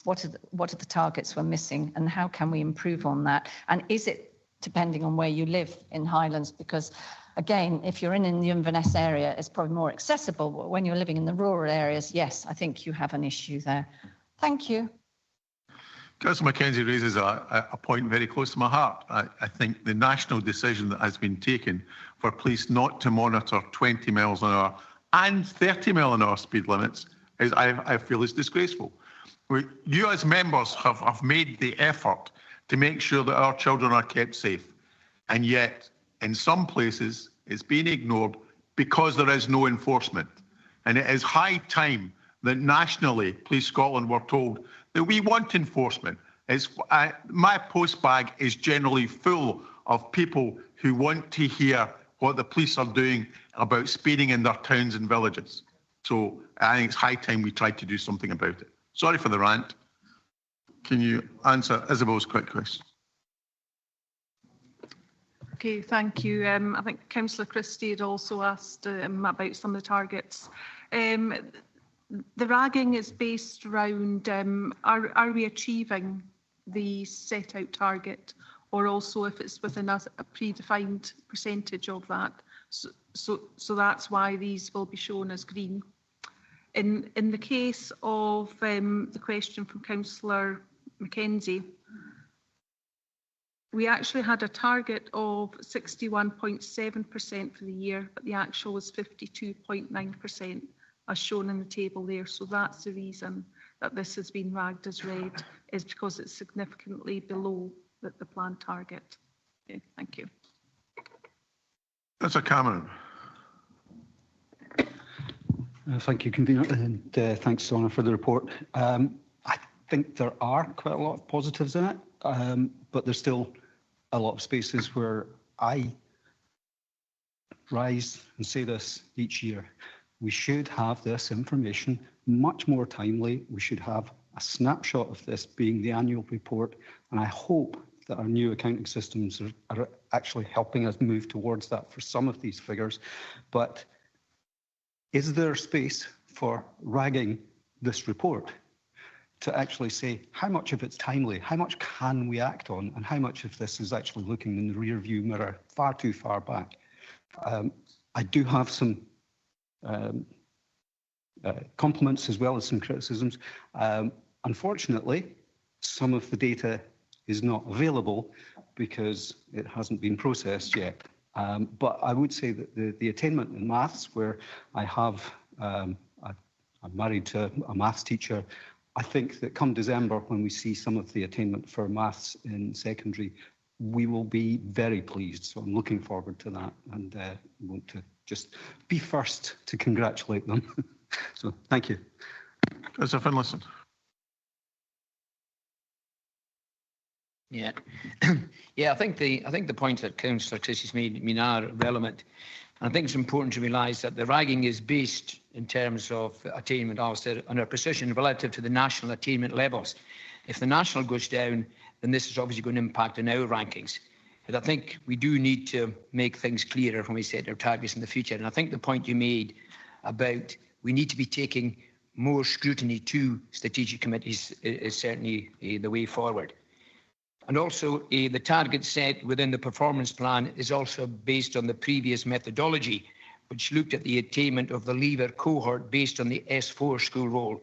What are the targets we're missing, and how can we improve on that? And is it depending on where you live in Highlands? Because again, if you're in the Inverness area, it's probably more accessible. But when you're living in the rural areas, yes, I think you have an issue there. Thank you. Councillor Mackenzie raises a point very close to my heart. I think the national decision that has been taken for police not to monitor 20 miles an hour and 30 mile an hour speed limits is, I feel, is disgraceful. You as members have made the effort to make sure that our children are kept safe, and yet in some places it's being ignored because there is no enforcement. And it is high time that nationally Police Scotland were told that we want enforcement. My post bag is generally full of people who want to hear what the police are doing about speeding in their towns and villages. So I think it's high time we tried to do something about it. Sorry for the rant. Can you answer Isabel's quick question? Okay, thank you. I think Councillor Christie had also asked about some of the targets. The ragging is based around, are we achieving the set out target, or also if it's within a predefined percentage of that. So that's why these will be shown as green. In the case of the question from Councillor Mackenzie, we actually had a target of 61.7% for the year, but the actual was 52.9%, as shown in the table there. So that's the reason that this has been ragged as red, is because it's significantly below the planned target. Okay, thank you. Councillor Cameron. Thank you, Convener, and thanks, Donna, for the report. I think there are quite a lot of positives in it, but there's still a lot of spaces where I rise and say this each year. We should have this information much more timely. We should have a snapshot of this being the annual report, and I hope that our new accounting systems are actually helping us move towards that for some of these figures. But is there space for ragging this report to actually say how much of it's timely, how much can we act on, and how much of this is actually looking in the rear view mirror far too far back? I do have some compliments as well as some criticisms. Unfortunately, some of the data is not available because it hasn't been processed yet. But I would say that the attainment in maths, where I have, I'm married to a maths teacher, I think that come December, when we see some of the attainment for maths in secondary, we will be very pleased. So I'm looking forward to that, and want to just be first to congratulate them. So thank you. Councillor Finlayson. Yeah, yeah. I think the points that Councillor Christie's made are relevant. And I think it's important to realise that the ragging is based in terms of attainment, also on a precision relative to the national attainment levels. If the national goes down, then this is obviously going to impact on our rankings. But I think we do need to make things clearer when we set our targets in the future. And I think the point you made about we need to be taking more scrutiny to strategic committees is certainly the way forward. And also, the target set within the performance plan is also based on the previous methodology, which looked at the attainment of the leaver cohort based on the S4 school roll.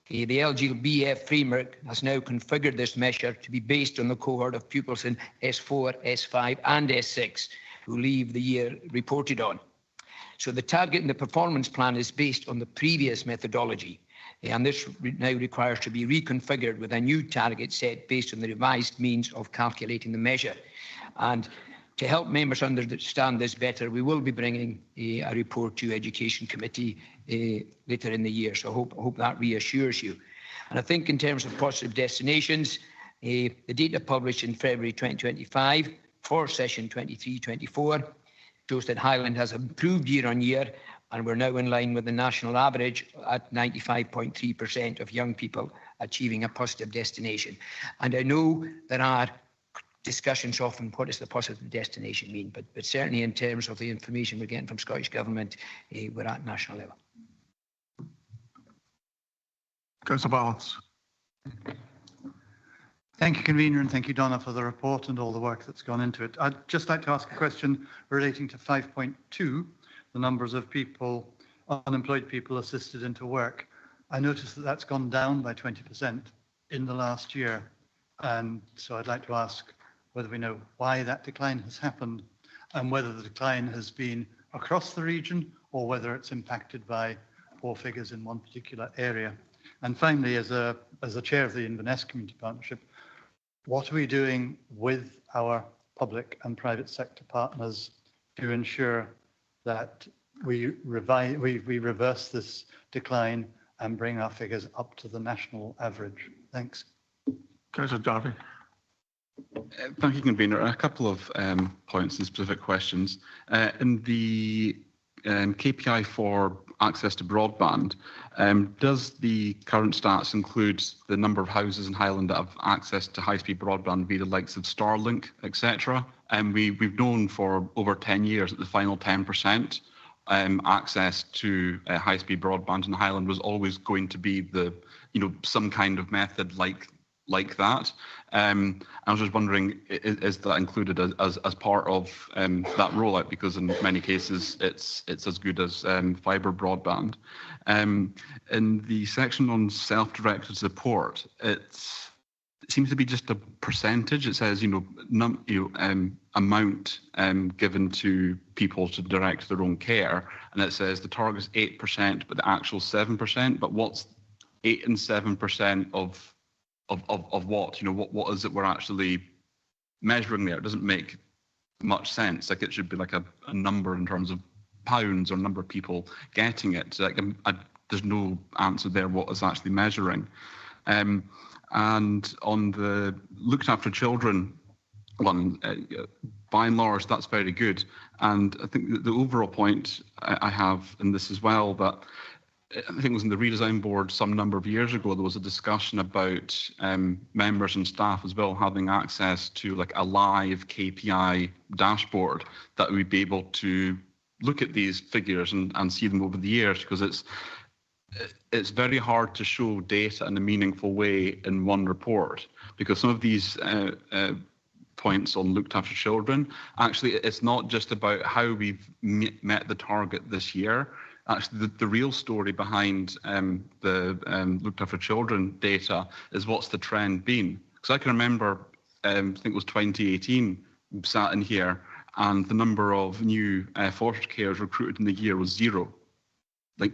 The LGBF framework has now configured this measure to be based on the cohort of pupils in S4, S5 and S6 who leave the year reported on. So the target in the performance plan is based on the previous methodology. And this now requires to be reconfigured with a new target set based on the revised means of calculating the measure. And to help members understand this better, we will be bringing a report to Education Committee later in the year. So I hope that reassures you. And I think in terms of positive destinations, the data published in February 2025 for session 23-24 shows that Highland has improved year on year, and we're now in line with the national average at 95.3% of young people achieving a positive destination. And I know there are discussions often, what does the positive destination mean? But certainly in terms of the information we're getting from Scottish Government, we're at national level. Councillor Balance. Thank you, Convener, and thank you, Donna, for the report and all the work that's gone into it. I'd just like to ask a question relating to 5.2, the numbers of people, unemployed people assisted into work. I noticed that that's gone down by 20% in the last year. And so I'd like to ask whether we know why that decline has happened and whether the decline has been across the region or whether it's impacted by poor figures in one particular area. And finally, as a chair of the Inverness Community Partnership, what are we doing with our public and private sector partners to ensure that we reverse this decline and bring our figures up to the national average? Thanks. Councillor Darby. Thank you, Convener. A couple of points and specific questions. In the KPI for access to broadband, does the current stats include the number of houses in Highland that have access to high-speed broadband via the likes of Starlink, etc.? And we've known for over 10 years that the final 10% access to high-speed broadband in Highland was always going to be the, some kind of method like that. I was just wondering, is that included as part of that rollout? Because in many cases, it's as good as fibre broadband. In the section on self-directed support, it seems to be just a percentage. It says, amount given to people to direct their own care, and it says the target is 8%, but the actual 7%. But what's 8 and 7% of what? What is it we're actually measuring there? It doesn't make much sense. Like, it should be like a number in terms of pounds or number of people getting it. Like, there's no answer there what is actually measuring. And on the looked after children one, by and large, that's very good. And I think the overall point I have in this as well, that I think it was in the redesign board some number of years ago, there was a discussion about members and staff as well having access to like a live KPI dashboard that we'd be able to look at these figures and see them over the years, because it's very hard to show data in a meaningful way in one report, because some of these points on looked after children, actually it's not just about how we've met the target this year. Actually, the real story behind the looked after children data is what's the trend been. Because I can remember, I think it was 2018, we sat in here and the number of new foster carers recruited in the year was 0. Like,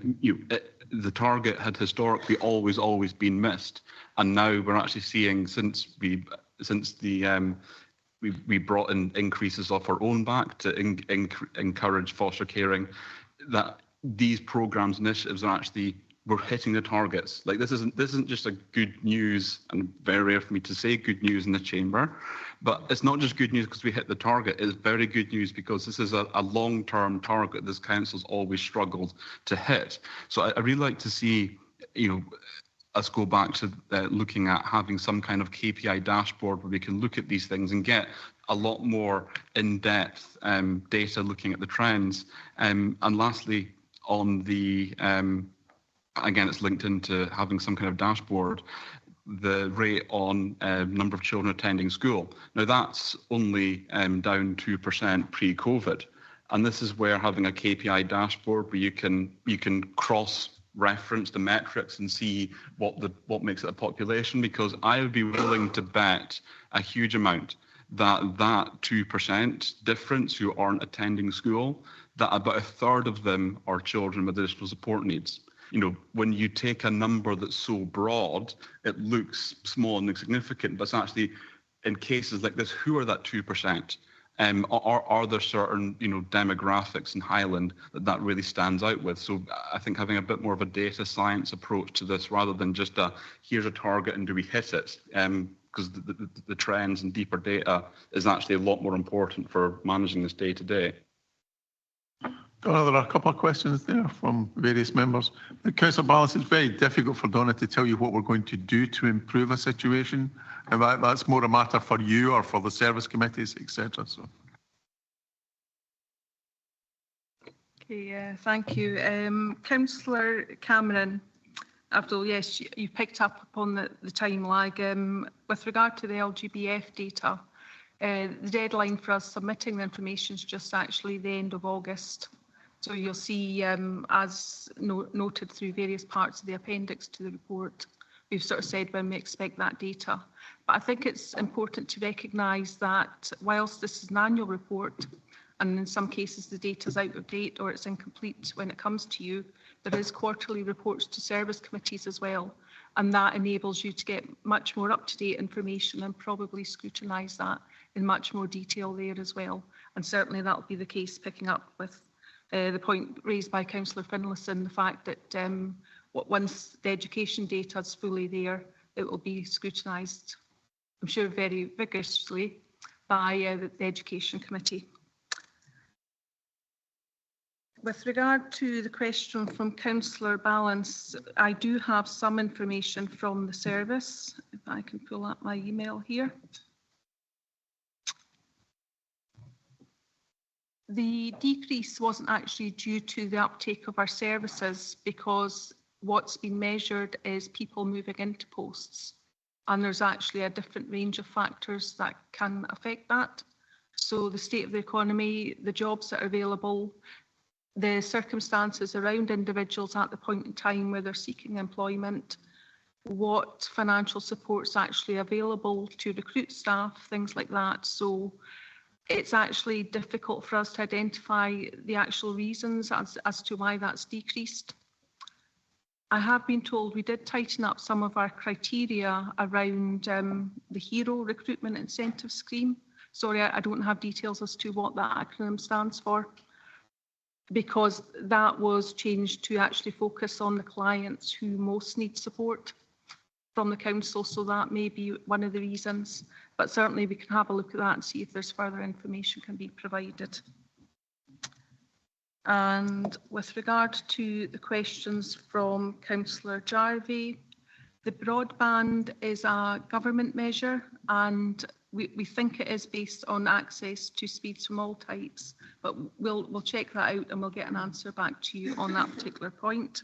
the target had historically always been missed, and now we're actually seeing, since we brought in increases off our own back to encourage foster caring, that these programs initiatives are actually, we're hitting the targets. Like, this isn't just a good news, and very rare for me to say good news in the chamber, but it's not just good news because we hit the target. It's very good news because this is a long-term target this council's always struggled to hit. So I really like to see, us go back to looking at having some kind of KPI dashboard where we can look at these things and get a lot more in-depth data looking at the trends. And lastly, on the, again, it's linked into having some kind of dashboard, the rate on number of children attending school. Now, that's only down 2% pre-COVID. And this is where having a KPI dashboard where you can cross-reference the metrics and see what makes it a population, because I would be willing to bet a huge amount that 2% difference who aren't attending school, that about a third of them are children with additional support needs. When you take a number that's so broad, it looks small and insignificant, but it's actually, in cases like this, who are that 2%? Are there certain, demographics in Highland that really stands out with? So I think having a bit more of a data science approach to this, rather than just here's a target and do we hit it? Because the trends and deeper data is actually a lot more important for managing this day to day. Donna, there are a couple of questions there from various members. Councillor Balance, it's very difficult for Donna to tell you what we're going to do to improve a situation. And that's more a matter for you or for the service committees, etc. So. Okay, thank you. Councillor Cameron, Abdul, yes, you picked up upon the time lag. With regard to the LGBF data, the deadline for us submitting the information is just actually the end of August. So you'll see, as noted through various parts of the appendix to the report, we've sort of said when we expect that data. But I think it's important to recognise that whilst this is an annual report, and in some cases the data is out of date or it's incomplete when it comes to you, there is quarterly reports to service committees as well. And that enables you to get much more up-to-date information and probably scrutinise that in much more detail there as well. And certainly that'll be the case, picking up with the point raised by Councillor Finlayson, the fact that once the education data is fully there, it will be scrutinised, I'm sure, very vigorously by the Education Committee. With regard to the question from Councillor Balance, I do have some information from the service, if I can pull up my email here. The decrease wasn't actually due to the uptake of our services, because what's been measured is people moving into posts, and there's actually a different range of factors that can affect that. So the state of the economy, the jobs that are available, the circumstances around individuals at the point in time where they're seeking employment, what financial support's actually available to recruit staff, things like that. So it's actually difficult for us to identify the actual reasons as to why that's decreased. I have been told we did tighten up some of our criteria around the HERO recruitment incentive scheme. Sorry, I don't have details as to what that acronym stands for, because that was changed to actually focus on the clients who most need support from the council. So that may be one of the reasons, but certainly we can have a look at that and see if there's further information can be provided. And with regard to the questions from Councillor Jarvie, the broadband is a government measure, and we think it is based on access to speeds from all types, but we'll check that out and we'll get an answer back to you on that particular point.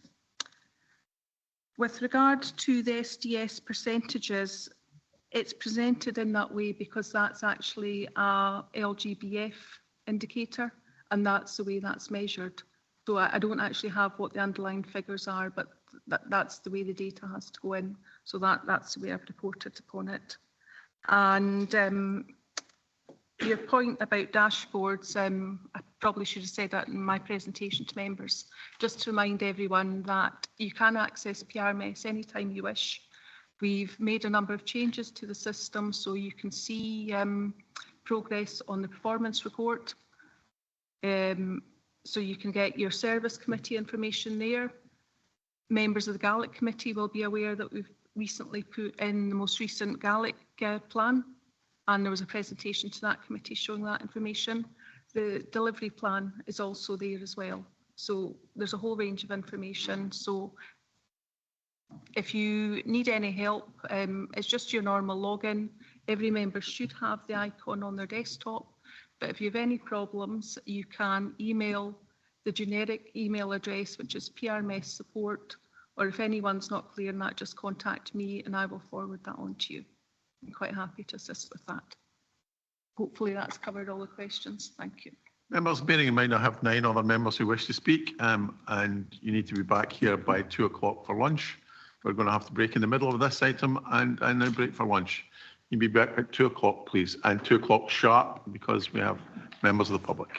With regard to the SDS percentages, it's presented in that way because that's actually a LGBF indicator, and that's the way that's measured. So I don't actually have what the underlying figures are, but that's the way the data has to go in. So that's the way I've reported upon it. And your point about dashboards, I probably should have said that in my presentation to members, just to remind everyone that you can access PRMS anytime you wish. We've made a number of changes to the system, so you can see progress on the performance report. So you can get your service committee information there. Members of the Gaelic committee will be aware that we've recently put in the most recent Gaelic plan, and there was a presentation to that committee showing that information. The delivery plan is also there as well. So there's a whole range of information. So if you need any help, it's just your normal login. Every member should have the icon on their desktop, but if you have any problems, you can email the generic email address, which is PRMS support, or if anyone's not clear on that, just contact me and I will forward that on to you. I'm quite happy to assist with that. Hopefully that's covered all the questions. Thank you. Members, bearing in mind I have 9 other members who wish to speak, and you need to be back here by 2 o'clock for lunch. We're going to have to break in the middle of this item and then break for lunch. You'll be back at 2 o'clock, please, and 2 o'clock sharp, because we have members of the public.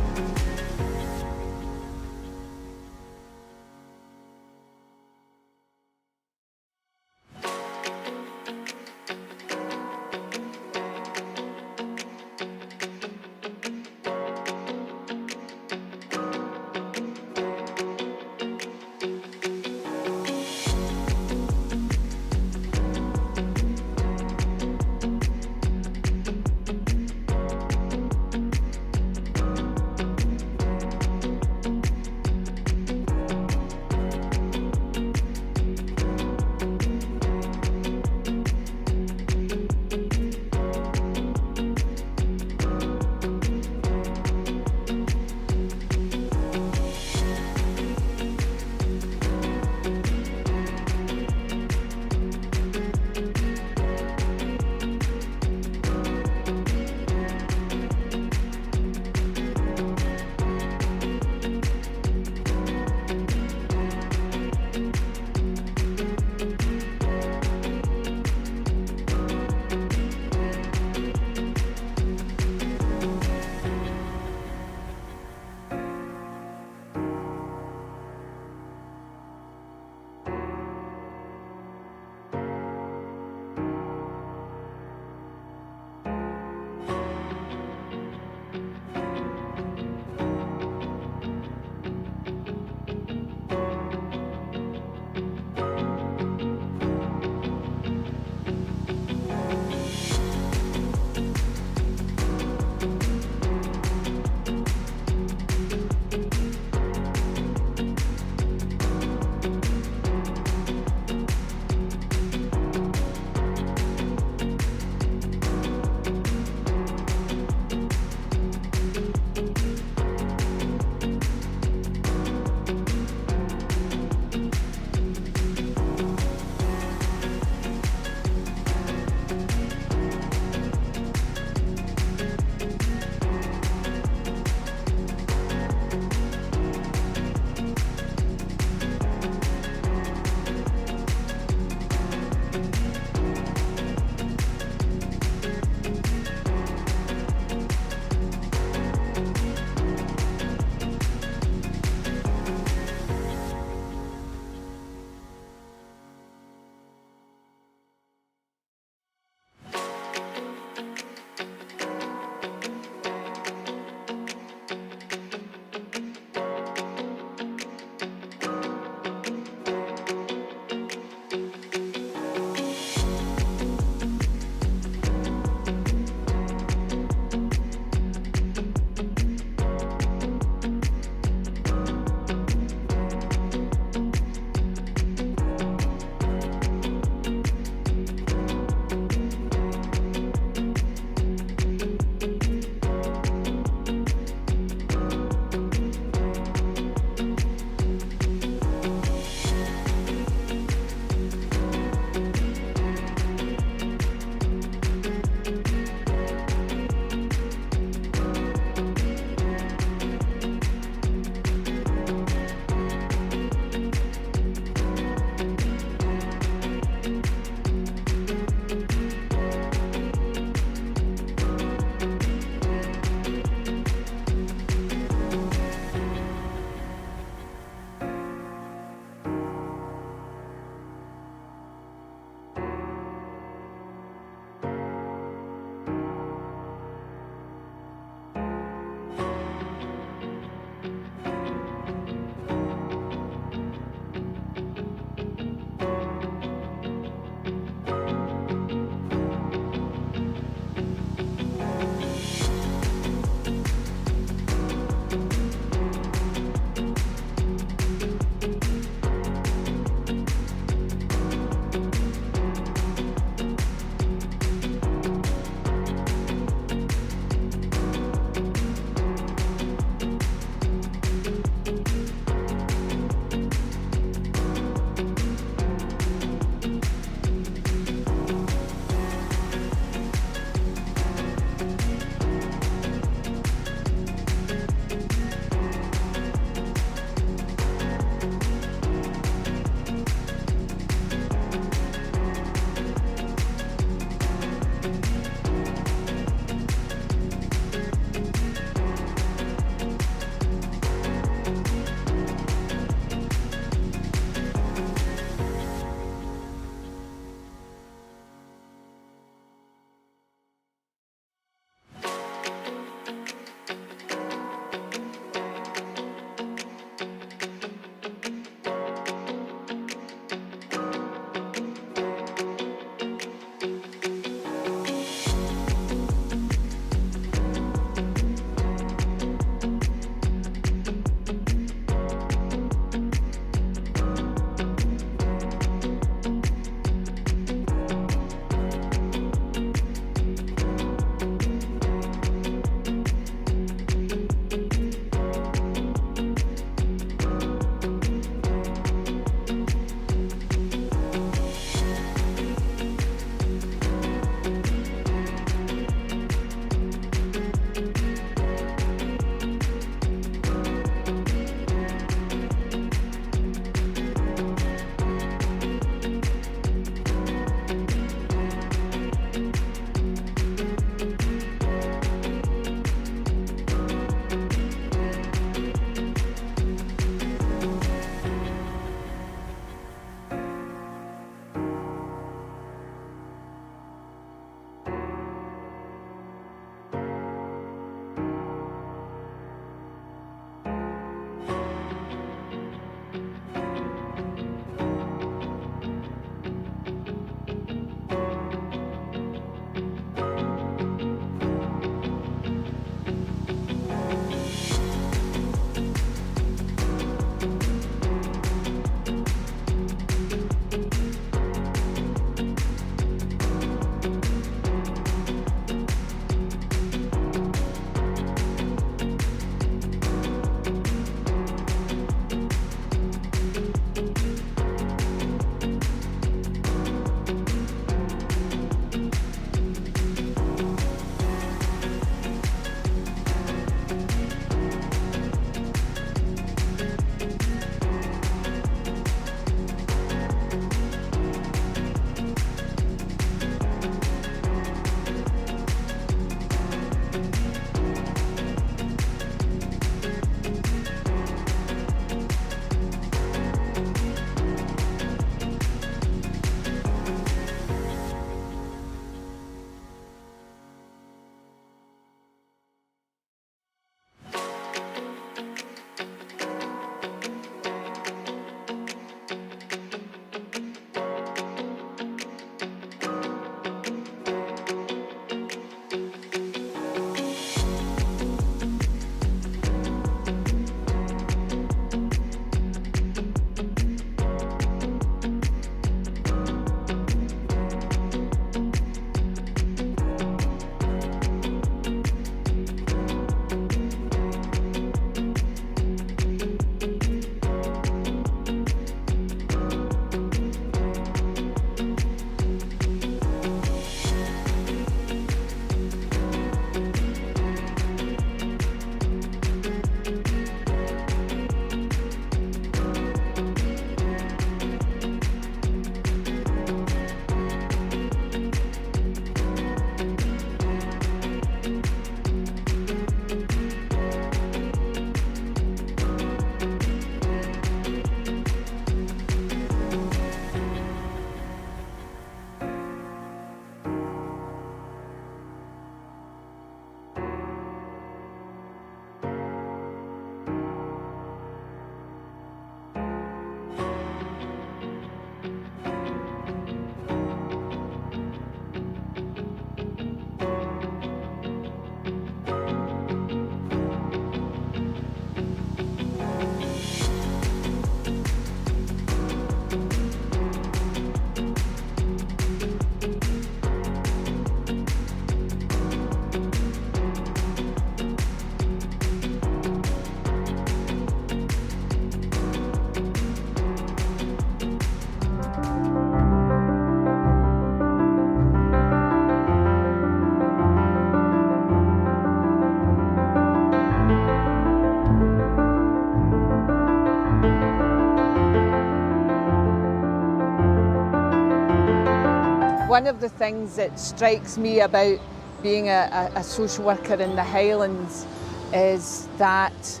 one of the things that strikes me about being a social worker in the Highlands is that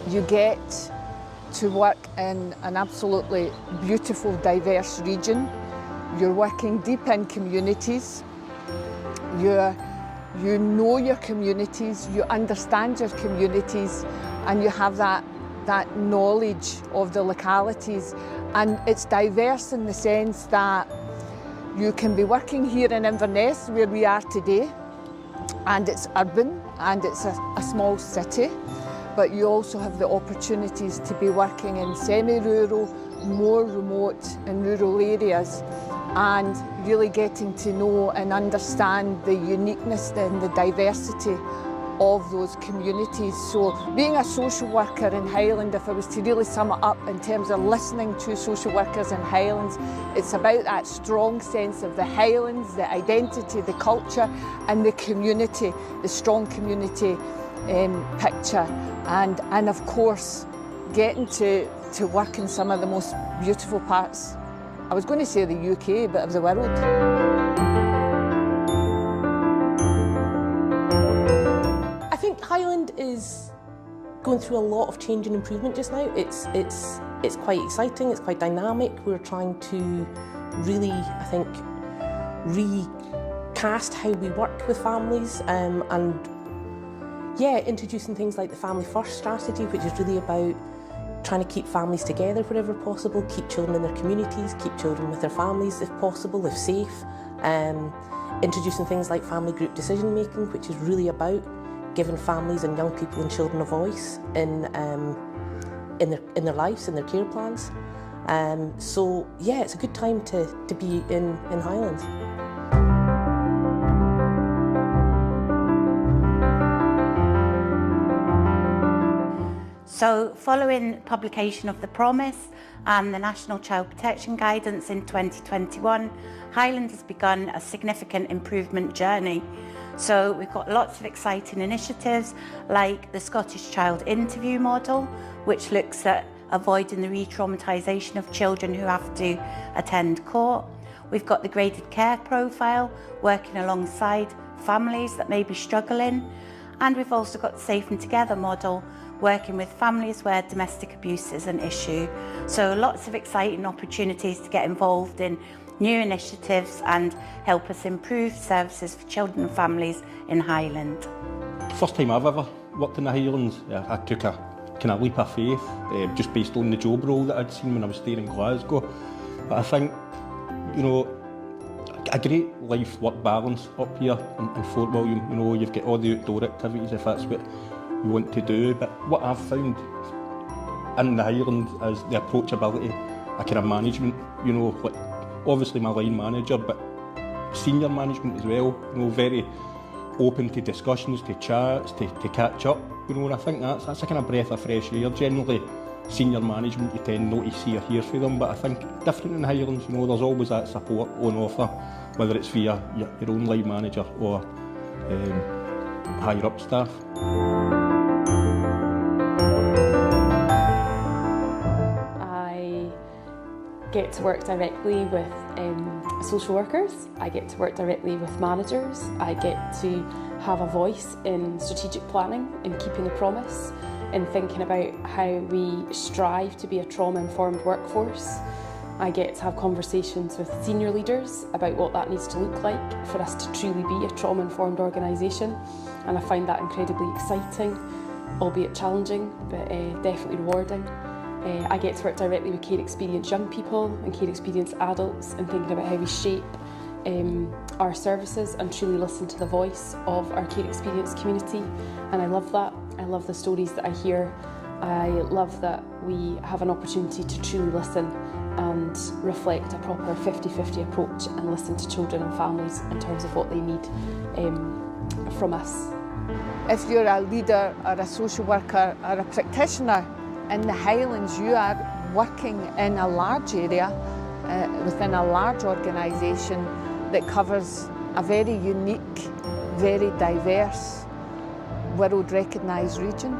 you get to work in an absolutely beautiful, diverse region. You're working deep in communities. You know your communities, you understand your communities, and you have that knowledge of the localities. And it's diverse in the sense that you can be working here in Inverness, where we are today, and it's urban and it's a small city, but you also have the opportunities to be working in semi-rural, more remote and rural areas, and really getting to know and understand the uniqueness and the diversity of those communities. So being a social worker in Highland, if I was to really sum it up in terms of listening to social workers in Highlands, it's about that strong sense of the Highlands, the identity, the culture and the community, the strong community picture, and of course getting to work in some of the most beautiful parts, I was going to say the UK, but of the world. I think Highland is going through a lot of change and improvement just now. It's quite exciting, it's quite dynamic. We're trying to really, I think, recast how we work with families and introducing things like the Family First strategy, which is really about trying to keep families together wherever possible, keep children in their communities, keep children with their families if possible, if safe. Introducing things like family group decision making, which is really about giving families and young people and children a voice in their lives, in their care plans. So yeah, it's a good time to be in Highland. So following publication of the Promise and the National Child Protection Guidance in 2021, Highland has begun a significant improvement journey. So we've got lots of exciting initiatives like the Scottish Child Interview Model, which looks at avoiding the re-traumatisation of children who have to attend court. We've got the Graded Care Profile, working alongside families that may be struggling. And we've also got the Safe and Together model, working with families where domestic abuse is an issue. So lots of exciting opportunities to get involved in new initiatives and help us improve services for children and families in Highland. First time I've ever worked in the Highlands, I took a kind of leap of faith just based on the job role that I'd seen when I was staying in Glasgow. But I think, you know, a great life-work balance up here in Fort William. You know, you've got all the outdoor activities if that's what you want to do. But what I've found in the Highlands is the approachability, a kind of management, you know, like obviously my line manager, but senior management as well, you know, very open to discussions, to chats, to catch up, you know, and I think that's a kind of breath of fresh air. Generally, senior management, you tend not to see or hear from them, but I think different in the Highlands, you know, there's always that support on offer, whether it's via your own line manager or higher up staff. I get to work directly with social workers, I get to work directly with managers, I get to have a voice in strategic planning, in keeping the promise, in thinking about how we strive to be a trauma-informed workforce. I get to have conversations with senior leaders about what that needs to look like for us to truly be a trauma-informed organisation, and I find that incredibly exciting, albeit challenging, but definitely rewarding. I get to work directly with care experienced young people and care experienced adults and thinking about how we shape our services and truly listen to the voice of our care experienced community, and I love that. I love the stories that I hear. I love that we have an opportunity to truly listen and reflect a proper 50-50 approach and listen to children and families in terms of what they need from us. If you're a leader or a social worker or a practitioner in the Highlands, you are working in a large area within a large organisation that covers a very unique, very diverse, world recognised region.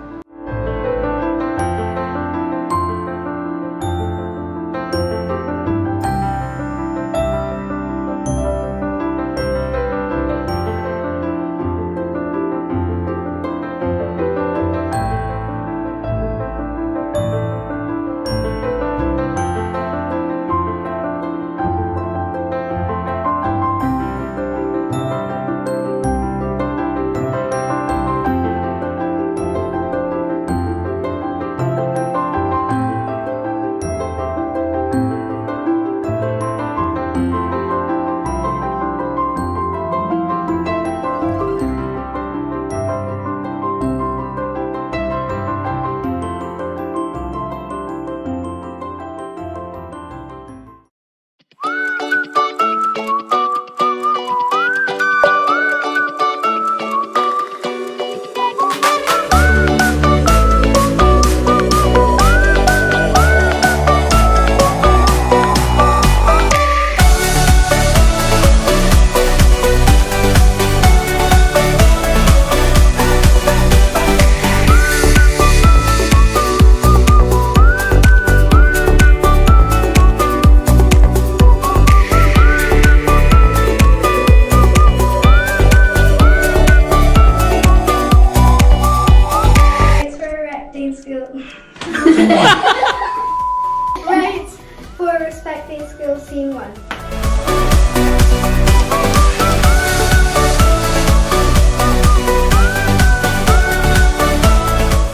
Rights for respecting school, scene 1.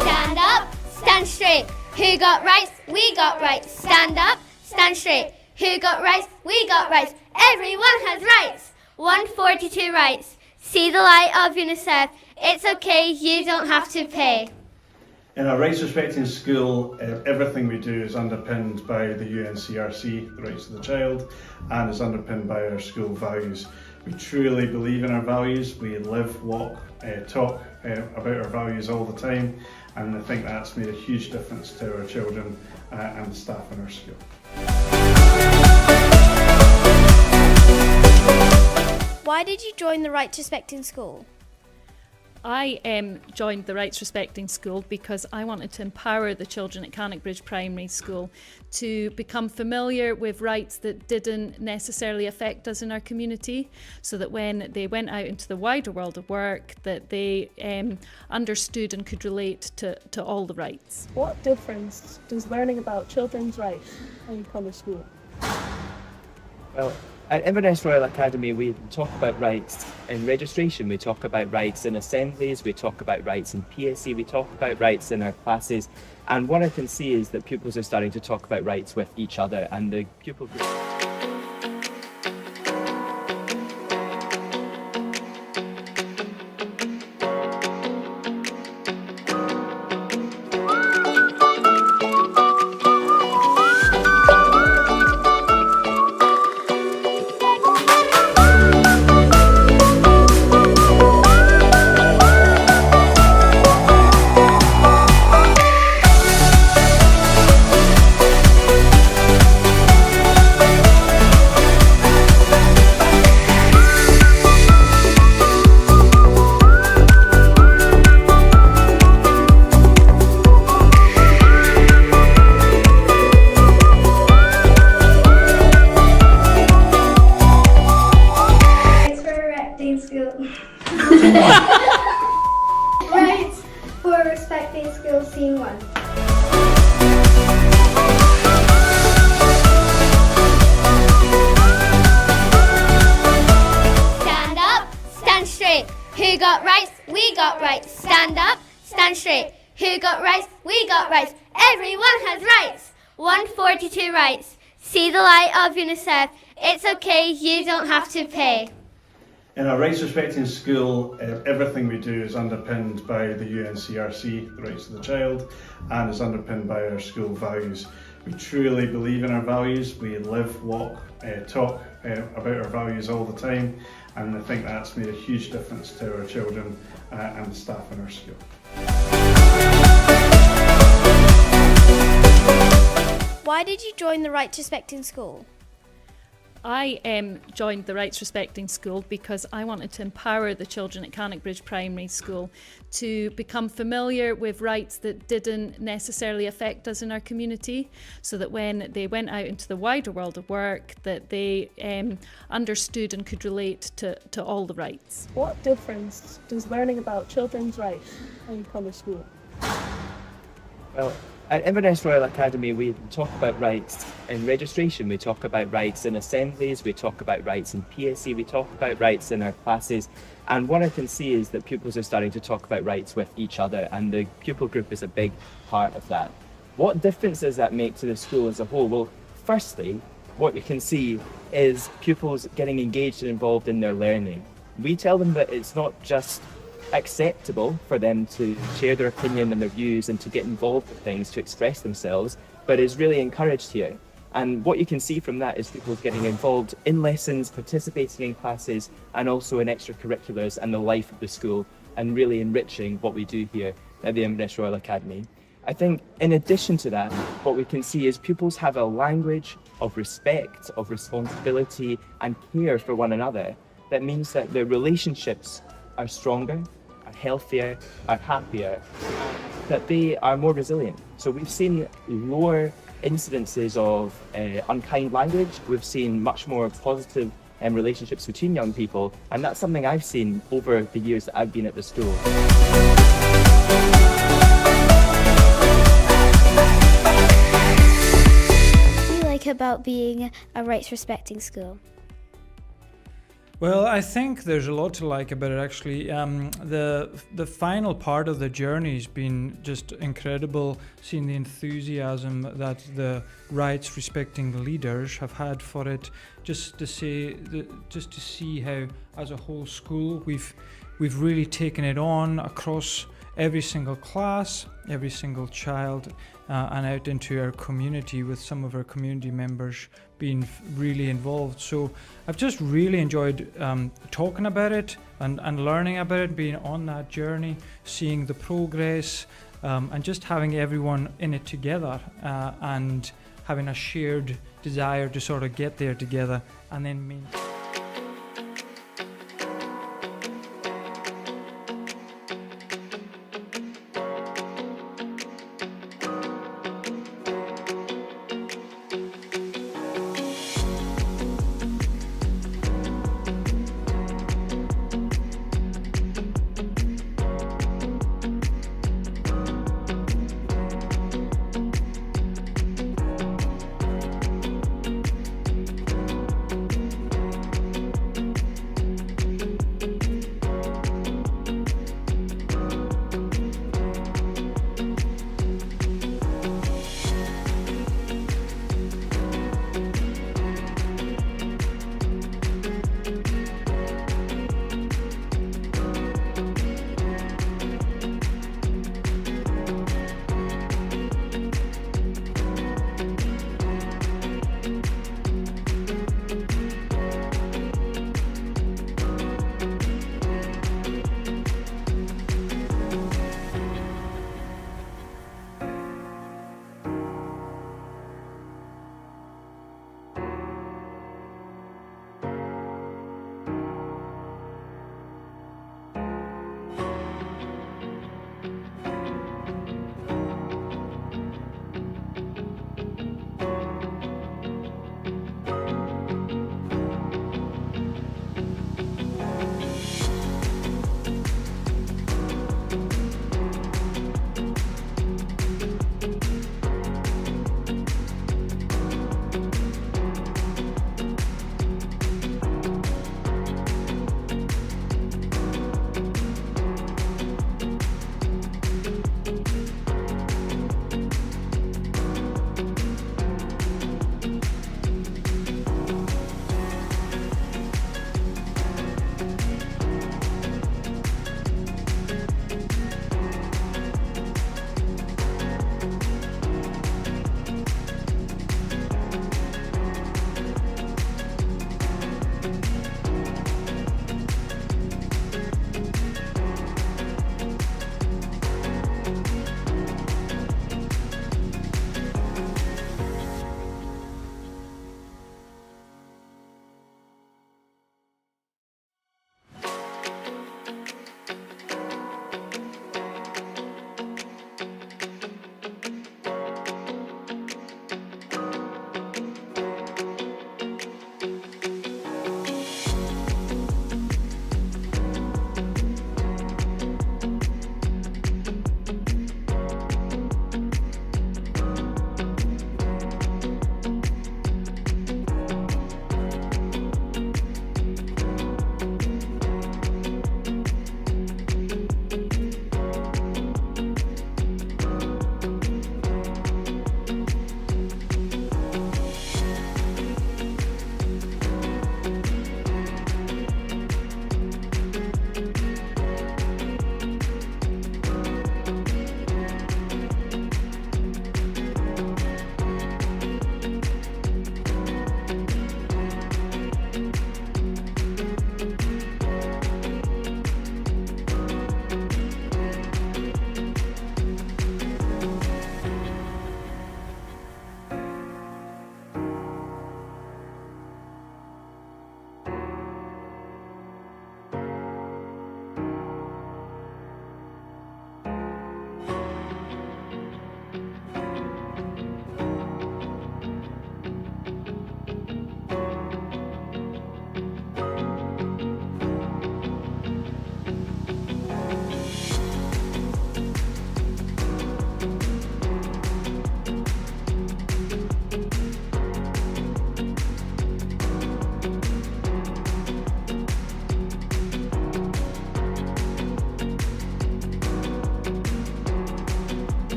Stand up, stand straight. Who got rights? We got rights. Stand up, stand straight. Who got rights? We got rights. Everyone has rights. 142 rights. See the light of UNICEF. It's okay, you don't have to pay. In our rights respecting school, everything we do is underpinned by the UNCRC, the rights of the child, and is underpinned by our school values. We truly believe in our values. We live, walk, talk about our values all the time, and I think that's made a huge difference to our children and the staff in our school. Why did you join the Rights Respecting School? I joined the Rights Respecting School because I wanted to empower the children at Cannockbridge Primary School to become familiar with rights that didn't necessarily affect us in our community, so that when they went out into the wider world of work, that they understood and could relate to all the rights. What difference does learning about children's rights when you come to school? Well, at Inverness Royal Academy, we talk about rights in registration, we talk about rights in assemblies, we talk about rights in PSC, we talk about rights in our classes. And what I can see is that pupils are starting to talk about rights with each other, and the pupil group. Rights for respecting school, scene 1. Stand up, stand straight. Who got rights? We got rights. Stand up, stand straight. Who got rights? We got rights. Everyone has rights. 142 rights. See the light of UNICEF. It's okay, you don't have to pay. In our rights respecting school, everything we do is underpinned by the UNCRC, the rights of the child, and is underpinned by our school values. We truly believe in our values. We live, walk, talk about our values all the time, and I think that's made a huge difference to our children and the staff in our school. Why did you join the Rights Respecting School? I joined the Rights Respecting School because I wanted to empower the children at Cannockbridge Primary School to become familiar with rights that didn't necessarily affect us in our community, so that when they went out into the wider world of work, that they understood and could relate to all the rights. What difference does learning about children's rights when you come to school? Well, at Inverness Royal Academy, we talk about rights in registration, we talk about rights in assemblies, we talk about rights in PSC, we talk about rights in our classes. And what I can see is that pupils are starting to talk about rights with each other, and the pupil group is a big part of that. What difference does that make to the school as a whole? Well, firstly, what you can see is pupils getting engaged and involved in their learning. We tell them that it's not just acceptable for them to share their opinion and their views and to get involved with things, to express themselves, but is really encouraged here. And what you can see from that is people getting involved in lessons, participating in classes, and also in extracurriculars and the life of the school, and really enriching what we do here at the Inverness Royal Academy. I think in addition to that, what we can see is pupils have a language of respect, of responsibility and care for one another. That means that their relationships are stronger, are healthier, are happier, that they are more resilient. So we've seen lower incidences of unkind language, we've seen much more positive relationships between young people, and that's something I've seen over the years that I've been at the school. about being a rights-respecting school? Well, I think there's a lot to like about it, actually. The final part of the journey has been just incredible, seeing the enthusiasm that the rights-respecting leaders have had for it. Just to see how, as a whole school, we've really taken it on across every single class, every single child, and out into our community, with some of our community members being really involved. So I've just really enjoyed talking about it and learning about it, being on that journey, seeing the progress, and just having everyone in it together, and having a shared desire to sort of get there together and then meet.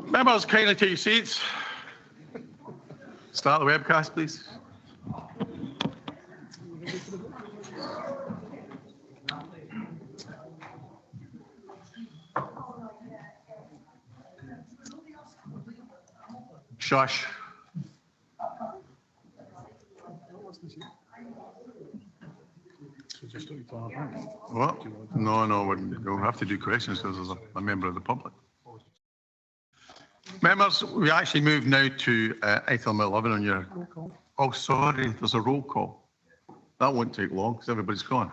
Members, kindly take your seats. Start the webcast, please. Shush. What? No, we'll have to do questions because there's a member of the public. Members, we actually move now to item 11 on your... Oh, sorry, there's a roll call. That won't take long because everybody's gone.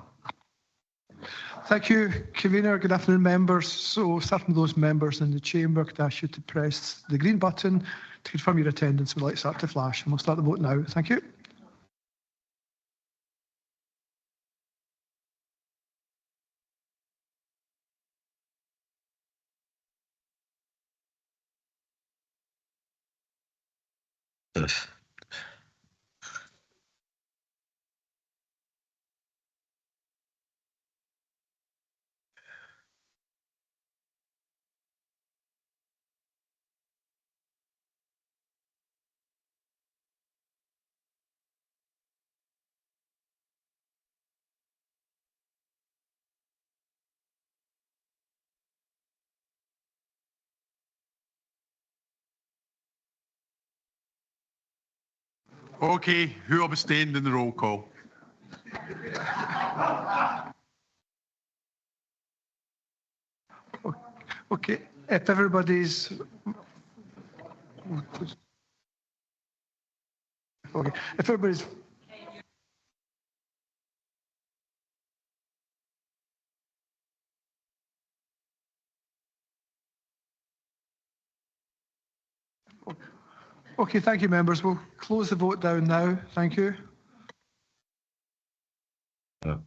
Thank you, Convener. Good afternoon, members. So, starting with those members in the chamber, could I ask you to press the green button to confirm your attendance. We'd like to start to flash, and we'll start the vote now. Thank you. Okay, who abstained in the roll call? Okay, if everybody's... Okay, if everybody's... Okay, thank you, members. We'll close the vote down now. Thank you. And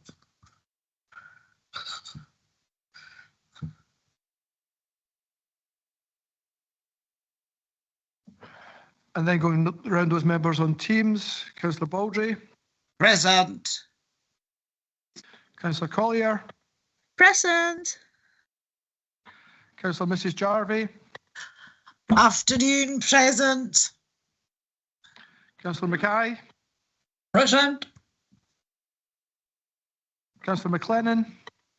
then going around those members on Teams, Councillor Baldry. Present. Councillor Collier. Present. Councillor Mrs Jarvie. Afternoon, present. Councillor Mackay. Present. Councillor McLennan.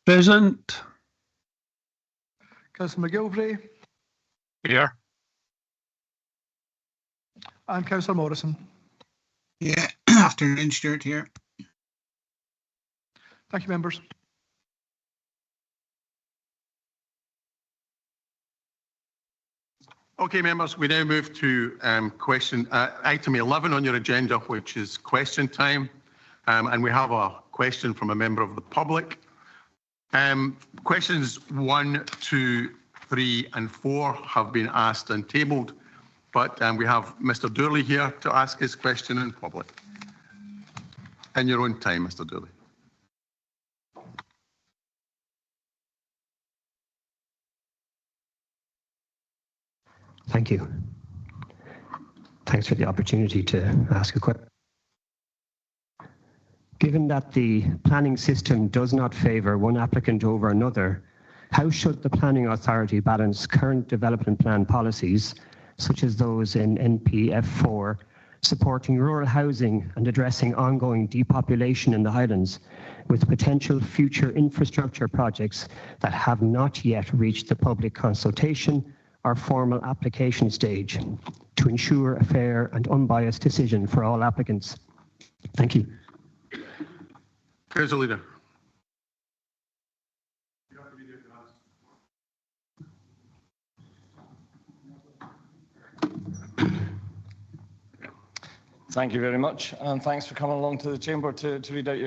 Present. Councillor McGilvray. Here. And Councillor Morrison. Yeah, afternoon, Stuart here. Thank you, members. Okay, members, we now move to item 11 on your agenda, which is question time. And we have a question from a member of the public. Questions 1, 2, 3 and 4 have been asked and tabled, but we have Mr. Dooley here to ask his question in public. In your own time, Mr. Dooley. Thank you. Thanks for the opportunity to ask a question. Given that the planning system does not favour one applicant over another, how should the planning authority balance current development plan policies, such as those in NPF4, supporting rural housing and addressing ongoing depopulation in the Highlands, with potential future infrastructure projects that have not yet reached the public consultation or formal application stage, to ensure a fair and unbiased decision for all applicants? Thank you. Council Leader. Thank you very much, and thanks for coming along to the Chamber to read out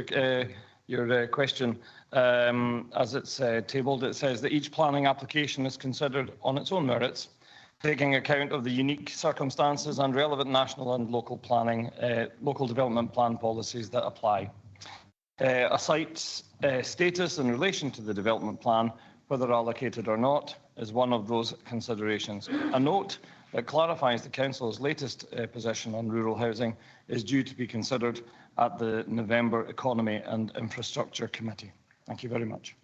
your question. As it's tabled, it says that each planning application is considered on its own merits, taking account of the unique circumstances and relevant national and local development plan policies that apply. A site's status in relation to the development plan, whether allocated or not, is one of those considerations. A note that clarifies the Council's latest position on rural housing is due to be considered at the November Economy and Infrastructure Committee. Thank you very much.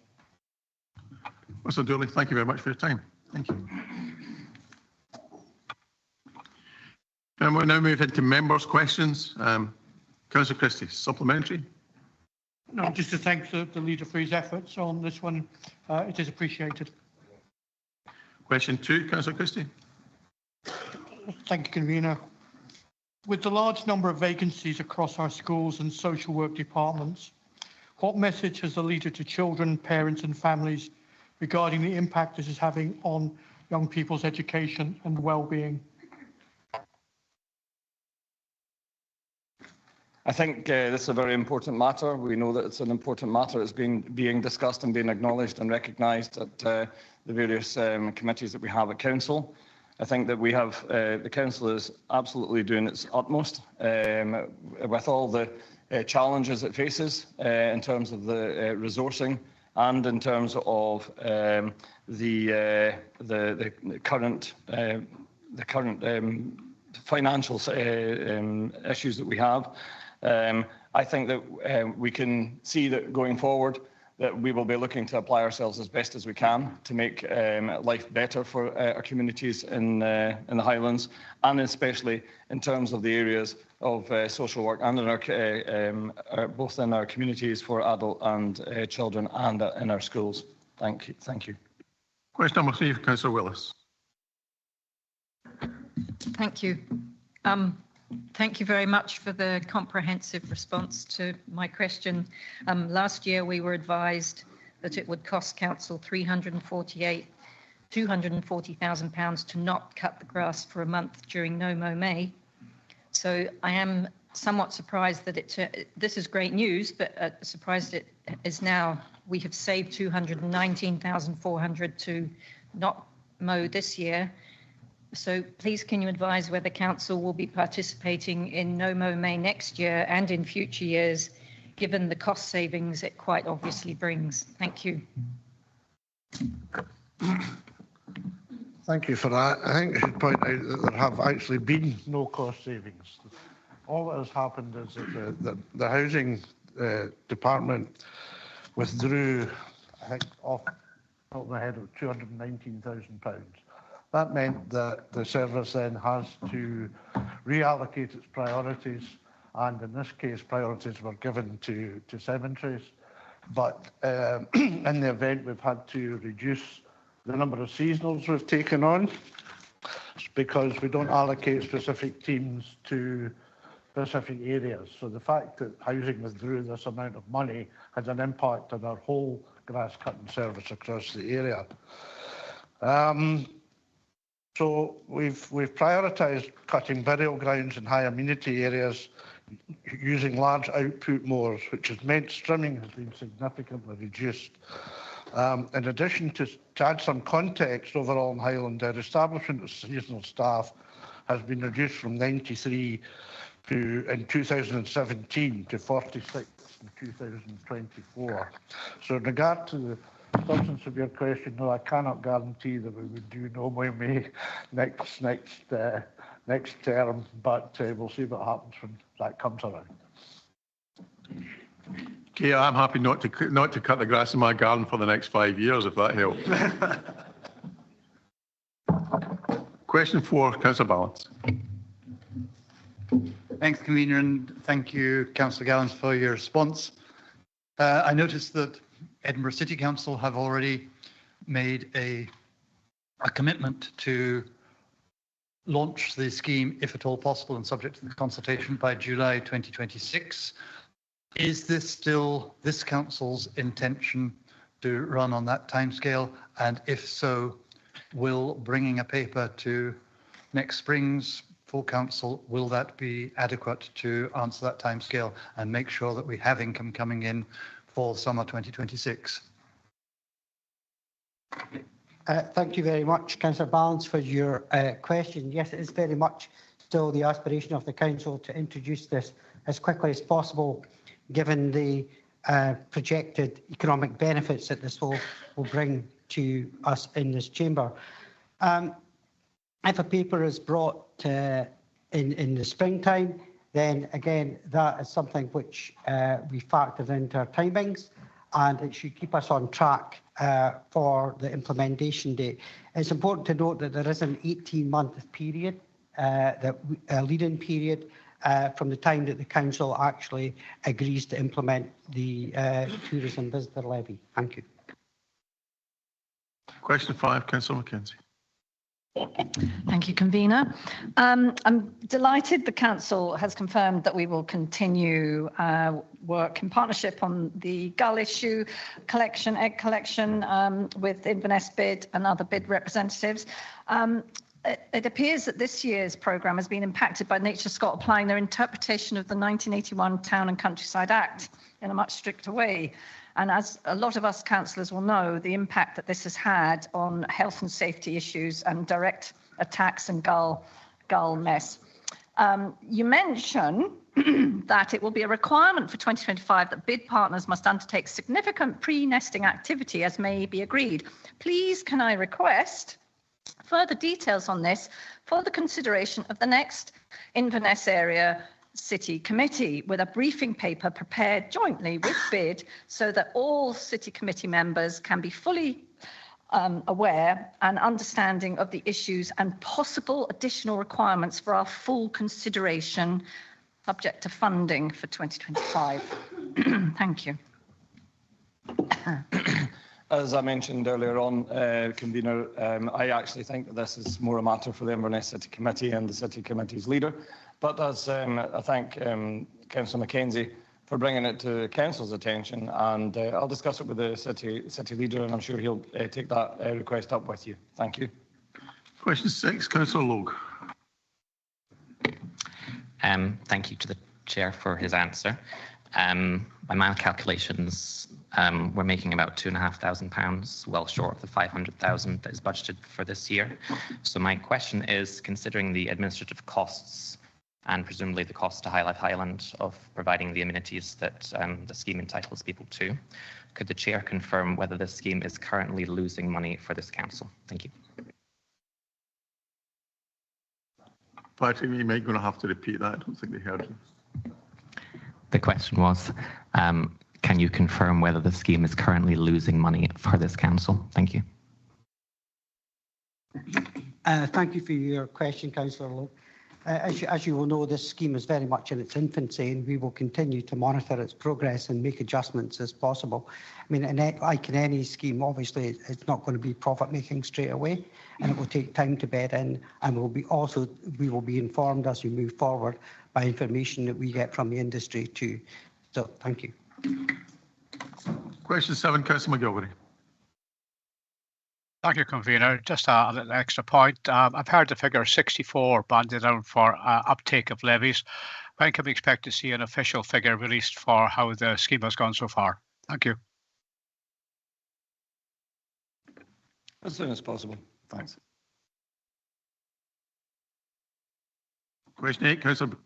Mr. Dooley, thank you very much for your time. Thank you. And we'll now move into members' questions. Councillor Christie, supplementary. No, just to thank the leader for his efforts on this one. It is appreciated. Question 2, Councillor Christie. Thank you, Convener. With the large number of vacancies across our schools and social work departments, what message has the leader to children, parents and families regarding the impact this is having on young people's education and well-being? I think this is a very important matter. We know that it's an important matter. It's being discussed and being acknowledged and recognised at the various committees that we have at Council. I think that we have, the Council is absolutely doing its utmost with all the challenges it faces in terms of the resourcing and in terms of the current financial issues that we have. I think that we can see that going forward that we will be looking to apply ourselves as best as we can to make life better for our communities in the Highlands, and especially in terms of the areas of social work and in both in our communities for adult and children and in our schools. Thank you. Thank you. Question number 3, Councillor Willis. Thank you. Thank you very much for the comprehensive response to my question. Last year we were advised that it would cost Council £240,000 to not cut the grass for a month during No Mow May. So I am somewhat surprised that this is great news, but surprised it is now we have saved £219,400 to not mow this year. So please can you advise whether Council will be participating in No Mow May next year and in future years, given the cost savings it quite obviously brings? Thank you. Thank you for that. I think I should point out that there have actually been no cost savings. All that has happened is that the Housing Department withdrew, I think, off the top of my head, of £219,000. That meant that the service then has to reallocate its priorities, and in this case, priorities were given to cemeteries. But in the event, we've had to reduce the number of seasonals we've taken on because we don't allocate specific teams to specific areas. So the fact that housing withdrew this amount of money had an impact on our whole grass cutting service across the area. So we've prioritised cutting burial grounds in high amenity areas using large output mowers, which has meant trimming has been significantly reduced. In addition, to add some context overall in Highland, our establishment of seasonal staff has been reduced from 93 in 2017 to 46 in 2024. So in regard to the substance of your question, no, I cannot guarantee that we would do No Mow May next term, but we'll see what happens when that comes around. Okay, I'm happy not to cut the grass in my garden for the next 5 years, if that helps. Question 4, Councillor Balance. Thanks, Convener, and thank you, Councillor Gallants, for your response. I noticed that Edinburgh City Council have already made a commitment to launch the scheme, if at all possible, and subject to the consultation, by July 2026. Is this still this council's intention to run on that timescale? And if so, will bringing a paper to next spring's full council, will that be adequate to answer that timescale and make sure that we have income coming in for summer 2026? Thank you very much, Councillor Balance, for your question. Yes, it is very much still the aspiration of the council to introduce this as quickly as possible, given the projected economic benefits that this will bring to us in this chamber. If a paper is brought in the springtime, then again, that is something which we factored into our timings, and it should keep us on track for the implementation date. It's important to note that there is an 18-month period, a lead-in period, from the time that the council actually agrees to implement the tourism visitor levy. Thank you. Question 5, Councillor Mackenzie. Thank you, Convener. I'm delighted the Council has confirmed that we will continue work in partnership on the gull issue, egg collection with Inverness Bid and other bid representatives. It appears that this year's programme has been impacted by Nature Scot applying their interpretation of the 1981 Town and Countryside Act in a much stricter way. And as a lot of us councillors will know, the impact that this has had on health and safety issues and direct attacks and gull mess. You mention that it will be a requirement for 2025 that bid partners must undertake significant pre-nesting activity as may be agreed. Please can I request further details on this for the consideration of the next Inverness Area City Committee, with a briefing paper prepared jointly with BID so that all City Committee members can be fully aware and understanding of the issues and possible additional requirements for our full consideration, subject to funding for 2025. Thank you. As I mentioned earlier on, Convener, I actually think that this is more a matter for the Inverness City Committee and the City Committee's leader. But as I thank Councillor Mackenzie for bringing it to Council's attention, and I'll discuss it with the City leader, and I'm sure he'll take that request up with you. Thank you. Question 6, Councillor Logue. Thank you to the Chair for his answer. By my calculations, we're making about £2,500, well short of the 500,000 that is budgeted for this year. So my question is, considering the administrative costs and presumably the cost to Highland of providing the amenities that the scheme entitles people to, could the Chair confirm whether this scheme is currently losing money for this council? Thank you. Patrick, you might going to have to repeat that. I don't think they heard you. The question was, can you confirm whether the scheme is currently losing money for this council? Thank you. Thank you for your question, Councillor Lowe. As you will know, this scheme is very much in its infancy, and we will continue to monitor its progress and make adjustments as possible. I mean, like in any scheme, obviously, it's not going to be profit-making straight away, and it will take time to bed in, and we will be informed as we move forward by information that we get from the industry too. So, thank you. Question 7, Councillor McGilvery. Thank you, Convener. Just a little extra point. I've heard the figure 64 banded out for uptake of levies. When can we expect to see an official figure released for how the scheme has gone so far? Thank you. As soon as possible. Thanks. Question 8, Councillor.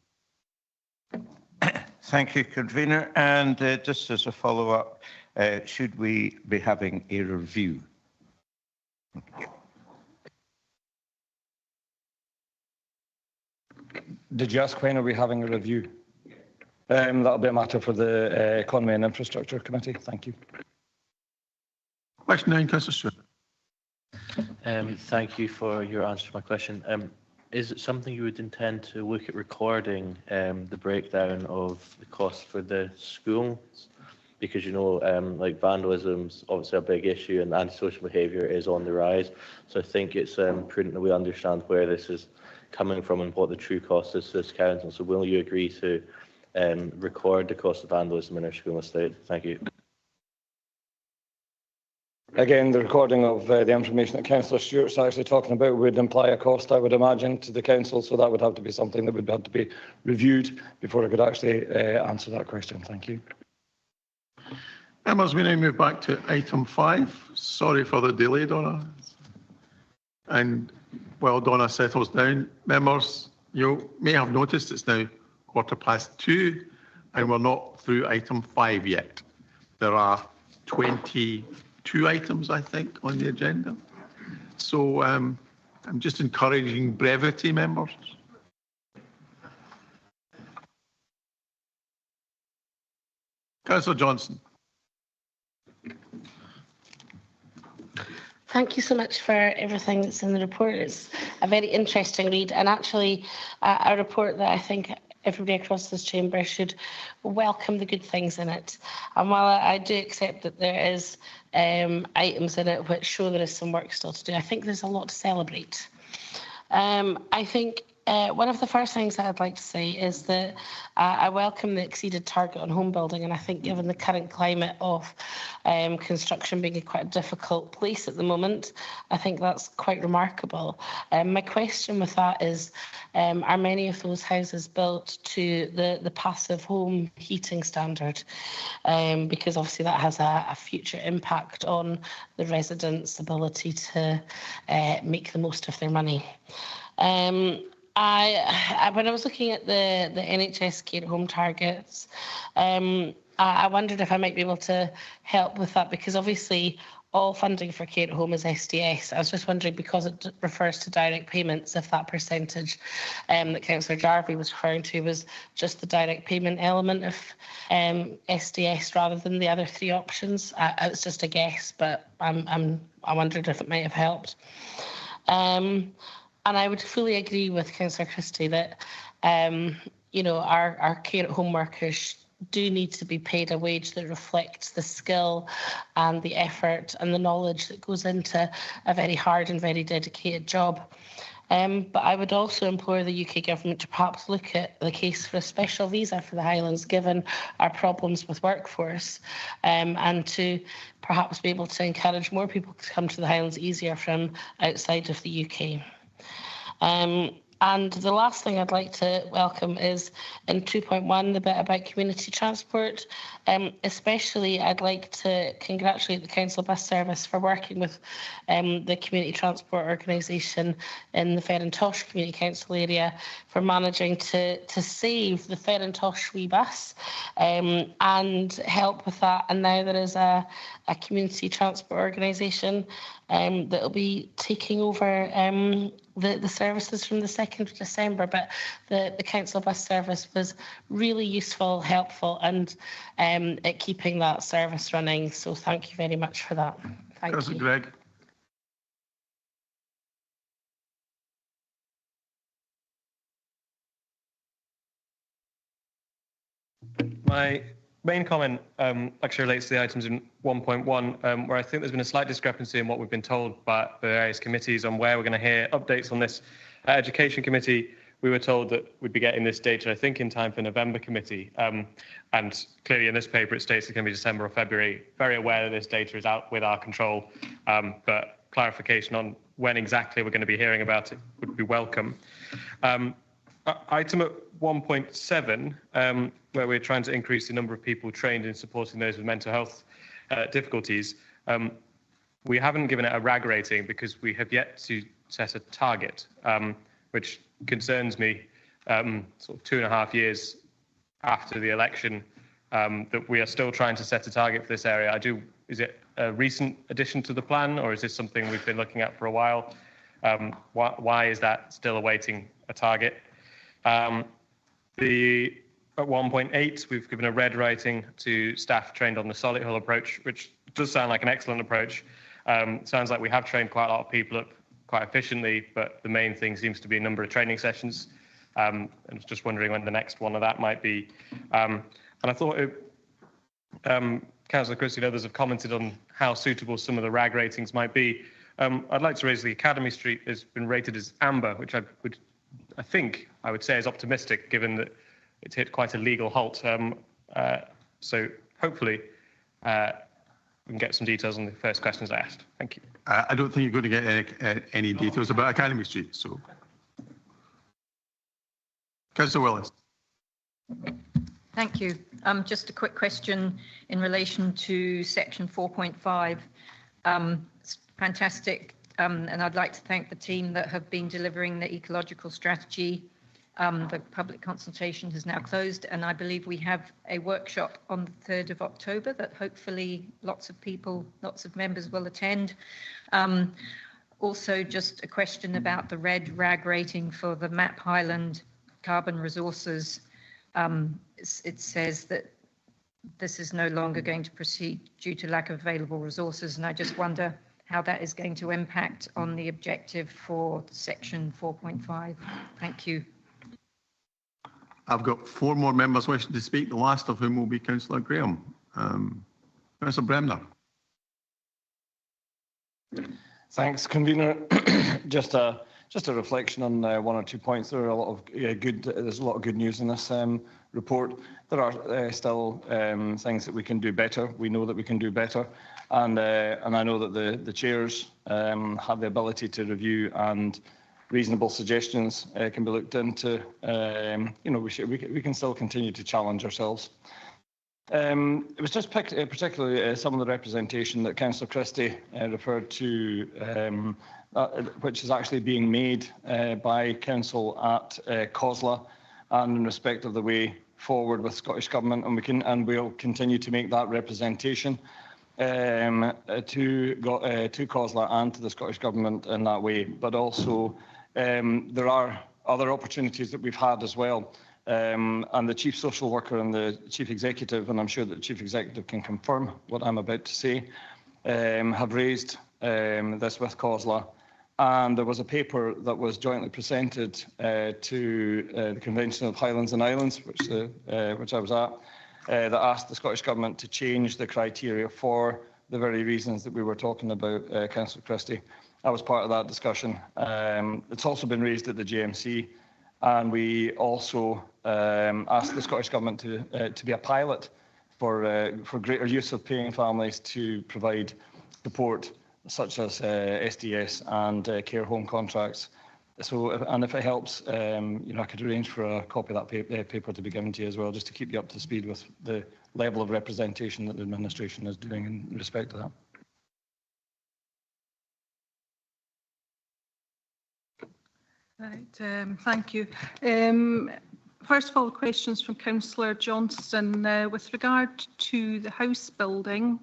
Thank you, Convener. And just as a follow-up, should we be having a review? Did you ask when are we having a review? That'll be a matter for the Economy and Infrastructure Committee. Thank you. Question 9, Councillor Stewart. Thank you for your answer to my question. Is it something you would intend to look at recording the breakdown of the cost for the schools? Because, you know, like vandalism's obviously a big issue and antisocial behaviour is on the rise. So I think it's prudent that we understand where this is coming from and what the true cost is to this council. So will you agree to record the cost of vandalism in our school estate? Thank you. Again, the recording of the information that Councillor Stewart's actually talking about would imply a cost, I would imagine, to the council. So that would have to be something that would have to be reviewed before I could actually answer that question. Thank you. Members, we now move back to item 5. Sorry for the delay, Donna. And while Donna settles down, members, you may have noticed it's now 2:15 and we're not through item 5 yet. There are 22 items, I think, on the agenda. So I'm just encouraging brevity, members. Councillor Johnson. Thank you so much for everything that's in the report. It's a very interesting read, and actually a report that I think everybody across this chamber should welcome the good things in it. And while I do accept that there is items in it which show there is some work still to do, I think there's a lot to celebrate. I think one of the first things that I'd like to say is that I welcome the exceeded target on home building, and I think given the current climate of construction being a quite difficult place at the moment, I think that's quite remarkable. My question with that is, are many of those houses built to the passive home heating standard? Because obviously that has a future impact on the residents' ability to make the most of their money. When I was looking at the NHS care at home targets, I wondered if I might be able to help with that, because obviously all funding for care at home is SDS. I was just wondering, because it refers to direct payments, if that percentage that Councillor Jarvie was referring to was just the direct payment element of SDS rather than the other 3 options. It's just a guess, but I wondered if it might have helped. And I would fully agree with Councillor Christie that, our care at home workers do need to be paid a wage that reflects the skill and the effort and the knowledge that goes into a very hard and very dedicated job. But I would also implore the UK government to perhaps look at the case for a special visa for the Highlands, given our problems with workforce, and to perhaps be able to encourage more people to come to the Highlands easier from outside of the UK. And the last thing I'd like to welcome is in 2.1, the bit about community transport. Especially, I'd like to congratulate the Council Bus Service for working with the community transport organisation in the Ferrentosh Community Council area for managing to save the Ferrentosh wee bus and help with that. And now there is a community transport organisation that will be taking over the services from the 2nd of December, but the Council Bus Service was really useful, helpful, and at keeping that service running. So thank you very much for that. Thank you. Greg. My main comment actually relates to the items in 1.1, where I think there's been a slight discrepancy in what we've been told by the various committees on where we're going to hear updates on this. Education Committee, we were told that we'd be getting this data, I think, in time for November Committee. And clearly in this paper, it states it's going to be December or February. Very aware that this data is out with our control, but clarification on when exactly we're going to be hearing about it would be welcome. Item at 1.7, where we're trying to increase the number of people trained in supporting those with mental health difficulties, we haven't given it a RAG rating because we have yet to set a target, which concerns me, sort of 2.5 years after the election, that we are still trying to set a target for this area. Is it a recent addition to the plan, or is this something we've been looking at for a while? Why is that still awaiting a target? At 1.8, we've given a red rating to staff trained on the Solihull approach, which does sound like an excellent approach. Sounds like we have trained quite a lot of people up quite efficiently, but the main thing seems to be a number of training sessions. I was just wondering when the next one of that might be. And I thought, Councillor Christie and others have commented on how suitable some of the RAG ratings might be. I'd like to raise the Academy Street has been rated as amber, which I think I would say is optimistic, given that it's hit quite a legal halt. So hopefully we can get some details on the first questions I asked. Thank you. I don't think you're going to get any details about Academy Street. So, Councillor Willis. Thank you. Just a quick question in relation to section 4.5. It's fantastic, and I'd like to thank the team that have been delivering the ecological strategy. The public consultation has now closed, and I believe we have a workshop on the 3rd of October that hopefully lots of people, lots of members will attend. Also, just a question about the red rag rating for the MAP Highland carbon resources. It says that this is no longer going to proceed due to lack of available resources, and I just wonder how that is going to impact on the objective for section 4.5. Thank you. I've got 4 more members wishing to speak, the last of whom will be Councillor Graham. Councillor Bremner. Thanks, Convener. Just a reflection on 1 or 2 points. There are a lot of there's a lot of good news in this report. There are still things that we can do better. We know that we can do better, and I know that the chairs have the ability to review, and reasonable suggestions can be looked into. We can still continue to challenge ourselves. It was just particularly some of the representation that Councillor Christie referred to, which is actually being made by Council at COSLA, and in respect of the way forward with Scottish Government, and we'll continue to make that representation to COSLA and to the Scottish Government in that way. But also there are other opportunities that we've had as well. And the Chief Social Worker and the Chief Executive, and I'm sure that the Chief Executive can confirm what I'm about to say, have raised this with COSLA. And there was a paper that was jointly presented to the Convention of Highlands and Islands, which I was at, that asked the Scottish Government to change the criteria for the very reasons that we were talking about, Councillor Christie. I was part of that discussion. It's also been raised at the GMC, and we also asked the Scottish Government to be a pilot for greater use of paying families to provide support, such as SDS and care home contracts. So, and if it helps, I could arrange for a copy of that paper to be given to you as well, just to keep you up to speed with the level of representation that the administration is doing in respect to that. Right, thank you. First of all, questions from Councillor Johnston. With regard to the house building,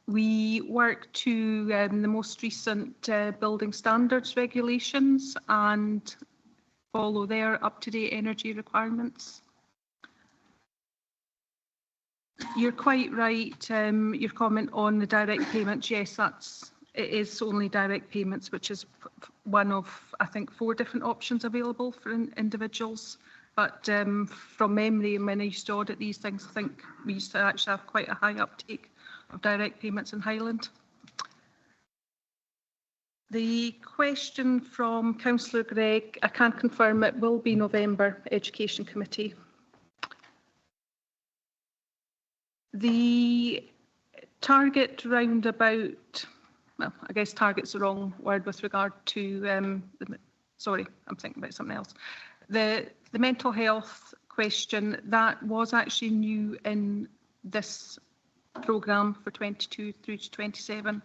we work to the most recent building standards regulations and follow their up-to-date energy requirements. You're quite right, your comment on the direct payments. Yes, it is only direct payments, which is one of, I think, 4 different options available for individuals. But from memory, when I used to audit these things, I think we used to actually have quite a high uptake of direct payments in Highland. The question from Councillor Gregg, I can confirm it will be November Education Committee. The target round about, well, I guess target's the wrong word with regard to, sorry, I'm thinking about something else. The mental health question, that was actually new in this programme for 22 through to 27,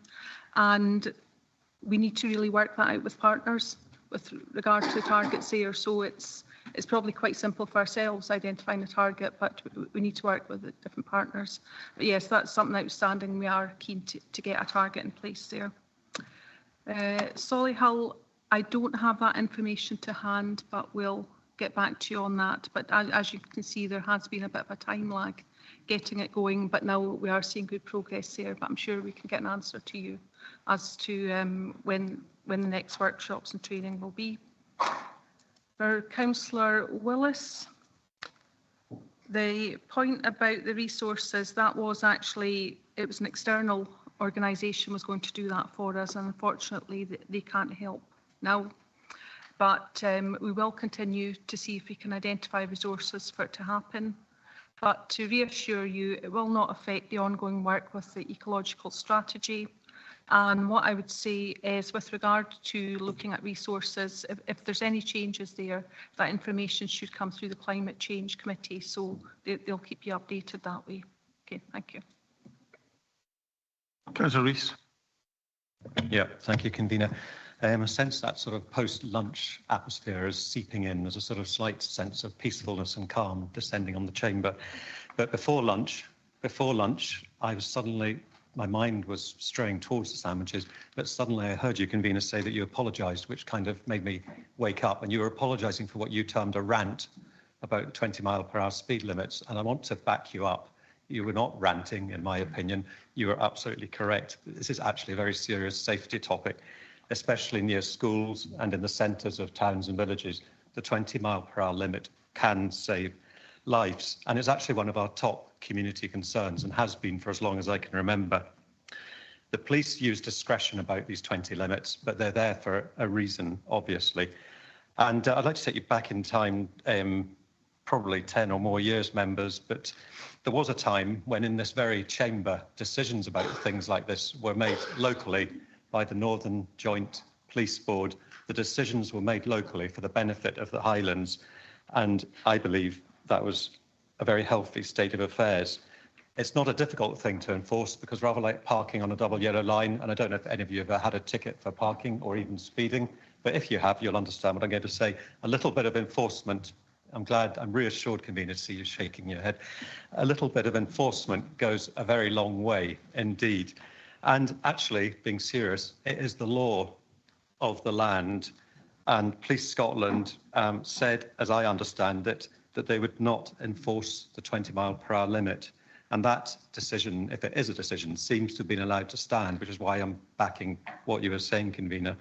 and we need to really work that out with partners with regard to the targets there. So it's probably quite simple for ourselves identifying the target, but we need to work with the different partners. But yes, that's something outstanding. We are keen to get a target in place there. Solihull, I don't have that information to hand, but we'll get back to you on that. But as you can see, there has been a bit of a time lag getting it going, but now we are seeing good progress there. But I'm sure we can get an answer to you as to when the next workshops and training will be. For Councillor Willis, the point about the resources, that was actually, it was an external organisation was going to do that for us, and unfortunately they can't help now. But we will continue to see if we can identify resources for it to happen. But to reassure you, it will not affect the ongoing work with the ecological strategy. And what I would say is, with regard to looking at resources, if there's any changes there, that information should come through the Climate Change Committee, so they'll keep you updated that way. Okay, thank you. Councillor Rees. Yeah, thank you, convener. I sense that sort of post-lunch atmosphere is seeping in. There's a sort of slight sense of peacefulness and calm descending on the chamber. But before lunch, I was suddenly, my mind was straying towards the sandwiches, but suddenly I heard you, convener, say that you apologised, which kind of made me wake up. And you were apologising for what you termed a rant about 20-mile-per-hour speed limits. And I want to back you up. You were not ranting, in my opinion. You were absolutely correct. This is actually a very serious safety topic, especially near schools and in the centres of towns and villages. The 20-mile-per-hour limit can save lives, and it's actually one of our top community concerns and has been for as long as I can remember. The police use discretion about these 20 limits, but they're there for a reason, obviously. And I'd like to take you back in time, probably 10 or more years, members, but there was a time when in this very chamber, decisions about things like this were made locally by the Northern Joint Police Board. The decisions were made locally for the benefit of the Highlands, and I believe that was a very healthy state of affairs. It's not a difficult thing to enforce, because rather like parking on a double yellow line, and I don't know if any of you have ever had a ticket for parking or even speeding, but if you have, you'll understand what I'm going to say. A little bit of enforcement, I'm reassured, convener, to see you shaking your head. A little bit of enforcement goes a very long way indeed. And actually, being serious, it is the law of the land. And Police Scotland said, as I understand it, that they would not enforce the 20-mile-per-hour limit. And that decision, if it is a decision, seems to have been allowed to stand, which is why I'm backing what you were saying, convener.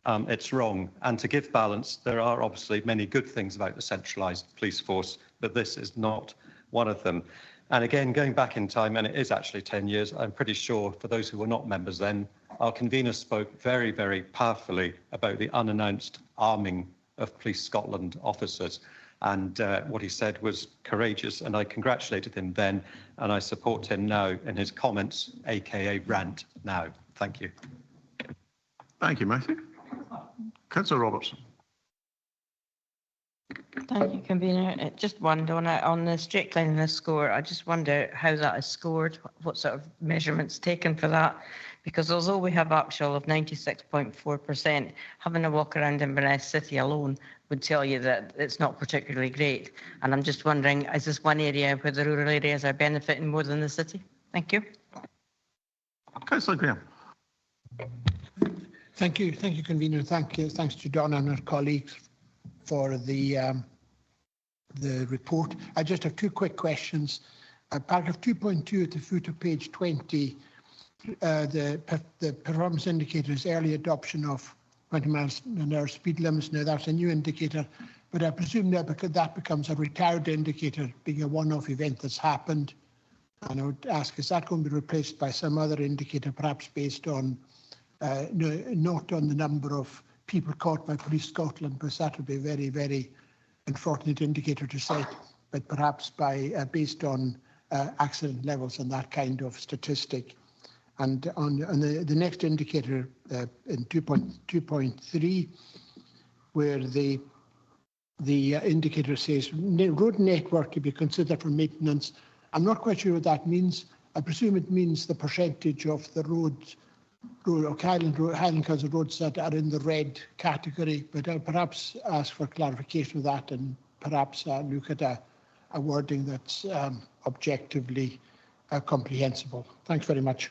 It's wrong. And to give balance, there are obviously many good things about the centralised police force, but this is not one of them. And again, going back in time, and it is actually 10 years, I'm pretty sure for those who were not members then, our convener spoke very, very powerfully about the unannounced arming of Police Scotland officers. And what he said was courageous, and I congratulated him then, and I support him now in his comments, aka rant now. Thank you. Thank you, Matthew. Councillor Robertson. Thank you, convener. Just one on the straight cleanliness score. I just wonder how that is scored, what sort of measurements taken for that, because although we have actual of 96.4%, having a walk around Inverness City alone would tell you that it's not particularly great. And I'm just wondering, is this one area where the rural areas are benefiting more than the city? Thank you. Councillor Graham. Thank you, convener. Thanks to Donna and her colleagues for the report. I just have two quick questions. Paragraph 2.2 at the foot of page 20, the performance indicator is early adoption of 20 miles an hour speed limits. Now that's a new indicator, but I presume that that becomes a retired indicator, being a one-off event that's happened. And I would ask, is that going to be replaced by some other indicator, perhaps based on not on the number of people caught by Police Scotland, because that would be a very, very unfortunate indicator to cite, but perhaps based on accident levels and that kind of statistic. And on the next indicator in 2.3, where the indicator says road network to be considered for maintenance, I'm not quite sure what that means. I presume it means the percentage of the roads, Highland Council roads that are in the red category, but I'll perhaps ask for clarification of that and perhaps look at a wording that's objectively comprehensible. Thanks very much.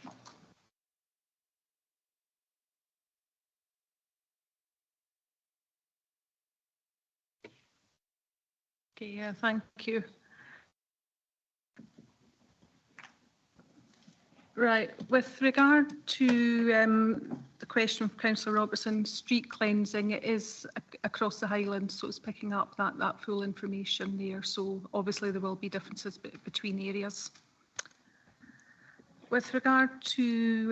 Okay, yeah, thank you. Right, with regard to the question of Councillor Robertson, street cleansing, it is across the Highlands, so it's picking up that full information there. So obviously there will be differences between areas. With regard to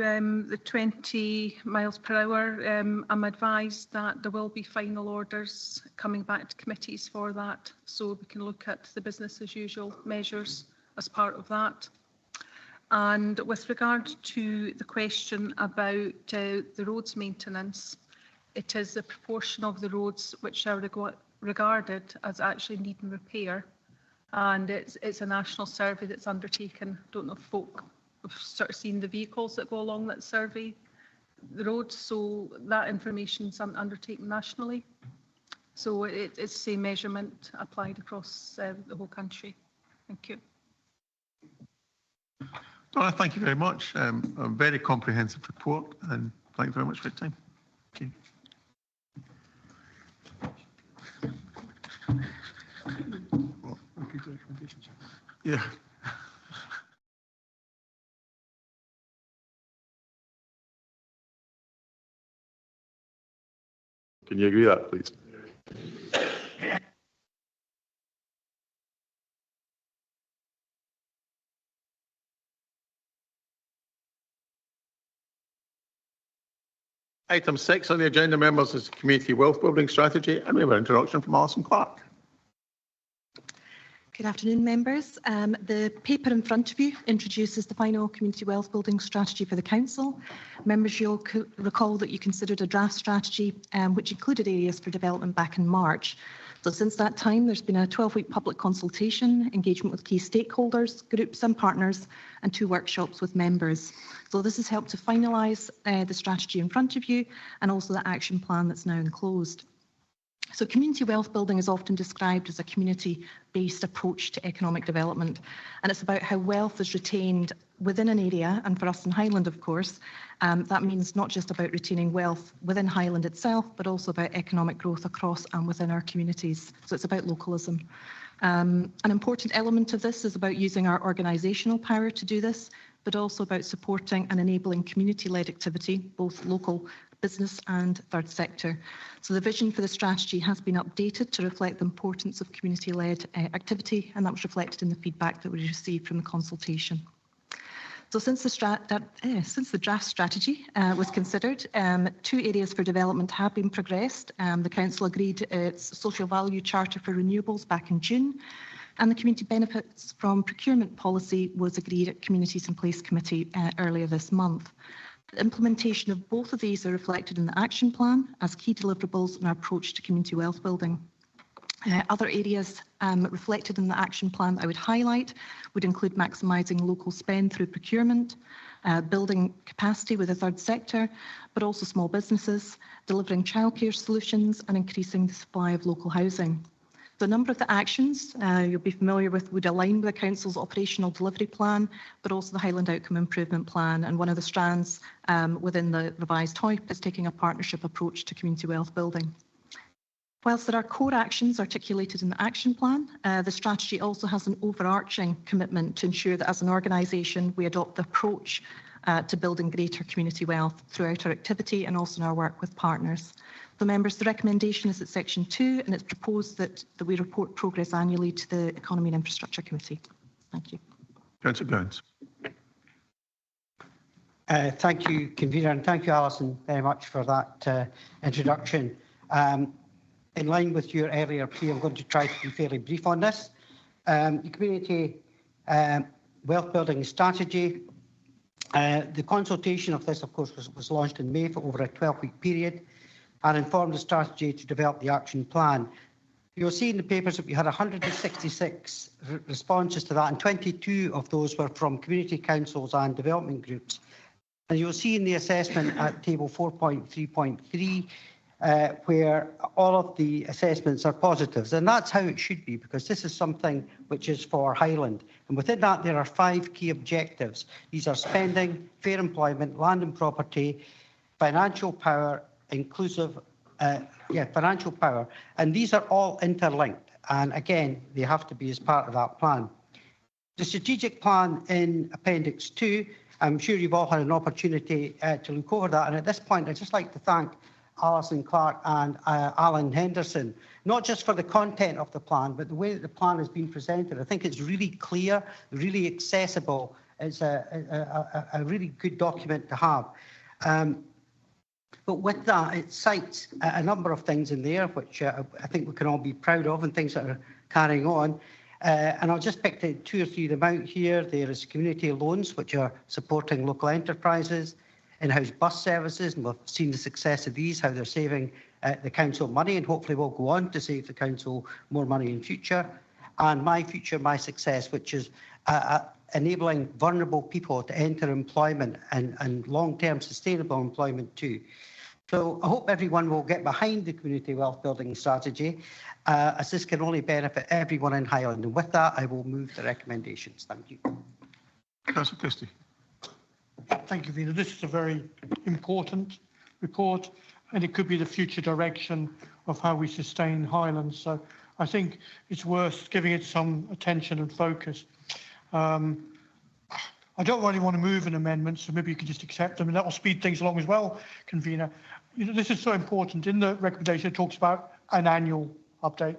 the 20 miles per hour, I'm advised that there will be final orders coming back to committees for that, so we can look at the business as usual measures as part of that. And with regard to the question about the roads maintenance, it is the proportion of the roads which are regarded as actually needing repair, and it's a national survey that's undertaken. Don't know if folk have sort of seen the vehicles that go along that survey the roads, so that information is undertaken nationally. So it's the same measurement applied across the whole country. Thank you. Well, thank you very much. A very comprehensive report, and thank you very much for your time. Thank you. Yeah. Can you agree that, please? Item 6 on the agenda, members, is Community Wealth Building Strategy, and we have an introduction from Alison Clark. Good afternoon, members. The paper in front of you introduces the final Community Wealth Building Strategy for the Council. Members, you'll recall that you considered a draft strategy which included areas for development back in March. So since that time, there's been a 12-week public consultation, engagement with key stakeholders, groups and partners, and 2 workshops with members. So this has helped to finalise the strategy in front of you and also the action plan that's now enclosed. So community wealth building is often described as a community-based approach to economic development, and it's about how wealth is retained within an area, and for us in Highland, of course, that means not just about retaining wealth within Highland itself, but also about economic growth across and within our communities. So it's about localism. An important element of this is about using our organisational power to do this, but also about supporting and enabling community-led activity, both local, business and third sector. So the vision for the strategy has been updated to reflect the importance of community-led activity, and that was reflected in the feedback that we received from the consultation. So since the draft strategy was considered, 2 areas for development have been progressed. The Council agreed its social value charter for renewables back in June, and the community benefits from procurement policy was agreed at Communities in Place Committee earlier this month. The implementation of both of these are reflected in the action plan as key deliverables in our approach to community wealth building. Other areas reflected in the action plan that I would highlight would include maximising local spend through procurement, building capacity with the third sector, but also small businesses, delivering childcare solutions and increasing the supply of local housing. So a number of the actions you'll be familiar with would align with the Council's operational delivery plan, but also the Highland Outcome Improvement Plan. And one of the strands within the revised HOIP is taking a partnership approach to community wealth building. Whilst there are core actions articulated in the action plan, the strategy also has an overarching commitment to ensure that as an organisation we adopt the approach to building greater community wealth throughout our activity and also in our work with partners. So members, the recommendation is at section 2, and it's proposed that we report progress annually to the Economy and Infrastructure Committee. Thank you. Councillor Gowans. Thank you, Convener, and thank you, Alison, very much for that introduction. In line with your earlier plea, I'm going to try to be fairly brief on this. The Community Wealth Building Strategy, the consultation of this, of course, was launched in May for over a 12-week period and informed the strategy to develop the action plan. You'll see in the papers that we had 166 responses to that, and 22 of those were from community councils and development groups. And you'll see in the assessment at table 4.3.3 where all of the assessments are positives, and that's how it should be, because this is something which is for Highland. And within that, there are 5 key objectives. These are spending, fair employment, land and property, financial power, financial power, and these are all interlinked, and again they have to be as part of that plan. The strategic plan in Appendix 2, I'm sure you've all had an opportunity to look over that, and at this point I'd just like to thank Alison Clark and Alan Henderson, not just for the content of the plan, but the way that the plan has been presented. I think it's really clear, really accessible, it's a really good document to have. But with that, it cites a number of things in there which I think we can all be proud of and things that are carrying on. And I'll just pick 2 or 3 of them out here. There is community loans, which are supporting local enterprises, in-house bus services, and we've seen the success of these, how they're saving the council money, and hopefully will go on to save the council more money in future. And My Future, My Success, which is enabling vulnerable people to enter employment and long-term sustainable employment too. So I hope everyone will get behind the community wealth building strategy, as this can only benefit everyone in Highland. And with that, I will move the recommendations. Thank you. Councillor Christie. Thank you, Vina. This is a very important report, and it could be the future direction of how we sustain Highlands. So I think it's worth giving it some attention and focus. I don't really want to move an amendment, so maybe you can just accept them, and that will speed things along as well, convener. You know, this is so important. In the recommendation, it talks about an annual update.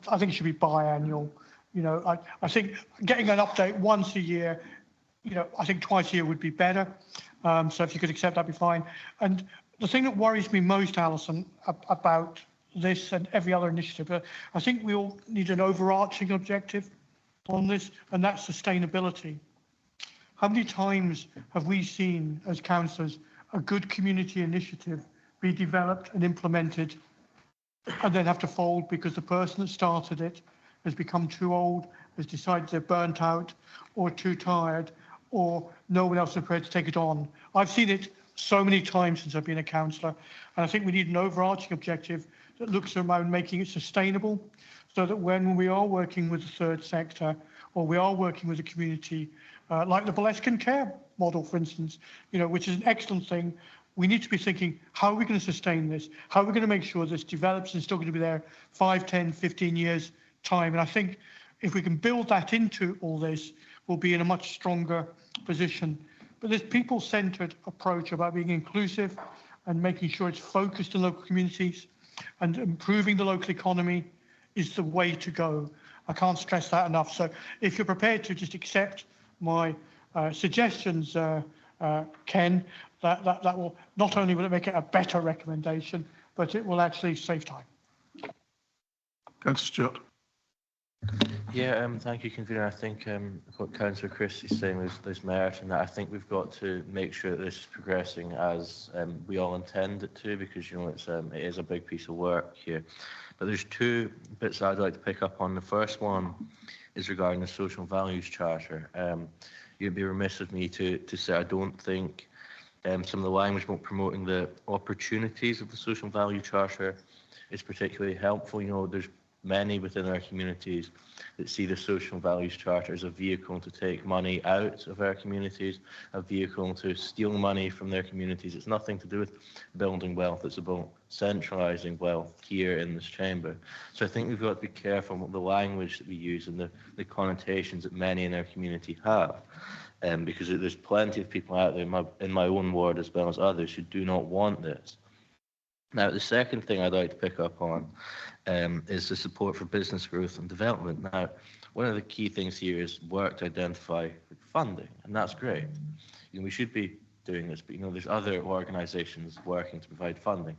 I think it should be biannual. You know, I think getting an update once a year, you know, I think twice a year would be better. So if you could accept, that'd be fine. And the thing that worries me most, Alison, about this and every other initiative, I think we all need an overarching objective on this, and that's sustainability. How many times have we seen as councillors a good community initiative be developed and implemented and then have to fold because the person that started it has become too old, has decided they're burnt out or too tired, or no one else is prepared to take it on? I've seen it so many times since I've been a councillor, and I think we need an overarching objective that looks around making it sustainable, so that when we are working with the third sector or we are working with the community, like the Boleskine Care model, for instance, you know, which is an excellent thing, we need to be thinking, how are we going to sustain this? How are we going to make sure this develops and still going to be there 5, 10, 15 years time? And I think if we can build that into all this, we'll be in a much stronger position. But this people-centred approach about being inclusive and making sure it's focused on local communities and improving the local economy is the way to go. I can't stress that enough. So if you're prepared to just accept my suggestions, Ken, that will not only will it make it a better recommendation, but it will actually save time. Councillor Stewart. Yeah, thank you, convener. I think what Councillor Christie is saying, there's merit in that. I think we've got to make sure that this is progressing as we all intend it to, because you know it is a big piece of work here. But there's 2 bits I'd like to pick up on. The first one is regarding the Social Values Charter. You'd be remiss of me to say I don't think some of the language about promoting the opportunities of the Social Value Charter is particularly helpful. You know, there's many within our communities that see the Social Values Charter as a vehicle to take money out of our communities, a vehicle to steal money from their communities. It's nothing to do with building wealth. It's about centralising wealth here in this chamber. So I think we've got to be careful with the language that we use and the connotations that many in our community have. Because there's plenty of people out there in my own ward as well as others who do not want this. Now, the second thing I'd like to pick up on is the support for business growth and development. Now, one of the key things here is work to identify funding, and that's great. You know, we should be doing this, but you know, there's other organisations working to provide funding.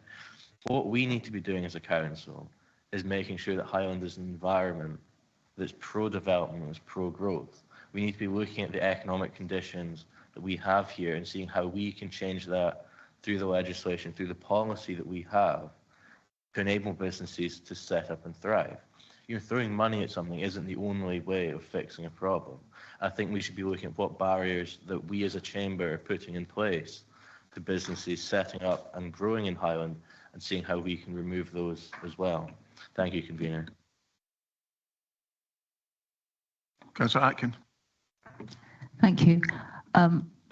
What we need to be doing as a council is making sure that Highland is an environment that's pro-development, that's pro-growth. We need to be looking at the economic conditions that we have here and seeing how we can change that through the legislation, through the policy that we have to enable businesses to set up and thrive. You know, throwing money at something isn't the only way of fixing a problem. I think we should be looking at what barriers that we as a chamber are putting in place to businesses setting up and growing in Highland and seeing how we can remove those as well. Thank you, convener. Councillor Atkin. Thank you.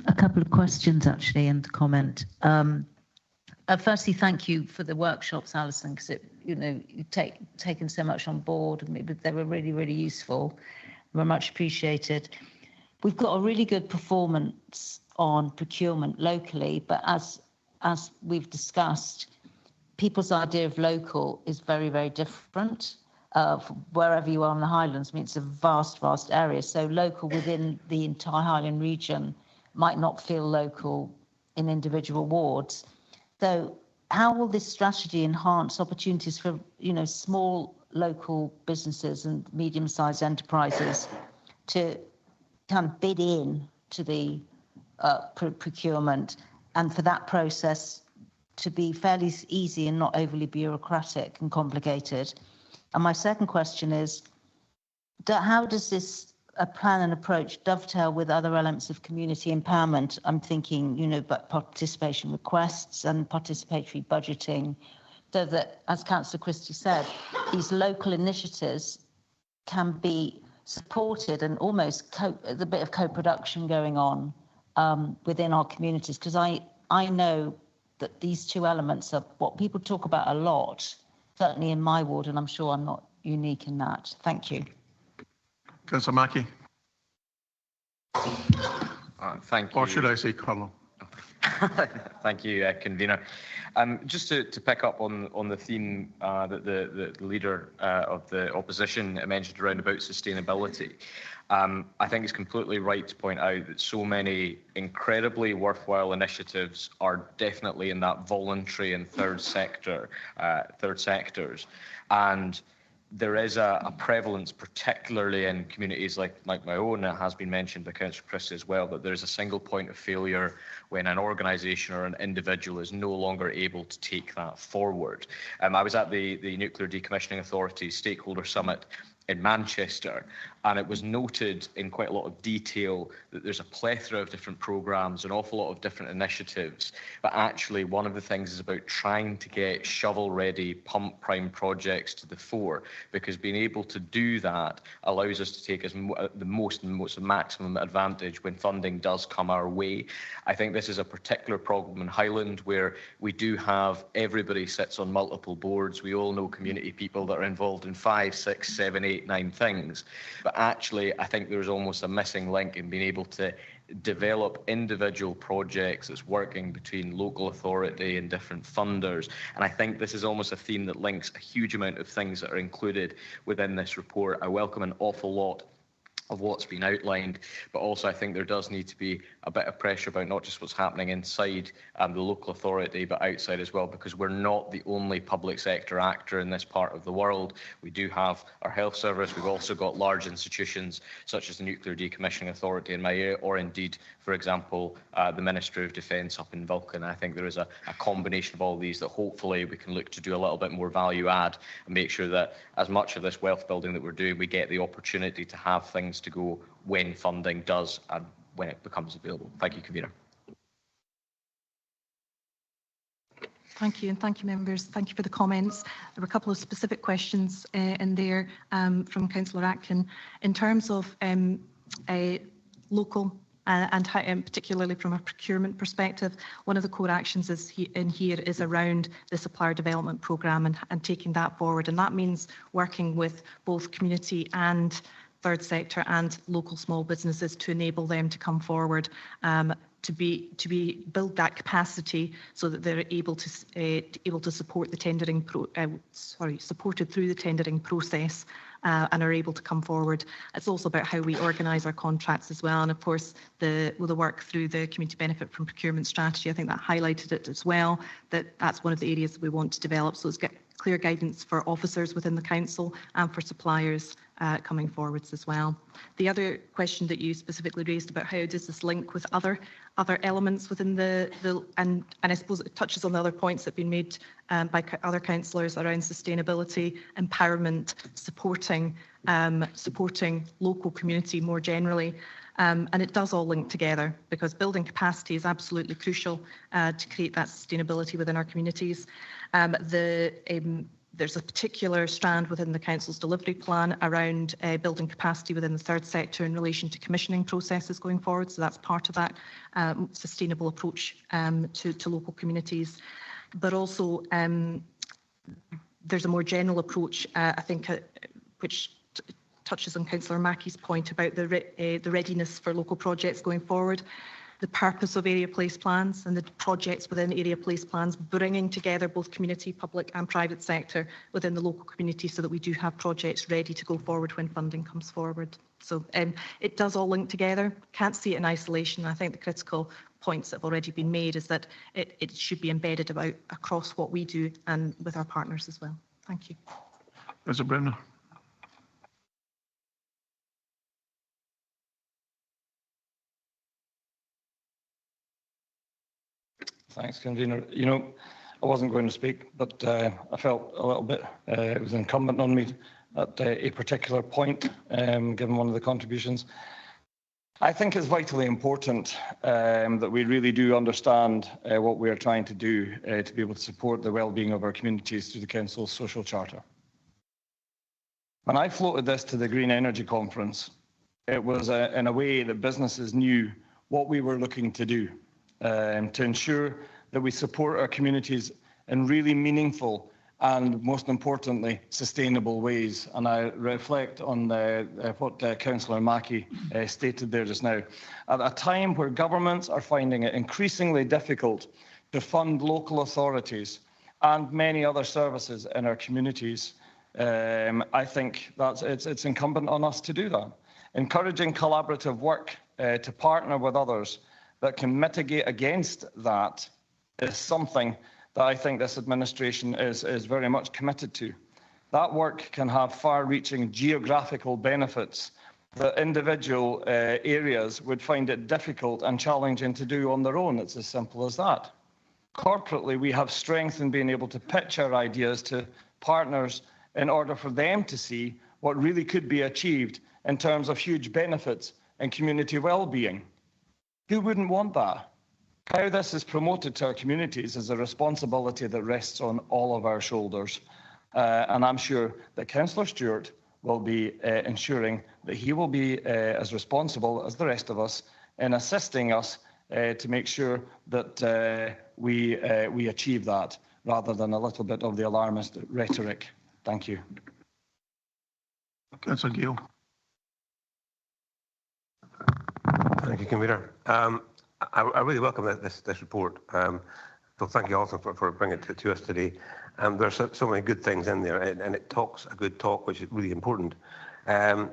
A couple of questions actually and a comment. Firstly, thank you for the workshops, Alison, because you've taken so much on board. They were really, really useful. We're much appreciated. We've got a really good performance on procurement locally, but as we've discussed, people's idea of local is very, very different. wherever you are in the Highlands. I mean, it's a vast, vast area. So local within the entire Highland region might not feel local in individual wards. So how will this strategy enhance opportunities for, small local businesses and medium-sized enterprises to kind of bid in to the procurement, and for that process to be fairly easy and not overly bureaucratic and complicated? And my second question is, how does this plan and approach dovetail with other elements of community empowerment? I'm thinking, about participation requests and participatory budgeting, so that, as Councillor Christie said, these local initiatives can be supported and almost a bit of co-production going on within our communities. Because I know that these two elements are what people talk about a lot, certainly in my ward, and I'm sure I'm not unique in that. Thank you. Councillor Mackie. Thank you. Or should I say Colonel? Thank you, convener. Just to pick up on the theme that the leader of the opposition mentioned around about sustainability, I think it's completely right to point out that so many incredibly worthwhile initiatives are definitely in that voluntary and third sectors, and there is a prevalence, particularly in communities like my own, it has been mentioned by Councillor Christie as well, that there's a single point of failure when an organisation or an individual is no longer able to take that forward. I was at the Nuclear Decommissioning Authority Stakeholder Summit in Manchester, and it was noted in quite a lot of detail that there's a plethora of different programmes, an awful lot of different initiatives, but actually one of the things is about trying to get shovel-ready, pump-prime projects to the fore, because being able to do that allows us to take the most maximum advantage when funding does come our way. I think this is a particular problem in Highland, where we do have everybody sits on multiple boards. We all know community people that are involved in 5, 6, 7, 8, 9 things. But actually, I think there's almost a missing link in being able to develop individual projects that's working between local authority and different funders. And I think this is almost a theme that links a huge amount of things that are included within this report. I welcome an awful lot of what's been outlined, but also I think there does need to be a bit of pressure about not just what's happening inside the local authority, but outside as well, because we're not the only public sector actor in this part of the world. We do have our health service. We've also got large institutions such as the Nuclear Decommissioning Authority in my area, or indeed, for example, the Ministry of Defence up in Vulcan. I think there is a combination of all these that hopefully we can look to do a little bit more value add and make sure that as much of this wealth building that we're doing, we get the opportunity to have things to go when funding does and when it becomes available. Thank you, Convener. Thank you, and thank you, members. Thank you for the comments. There were a couple of specific questions in there from Councillor Atkin. In terms of local and particularly from a procurement perspective, one of the core actions in here is around the supplier development programme and taking that forward. And that means working with both community and third sector and local small businesses to enable them to come forward to build that capacity so that they're able to support the tendering supported through the tendering process and are able to come forward. It's also about how we organise our contracts as well, and of course the work through the community benefit from procurement strategy. I think that highlighted it as well. That's one of the areas that we want to develop. So it's get clear guidance for officers within the council and for suppliers coming forwards as well. The other question that you specifically raised about how does this link with other elements within and I suppose it touches on the other points that have been made by other councillors around sustainability, empowerment, supporting local community more generally. And it does all link together, because building capacity is absolutely crucial to create that sustainability within our communities. There's a particular strand within the Council's delivery plan around building capacity within the third sector in relation to commissioning processes going forward. So that's part of that sustainable approach to local communities. But also there's a more general approach, I think, which touches on Councillor Mackey's point about the readiness for local projects going forward. the purpose of area place plans and the projects within area place plans, bringing together both community, public and private sector within the local community so that we do have projects ready to go forward when funding comes forward. So it does all link together. Can't see it in isolation. I think the critical points that have already been made is that it should be embedded across what we do and with our partners as well. Thank you. Councillor Bremner. Thanks, convener. You know, I wasn't going to speak, but I felt a little bit it was incumbent on me at a particular point, given one of the contributions. I think it's vitally important that we really do understand what we are trying to do to be able to support the well-being of our communities through the Council's social charter. When I floated this to the Green Energy Conference, it was in a way that businesses knew what we were looking to do to ensure that we support our communities in really meaningful and, most importantly, sustainable ways. And I reflect on what Councillor Mackie stated there just now. At a time where governments are finding it increasingly difficult to fund local authorities and many other services in our communities, I think that it's incumbent on us to do that. Encouraging collaborative work to partner with others that can mitigate against that is something that I think this administration is very much committed to. That work can have far-reaching geographical benefits that individual areas would find it difficult and challenging to do on their own. It's as simple as that. Corporately, we have strength in being able to pitch our ideas to partners in order for them to see what really could be achieved in terms of huge benefits and community well-being. Who wouldn't want that? How this is promoted to our communities is a responsibility that rests on all of our shoulders. And I'm sure that Councillor Stewart will be ensuring that he will be as responsible as the rest of us in assisting us to make sure that we achieve that, rather than a little bit of the alarmist rhetoric. Thank you. Councillor Gill. Thank you, Convener. I really welcome this report. So thank you also for bringing it to us today. There's so many good things in there, and it talks a good talk, which is really important. I've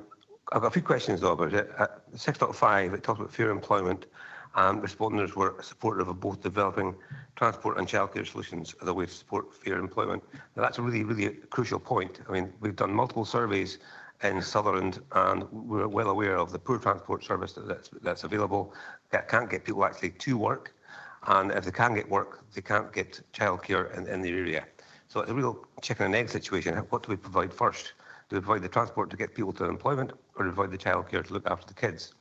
got a few questions though about it. 6.5, it talks about fair employment, and respondents were supportive of both developing transport and childcare solutions as a way to support fair employment. Now that's a really, really crucial point. I mean, we've done multiple surveys in Sutherland, and we're well aware of the poor transport service that's available. That can't get people actually to work, and if they can get work, they can't get childcare in the area. So it's a real chicken and egg situation. What do we provide first? Do we provide the transport to get people to employment, or do we provide the childcare to look after the kids?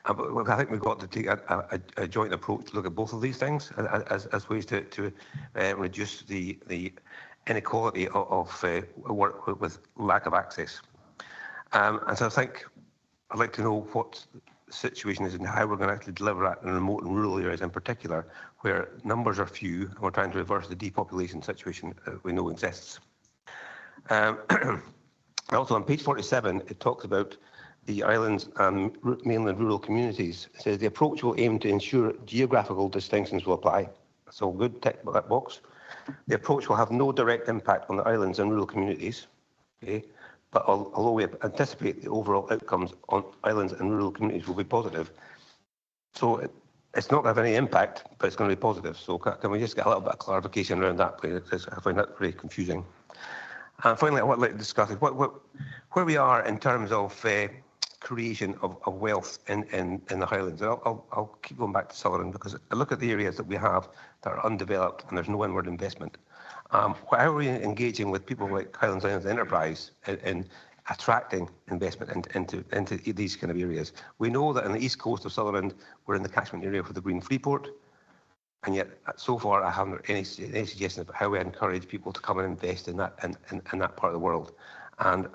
But I think we've got to take a joint approach to look at both of these things as ways to reduce the inequality of work with lack of access. And so I think I'd like to know what the situation is and how we're going to actually deliver that in remote and rural areas in particular, where numbers are few and we're trying to reverse the depopulation situation that we know exists. Also on page 47, it talks about the islands and mainland rural communities. It says the approach will aim to ensure geographical distinctions will apply. So good, tick that box. The approach will have no direct impact on the islands and rural communities. Okay? But although we anticipate the overall outcomes on islands and rural communities will be positive, so it's not going to have any impact, but it's going to be positive. So can we just get a little bit of clarification around that, please? Because I find that very confusing. And finally, what I'd like to discuss is where we are in terms of creation of wealth in the Highlands. And I'll keep going back to Sutherland, because I look at the areas that we have that are undeveloped and there's no inward investment. How are we engaging with people like Highlands Islands Enterprise in attracting investment into these kind of areas? We know that on the east coast of Sutherland, we're in the catchment area for the Green Freeport, and yet so far I haven't heard any suggestion about how we encourage people to come and invest in that part of the world. And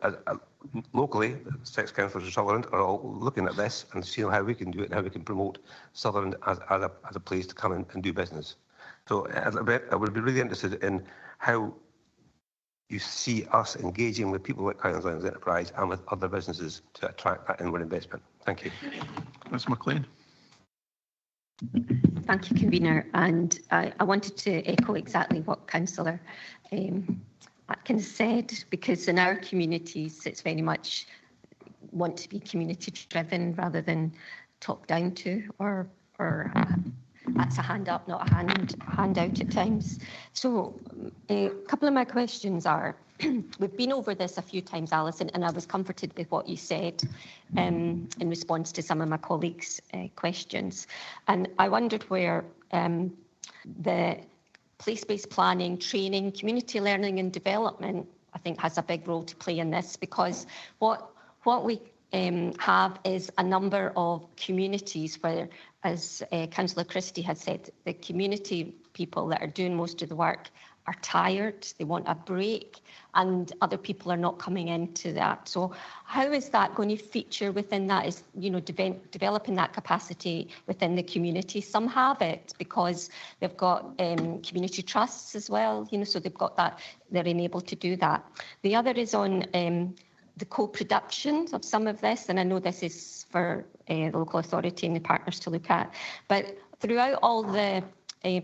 locally, the 6 councillors of Sutherland are all looking at this and seeing how we can do it and how we can promote Sutherland as a place to come and do business. So I would be really interested in how you see us engaging with people like Highlands Islands Enterprise and with other businesses to attract that inward investment. Thank you. Ms. McLean. Thank you, Convener. And I wanted to echo exactly what Councillor Atkins said, because in our communities, it's very much want to be community driven rather than top down to, or that's a hand up, not a hand out at times. So a couple of my questions are, we've been over this a few times, Alison, and I was comforted with what you said in response to some of my colleagues' questions. And I wondered where the place-based planning, training, community learning and development, I think, has a big role to play in this, because what we have is a number of communities where, as Councillor Christie has said, the community people that are doing most of the work are tired, they want a break, and other people are not coming into that. So how is that going to feature within that? Is, you know, developing that capacity within the community? Some have it because they've got community trusts as well, you know, so they've got that, they're enabled to do that. The other is on the co-production of some of this, and I know this is for the local authority and the partners to look at, but throughout all the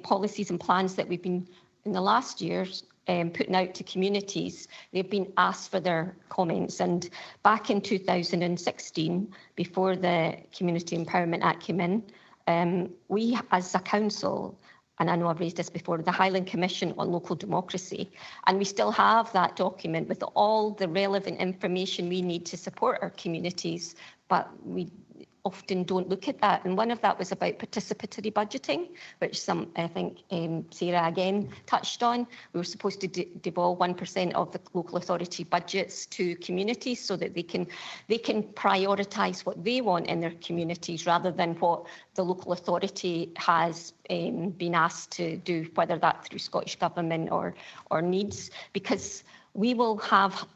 policies and plans that we've been in the last years putting out to communities, they've been asked for their comments. And back in 2016, before the Community Empowerment Act came in, we as a council, and I know I've raised this before, the Highland Commission on Local Democracy, and we still have that document with all the relevant information we need to support our communities, but we often don't look at that. And one of that was about participatory budgeting, which I think Sarah again touched on. We were supposed to devolve 1% of the local authority budgets to communities so that they can prioritise what they want in their communities rather than what the local authority has been asked to do, whether that's through Scottish Government or needs, because we will have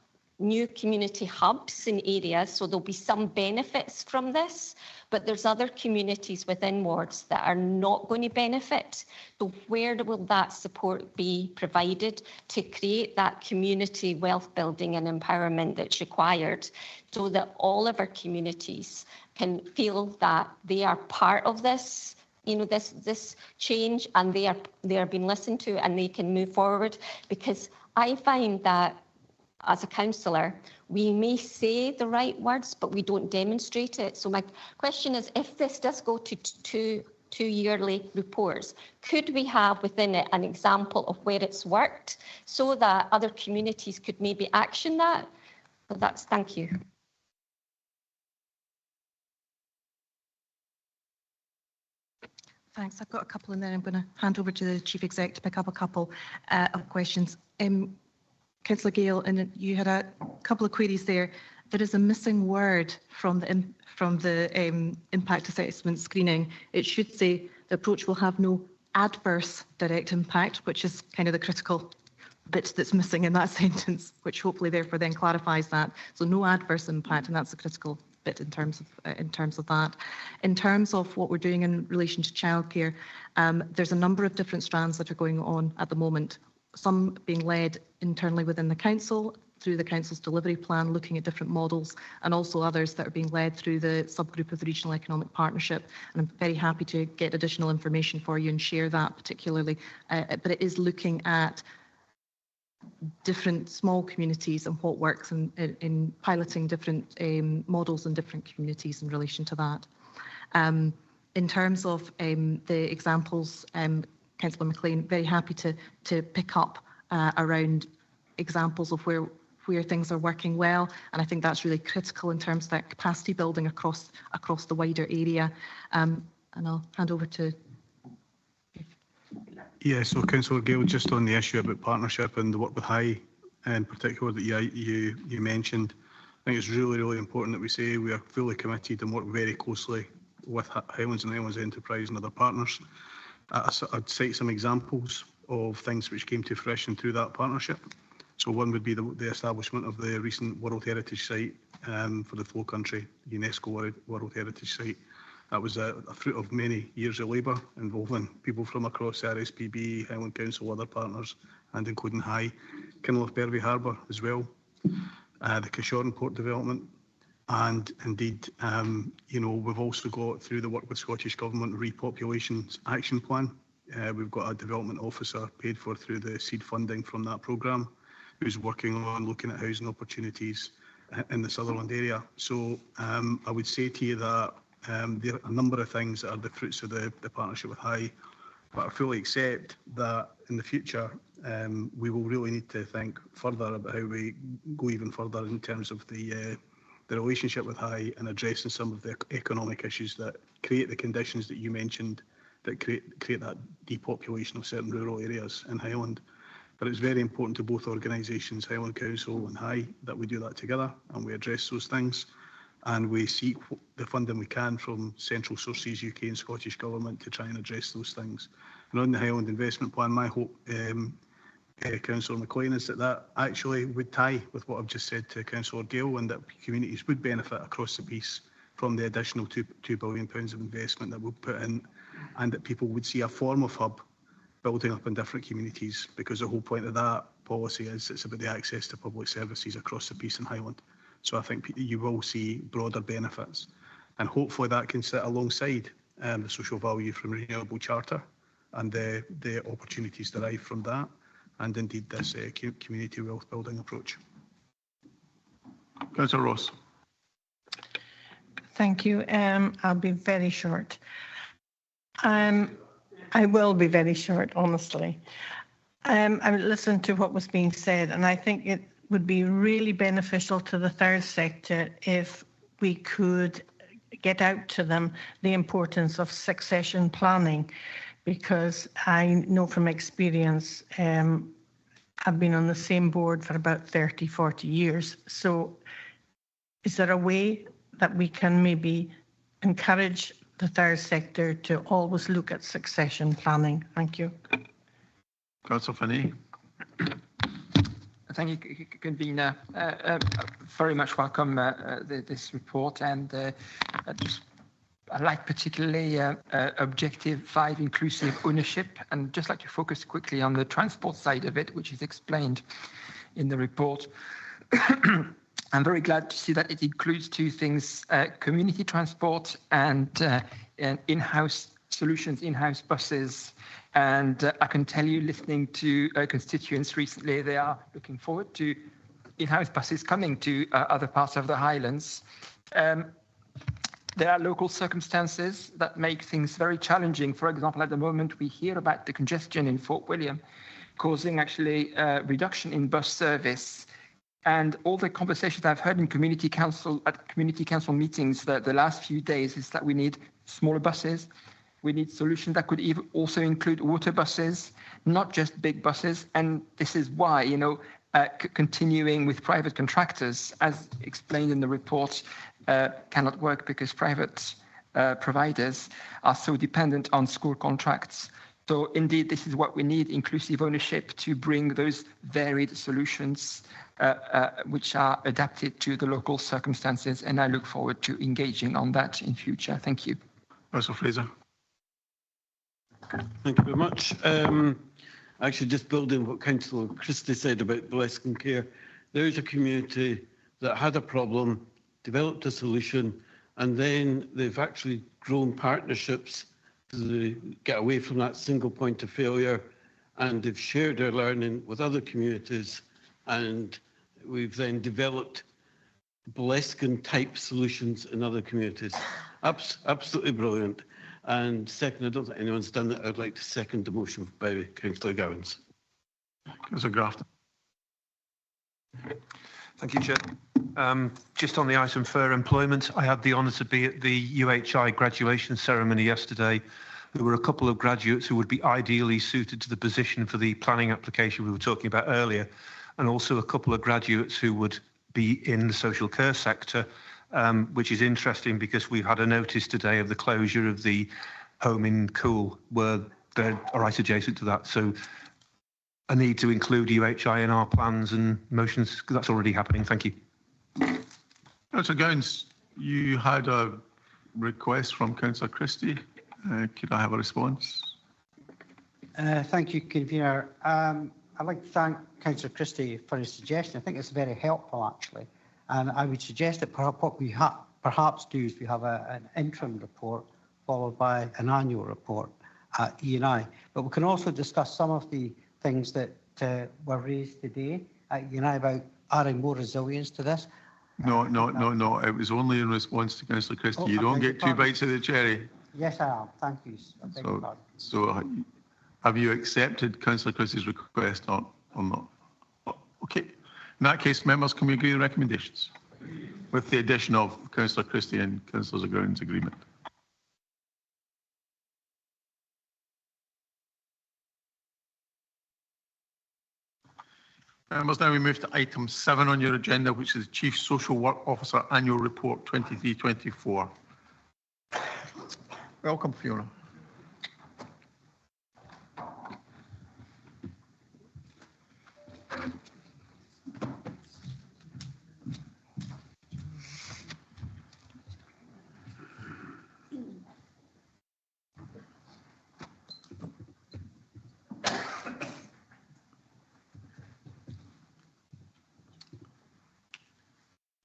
new community hubs in areas, so there'll be some benefits from this, but there's other communities within wards that are not going to benefit. So where will that support be provided to create that community wealth building and empowerment that's required, so that all of our communities can feel that they are part of this, you know, this change, and they are being listened to and they can move forward? Because I find that as a councillor, we may say the right words, but we don't demonstrate it. So my question is, if this does go to two yearly reports, could we have within it an example of where it's worked so that other communities could maybe action that? So that's, thank you. Thanks. I've got a couple, and then I'm going to hand over to the Chief Exec to pick up a couple of questions. Councillor Gale, and you had a couple of queries there. There is a missing word from the impact assessment screening. It should say the approach will have no adverse direct impact, which is kind of the critical bit that's missing in that sentence, which hopefully therefore then clarifies that. So no adverse impact, and that's the critical bit in terms of that. In terms of what we're doing in relation to childcare, there's a number of different strands that are going on at the moment. Some being led internally within the council through the council's delivery plan, looking at different models, and also others that are being led through the subgroup of the Regional Economic Partnership. And I'm very happy to get additional information for you and share that particularly. But it is looking at different small communities and what works in piloting different models in different communities in relation to that. In terms of the examples, Councillor McLean, very happy to pick up around examples of where things are working well, and I think that's really critical in terms of that capacity building across the wider area. And I'll hand over to. Yeah, so Councillor Gale, just on the issue about partnership and the work with High in particular that you mentioned, I think it's really important that we say we are fully committed and work very closely with Highlands and Highlands Enterprise and other partners. I'd cite some examples of things which came to fruition through that partnership. So one would be the establishment of the recent World Heritage Site for the Flow Country, UNESCO World Heritage Site. That was a fruit of many years of labour involving people from across the RSPB, Highland Council, other partners, and including High. Kinloch Bervie Harbour as well. The Kishoran Port Development, And indeed, we've also got, through the work with Scottish Government, Repopulation Action Plan. We've got a development officer paid for through the seed funding from that programme, who's working on looking at housing opportunities in the Sutherland area. So I would say to you that there are a number of things that are the fruits of the partnership with High, but I fully accept that in the future we will really need to think further about how we go even further in terms of the relationship with High and addressing some of the economic issues that create the conditions that you mentioned that create that depopulation of certain rural areas in Highland. But it's very important to both organisations, Highland Council and High, that we do that together and we address those things. And we seek the funding we can from central sources, UK and Scottish Government, to try and address those things. And on the Highland Investment Plan, my hope, Councillor McLean, is that actually would tie with what I've just said to Councillor Gale, and that communities would benefit across the piece from the additional £2 billion of investment that we'll put in, and that people would see a form of hub building up in different communities, because the whole point of that policy is it's about the access to public services across the piece in Highland. So I think you will see broader benefits, and hopefully that can sit alongside the social value from Renewable Charter and the opportunities derived from that, and indeed this community wealth building approach. Councillor Ross. Thank you. I'll be very short. I will be very short, honestly. I listened to what was being said, and I think it would be really beneficial to the third sector if we could get out to them the importance of succession planning, because I know from experience, I've been on the same board for about 30, 40 years. So is there a way that we can maybe encourage the third sector to always look at succession planning? Thank you. Councillor Finney. Thank you, Convener. Very much welcome this report, and I like particularly Objective 5, inclusive ownership, and just like to focus quickly on the transport side of it, which is explained in the report. I'm very glad to see that it includes two things: community transport and in-house solutions, in-house buses. And I can tell you, listening to constituents recently, they are looking forward to in-house buses coming to other parts of the Highlands. There are local circumstances that make things very challenging. For example, at the moment, we hear about the congestion in Fort William, causing actually a reduction in bus service. And all the conversations I've heard in community council meetings the last few days is that we need smaller buses. We need solutions that could even also include water buses, not just big buses. And this is why, continuing with private contractors, as explained in the report, cannot work, because private providers are so dependent on school contracts. So indeed, this is what we need: inclusive ownership to bring those varied solutions which are adapted to the local circumstances. And I look forward to engaging on that in future. Thank you. Councillor Fraser. Thank you very much. Actually, just building what Councillor Christie said about Bleskin Care, there is a community that had a problem, developed a solution, and then they've actually grown partnerships to get away from that single point of failure, and they've shared their learning with other communities, and we've then developed Bleskin type solutions in other communities. Absolutely brilliant. And second, I don't think anyone's done that. I'd like to second the motion by Councillor Gowans. Councillor Grafton. Thank you, Chair. Just on the item for employment, I had the honour to be at the UHI graduation ceremony yesterday. There were a couple of graduates who would be ideally suited to the position for the planning application we were talking about earlier, and also a couple of graduates who would be in the social care sector, which is interesting because we've had a notice today of the closure of the home in Cool, where they're right adjacent to that. So a need to include UHI in our plans and motions, because that's already happening. Thank you. Councillor Gowans, you had a request from Councillor Christie. Could I have a response? Thank you, Convener. I'd like to thank Councillor Christie for his suggestion. I think it's very helpful, actually. And I would suggest that what we perhaps do is we have an interim report followed by an annual report at E&I. But we can also discuss some of the things that were raised today at E&I about adding more resilience to this. No. It was only in response to Councillor Christie. You don't get two bites of the cherry. Yes, I am. Thank you. So have you accepted Councillor Christie's request or not? Okay. In that case, members, can we agree the recommendations with the addition of Councillor Christie and Councillor Ground's agreement? Members, now we move to item 7 on your agenda, which is Chief Social Work Officer Annual Report 23-24. Welcome, Fiona.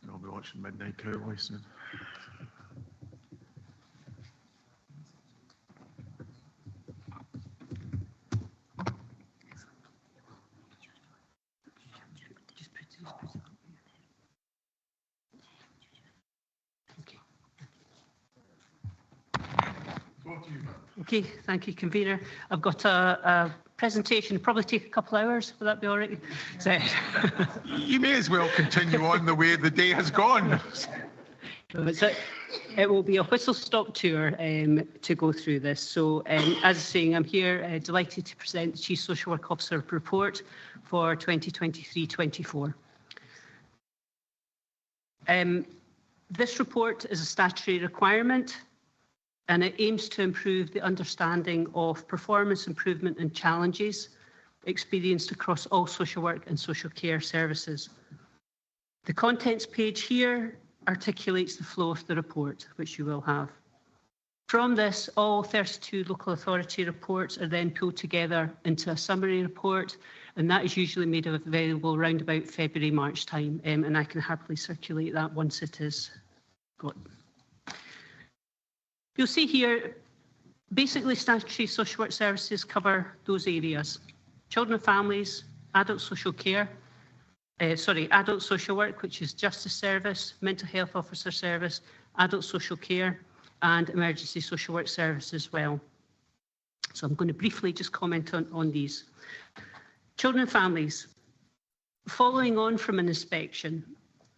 I'll be watching Midnight Cowboy soon. Okay, thank you, convener. I've got a presentation, probably take a couple of hours. Will that be all right? So, you may as well continue on the way the day has gone. So it will be a whistle-stop tour to go through this. So as I was saying, I'm here delighted to present the Chief Social Work Officer report for 2023-24. This report is a statutory requirement, and it aims to improve the understanding of performance improvement and challenges experienced across all social work and social care services. The contents page here articulates the flow of the report, which you will have. From this, all 32 local authority reports are then pulled together into a summary report, and that is usually made available around about February, March time, and I can happily circulate that once it is got. You'll see here, basically statutory social work services cover those areas: children and families, adult social care, adult social work, which is justice service, mental health officer service, adult social care, and emergency social work service as well. So I'm going to briefly just comment on these. Children and families. Following on from an inspection,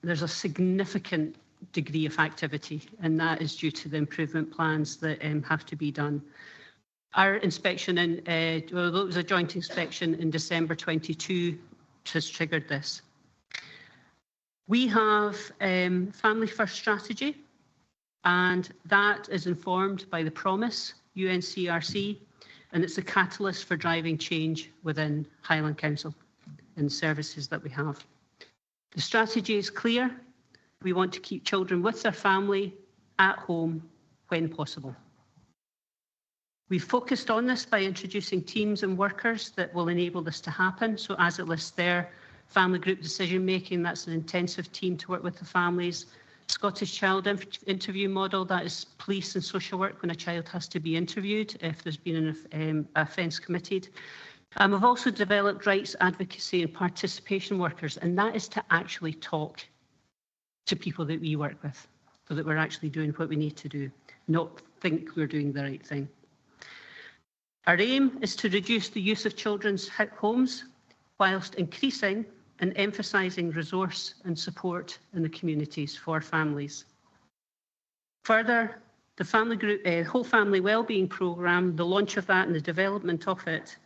there's a significant degree of activity, and that is due to the improvement plans that have to be done. Our inspection, although it was a joint inspection in December 22, has triggered this. We have Family First strategy, and that is informed by the Promise UNCRC, and it's a catalyst for driving change within Highland Council and the services that we have. The strategy is clear. We want to keep children with their family at home when possible. We've focused on this by introducing teams and workers that will enable this to happen. So as it lists there, family group decision making, that's an intensive team to work with the families. Scottish Child Interview Model, that is police and social work when a child has to be interviewed if there's been an offence committed. We've also developed rights advocacy and participation workers, and that is to actually talk to people that we work with so that we're actually doing what we need to do, not think we're doing the right thing. Our aim is to reduce the use of children's homes whilst increasing and emphasising resource and support in the communities for families. Further, the family group, whole family wellbeing programme, the launch of that and the development of it,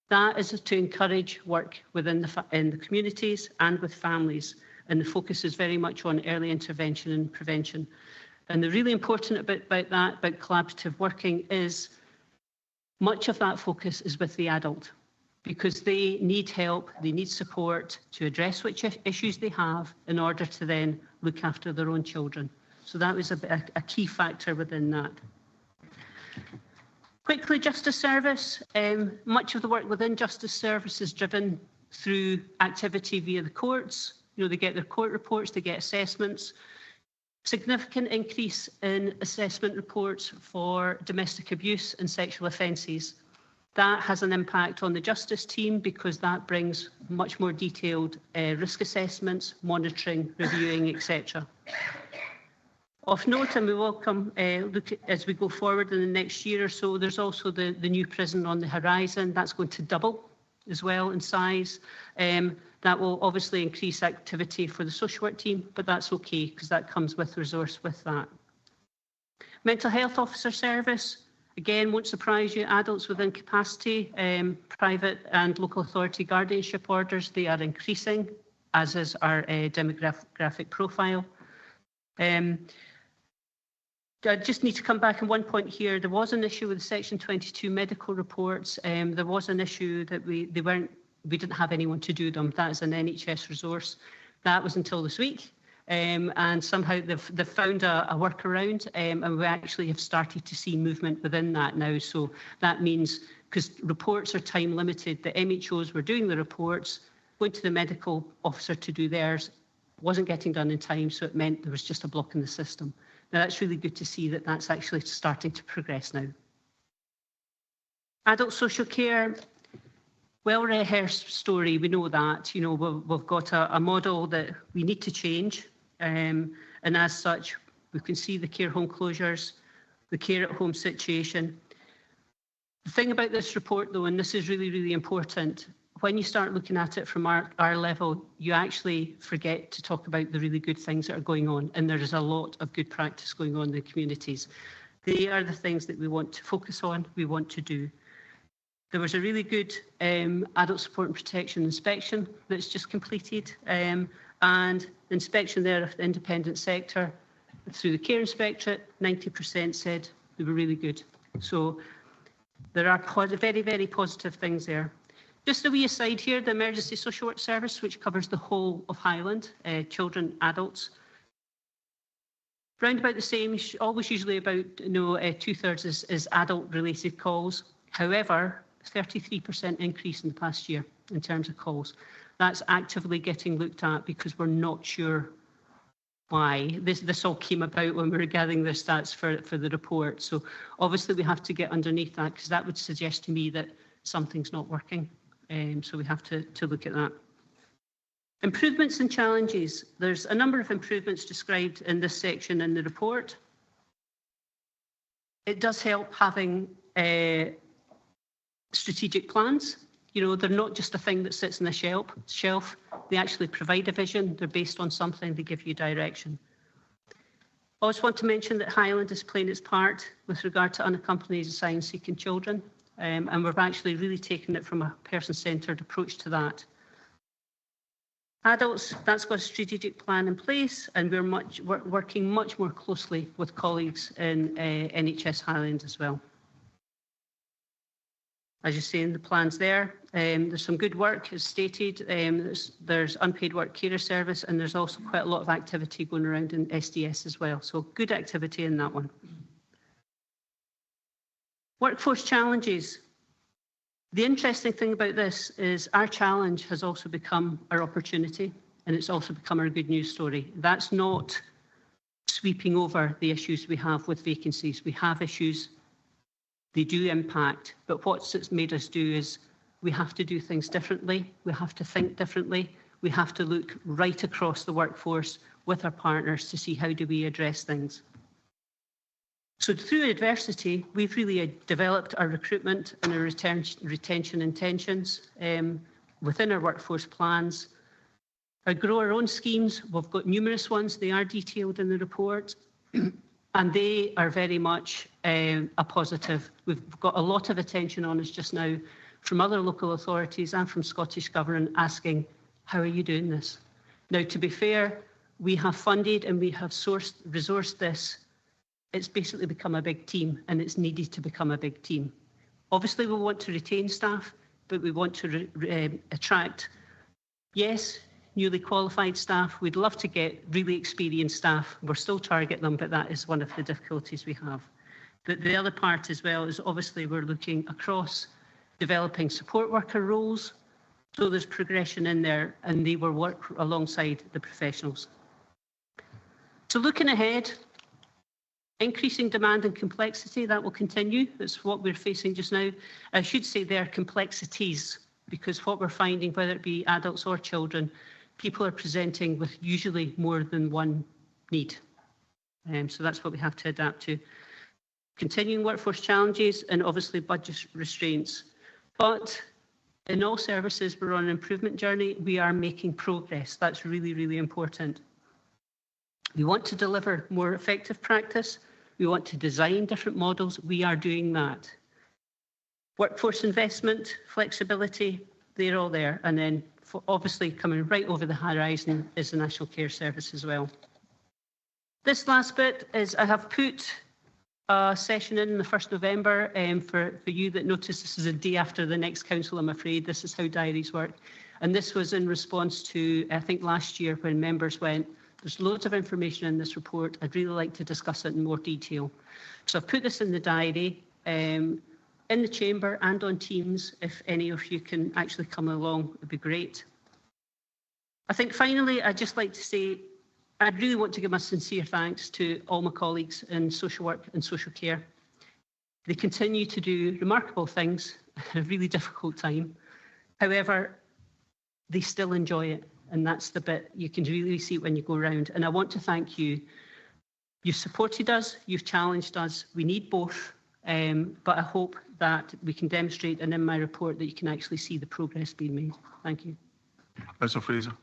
that is to encourage work within in the communities and with families. And the focus is very much on early intervention and prevention. And the really important bit about that, about collaborative working, is much of that focus is with the adult, because they need help, they need support to address which issues they have in order to then look after their own children. So that was a key factor within that. Quickly, justice service. Much of the work within justice service is driven through activity via the courts, You know, they get their court reports, they get assessments. Significant increase in assessment reports for domestic abuse and sexual offences. That has an impact on the justice team because that brings much more detailed risk assessments, monitoring, reviewing, etc. Of note, and we welcome look at, as we go forward in the next year or so, there's also the new prison on the horizon. That's going to double as well in size. That will obviously increase activity for the social work team, but that's okay because that comes with resource with that. Mental health officer service, again, won't surprise you, adults with incapacity, private and local authority guardianship orders, they are increasing, as is our demographic profile. I just need to come back on one point here. There was an issue with Section 22 medical reports. There was an issue that we didn't have anyone to do them. That is an NHS resource. That was until this week. And somehow they've found a workaround, and we actually have started to see movement within that now. So that means, because reports are time limited, the MHOs were doing the reports, going to the medical officer to do theirs, wasn't getting done in time, so it meant there was just a block in the system. Now that's really good to see that that's actually starting to progress now. Adult social care, well-rehearsed story, we know that. You know, we've got a model that we need to change. And as such, we can see the care home closures, the care at home situation. The thing about this report, though, and this is really, really important, when you start looking at it from our level, you actually forget to talk about the really good things that are going on. And there is a lot of good practice going on in the communities. They are the things that we want to focus on, we want to do. There was a really good adult support and protection inspection that's just completed. And the inspection there of the independent sector through the care inspectorate, 90% said they were really good. So there are very, very positive things there. Just a wee aside here, the emergency social work service, which covers the whole of Highland, children, adults, round about the same, always usually about 2/3 is adult related calls. However, 33% increase in the past year in terms of calls. That's actively getting looked at because we're not sure why. This all came about when we were gathering the stats for the report. So obviously we have to get underneath that because that would suggest to me that something's not working. So we have to look at that. Improvements and challenges. There's a number of improvements described in this section in the report. It does help having strategic plans. You know, they're not just a thing that sits on the shelf. They actually provide a vision. They're based on something. They give you direction. I also want to mention that Highland is playing its part with regard to unaccompanied asylum-seeking children. And we've actually really taken it from a person-centred approach to that. Adults, that's got a strategic plan in place, and we're working much more closely with colleagues in NHS Highland as well. As you see in the plans there, there's some good work, as stated. There's unpaid work carer service, and there's also quite a lot of activity going around in SDS as well. So good activity in that one. Workforce challenges. The interesting thing about this is our challenge has also become our opportunity, and it's also become our good news story. That's not sweeping over the issues we have with vacancies. We have issues, they do impact, but what's made us do is we have to do things differently, we have to think differently, we have to look right across the workforce with our partners to see how do we address things. So through adversity, we've really developed our recruitment and our retention intentions within our workforce plans. Our grow our own schemes, we've got numerous ones, they are detailed in the report, and they are very much a positive. We've got a lot of attention on us just now from other local authorities and from Scottish Government asking, how are you doing this? Now, to be fair, we have funded and we have resourced this. It's basically become a big team, and it's needed to become a big team. Obviously, we want to retain staff, but we want to attract, yes, newly qualified staff. We'd love to get really experienced staff. We're still targeting them, but that is one of the difficulties we have. But the other part as well is obviously we're looking across developing support worker roles, So there's progression in there, and they will work alongside the professionals. So looking ahead, increasing demand and complexity, that will continue. That's what we're facing just now. I should say there are complexities, because what we're finding, whether it be adults or children, people are presenting with usually more than one need. So that's what we have to adapt to. Continuing workforce challenges and obviously budget restraints. But in all services, we're on an improvement journey. We are making progress. That's really, really important. We want to deliver more effective practice. We want to design different models. We are doing that. Workforce investment, flexibility, they're all there. And then obviously coming right over the horizon is the National Care Service as well. This last bit is I have put a session in the 1st November for you that notice this is a day after the next council, I'm afraid. This is how diaries work. And this was in response to, I think, last year when members went, there's loads of information in this report. I'd really like to discuss it in more detail. So I've put this in the diary, in the chamber and on Teams. If any of you can actually come along, it'd be great. I think finally, I'd just like to say, I really want to give my sincere thanks to all my colleagues in social work and social care. They continue to do remarkable things at a really difficult time. However, they still enjoy it. And that's the bit you can really see when you go around. And I want to thank you. You've supported us, you've challenged us. We need both. But I hope that we can demonstrate, and in my report, that you can actually see the progress being made. Thank you. Councillor Fraser.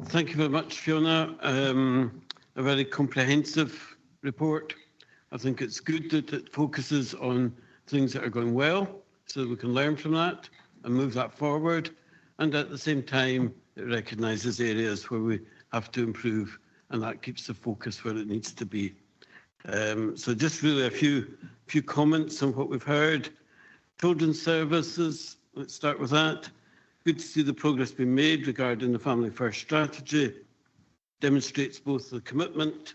Thank you very much, Fiona. A very comprehensive report. I think it's good that it focuses on things that are going well, so that we can learn from that and move that forward. And at the same time, it recognises areas where we have to improve, and that keeps the focus where it needs to be. So just really a few comments on what we've heard. Children's services, let's start with that. Good to see the progress being made regarding the Family First strategy. Demonstrates both the commitment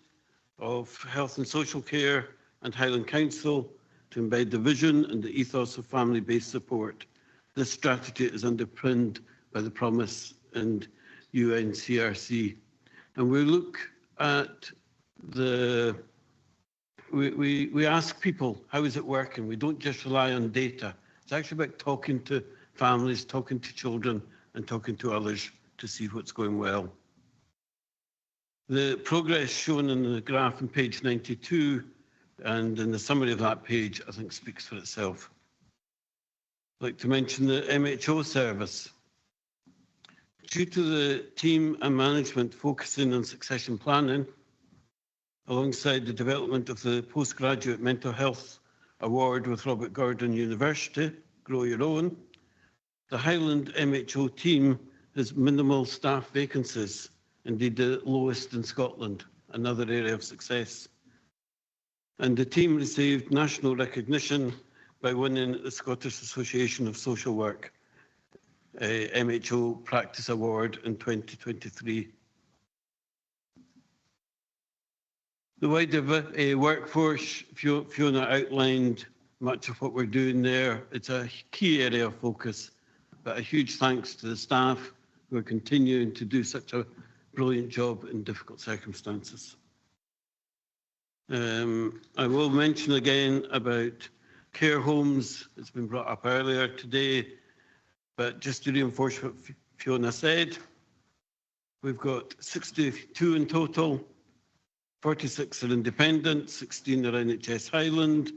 of health and social care and Highland Council to embed the vision and the ethos of family-based support. This strategy is underpinned by the promise and UNCRC. And we look at we ask people, how is it working? We don't just rely on data. It's actually about talking to families, talking to children, and talking to others to see what's going well. The progress shown in the graph on page 92 and in the summary of that page, I think, speaks for itself. I'd like to mention the MHO service. Due to the team and management focusing on succession planning, alongside the development of the Postgraduate Mental Health Award with Robert Gordon University, Grow Your Own, the Highland MHO team has minimal staff vacancies, indeed the lowest in Scotland, another area of success. And the team received national recognition by winning the Scottish Association of Social Work MHO Practice Award in 2023. The wider workforce, Fiona outlined much of what we're doing there. It's a key area of focus, but a huge thanks to the staff who are continuing to do such a brilliant job in difficult circumstances. I will mention again about care homes. It's been brought up earlier today, but just to reinforce what Fiona said, we've got 62 in total. 46 are independent, 16 are NHS Highland.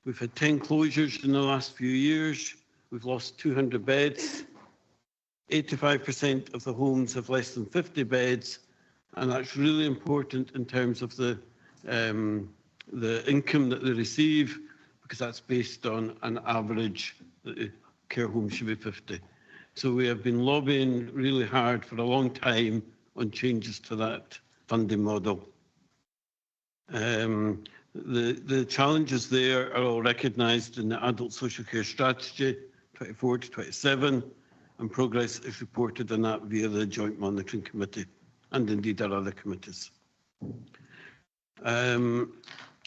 We've had 10 closures in the last few years. We've lost 200 beds. 85% of the homes have less than 50 beds, and that's really important in terms of the income that they receive, because that's based on an average that the care home should be 50. So we have been lobbying really hard for a long time on changes to that funding model. The challenges there are all recognised in the Adult Social Care Strategy 24 to 27, and progress is reported on that via the Joint Monitoring Committee and indeed our other committees. I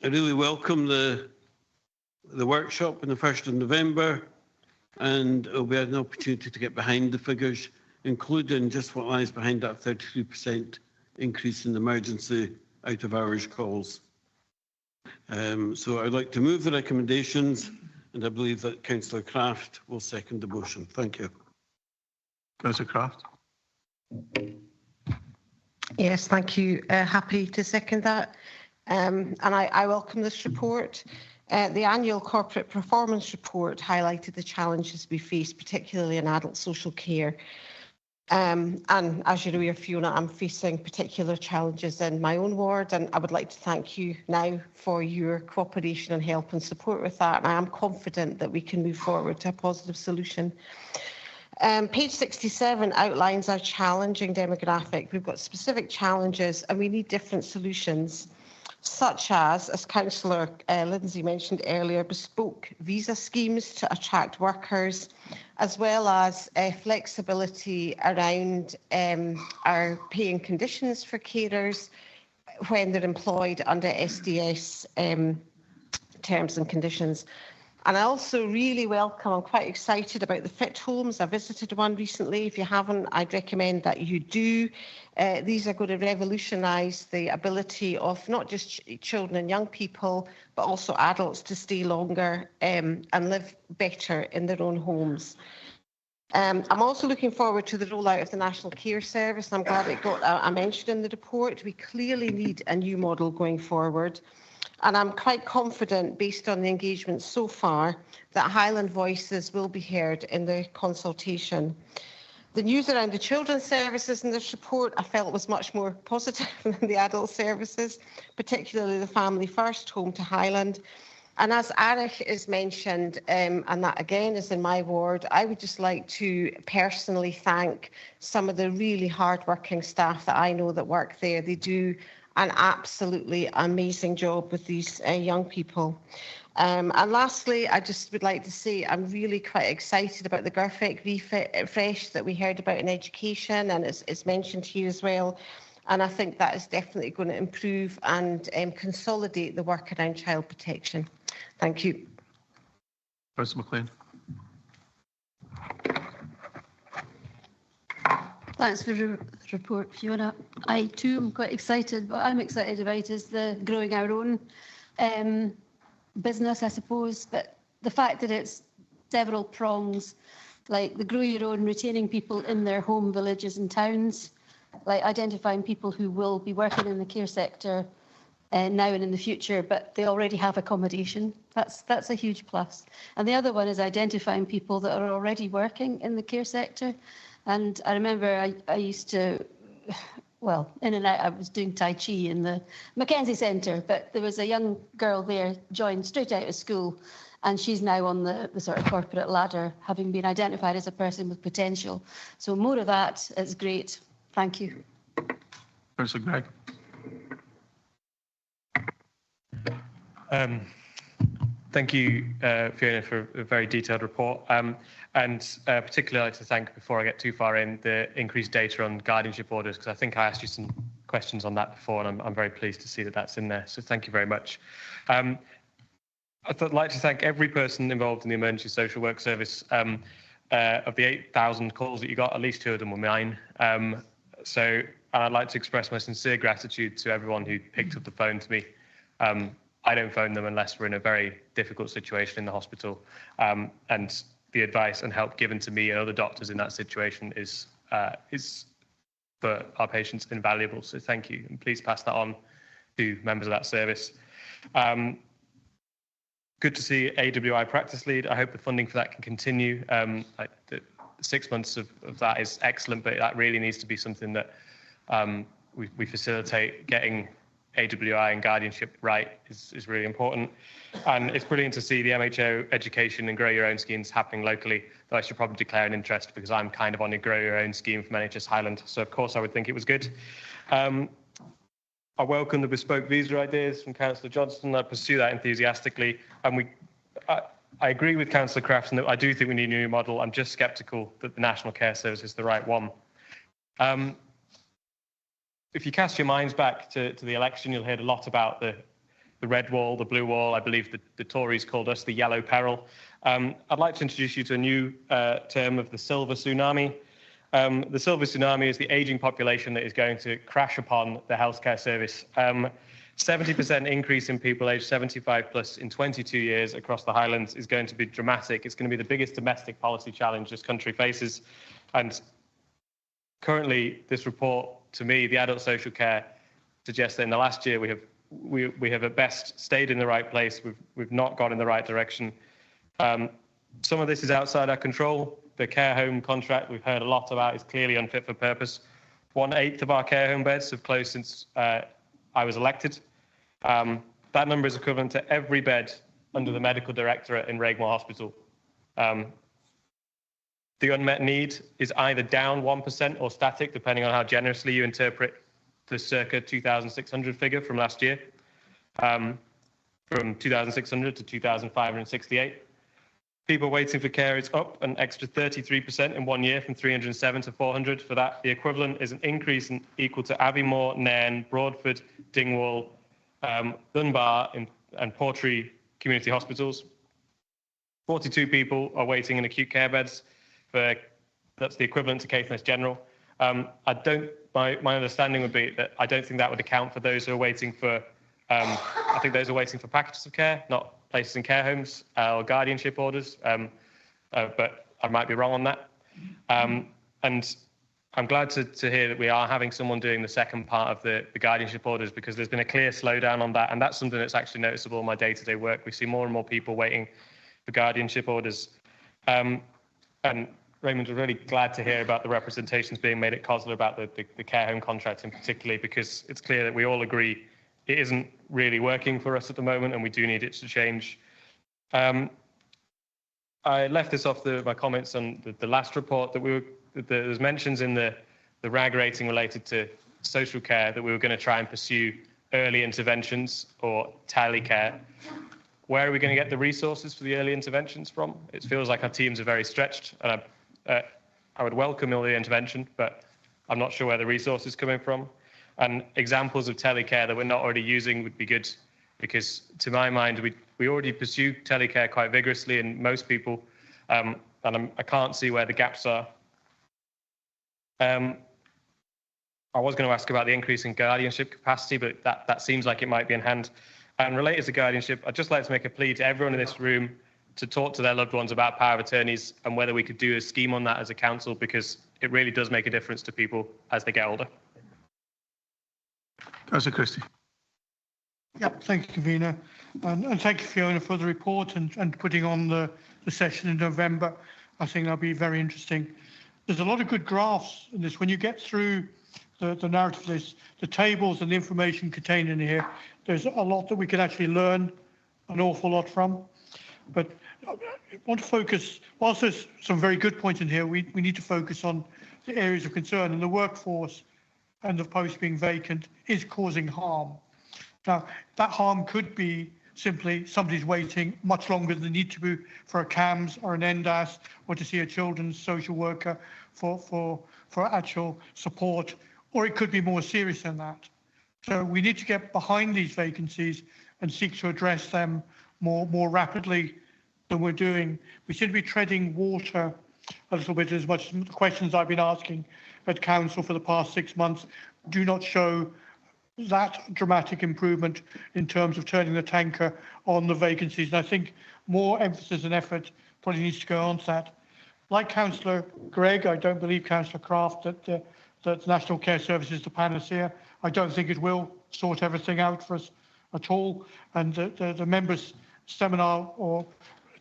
really welcome the workshop on the 1st of November. and we had an opportunity to get behind the figures, including just what lies behind that 32% increase in emergency out-of-hours calls. So I'd like to move the recommendations, and I believe that Councillor Craft will second the motion. Thank you. Councillor Craft. Yes, thank you. Happy to second that. And I welcome this report. The annual corporate performance report highlighted the challenges we face, particularly in adult social care. And as you're aware, Fiona, I'm facing particular challenges in my own ward, and I would like to thank you now for your cooperation and help and support with that. And I am confident that we can move forward to a positive solution. Page 67 outlines our challenging demographic. We've got specific challenges and we need different solutions, such as Councillor Lindsay mentioned earlier, bespoke visa schemes to attract workers, as well as flexibility around our paying conditions for carers when they're employed under SDS terms and conditions. And I also really welcome, I'm quite excited about the fit homes. I visited one recently. If you haven't, I'd recommend that you do. These are going to revolutionise the ability of not just children and young people, but also adults to stay longer and live better in their own homes. I'm also looking forward to the rollout of the National Care Service. I'm glad it got a mention in the report. We clearly need a new model going forward. And I'm quite confident, based on the engagement so far, that Highland voices will be heard in the consultation. The news around the children's services in this report I felt was much more positive than the adult services, particularly the Family First home to Highland. And as Arich is mentioned, and that again is in my ward, I would just like to personally thank some of the really hard-working staff that I know that work there. They do an absolutely amazing job with these young people. And lastly, I just would like to say I'm really quite excited about the graphic refresh that we heard about in education, and it's mentioned here as well. And I think that is definitely going to improve and consolidate the work around child protection. Thank you. Councillor McLean. Thanks for the report, Fiona. I too am quite excited. What I'm excited about is the growing our own business, I suppose, but the fact that it's several prongs, like the grow your own, retaining people in their home villages and towns, like identifying people who will be working in the care sector now and in the future, but they already have accommodation. That's a huge plus. And the other one is identifying people that are already working in the care sector. And I remember I used to, well, in and out, I was doing Tai Chi in the Mackenzie Centre, but there was a young girl there, joined straight out of school, and she's now on the sort of corporate ladder, having been identified as a person with potential. So more of that is great. Thank you. Councillor Gregg. Thank you, Fiona, for a very detailed report. And particularly I'd like to thank, before I get too far in, the increased data on guardianship orders, because I think I asked you some questions on that before, and I'm very pleased to see that that's in there. So thank you very much. I'd like to thank every person involved in the emergency social work service. Of the 8,000 calls that you got, at least 2 of them were mine. And I'd like to express my sincere gratitude to everyone who picked up the phone to me. I don't phone them unless we're in a very difficult situation in the hospital. And the advice and help given to me and other doctors in that situation is for our patients invaluable. So thank you, and please pass that on to members of that service. Good to see AWI practice lead. I hope the funding for that can continue. The 6 months of that is excellent, but that really needs to be something that we facilitate. Getting AWI and guardianship right is really important. And it's brilliant to see the MHO education and grow your own schemes happening locally, though I should probably declare an interest because I'm kind of on a grow your own scheme from NHS Highland. So of course I would think it was good. I welcome the bespoke visa ideas from Councillor Johnston. I pursue that enthusiastically. And I agree with Councillor Crafton that I do think we need a new model. I'm just sceptical that the National Care Service is the right one. If you cast your minds back to the election, you'll hear a lot about the the red wall, the blue wall. I believe the Tories called us the yellow peril. I'd like to introduce you to a new term of the silver tsunami. The silver tsunami is the ageing population that is going to crash upon the healthcare service. 70% increase in people aged 75 plus in 22 years across the Highlands is going to be dramatic. It's going to be the biggest domestic policy challenge this country faces. And currently, this report, to me, the adult social care, suggests that in the last year we have at best stayed in the right place. We've not gone in the right direction. Some of this is outside our control. The care home contract we've heard a lot about is clearly unfit for purpose. 1/8 of our care home beds have closed since I was elected. That number is equivalent to every bed under the medical directorate in Regmore Hospital. The unmet need is either down 1% or static, depending on how generously you interpret the circa 2,600 figure from last year, from 2,600 to 2,568. People waiting for care is up an extra 33% in 1 year, from 307 to 400. For that, the equivalent is an increase equal to Aviemore, Nairn, Broadford, Dingwall, Dunbar, and Portree community hospitals. 42 people are waiting in acute care beds. That's the equivalent to Caithness General. My understanding would be that I don't think that would account for those who are waiting for. I think those are waiting for packages of care, not places in care homes or guardianship orders, but I might be wrong on that. And I'm glad to hear that we are having someone doing the second part of the guardianship orders, because there's been a clear slowdown on that, and that's something that's actually noticeable in my day-to-day work. We see more and more people waiting for guardianship orders. And Raymond, we're really glad to hear about the representations being made at COSLA about the care home contract in particular, because it's clear that we all agree it isn't really working for us at the moment, and we do need it to change. I left this off my comments on the last report that there's mentions in the RAG rating related to social care that we were going to try and pursue early interventions or telecare. Where are we going to get the resources for the early interventions from? It feels like our teams are very stretched, and I would welcome early intervention, but I'm not sure where the resource is coming from. And examples of telecare that we're not already using would be good, because to my mind, we already pursue telecare quite vigorously in most people, and I can't see where the gaps are. I was going to ask about the increase in guardianship capacity, but that seems like it might be in hand. And related to guardianship, I'd just like to make a plea to everyone in this room to talk to their loved ones about power of attorneys and whether we could do a scheme on that as a council, because it really does make a difference to people as they get older. Councillor Christie. Yep, thank you, Convener. And thank you, Fiona, for the report and putting on the session in November. I think that'll be very interesting. There's a lot of good graphs in this. When you get through the narrative of this, the tables and the information contained in here, there's a lot that we can actually learn an awful lot from. But I want to focus, whilst there's some very good points in here, we need to focus on the areas of concern, and the workforce and the post being vacant is causing harm. Now, that harm could be simply somebody's waiting much longer than they need to be for a CAMS or an NDAS, or to see a children's social worker for actual support, or it could be more serious than that. So we need to get behind these vacancies and seek to address them more rapidly than we're doing. We seem to be treading water a little bit, as much as the questions I've been asking at Council for the past 6 months do not show that dramatic improvement in terms of turning the tanker on the vacancies. And I think more emphasis and effort probably needs to go on to that. Like Councillor Gregg, I don't believe Councillor Craft that National Care Service is the panacea. I don't think it will sort everything out for us at all. And the members' seminar or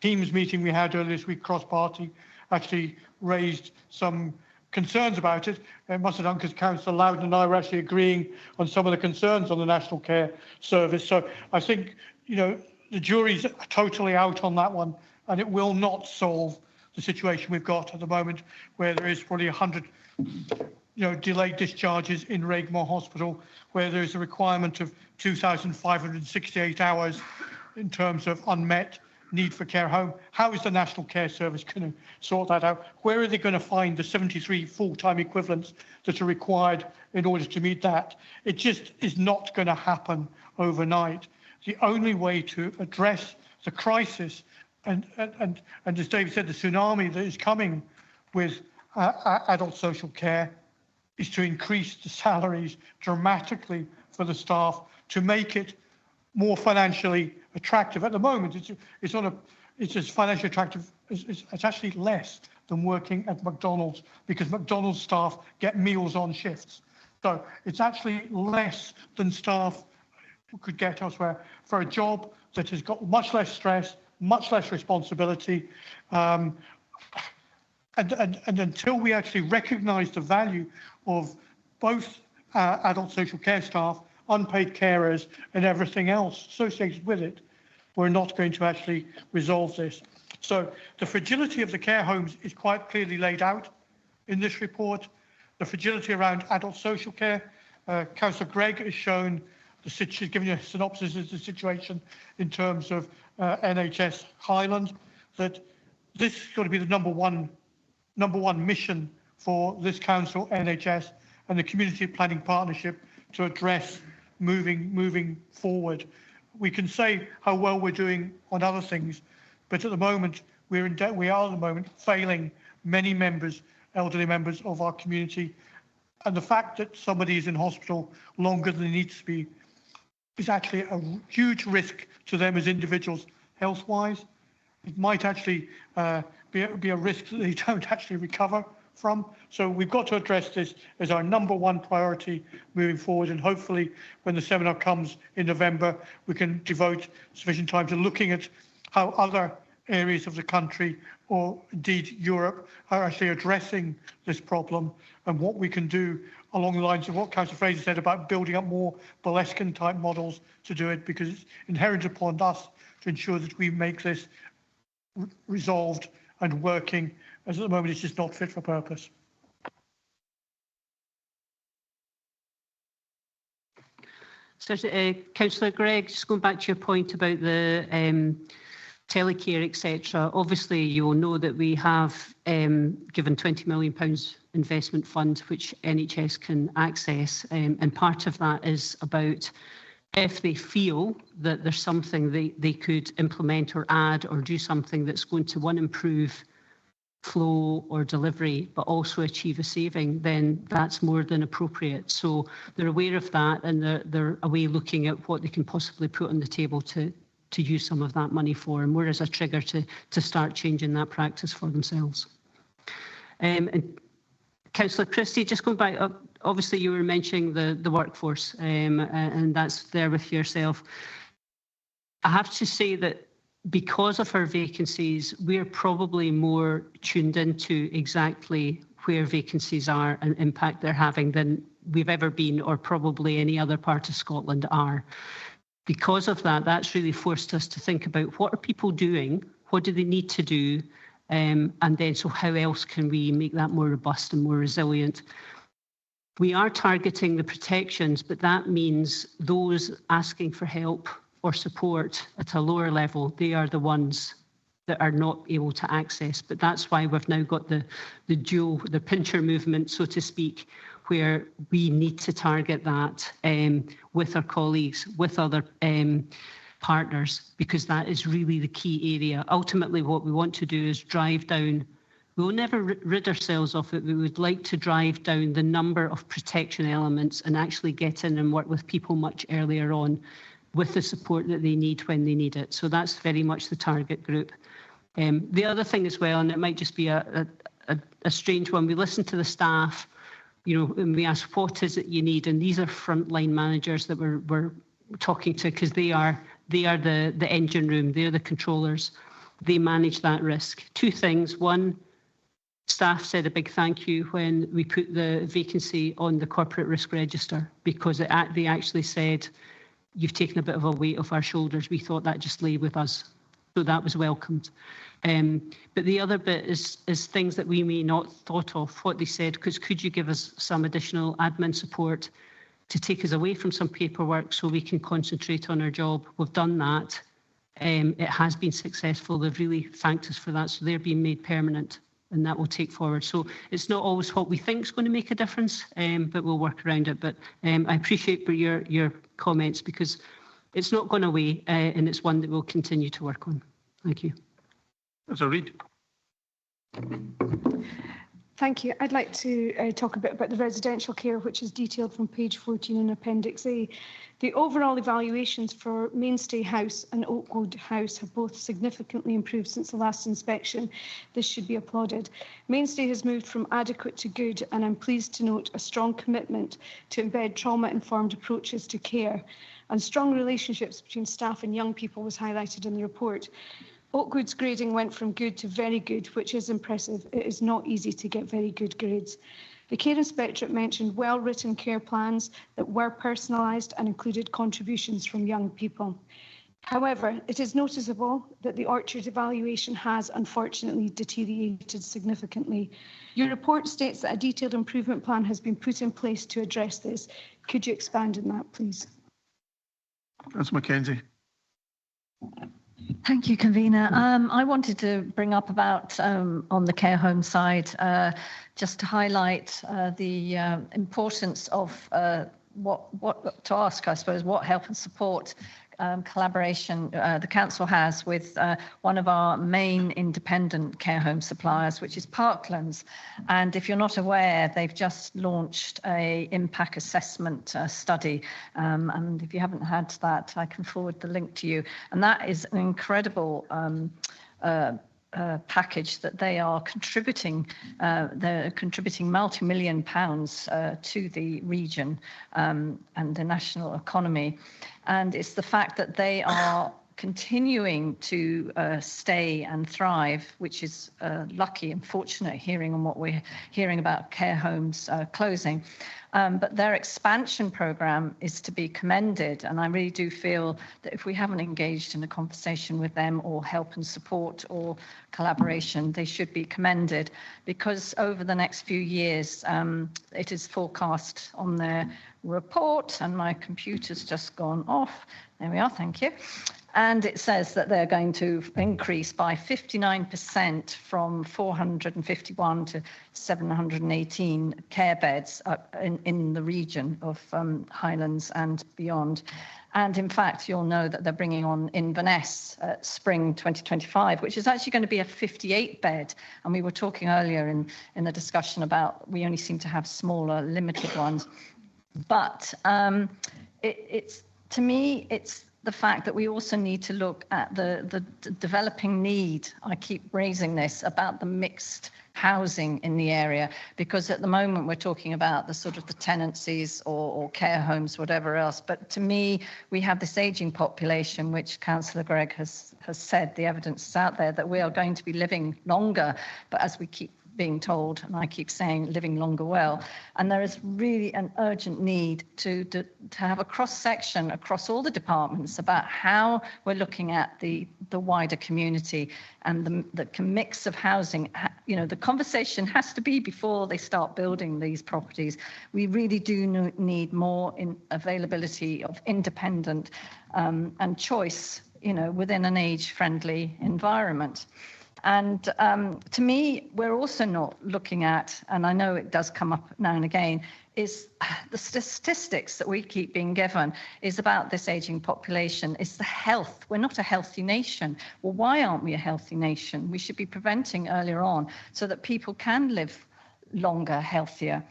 Teams meeting we had earlier this week, cross-party, actually raised some concerns about it. It must have done because Councillor Loudon and I were actually agreeing on some of the concerns on the National Care Service. So I think, the jury's totally out on that one, and it will not solve the situation we've got at the moment, where there is probably 100 delayed discharges in Regmore Hospital, where there is a requirement of 2,568 hours in terms of unmet need for care home. How is the National Care Service going to sort that out? Where are they going to find the 73 full-time equivalents that are required in order to meet that? It just is not going to happen overnight. the only way to address the crisis and as David said, the tsunami that is coming with adult social care is to increase the salaries dramatically for the staff to make it more financially attractive. At the moment, it's as financially attractive it's actually less than working at McDonald's, because McDonald's staff get meals on shifts. So it's actually less than staff could get elsewhere for a job that has got much less stress, much less responsibility. And until we actually recognise the value of both adult social care staff, unpaid carers and everything else associated with it, we're not going to actually resolve this. So the fragility of the care homes is quite clearly laid out in this report. The fragility around adult social care, Councillor Gregg has shown, she's given you a synopsis of the situation in terms of NHS Highland, that this is going to be the number one mission for this council, NHS, and the Community Planning Partnership to address moving forward. We can say how well we're doing on other things, but at the moment we are at the moment failing many members, elderly members of our community, and the fact that somebody is in hospital longer than they need to be is actually a huge risk to them as individuals health-wise. It might actually be a risk that they don't actually recover from. So we've got to address this as our number one priority moving forward, and hopefully when the seminar comes in November, we can devote sufficient time to looking at how other areas of the country, or indeed Europe, are actually addressing this problem, and what we can do along the lines of what Councillor Fraser said about building up more Boleskine type models to do it, because it's inherent upon us to ensure that we make this resolved and working, as at the moment it's just not fit for purpose. So, Councillor Gregg, just going back to your point about the telecare, etc. Obviously, you'll know that we have given £20 million investment fund, which NHS can access, and part of that is about if they feel that there's something they could implement or add or do something that's going to, one, improve flow or delivery, but also achieve a saving, then that's more than appropriate. So they're aware of that, and they're away looking at what they can possibly put on the table to use some of that money for, and we're as a trigger to start changing that practice for themselves. And Councillor Christie, just going back, obviously you were mentioning the workforce, and that's there with yourself. I have to say that because of our vacancies, we're probably more tuned into exactly where vacancies are and impact they're having than we've ever been, or probably any other part of Scotland are. Because of that, that's really forced us to think about what are people doing, what do they need to do, and then so how else can we make that more robust and more resilient. We are targeting the protections, but that means those asking for help or support at a lower level, they are the ones that are not able to access. But that's why we've now got the pincher movement, so to speak, where we need to target that with our colleagues, with other partners, because that is really the key area. Ultimately, what we want to do is drive down, we'll never rid ourselves of it, we would like to drive down the number of protection elements and actually get in and work with people much earlier on with the support that they need when they need it. So that's very much the target group. The other thing as well, and it might just be a strange one, we listen to the staff, you know, and we ask, what is it you need? And these are frontline managers that we're talking to, because they are the engine room, they're the controllers. They manage that risk. Two things. One, staff said a big thank you when we put the vacancy on the corporate risk register, because they actually said, you've taken a bit of a weight off our shoulders. We thought that just lay with us. So that was welcomed. But the other bit is things that we may not thought of, what they said, because could you give us some additional admin support to take us away from some paperwork so we can concentrate on our job? We've done that. It has been successful. They've really thanked us for that. So they're being made permanent, and that will take forward. So it's not always what we think is going to make a difference, but we'll work around it. But I appreciate your comments, because it's not gone away, and it's one that we'll continue to work on. Thank you. Councillor Reid. Thank you. I'd like to talk a bit about the residential care, which is detailed from page 14 in Appendix A. The overall evaluations for Mainstay House and Oakwood House have both significantly improved since the last inspection. This should be applauded. Mainstay has moved from adequate to good, and I'm pleased to note a strong commitment to embed trauma-informed approaches to care, and strong relationships between staff and young people was highlighted in the report. Oakwood's grading went from good to very good, which is impressive. It is not easy to get very good grades. The Care Inspectorate mentioned well-written care plans that were personalised and included contributions from young people. However, it is noticeable that the Orchard evaluation has unfortunately deteriorated significantly. Your report states that a detailed improvement plan has been put in place to address this. Could you expand on that, please? Councillor Mackenzie. Thank you, convener. I wanted to bring up about on the care home side, just to highlight the importance of what to ask, I suppose, what help and support collaboration the council has with one of our main independent care home suppliers, which is Parklands. And if you're not aware, they've just launched a impact assessment study. And if you haven't had that, I can forward the link to you. And that is an incredible package that they are contributing. They're contributing multi-million pounds to the region and the national economy. And it's the fact that they are continuing to stay and thrive, which is lucky and fortunate hearing on what we're hearing about care homes closing. But their expansion program is to be commended. And I really do feel that if we haven't engaged in a conversation with them or help and support or collaboration, they should be commended, because over the next few years, it is forecast on their report, and my computer's just gone off. There we are, thank you. And it says that they're going to increase by 59% from 451 to 718 care beds in the region of Highlands and beyond. And in fact, you'll know that they're bringing on Inverness spring 2025, which is actually going to be a 58 bed. And we were talking earlier in the discussion about we only seem to have smaller, limited ones. But it's to me, it's the fact that we also need to look at the developing need. I keep raising this about the mixed housing in the area, because at the moment we're talking about the sort of the tenancies or care homes, whatever else. But to me, we have this aging population, which Councillor Gregg has said, the evidence is out there that we are going to be living longer. But as we keep being told, and I keep saying living longer well, and there is really an urgent need to have a cross-section across all the departments about how we're looking at the wider community and the mix of housing. You know, the conversation has to be before they start building these properties. We really do need more availability of independent and choice, you know, within an age-friendly environment. And to me, we're also not looking at, and I know it does come up now and again, is the statistics that we keep being given is about this aging population, is the health. We're not a healthy nation. Well, why aren't we a healthy nation? We should be preventing earlier on so that people can live longer, healthier.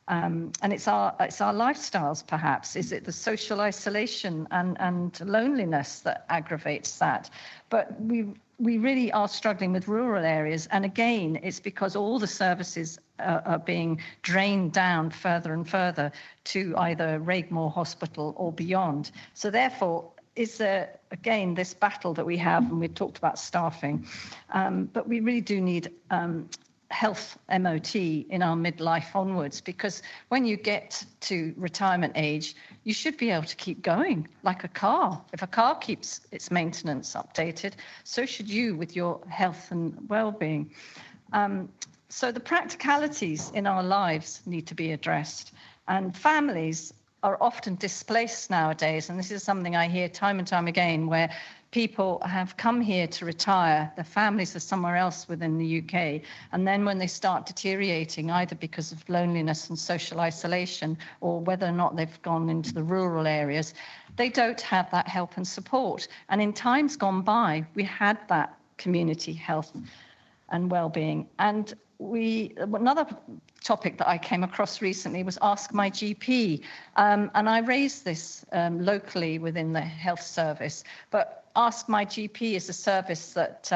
And it's our lifestyles, perhaps. Is it the social isolation and loneliness that aggravates that? But we really are struggling with rural areas. And again, it's because all the services are being drained down further and further to either Raigmore Hospital or beyond. So therefore, is there, again, this battle that we have, and we've talked about staffing, but we really do need health MOT in our midlife onwards, because when you get to retirement age, you should be able to keep going like a car. If a car keeps its maintenance updated, so should you with your health and well-being. So the practicalities in our lives need to be addressed, and families are often displaced nowadays. And this is something I hear time and time again, where people have come here to retire, their families are somewhere else within the UK, and then when they start deteriorating, either because of loneliness and social isolation, or whether or not they've gone into the rural areas, they don't have that help and support. And in times gone by, we had that community health and well-being. And another topic that I came across recently was Ask My GP. And I raised this locally within the health service, but Ask My GP is a service that,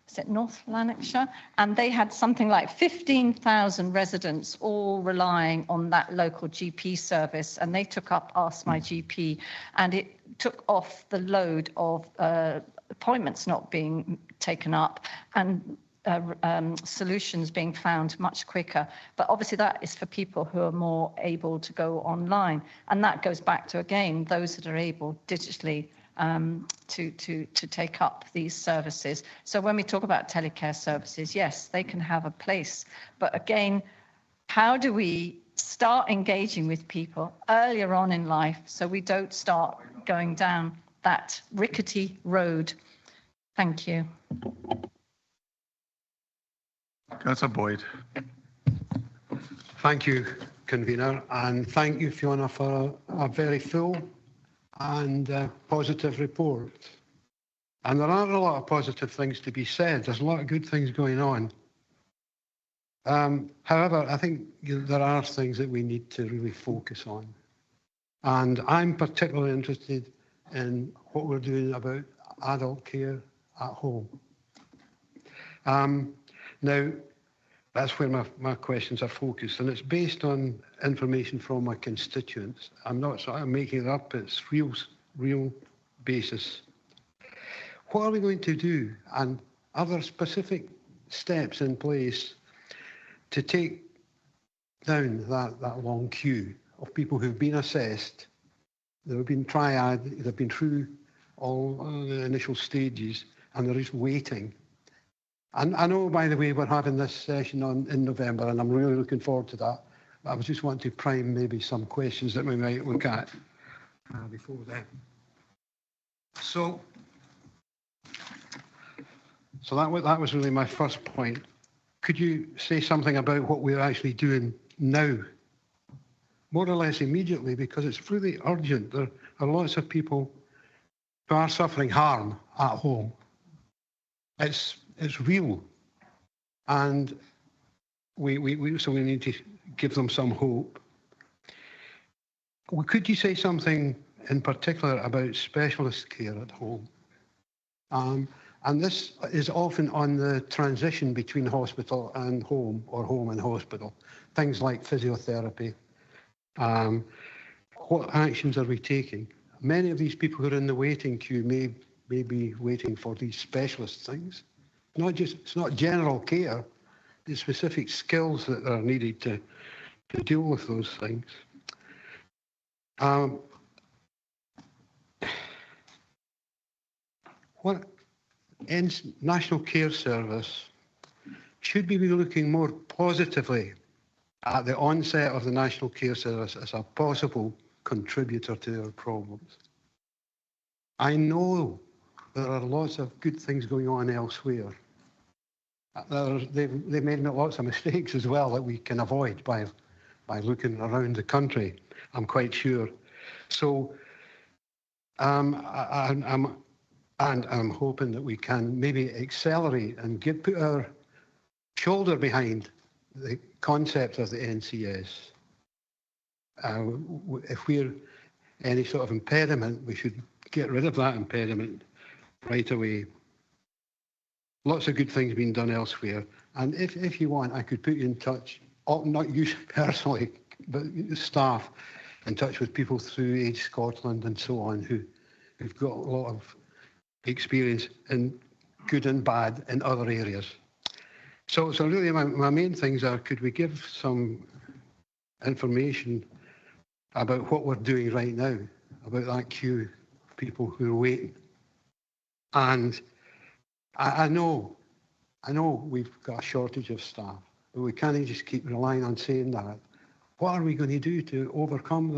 is it North Lanarkshire? And they had something like 15,000 residents all relying on that local GP service, and they took up Ask My GP, and it took off the load of appointments not being taken up and solutions being found much quicker. But obviously that is for people who are more able to go online. And that goes back to, again, those that are able digitally to take up these services. So when we talk about telecare services, yes, they can have a place. But again, how do we start engaging with people earlier on in life so we don't start going down that rickety road? Thank you. Councillor Boyd. Thank you, Convener, and thank you, Fiona, for a very full and positive report. And there are a lot of positive things to be said. There's a lot of good things going on. However, I think there are things that we need to really focus on. And I'm particularly interested in what we're doing about adult care at home. Now, that's where my questions are focused, and it's based on information from my constituents. I'm not sort of making it up, it's real basis. What are we going to do, and are there specific steps in place to take down that long queue of people who've been assessed, they've been triad, they've been through all the initial stages, and they're just waiting? And I know, by the way, we're having this session in November, and I'm really looking forward to that. I was just wanting to prime maybe some questions that we might look at before then. So that was really my first point. Could you say something about what we're actually doing now, more or less immediately, because it's really urgent? There are lots of people who are suffering harm at home. It's real, and we need to give them some hope. Well, could you say something in particular about specialist care at home? And this is often on the transition between hospital and home, or home and hospital. Things like physiotherapy. What actions are we taking? Many of these people who are in the waiting queue may be waiting for these specialist things. It's not general care, the specific skills that are needed to deal with those things. What in National Care Service, should we be looking more positively at the onset of the National Care Service as a possible contributor to our problems? I know there are lots of good things going on elsewhere. They've made lots of mistakes as well that we can avoid by looking around the country, I'm quite sure. So I'm hoping that we can maybe accelerate and put our shoulder behind the concept of the NCS. If we're any sort of impediment, we should get rid of that impediment right away. Lots of good things being done elsewhere. And if you want, I could put you in touch, not you personally, but staff, in touch with people through Age Scotland and so on, who've got a lot of experience in good and bad in other areas. So really my main things are, could we give some information about what we're doing right now, about that queue of people who are waiting? And I know we've got a shortage of staff, but we can't just keep relying on saying that. What are we going to do to overcome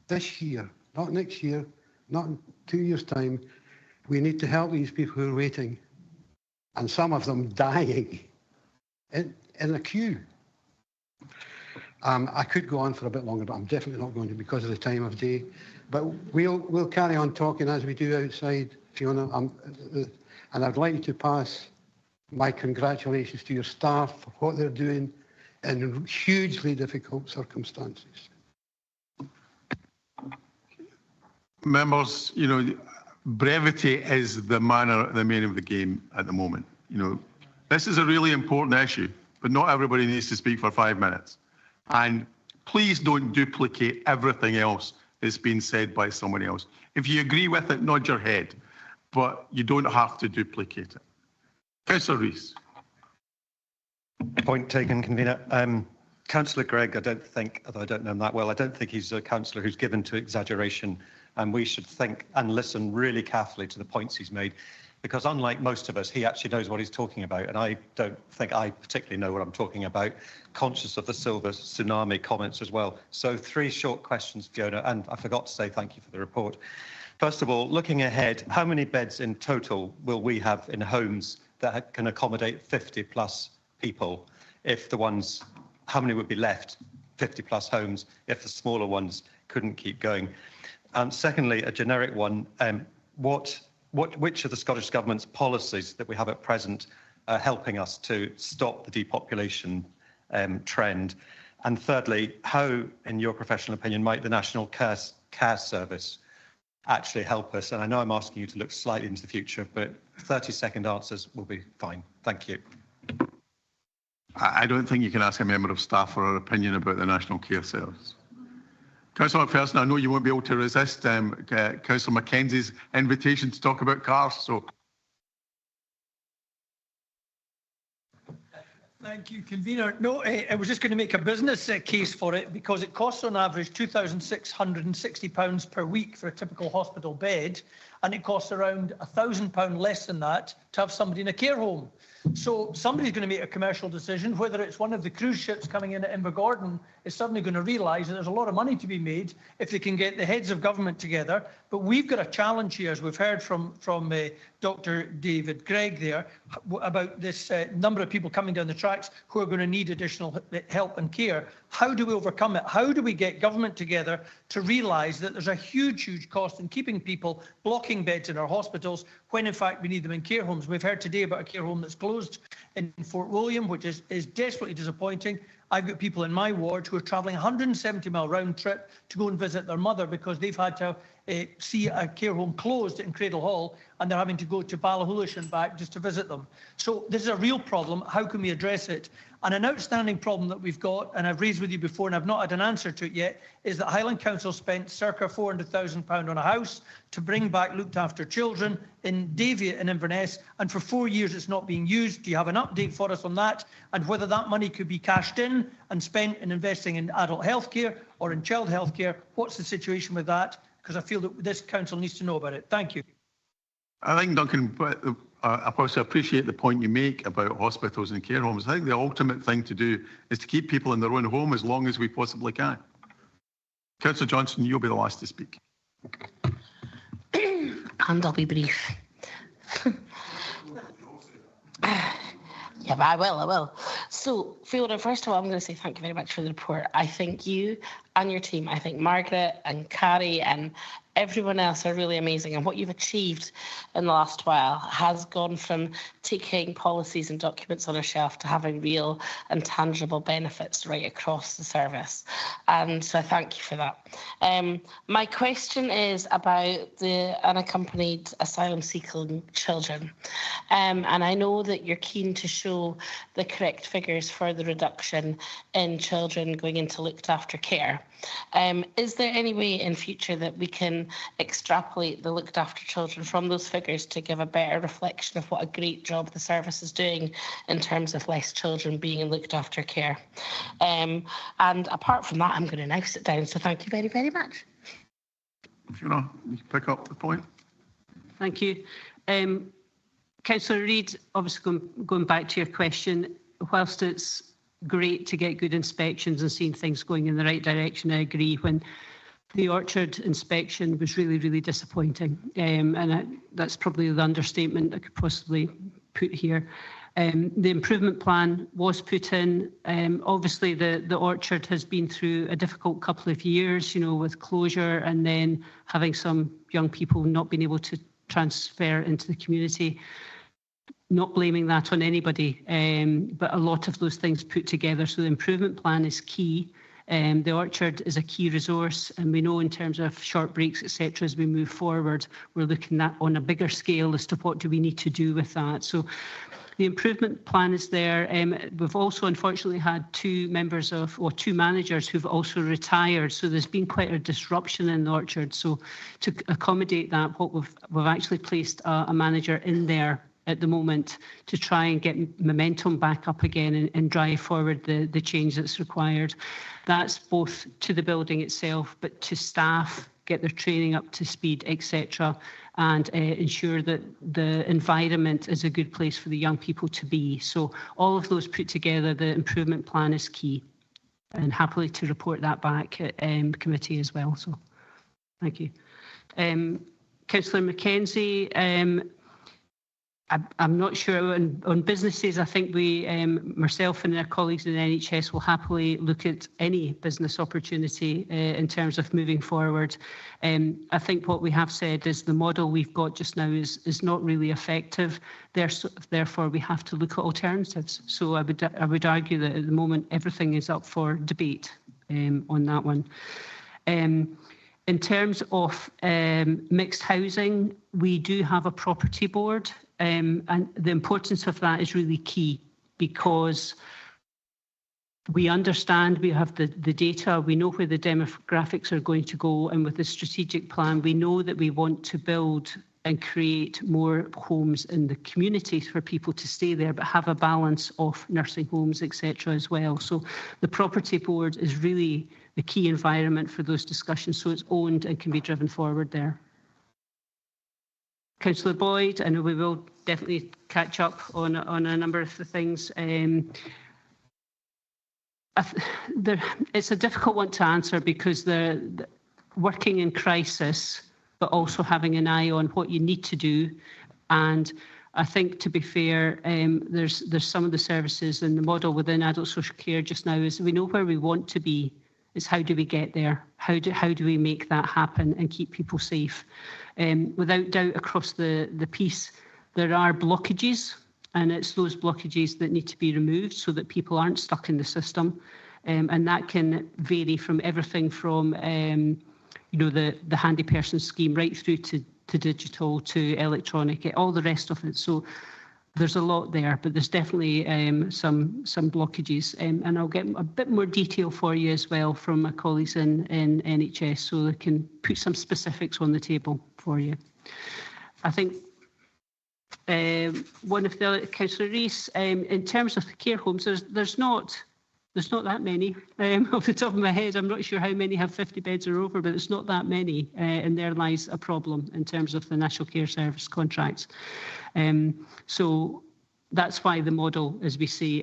this year, not next year, not in 2 years' time? We need to help these people who are waiting, and some of them dying in a queue. I could go on for a bit longer, but I'm definitely not going to because of the time of day. But we'll carry on talking as we do outside, Fiona. And I'd like you to pass my congratulations to your staff for what they're doing in hugely difficult circumstances. Members, you know, brevity is the main of the game at the moment. You know, this is a really important issue, but not everybody needs to speak for 5 minutes. And please don't duplicate everything else that's been said by someone else. If you agree with it, nod your head, but you don't have to duplicate it. Councillor Rees. Point taken, convener. Councillor Gregg, I don't think, although I don't know him that well, I don't think he's a councillor who's given to exaggeration, and we should think and listen really carefully to the points he's made, because unlike most of us, he actually knows what he's talking about, and I don't think I particularly know what I'm talking about, conscious of the silver tsunami comments as well. So 3 short questions, Fiona, and I forgot to say thank you for the report. First of all, looking ahead, how many beds in total will we have in homes that can accommodate 50 plus people? If the ones, how many would be left, 50 plus homes, if the smaller ones couldn't keep going? And secondly, a generic one, which of the Scottish Government's policies that we have at present are helping us to stop the depopulation trend? And thirdly, how, in your professional opinion, might the National Care Service actually help us? And I know I'm asking you to look slightly into the future, but 30-second answers will be fine. Thank you. I don't think you can ask a member of staff for her opinion about the National Care Service. Councillor McPherson, I know you won't be able to resist Councillor Mackenzie's invitation to talk about cars. So, thank you, convener. No, I was just going to make a business case for it, because it costs on average £2,660 per week for a typical hospital bed, and it costs around £1,000 less than that to have somebody in a care home. So somebody's going to make a commercial decision, whether it's one of the cruise ships coming in at Invergordon is suddenly going to realise that there's a lot of money to be made if they can get the heads of government together. But we've got a challenge here, as we've heard from Dr. David Gregg there, about this number of people coming down the tracks who are going to need additional help and care. How do we overcome it? How do we get government together to realise that there's a huge, huge cost in keeping people blocking beds in our hospitals when in fact we need them in care homes? We've heard today about a care home that's closed in Fort William, which is desperately disappointing. I've got people in my ward who are travelling 170-mile round trip to go and visit their mother because they've had to see a care home closed in Cradle Hall, and they're having to go to Ballachulish and back just to visit them. So this is a real problem. How can we address it? And an outstanding problem that we've got, and I've raised with you before and I've not had an answer to it yet, is that Highland Council spent circa £400,000 on a house to bring back looked after children in Davie and Inverness, and for 4 years it's not being used. Do you have an update for us on that, and whether that money could be cashed in and spent in investing in adult healthcare or in child healthcare? What's the situation with that? Because I feel that this council needs to know about it. Thank you. I think, Duncan, I also appreciate the point you make about hospitals and care homes. I think the ultimate thing to do is to keep people in their own home as long as we possibly can. Councillor Johnson, you'll be the last to speak. And I'll be brief. Yeah, but I will. So, Fiona, first of all, I'm going to say thank you very much for the report. I think you and your team, I think Margaret and Carrie and everyone else are really amazing. And what you've achieved in the last while has gone from taking policies and documents on a shelf to having real and tangible benefits right across the service. And so I thank you for that. My question is about the unaccompanied asylum-seeking children. And I know that you're keen to show the correct figures for the reduction in children going into looked after care. Is there any way in future that we can extrapolate the looked after children from those figures to give a better reflection of what a great job the service is doing in terms of less children being in looked after care? And apart from that, I'm going to now sit down. So thank you very, very much. Fiona, you pick up the point. Thank you. Councillor Reid, obviously going back to your question, whilst it's great to get good inspections and seeing things going in the right direction, I agree. When The orchard inspection was really, really disappointing, and that's probably the understatement I could possibly put here. The improvement plan was put in. Obviously, the orchard has been through a difficult couple of years, with closure and then having some young people not being able to transfer into the community. Not blaming that on anybody, but a lot of those things put together. So the improvement plan is key. The orchard is a key resource, and we know in terms of short breaks, etc., as we move forward, we're looking at on a bigger scale as to what do we need to do with that. So the improvement plan is there. We've also unfortunately had two managers who've also retired. So there's been quite a disruption in the orchard. So to accommodate that, we've actually placed a manager in there at the moment to try and get momentum back up again and drive forward the change that's required. That's both to the building itself, but to staff, get their training up to speed, etc., and ensure that the environment is a good place for the young people to be. So all of those put together, the improvement plan is key, and happily to report that back at committee as well. So thank you. Councillor Mackenzie, I'm not sure on businesses. I think we, myself and our colleagues in the NHS, will happily look at any business opportunity in terms of moving forward. I think what we have said is the model we've got just now is not really effective. Therefore, we have to look at alternatives. So I would argue that at the moment everything is up for debate on that one. In terms of mixed housing, we do have a property board. And the importance of that is really key, because we understand, we have the data, we know where the demographics are going to go, and with the strategic plan, we know that we want to build and create more homes in the communities for people to stay there, but have a balance of nursing homes, etc. as well. So the property board is really the key environment for those discussions, so it's owned and can be driven forward there. Councillor Boyd, I know we will definitely catch up on a number of the things. It's a difficult one to answer, because the working in crisis, but also having an eye on what you need to do. And I think, to be fair, there's some of the services and the model within adult social care just now is we know where we want to be. It's how do we get there? How do we make that happen and keep people safe? Without doubt, across the piece, there are blockages, and it's those blockages that need to be removed so that people aren't stuck in the system. And that can vary from everything from the handy person scheme right through to digital, to electronic, all the rest of it. So there's a lot there, but there's definitely some blockages, and I'll get a bit more detail for you as well from my colleagues in NHS, so they can put some specifics on the table for you. I think one of the Councillor Rees, in terms of the care homes, there's not that many off the top of my head. I'm not sure how many have 50 beds or over, but it's not that many, and there lies a problem in terms of the National Care Service contracts. So that's why the model, as we say,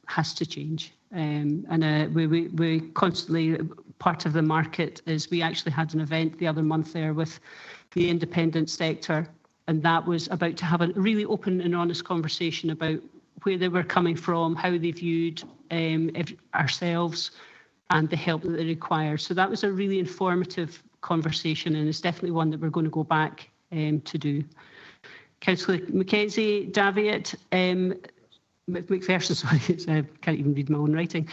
has to change. And we constantly, part of the market is we actually had an event the other month there with the independent sector, and that was about to have a really open and honest conversation about where they were coming from, how they viewed ourselves and the help that they required. So that was a really informative conversation, and it's definitely one that we're going to go back to do. Councillor Mackenzie, Davitt, McPherson, sorry, I can't even read my own writing.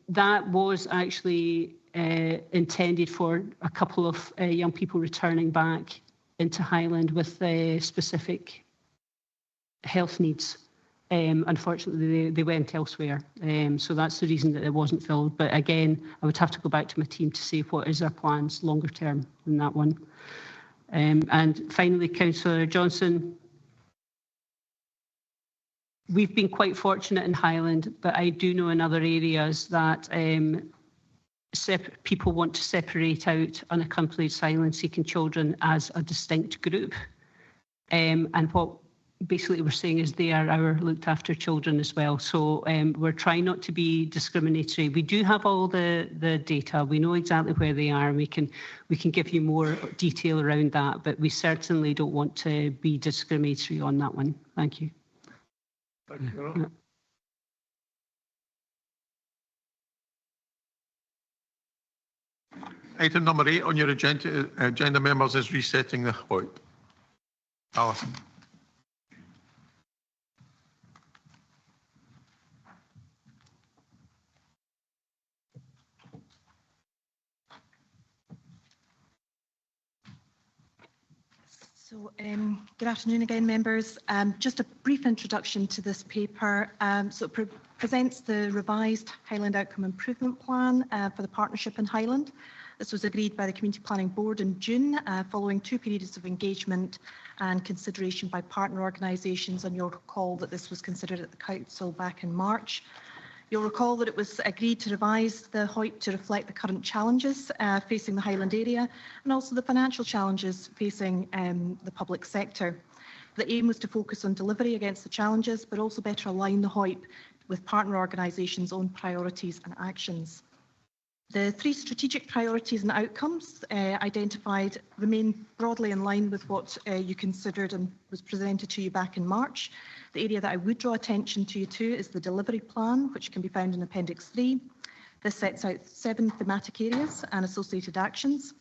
That was actually intended for a couple of young people returning back into Highland with specific health needs. Unfortunately, they went elsewhere. So that's the reason that it wasn't filled. But again, I would have to go back to my team to see what is our plans longer term in that one. And finally, Councillor Johnson, we've been quite fortunate in Highland, but I do know in other areas that people want to separate out unaccompanied asylum-seeking children as a distinct group. And what basically we're saying is they are our looked after children as well. So we're trying not to be discriminatory. We do have all the data. We know exactly where they are. We can give you more detail around that, but we certainly don't want to be discriminatory on that one. Thank you. Thank you. Item number 8 on your agenda, members, is resetting the HOIP. Alison. So, good afternoon again, members. Just a brief introduction to this paper. So it presents the revised Highland Outcome Improvement Plan for the partnership in Highland. This was agreed by the Community Planning Board in June, following 2 periods of engagement and consideration by partner organisations, and you'll recall that this was considered at the Council back in March. You'll recall that it was agreed to revise the HOIP to reflect the current challenges facing the Highland area and also the financial challenges facing the public sector. The aim was to focus on delivery against the challenges, but also better align the HOIP with partner organisations' own priorities and actions. The 3 strategic priorities and outcomes identified remain broadly in line with what you considered and was presented to you back in March. The area that I would draw attention to you to is the delivery plan, which can be found in Appendix 3. This sets out 7 thematic areas and associated actions.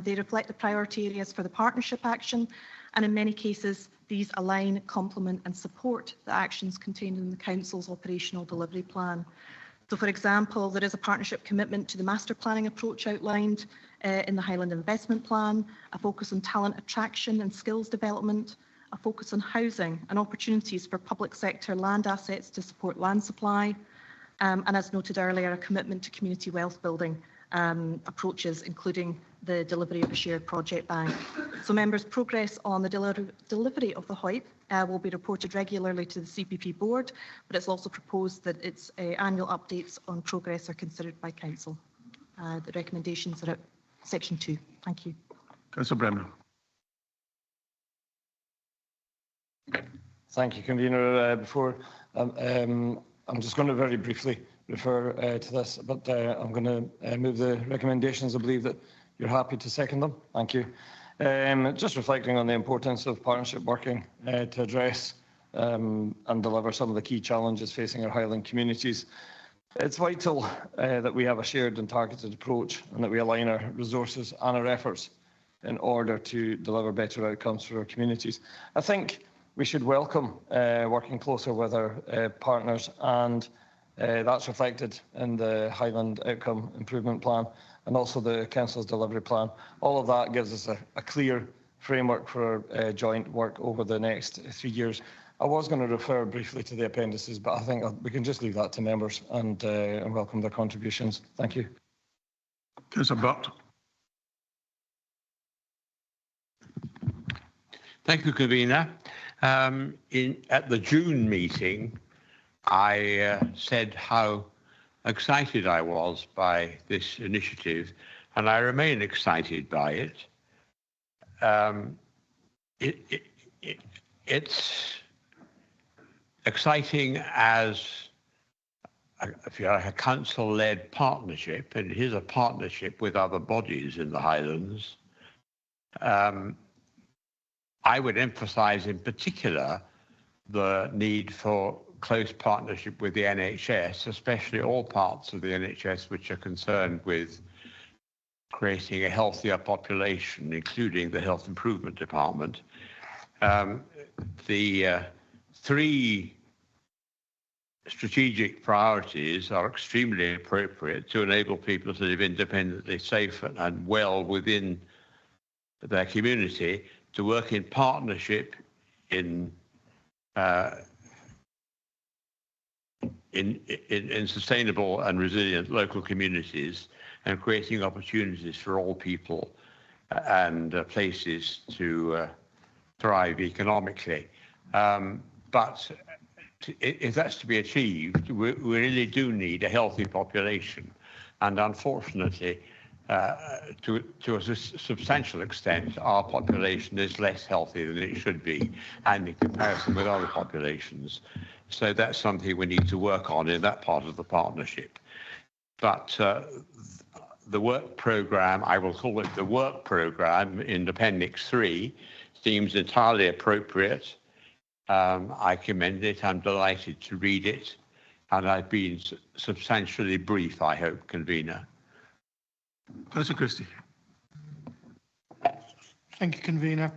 They reflect the priority areas for the partnership action, and in many cases, these align, complement and support the actions contained in the Council's operational delivery plan. So, for example, there is a partnership commitment to the master planning approach outlined in the Highland Investment Plan, a focus on talent attraction and skills development, a focus on housing and opportunities for public sector land assets to support land supply, and as noted earlier, a commitment to community wealth building approaches, including the delivery of a shared project bank. So members, progress on the delivery of the HOIP will be reported regularly to the CPP board, but it's also proposed that its annual updates on progress are considered by Council. The recommendations are at section 2. Thank you. Councillor Brennan. Thank you, Convener. I'm just going to very briefly refer to this, but I'm going to move the recommendations. I believe that you're happy to second them. Thank you. Just reflecting on the importance of partnership working to address and deliver some of the key challenges facing our Highland communities. It's vital that we have a shared and targeted approach and that we align our resources and our efforts in order to deliver better outcomes for our communities. I think we should welcome working closer with our partners, and that's reflected in the Highland Outcome Improvement Plan and also the Council's Delivery Plan. All of that gives us a clear framework for joint work over the next 3 years. I was going to refer briefly to the appendices, but I think we can just leave that to members and welcome their contributions. Thank you. Councillor Burt. Thank you, Convener. At the June meeting, I said how excited I was by this initiative, and I remain excited by it. It's exciting as if you like a council-led partnership, and it is a partnership with other bodies in the Highlands. I would emphasise in particular the need for close partnership with the NHS, especially all parts of the NHS which are concerned with creating a healthier population, including the Health Improvement Department. The 3 strategic priorities are extremely appropriate to enable people to live independently, safe and well within their community, to work in partnership in sustainable and resilient local communities, and creating opportunities for all people and places to thrive economically. But if that's to be achieved, we really do need a healthy population. And unfortunately, to a substantial extent, our population is less healthy than it should be, and in comparison with other populations. So that's something we need to work on in that part of the partnership. But the work programme, I will call it the work programme in Appendix 3, seems entirely appropriate. I commend it. I'm delighted to read it. And I've been substantially brief, I hope, Convener. Councillor Christie. Thank you, Convener.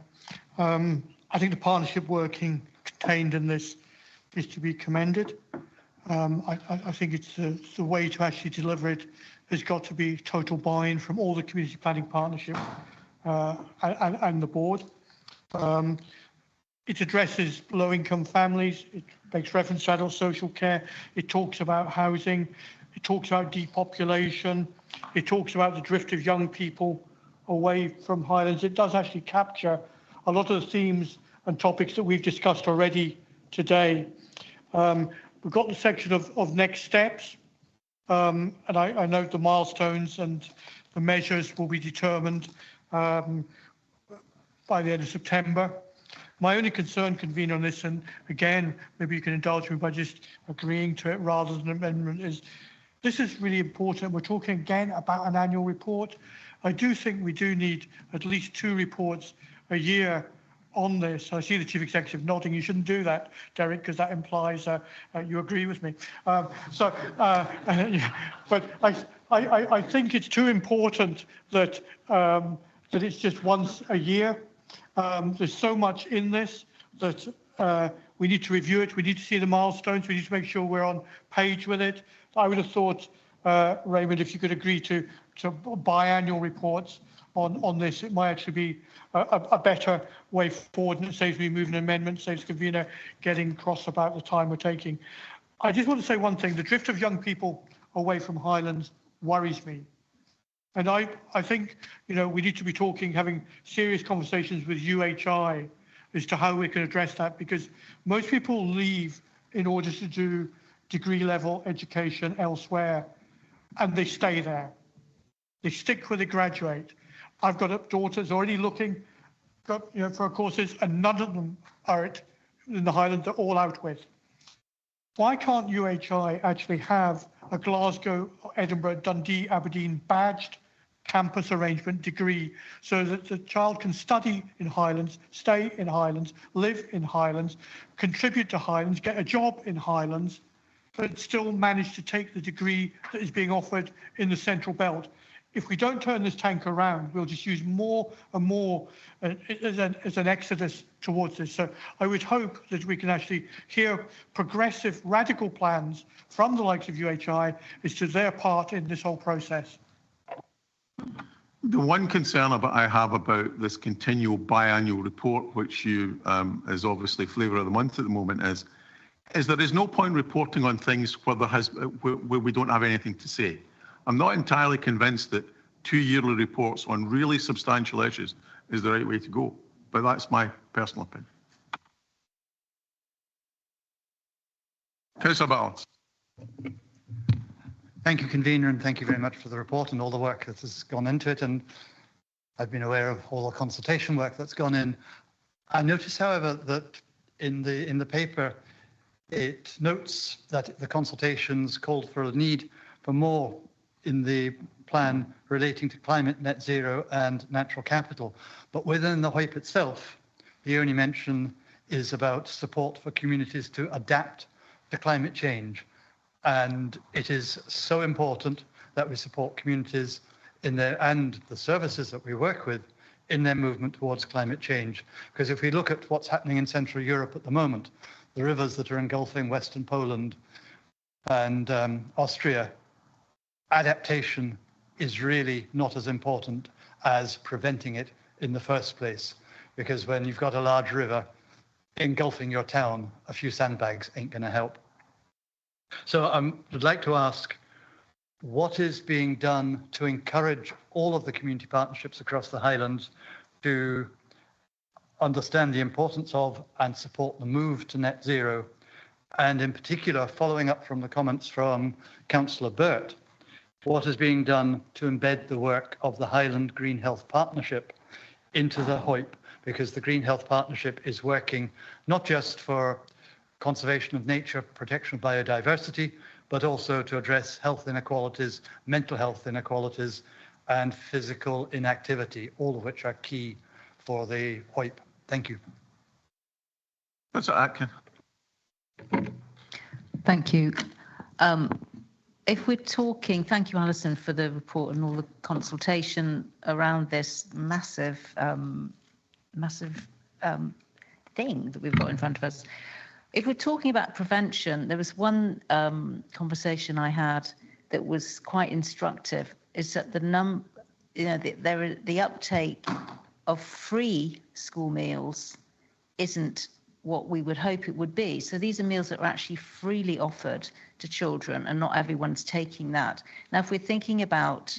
I think the partnership working contained in this is to be commended. I think it's the way to actually deliver it has got to be total buy-in from all the community planning partnership and the board. It addresses low-income families. It makes reference to adult social care. It talks about housing. It talks about depopulation. It talks about the drift of young people away from Highlands. It does actually capture a lot of the themes and topics that we've discussed already today. We've got the section of next steps, and I note the milestones and the measures will be determined by the end of September. My only concern, Convener, on this, and again, maybe you can indulge me by just agreeing to it rather than amendment, is this is really important. We're talking again about an annual report. I do think we do need at least 2 reports a year on this. I see the Chief Executive nodding. You shouldn't do that, Derek, because that implies you agree with me. But I think it's too important that that it's just once a year. There's so much in this that we need to review it. We need to see the milestones. We need to make sure we're on page with it. I would have thought, Raymond, if you could agree to biannual reports on this, it might actually be a better way forward, and it saves me moving an amendment, saves Convener getting cross about the time we're taking. I just want to say one thing. The drift of young people away from Highlands worries me. And I think, we need to be having serious conversations with UHI as to how we can address that, because most people leave in order to do degree level education elsewhere, and they stay there. They stick where they graduate. I've got a daughter who's already looking for courses, and none of them are in the Highlands. They're all out with. Why can't UHI actually have a Glasgow, Edinburgh, Dundee, Aberdeen badged campus arrangement degree so that the child can study in Highlands, stay in Highlands, live in Highlands, contribute to Highlands, get a job in Highlands, but still manage to take the degree that is being offered in the Central Belt? If we don't turn this tank around, we'll just use more and more as an exodus towards this. So I would hope that we can actually hear progressive, radical plans from the likes of UHI as to their part in this whole process. The one concern I have about this continual biannual report, which is obviously flavour of the month at the moment, is there is no point reporting on things where we don't have anything to say. I'm not entirely convinced that 2 yearly reports on really substantial issues is the right way to go, but that's my personal opinion. Councillor Balance. Thank you, Convener, and thank you very much for the report and all the work that has gone into it. And I've been aware of all the consultation work that's gone in. I notice, however, that in the paper, it notes that the consultations called for a need for more in the plan relating to climate, net zero and natural capital. But within the WHIP itself, the only mention is about support for communities to adapt to climate change. And it is so important that we support communities in and the services that we work with in their movement towards climate change. Because if we look at what's happening in Central Europe at the moment, the rivers that are engulfing Western Poland and Austria, adaptation is really not as important as preventing it in the first place. Because when you've got a large river engulfing your town, a few sandbags ain't going to help. So I would like to ask, what is being done to encourage all of the community partnerships across the Highlands to understand the importance of and support the move to net zero? And in particular, following up from the comments from Councillor Burt, what is being done to embed the work of the Highland Green Health Partnership into the HOIP, because the Green Health Partnership is working not just for conservation of nature, protection of biodiversity, but also to address health inequalities, mental health inequalities, and physical inactivity, all of which are key for the HOIP. Thank you. Councillor Atkin. Thank you. If we're talking, thank you, Alison, for the report and all the consultation around this massive thing that we've got in front of us. If we're talking about prevention, there was one conversation I had that was quite instructive. Is that the uptake of free school meals isn't what we would hope it would be. So these are meals that are actually freely offered to children, and not everyone's taking that. Now, if we're thinking about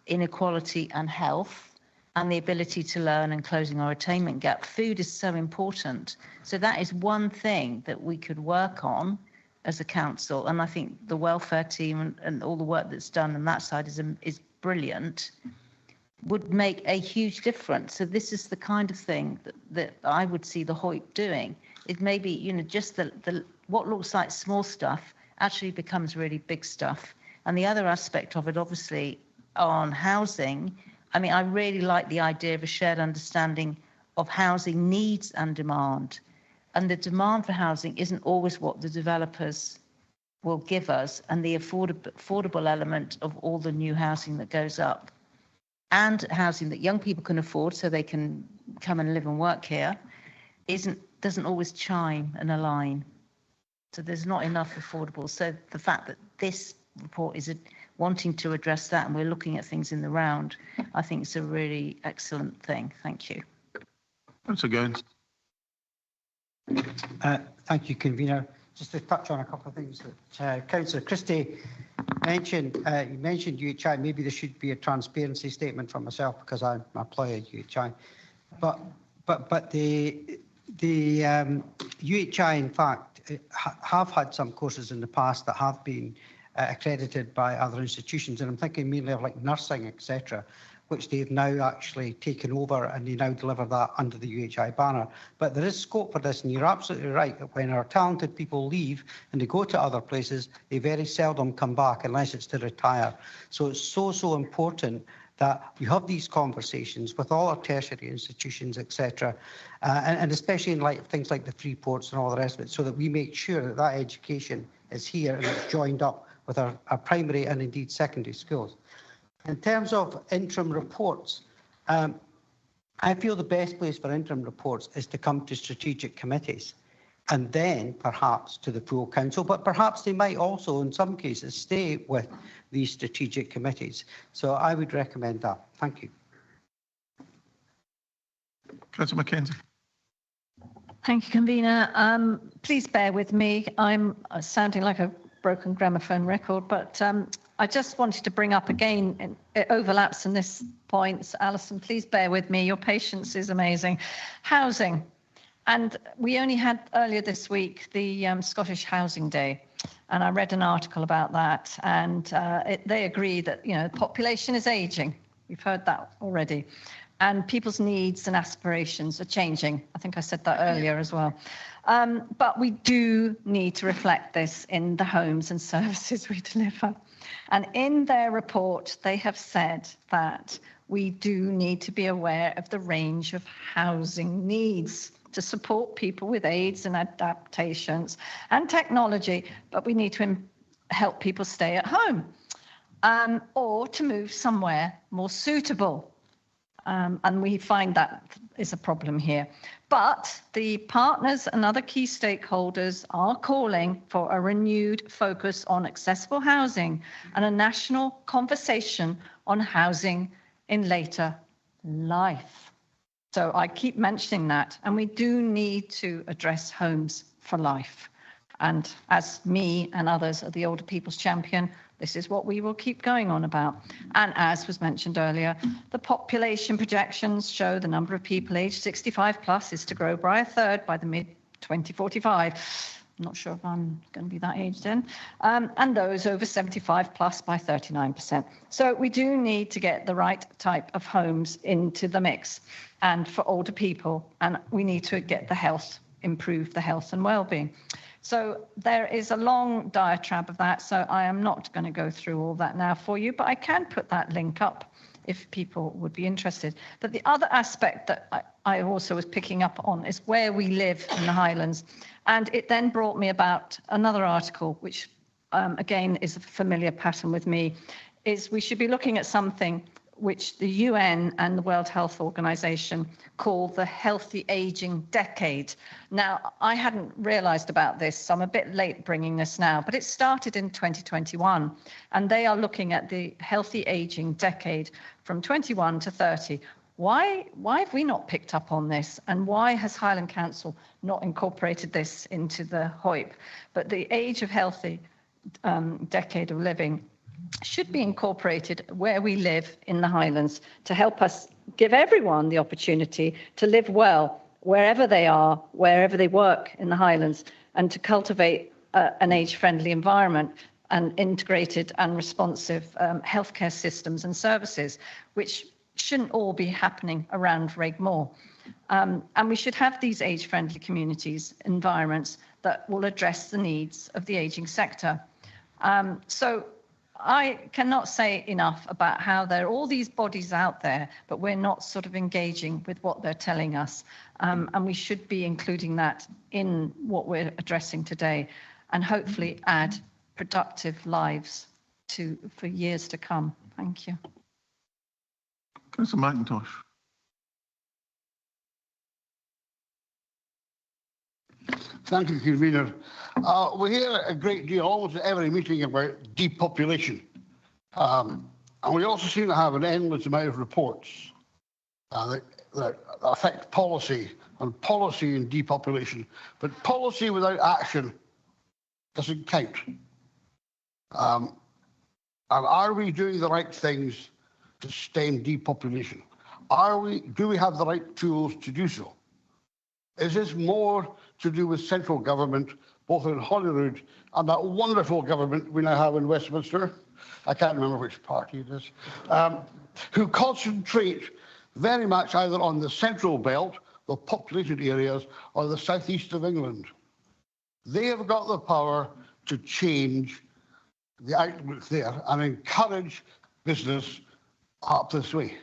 inequality and health and the ability to learn and closing our attainment gap, food is so important. So that is one thing that we could work on as a council. And I think the welfare team and all the work that's done on that side is brilliant, would make a huge difference. So this is the kind of thing that I would see the HOIP doing. It may be, just the what looks like small stuff actually becomes really big stuff. And the other aspect of it, obviously, on housing, I mean, I really like the idea of a shared understanding of housing needs and demand. And the demand for housing isn't always what the developers will give us, and the affordable element of all the new housing that goes up, and housing that young people can afford so they can come and live and work here, doesn't always chime and align. So there's not enough affordable. So the fact that this report is wanting to address that, and we're looking at things in the round, I think it's a really excellent thing. Thank you. Councillor Gowans. Thank you, Convener. Just to touch on a couple of things that Councillor Christie mentioned. You mentioned UHI. Maybe there should be a transparency statement from myself, because I employ at UHI. But the UHI, in fact, have had some courses in the past that have been accredited by other institutions, and I'm thinking mainly of like nursing, etc., which they've now actually taken over, and they now deliver that under the UHI banner. But there is scope for this, and you're absolutely right that when our talented people leave and they go to other places, they very seldom come back unless it's to retire. So it's so important that we have these conversations with all our tertiary institutions, etc., and especially in light of things like the free ports and all the rest of it, so that we make sure that that education is here and it's joined up with our primary and indeed secondary schools. In terms of interim reports, I feel the best place for interim reports is to come to strategic committees and then perhaps to the full council, but perhaps they might also in some cases stay with these strategic committees. So I would recommend that. Thank you. Councillor Mackenzie. Thank you, Convener. Please bear with me. I'm sounding like a broken gramophone record, but I just wanted to bring up again, and it overlaps in this point. Alison, please bear with me. Your patience is amazing. Housing. And we only had earlier this week the Scottish Housing Day, and I read an article about that, and they agree that, the population is aging. We've heard that already. And people's needs and aspirations are changing. I think I said that earlier as well. But we do need to reflect this in the homes and services we deliver. And in their report, they have said that we do need to be aware of the range of housing needs to support people with aids and adaptations and technology, but we need to help people stay at home or to move somewhere more suitable. And we find that is a problem here. But the partners and other key stakeholders are calling for a renewed focus on accessible housing and a national conversation on housing in later life. So I keep mentioning that, and we do need to address homes for life. And as me and others are the older people's champion, this is what we will keep going on about. And as was mentioned earlier, the population projections show the number of people aged 65 plus is to grow by a third by the mid-2045. I'm not sure if I'm going to be that age then, and those over 75 plus by 39%. So we do need to get the right type of homes into the mix and for older people, and we need to get the health, improve the health and well-being. So there is a long diatribe of that, so I am not going to go through all that now for you, but I can put that link up if people would be interested. But the other aspect that I also was picking up on is where we live in the Highlands. And it then brought me about another article, which again is a familiar pattern with me, is we should be looking at something which the UN and the World Health Organization call the Healthy Aging Decade. Now, I hadn't realized about this, so I'm a bit late bringing this now, but it started in 2021, and they are looking at the Healthy Aging Decade from 21 to 30. Why have we not picked up on this, and why has Highland Council not incorporated this into the HOIP? But the age of healthy decade of living should be incorporated where we live in the Highlands to help us give everyone the opportunity to live well wherever they are, wherever they work in the Highlands, and to cultivate an age-friendly environment and integrated and responsive healthcare systems and services, which shouldn't all be happening around Raigmore. And we should have these age-friendly communities, environments that will address the needs of the ageing sector. So I cannot say enough about how there are all these bodies out there, but we're not sort of engaging with what they're telling us. And we should be including that in what we're addressing today, and hopefully add productive lives for years to come. Thank you. Councillor McIntosh. Thank you, Convener. We hear a great deal, almost at every meeting, about depopulation. And we also seem to have an endless amount of reports that affect policy and depopulation. But policy without action doesn't count. And are we doing the right things to stem depopulation? Do we have the right tools to do so? Is this more to do with central government, both in Holyrood and that wonderful government we now have in Westminster? I can't remember which party it is, who concentrate very much either on the central belt, the populated areas, or the southeast of England. They have got the power to change the outlook there and encourage business up this way.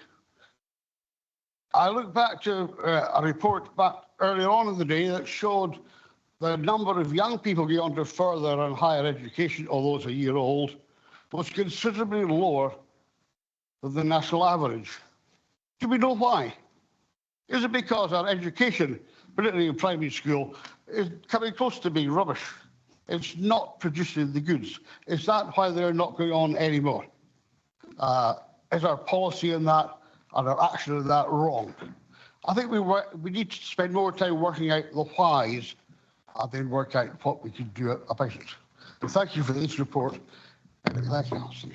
I look back to a report back earlier on in the day that showed the number of young people going on to further and higher education, although it's a year old, was considerably lower than the national average. Do we know why? Is it because our education, particularly in primary school, is coming close to being rubbish? It's not producing the goods. Is that why they're not going on anymore? Is our policy in that and our action in that wrong? I think we need to spend more time working out the whys and then work out what we can do about it. So thank you for this report. Thank you.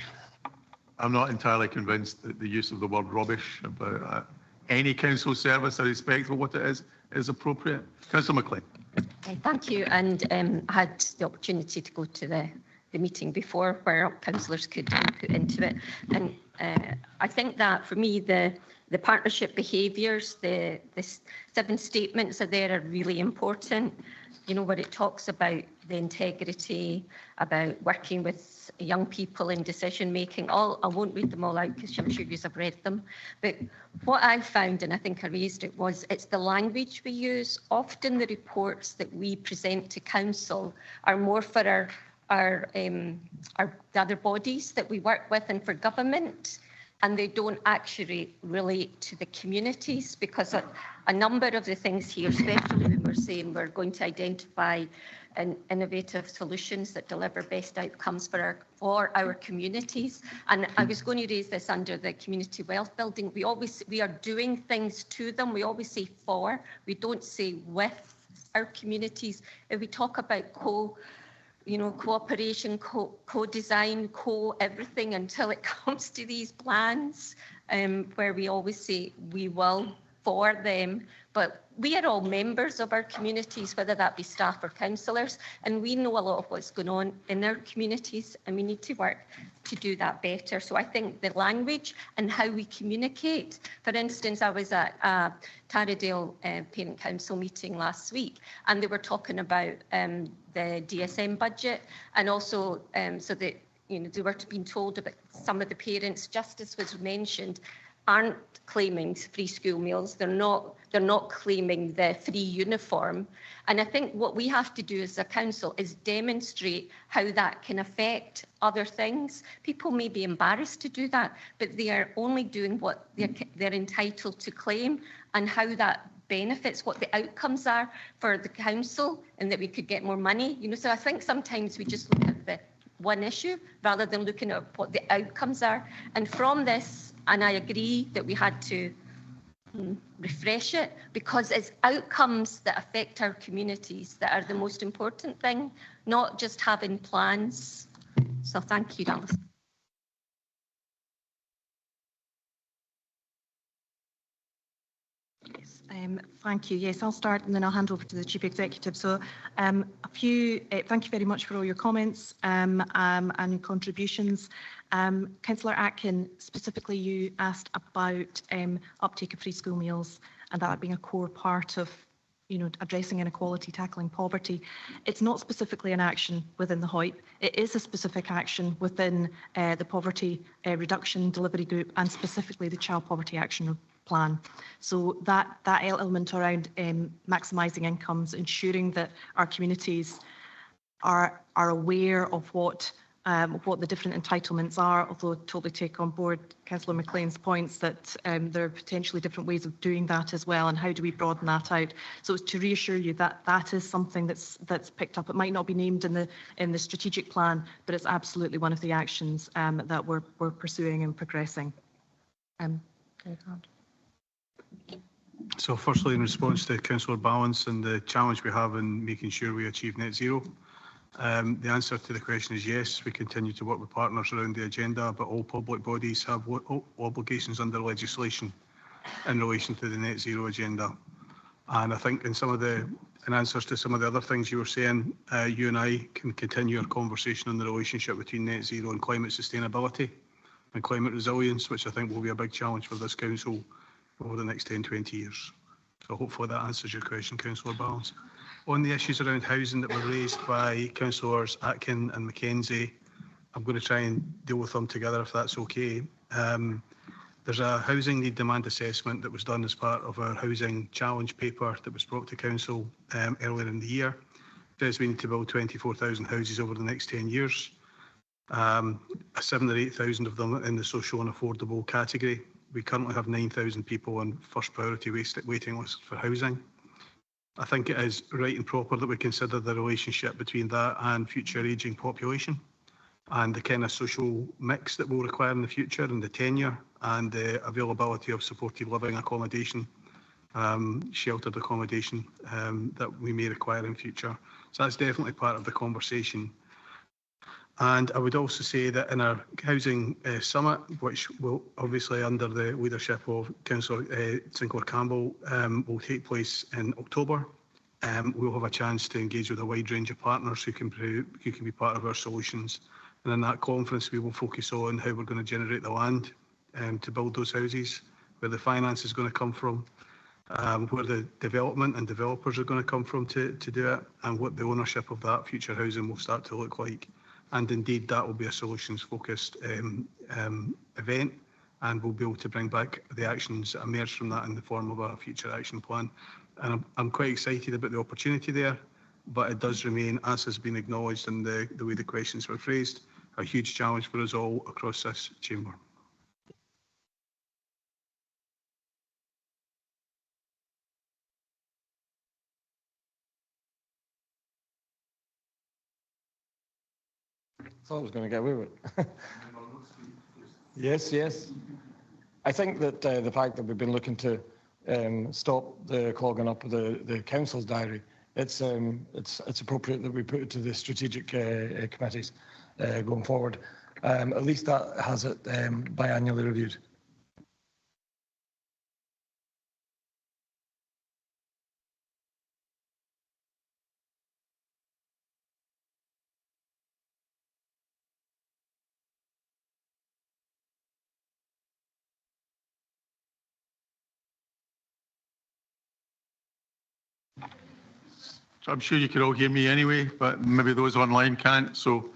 I'm not entirely convinced that the use of the word rubbish about any council service, irrespective of what it is appropriate. Councillor McLean. Thank you, and I had the opportunity to go to the meeting before where councillors could input into it, and I think that for me the partnership behaviours, the 7 statements are there are really important. You know, where it talks about the integrity, about working with young people in decision making. I won't read them all out because I'm sure you have read them. But what I found, and I think I raised it, was it's the language we use. Often the reports that we present to council are more for the other bodies that we work with and for government, and they don't actually relate to the communities, because a number of the things here, especially when we're saying we're going to identify innovative solutions that deliver best outcomes for our communities. And I was going to raise this under the community wealth building. We are doing things to them. We always say for, we don't say with our communities. If we talk about cooperation, co-design, co-everything until it comes to these plans, where we always say we will for them. But we are all members of our communities, whether that be staff or councillors, and we know a lot of what's going on in our communities, and we need to work to do that better. So I think the language and how we communicate, for instance, I was at a Taradale Parent Council meeting last week, and they were talking about the DSM budget, and also so that they were being told about some of the parents, just as was mentioned, aren't claiming free school meals. They're not claiming the free uniform. And I think what we have to do as a council is demonstrate how that can affect other things. People may be embarrassed to do that, but they are only doing what they're entitled to claim, and how that benefits, what the outcomes are for the council, and that we could get more money. So I think sometimes we just look at the one issue rather than looking at what the outcomes are. And from this, and I agree that we had to refresh it, because it's outcomes that affect our communities that are the most important thing, not just having plans. So thank you, Alice. Thank you. Yes, I'll start and then I'll hand over to the Chief Executive. So thank you very much for all your comments and contributions. Councillor Atkin, specifically you asked about uptake of free school meals and that being a core part of addressing inequality, tackling poverty. It's not specifically an action within the HOIP. It is a specific action within the Poverty Reduction Delivery Group and specifically the Child Poverty Action Plan. So that element around maximising incomes, ensuring that our communities are aware of what the different entitlements are, although I totally take on board Councillor McLean's points that there are potentially different ways of doing that as well, and how do we broaden that out. So it's to reassure you that that is something that's picked up. It might not be named in the strategic plan, but it's absolutely one of the actions that we're pursuing and progressing. So firstly, in response to Councillor Balance and the challenge we have in making sure we achieve net zero, the answer to the question is yes, we continue to work with partners around the agenda, but all public bodies have obligations under legislation in relation to the net zero agenda. And I think in answers to some of the other things you were saying, you and I can continue our conversation on the relationship between net zero and climate sustainability and climate resilience, which I think will be a big challenge for this council over the next 10, 20 years. So hopefully that answers your question, Councillor Balance. On the issues around housing that were raised by Councillors Atkin and Mackenzie, I'm going to try and deal with them together if that's okay. There's a housing need demand assessment that was done as part of our housing challenge paper that was brought to Council earlier in the year. It says we need to build 24,000 houses over the next 10 years, 7,000 or 8,000 of them in the social and affordable category. We currently have 9,000 people on first priority waiting lists for housing. I think it is right and proper that we consider the relationship between that and future ageing population and the kind of social mix that we'll require in the future and the tenure and the availability of supported living accommodation, sheltered accommodation that we may require in future. So that's definitely part of the conversation. And I would also say that in our housing summit, which will obviously under the leadership of Councillor Sinclair Campbell will take place in October, we'll have a chance to engage with a wide range of partners who can be part of our solutions. And in that conference, we will focus on how we're going to generate the land to build those houses, where the finance is going to come from, where the development and developers are going to come from to do it, and what the ownership of that future housing will start to look like. And indeed, that will be a solutions-focused event, and we'll be able to bring back the actions that emerge from that in the form of a future action plan. And I'm quite excited about the opportunity there, but it does remain, as has been acknowledged in the way the questions were phrased, a huge challenge for us all across this chamber. Thought I was going to get away with it. Yes. I think that the fact that we've been looking to stop the clogging up of the council's diary, it's appropriate that we put it to the strategic committees going forward. At least that has it biannually reviewed. So I'm sure you could all hear me anyway, but maybe those online can't. So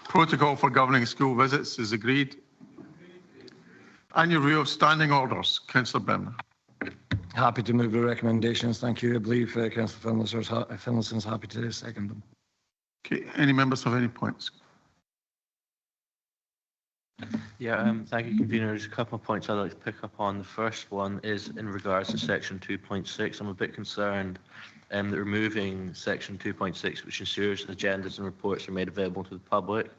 protocol for governing school visits is agreed. Annual review of standing orders. Councillor Brennan. Happy to move the recommendations. Thank you. I believe Councillor Finlayson's happy to second them. Okay. Any members have any points? Yeah, thank you, convener. There's a couple of points I'd like to pick up on. The first one is in regards to section 2.6. I'm a bit concerned that removing section 2.6, which ensures agendas and reports are made available to the public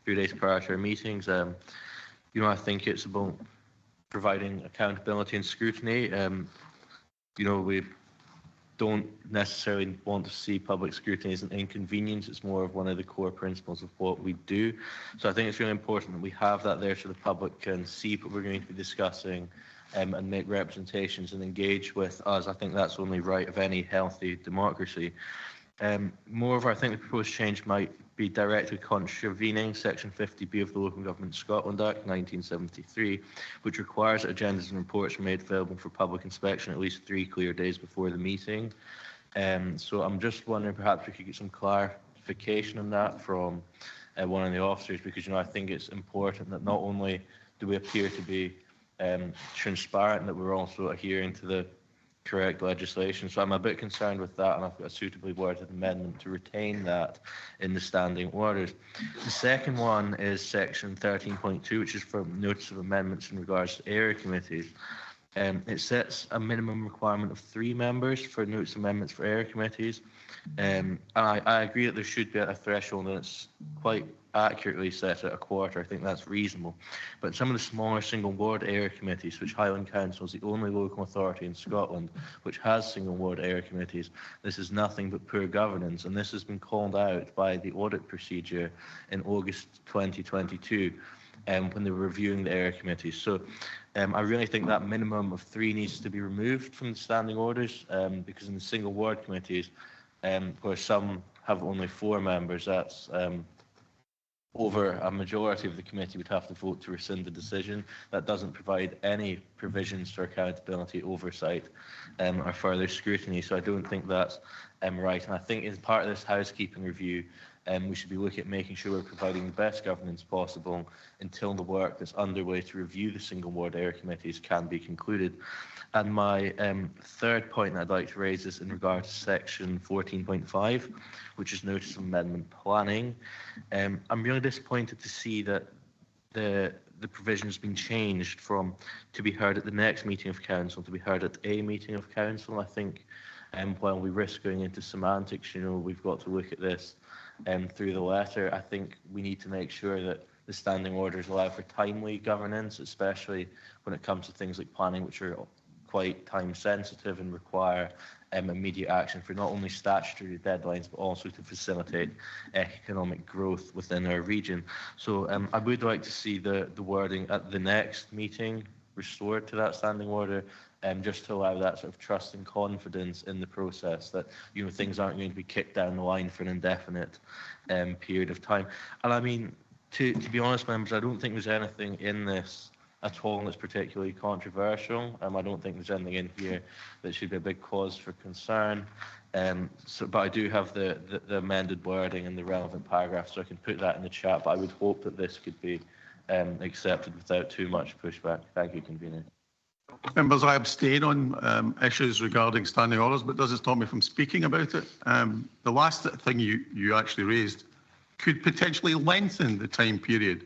3 days prior to our meetings. I think it's about providing accountability and scrutiny. We don't necessarily want to see public scrutiny as an inconvenience. It's more of one of the core principles of what we do. So I think it's really important that we have that there so the public can see what we're going to be discussing and make representations and engage with us. I think that's only right of any healthy democracy. Moreover, I think the proposed change might be directly contravening Section 50B of the Local Government Scotland Act 1973, which requires that agendas and reports are made available for public inspection at least 3 clear days before the meeting. So I'm just wondering perhaps we could get some clarification on that from one of the officers, because I think it's important that not only do we appear to be transparent, that we're also adhering to the correct legislation. So I'm a bit concerned with that, and I've got a suitably worded amendment to retain that in the standing orders. The second one is section 13.2, which is for notice of amendments in regards to area committees. It sets a minimum requirement of 3 members for notice amendments for area committees. And I agree that there should be a threshold, and it's quite accurately set at a quarter. I think that's reasonable. But some of the smaller single ward area committees, which Highland Council is the only local authority in Scotland which has single ward area committees, this is nothing but poor governance. And this has been called out by the audit procedure in August 2022 when they were reviewing the area committees. So I really think that minimum of 3 needs to be removed from the standing orders, because in the single ward committees, where some have only 4 members, that's over a majority of the committee would have to vote to rescind the decision. That doesn't provide any provisions for accountability, oversight, or further scrutiny. So I don't think that's right. And I think as part of this housekeeping review, we should be looking at making sure we're providing the best governance possible until the work that's underway to review the single ward area committees can be concluded. And my third point I'd like to raise is in regard to section 14.5, which is notice of amendment planning. I'm really disappointed to see that the provision has been changed from to be heard at the next meeting of council to be heard at a meeting of council. I think while we risk going into semantics, we've got to look at this through the letter. I think we need to make sure that the standing orders allow for timely governance, especially when it comes to things like planning, which are quite time sensitive and require immediate action for not only statutory deadlines, but also to facilitate economic growth within our region. So I would like to see the wording at the next meeting restored to that standing order, just to allow that sort of trust and confidence in the process that things aren't going to be kicked down the line for an indefinite period of time. And I mean, to be honest, members, I don't think there's anything in this at all that's particularly controversial. I don't think there's anything in here that should be a big cause for concern. But I do have the amended wording in the relevant paragraph, so I can put that in the chat. But I would hope that this could be accepted without too much pushback. Thank you, convener. Members, I abstain on issues regarding standing orders, but doesn't stop me from speaking about it. The last thing you actually raised could potentially lengthen the time period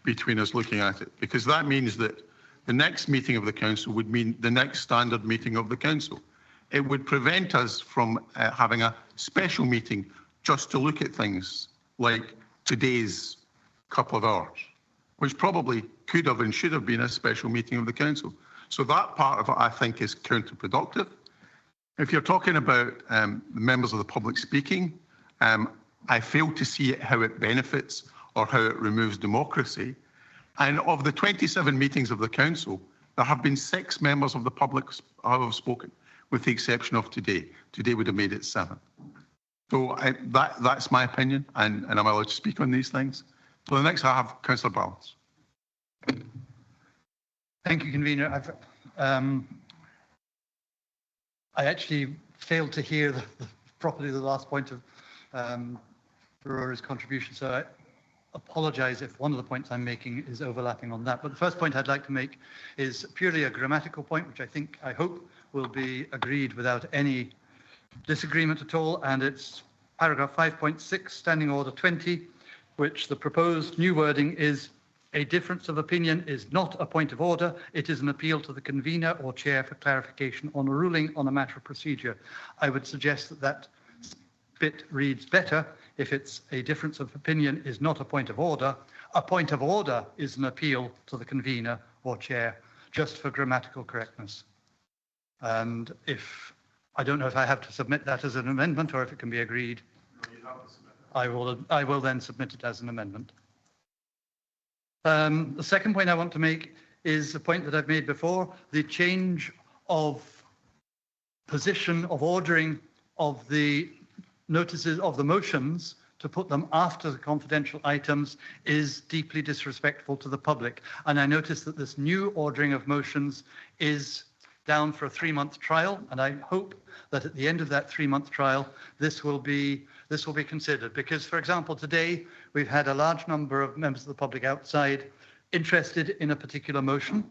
between us looking at it, because that means that the next meeting of the council would mean the next standard meeting of the council. It would prevent us from having a special meeting just to look at things like today's couple of hours, which probably could have and should have been a special meeting of the council. So that part of it, I think, is counterproductive. If you're talking about members of the public speaking, I fail to see how it benefits or how it removes democracy. And of the 27 meetings of the council, there have been 6 members of the public who have spoken, with the exception of today. Today would have made it 7. So that's my opinion, and I'm allowed to speak on these things. So the next I have Councillor Balance. Thank you, convener. I actually failed to hear properly the last point of Aurora's contribution, so I apologise if one of the points I'm making is overlapping on that. But the first point I'd like to make is purely a grammatical point, which I hope will be agreed without any disagreement at all, and it's paragraph 5.6, Standing Order 20, which the proposed new wording is: a difference of opinion is not a point of order. It is an appeal to the convener or chair for clarification on a ruling on a matter of procedure. I would suggest that that bit reads better if it's a difference of opinion is not a point of order. A point of order is an appeal to the convener or chair, just for grammatical correctness. And I don't know if I have to submit that as an amendment or if it can be agreed. I will then submit it as an amendment. The second point I want to make is a point that I've made before: the change of position of ordering of the notices of the motions to put them after the confidential items is deeply disrespectful to the public. And I notice that this new ordering of motions is down for a 3-month trial, and I hope that at the end of that 3-month trial, this will be considered. Because, for example, today we've had a large number of members of the public outside interested in a particular motion.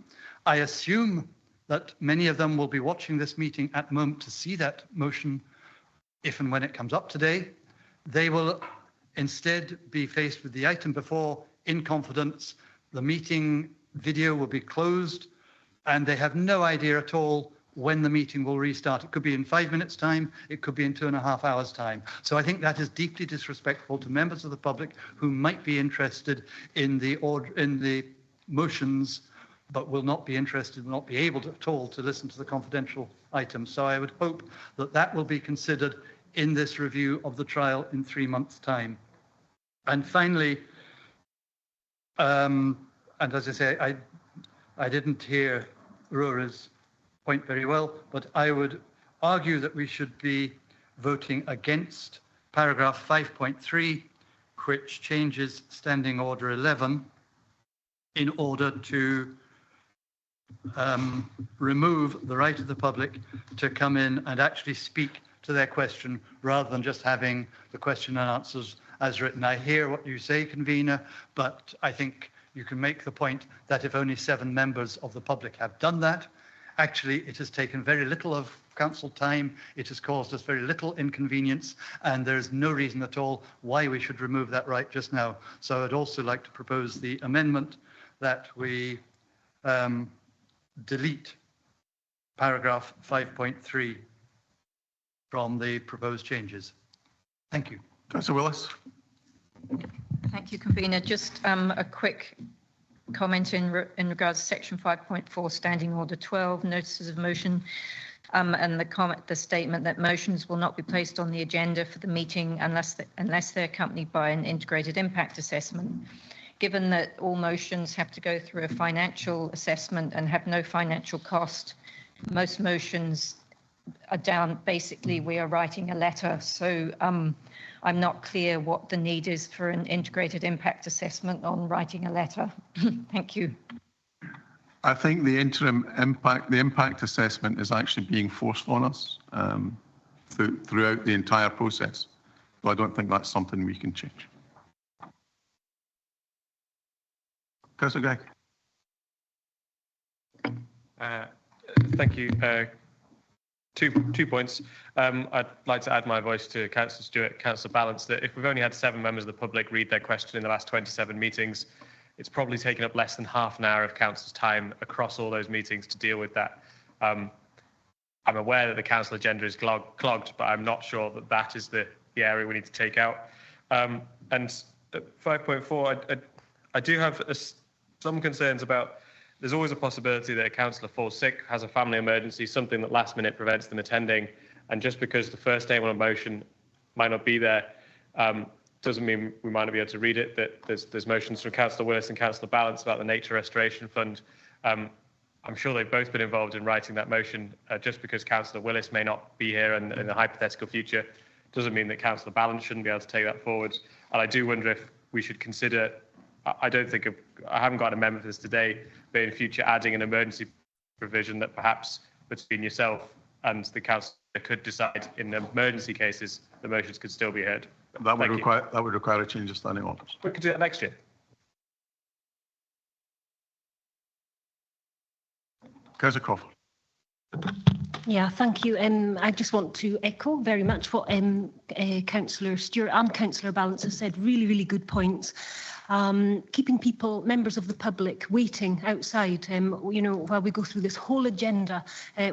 I assume that many of them will be watching this meeting at the moment to see that motion if and when it comes up today. They will instead be faced with the item before in confidence. The meeting video will be closed, and they have no idea at all when the meeting will restart. It could be in 5 minutes' time, it could be in 2.5 hours' time. So I think that is deeply disrespectful to members of the public who might be interested in the motions, but will not be interested, will not be able to, at all to listen to the confidential items. So I would hope that that will be considered in this review of the trial in 3 months' time. And finally, and as I say, I didn't hear Aurora's point very well, but I would argue that we should be voting against paragraph 5.3, which changes Standing Order 11 in order to remove the right of the public to come in and actually speak to their question rather than just having the question and answers as written. I hear what you say, convener, but I think you can make the point that if only 7 members of the public have done that, actually it has taken very little of council time, it has caused us very little inconvenience, and there's no reason at all why we should remove that right just now. So I'd also like to propose the amendment that we delete paragraph 5.3 from the proposed changes. Thank you. Councillor Willis. Thank you, convener. Just a quick comment in regards to section 5.4, Standing Order 12, notices of motion, and the statement that motions will not be placed on the agenda for the meeting unless they're accompanied by an integrated impact assessment. Given that all motions have to go through a financial assessment and have no financial cost, most motions are down. Basically, we are writing a letter. So I'm not clear what the need is for an integrated impact assessment on writing a letter. Thank you. I think the impact assessment is actually being forced on us throughout the entire process. So I don't think that's something we can change. Councillor Gregg. Thank you. Two points. I'd like to add my voice to Councillor Stewart, Councillor Balance, that if we've only had 7 members of the public read their question in the last 27 meetings, it's probably taken up less than half an hour of council's time across all those meetings to deal with that. I'm aware that the council agenda is clogged, but I'm not sure that that is the area we need to take out. And 5.4, I do have some concerns about. There's always a possibility that a councillor falls sick, has a family emergency, something that last minute prevents them attending, and just because the first name on a motion might not be there, doesn't mean we might not be able to read it. That there's motions from Councillor Willis and Councillor Balance about the Nature Restoration Fund. I'm sure they've both been involved in writing that motion. Just because Councillor Willis may not be here in the hypothetical future, doesn't mean that Councillor Balance shouldn't be able to take that forward. And I do wonder if we should consider. I haven't got an amendment for this today, but in future adding an emergency provision that perhaps between yourself and the council could decide in emergency cases the motions could still be heard. That would require a change of standing orders. We could do that next year. Councillor Crawford. Yeah, thank you. I just want to echo very much what Councillor Stewart and Councillor Balance have said. Really, really good points. Keeping people, members of the public, waiting outside, while we go through this whole agenda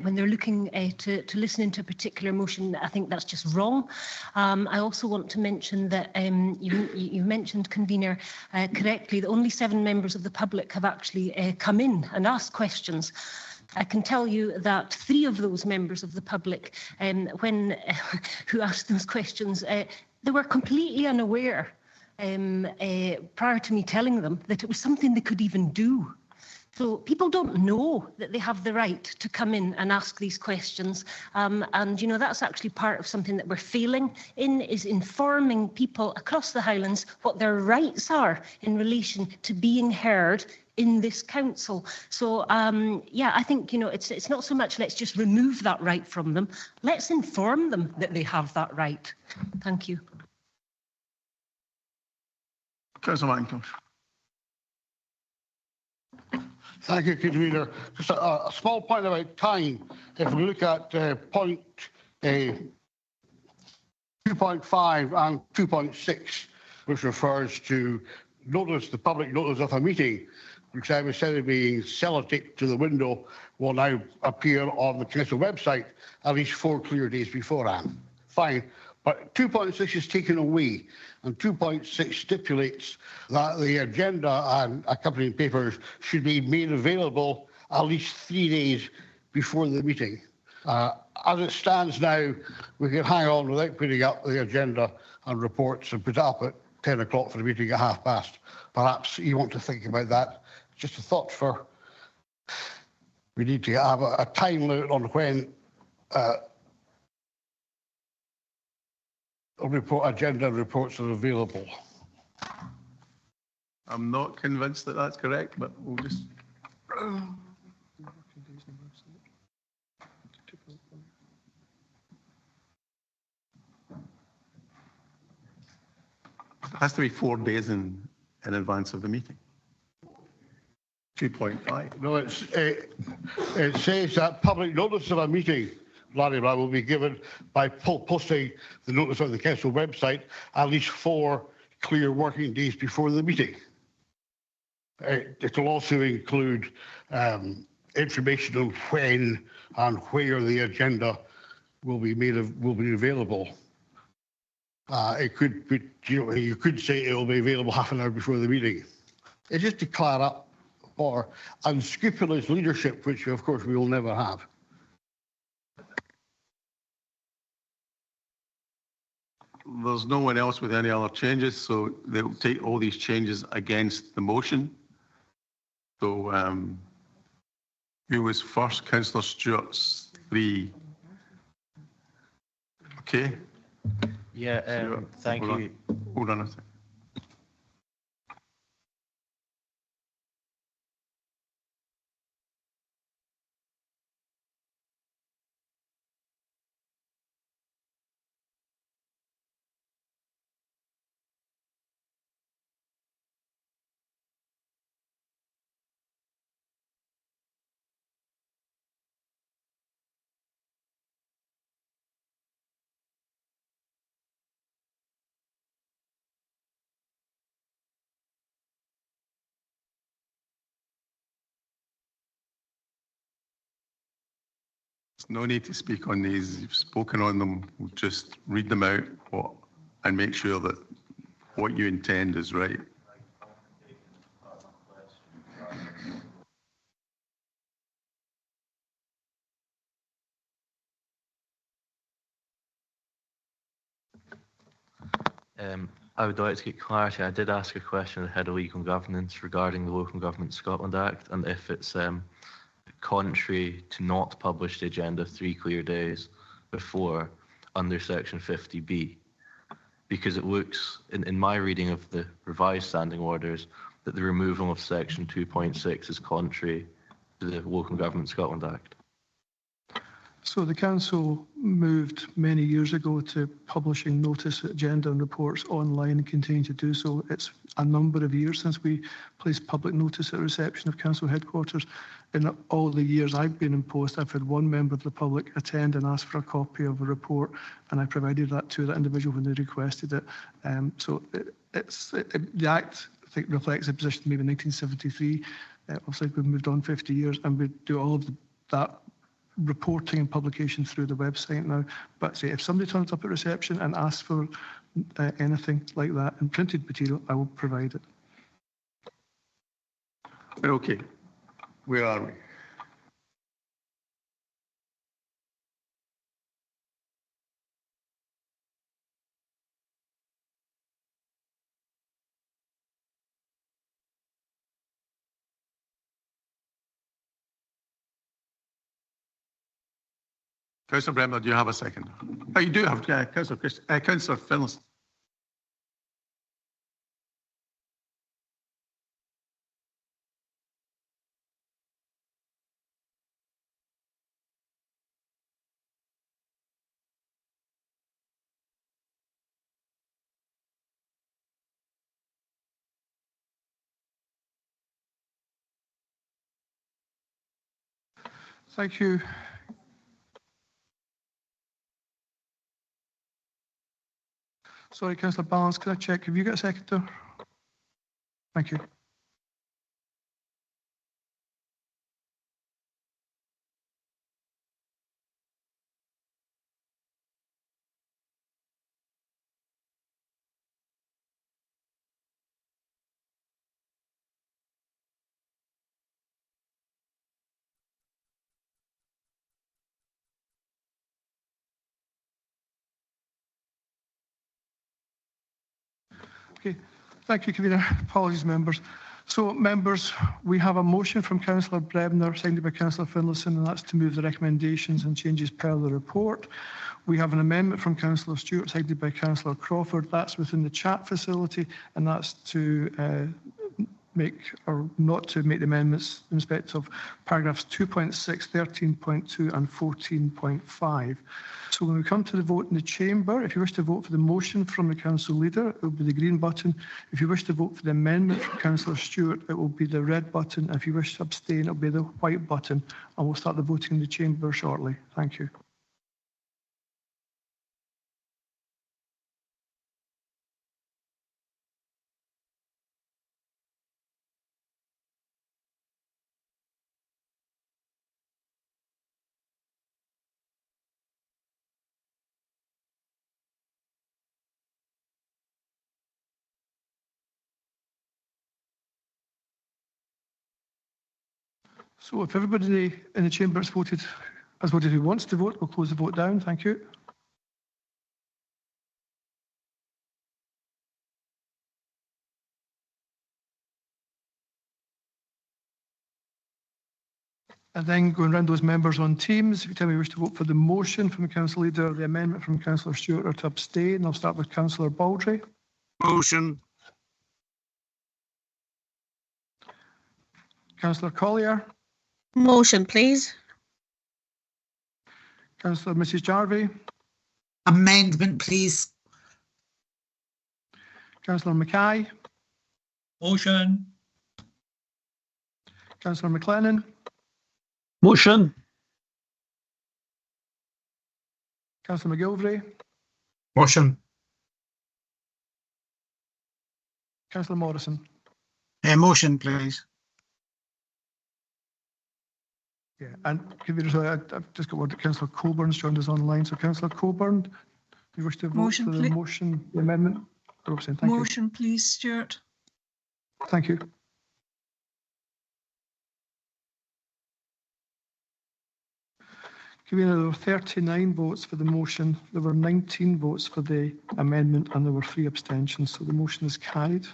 when they're looking to listen into a particular motion, I think that's just wrong. I also want to mention that you mentioned, Convener, correctly, that only 7 members of the public have actually come in and asked questions. I can tell you that 3 of those members of the public, who asked those questions, they were completely unaware prior to me telling them that it was something they could even do. So people don't know that they have the right to come in and ask these questions. And, that's actually part of something that we're failing in, is informing people across the Highlands what their rights are in relation to being heard in this council. So, I think, it's not so much let's just remove that right from them. Let's inform them that they have that right. Thank you. Councillor McIntosh. Thank you, Convener. Just a small point about time. If we look at point 2.5 and 2.6, which refers to the public notice of a meeting, which instead of being sellotaped to the window, will now appear on the council website at least 4 clear days beforehand. Fine. But 2.6 is taken away, and 2.6 stipulates that the agenda and accompanying papers should be made available at least 3 days before the meeting. As it stands now, we can hang on without putting up the agenda and reports and put it up at 10 o'clock for the meeting at 5:30. Perhaps you want to think about that. Just a thought we need to have a time limit on when agenda reports are available. I'm not convinced that that's correct, but we'll just... It has to be 4 days in advance of the meeting. 2.5. No, it says that public notice of a meeting, will be given by posting the notice on the council website at least 4 clear working days before the meeting. It will also include information on when and where the agenda will be available. You could say it will be available half an hour before the meeting. It's just to clear up for unscrupulous leadership, which of course we will never have. There's no one else with any other changes, so they'll take all these changes against the motion. So who was first? Councillor Stewart's 3. Okay. Yeah, thank you. Hold on a second. There's no need to speak on these. You've spoken on them. We'll just read them out and make sure that what you intend is right. I would like to get clarity. I did ask a question of the head of legal governance regarding the Local Government Scotland Act and if it's contrary to not publish the agenda 3 clear days before under section 50B, because it looks in my reading of the revised standing orders that the removal of section 2.6 is contrary to the Local Government Scotland Act. So the council moved many years ago to publishing notice, agenda and reports online and continue to do so. It's a number of years since we placed public notice at reception of council headquarters. In all the years I've been in post, I've had one member of the public attend and ask for a copy of a report, and I provided that to that individual when they requested it. The Act, I think, reflects a position maybe in 1973. Obviously, we've moved on 50 years, and we do all of that reporting and publication through the website now. But say if somebody turns up at reception and asks for anything like that in printed material, I will provide it. Okay, where are we? Councillor Bremner, do you have a second? Oh, you do have, Councillor Finlayson. Thank you. Sorry, Councillor Balance, could I check? Have you got a seconder? Thank you. Okay, thank you, Convener. Apologies, members. So, members, we have a motion from Councillor Bremner, seconded by Councillor Finlayson, and that's to move the recommendations and changes per the report. We have an amendment from Councillor Stewart, seconded by Councillor Crawford. That's within the chat facility, and that's to make or not to make the amendments in respect of paragraphs 2.6, 13.2 and 14.5. So when we come to the vote in the chamber, if you wish to vote for the motion from the council leader, it will be the green button. If you wish to vote for the amendment from Councillor Stewart, it will be the red button. If you wish to abstain, it will be the white button. And we'll start the voting in the chamber shortly. Thank you. So if everybody in the chamber has voted who wants to vote, we'll close the vote down. Thank you. And then going around those members on Teams, if you tell me you wish to vote for the motion from the council leader, the amendment from Councillor Stewart, or to abstain, I'll start with Councillor Baldry. Motion. Councillor Collier. Motion, please. Councillor Mrs Jarvie. Amendment, please. Councillor Mackay. Motion. Councillor McLennan. Motion. Councillor McGilvray. Motion. Councillor Morrison. Motion, please. Yeah, and I've just got word that Councillor Colburn's joined us online. So Councillor Colburn, do you wish to vote for the motion, the amendment? Thank motion, please, Stuart. Thank you. Convener, there were 39 votes for the motion, there were 19 votes for the amendment, and there were 3 abstentions. So the motion is carried.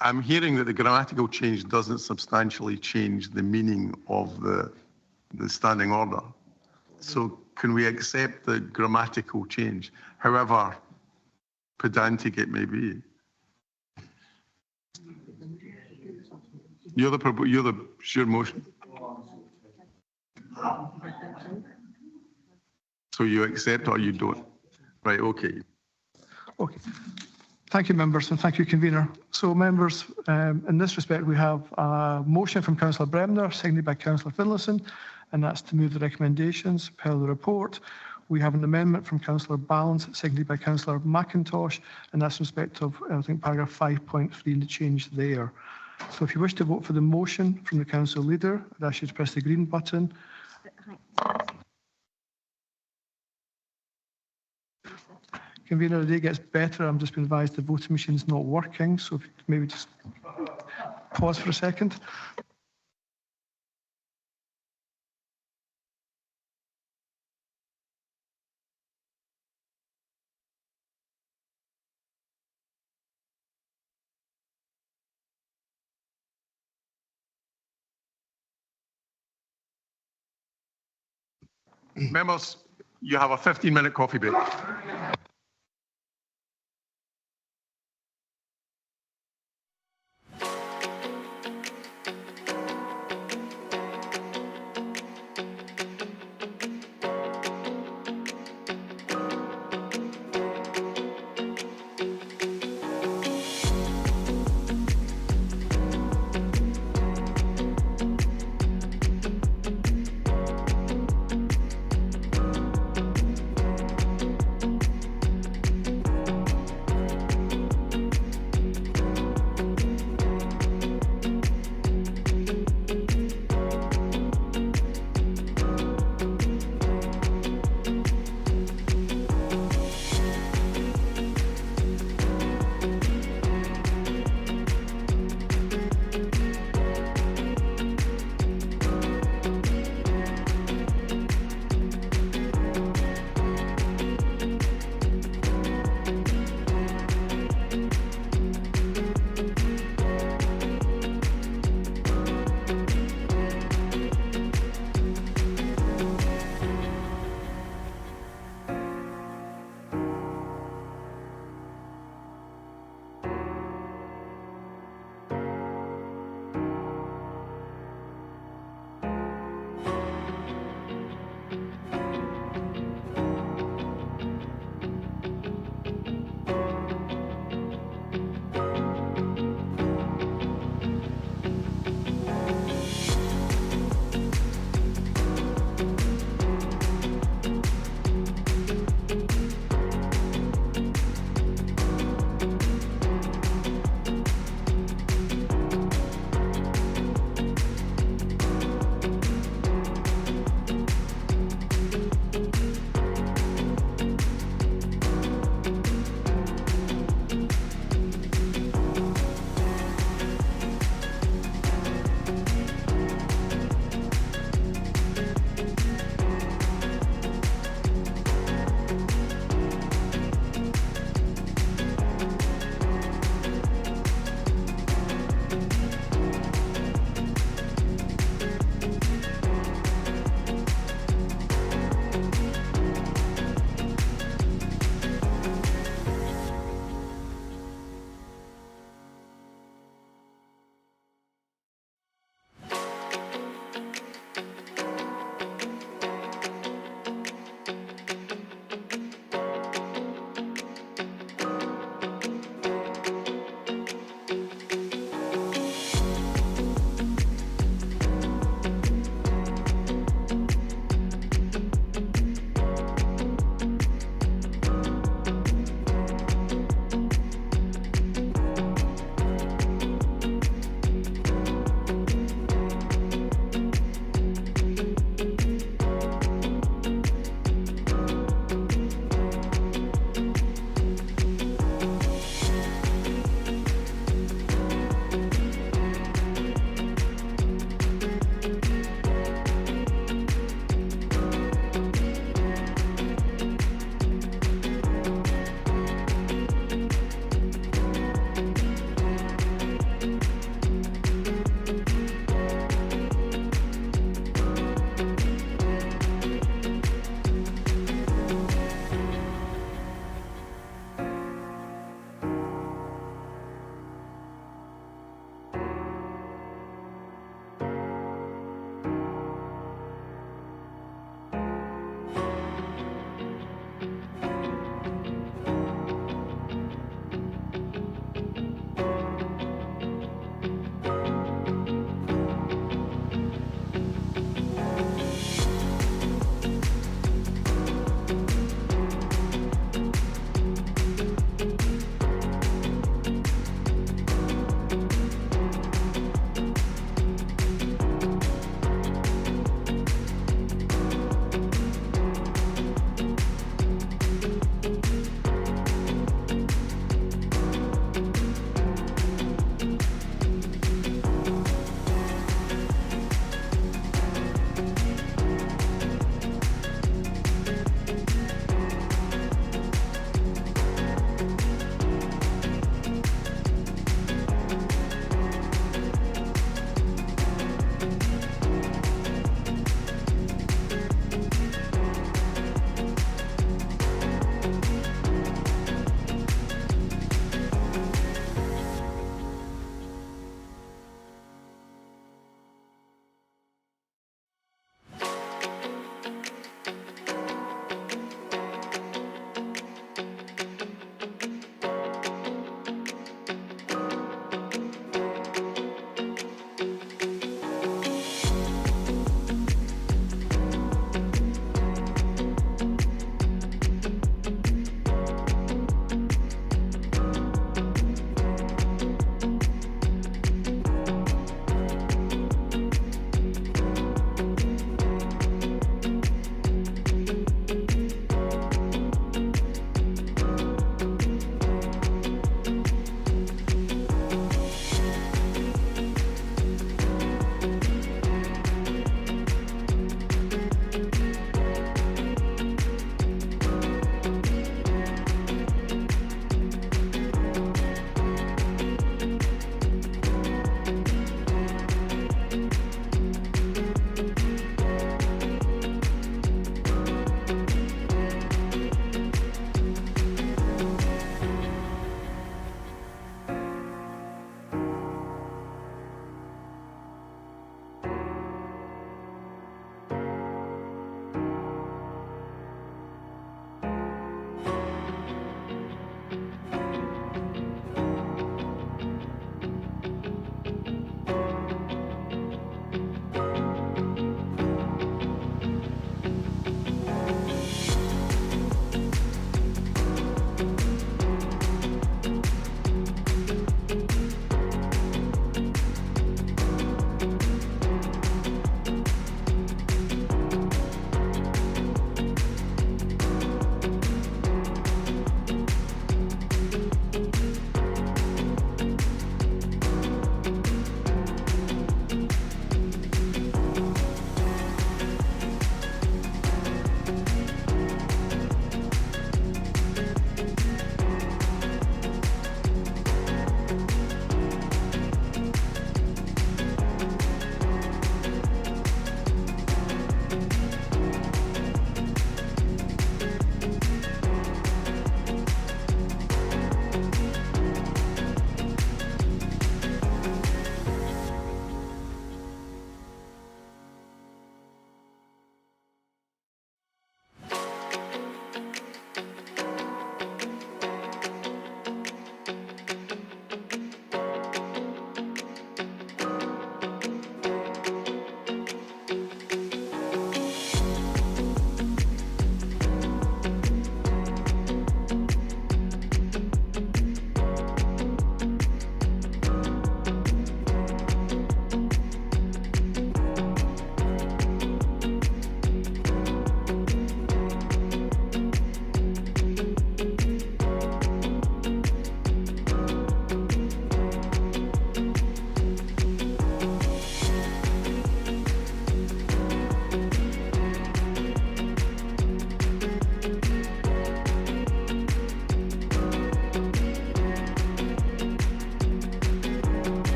I'm hearing that the grammatical change doesn't substantially change the meaning of the standing order. So can we accept the grammatical change, however pedantic it may be? You're the sure motion. So you accept or you don't? Right, okay. Okay. Thank you, members, and thank you, convener. So, members, in this respect, we have a motion from Councillor Bremner, seconded by Councillor Finlayson, and that's to move the recommendations per the report. We have an amendment from Councillor Balance, seconded by Councillor McIntosh, and that's in respect of, I think, paragraph 5.3 and the change there. So if you wish to vote for the motion from the council leader, I'd ask you to press the green button. Convener, the day gets better. I'm just been advised the voting machine is not working, so if you could maybe just pause for a second. Members, you have a 15-minute coffee break.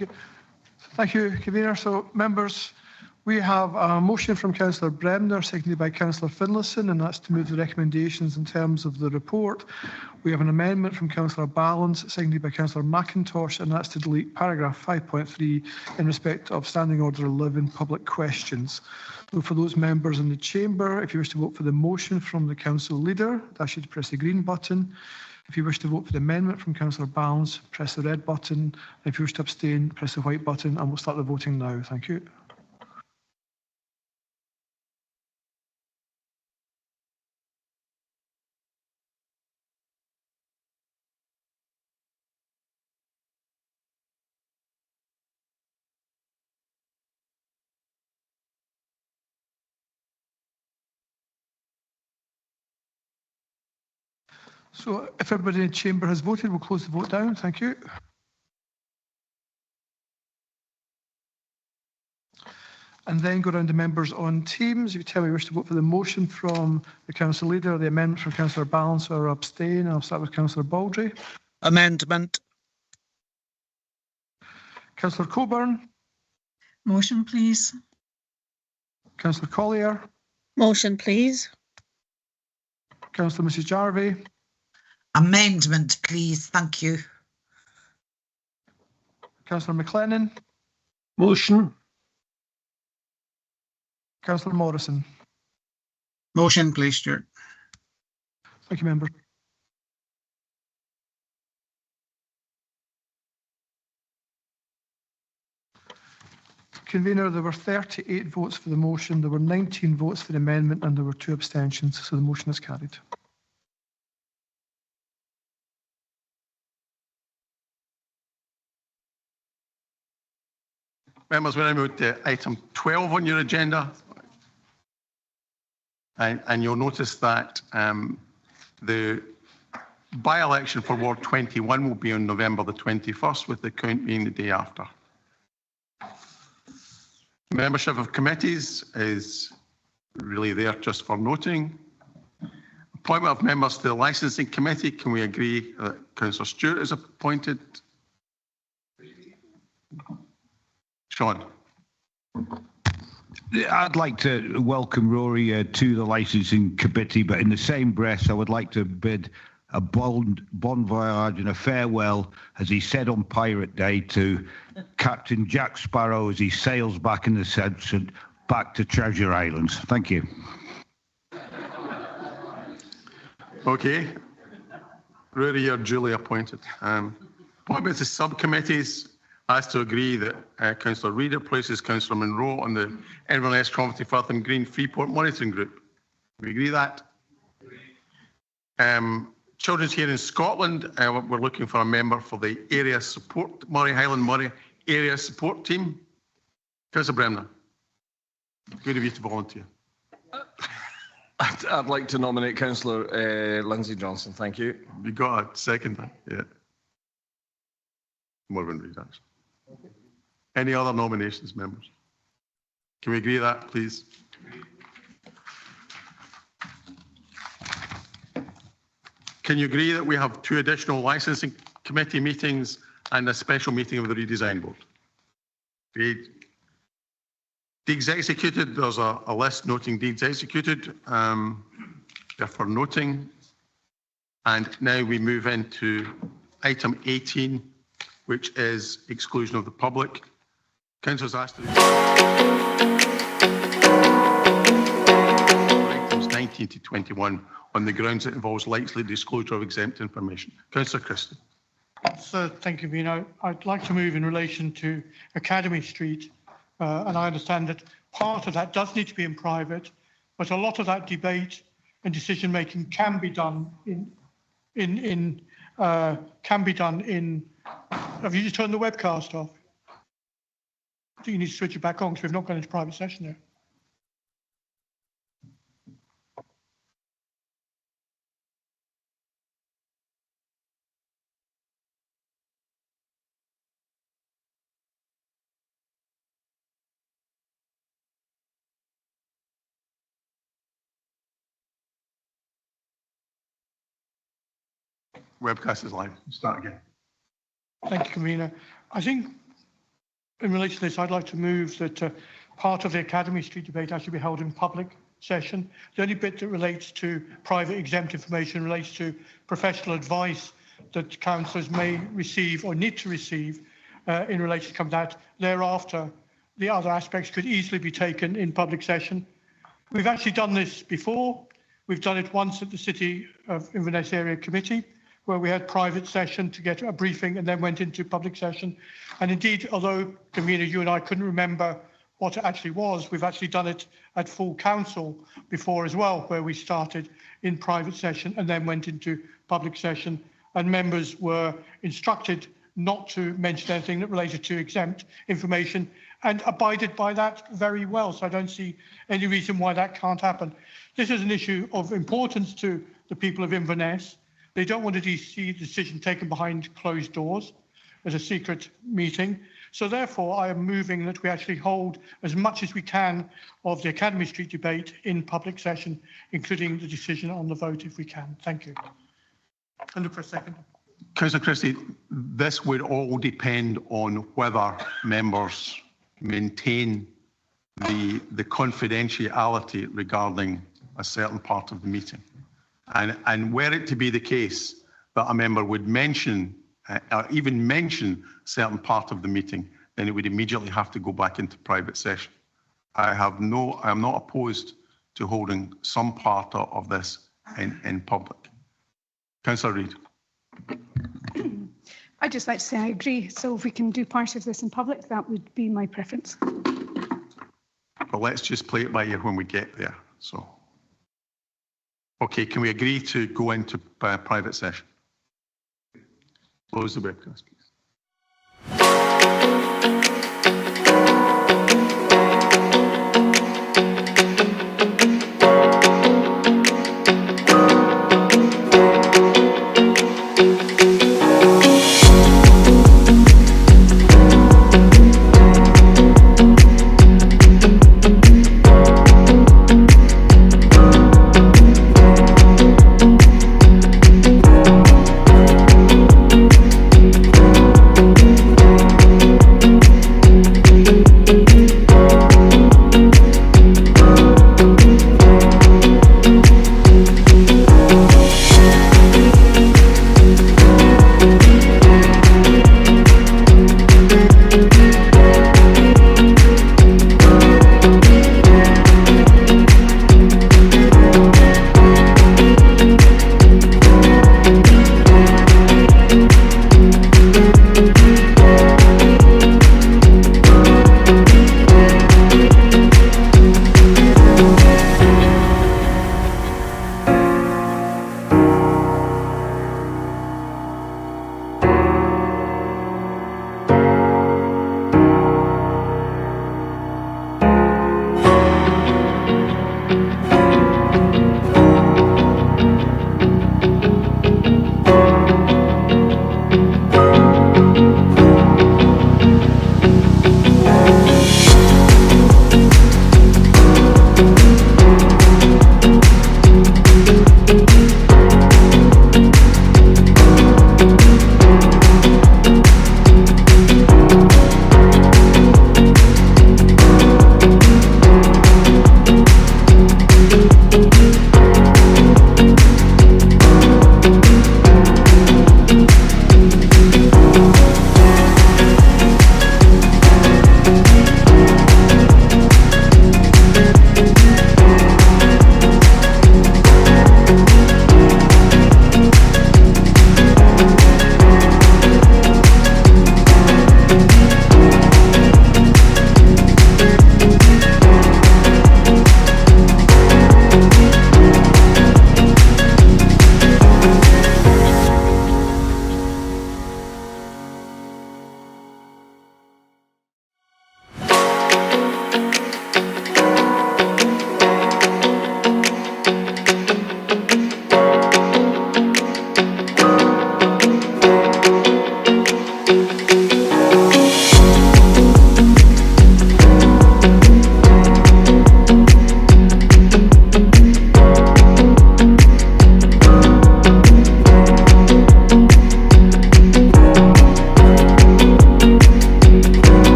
Okay. Thank you, Convener. So, members, we have a motion from Councillor Bremner, seconded by Councillor Finlayson, and that's to move the recommendations in terms of the report. We have an amendment from Councillor Balance, seconded by Councillor McIntosh, and that's to delete paragraph 5.3 in respect of Standing Order 11, public questions. So for those members in the chamber, if you wish to vote for the motion from the council leader, that should press the green button. If you wish to vote for the amendment from Councillor Balance, press the red button. If you wish to abstain, press the white button, and we'll start the voting now. Thank you. So if everybody in the chamber has voted, we'll close the vote down. Thank you. And then go round to members on Teams. If you tell me you wish to vote for the motion from the council leader, the amendment from Councillor Balance, or abstain. I'll start with Councillor Baldry. Amendment. Councillor Coburn. Motion, please. Councillor Collier. Motion, please. Councillor Mrs Jarvie. Amendment, please. Thank you. Councillor McLennan. Motion. Councillor Morrison. Motion, please, Stuart. Thank you, member. Convener, there were 38 votes for the motion, there were 19 votes for the amendment, and there were 2 abstentions, so the motion is carried. Members, we now move to item 12 on your agenda. And you'll notice that the by-election for Ward 21 will be on November the 21st, with the count being the day after. Membership of committees is really there just for noting. Appointment of members to the licensing committee, can we agree that Councillor Stewart is appointed? Sean. I'd like to welcome Rory to the licensing committee, but in the same breath, I would like to bid a bon voyage and a farewell, as he said on Pirate Day, to Captain Jack Sparrow as he sails back in the Simpson back to Treasure Islands. Thank you. Okay. Rory, you're duly appointed. Appointments to subcommittees. Has to agree that Councillor Reader places Councillor Monroe on the Inverness, Coventry, Firth and Green Freeport Monitoring Group. We agree that? Children's Here in Scotland, we're looking for a member for the area support, Highland Murray area support team. Councillor Bremner, good of you to volunteer. I'd like to nominate Councillor Lindsay Johnson. Thank you. You got a second? Yeah. Morgan Reid, actually. Any other nominations, members? Can we agree to that, please? Can you agree that we have 2 additional licensing committee meetings and a special meeting of the redesign board? Agreed. Deeds executed, there's a list noting deeds executed, therefore noting. And now we move into item 18, which is exclusion of the public. Councillors asked to items 19 to 21 on the grounds it involves likely disclosure of exempt information. Councillor Christie. So, thank you, Vino. I'd like to move in relation to Academy Street, and I understand that part of that does need to be in private, but a lot of that debate and decision making can be done in. Have you just turned the webcast off? I think you need to switch it back on because we've not gone into private session there. Webcast is live. Start again. Thank you, Convener. I think in relation to this, I'd like to move that part of the Academy Street debate actually be held in public session. The only bit that relates to private exempt information relates to professional advice that councillors may receive or need to receive in relation to that. Thereafter, the other aspects could easily be taken in public session. We've actually done this before. We've done it once at the City of Inverness Area Committee, where we had private session to get a briefing and then went into public session. And indeed, although, Convener, you and I couldn't remember what it actually was, we've actually done it at full council before as well, where we started in private session and then went into public session. And members were instructed not to mention anything that related to exempt information and abided by that very well. So I don't see any reason why that can't happen. This is an issue of importance to the people of Inverness. They don't want to see a decision taken behind closed doors as a secret meeting. So therefore, I am moving that we actually hold as much as we can of the Academy Street debate in public session, including the decision on the vote if we can. Thank you. I look for a second. Councillor Christie, this would all depend on whether members maintain the confidentiality regarding a certain part of the meeting. And were it to be the case that a member would mention or even mention certain part of the meeting, then it would immediately have to go back into private session. I am not opposed to holding some part of this in public. Councillor Reid. I'd just like to say I agree. So if we can do part of this in public, that would be my preference. Well, let's just play it by ear when we get there. So, okay, can we agree to go into private session? Close the webcast, please.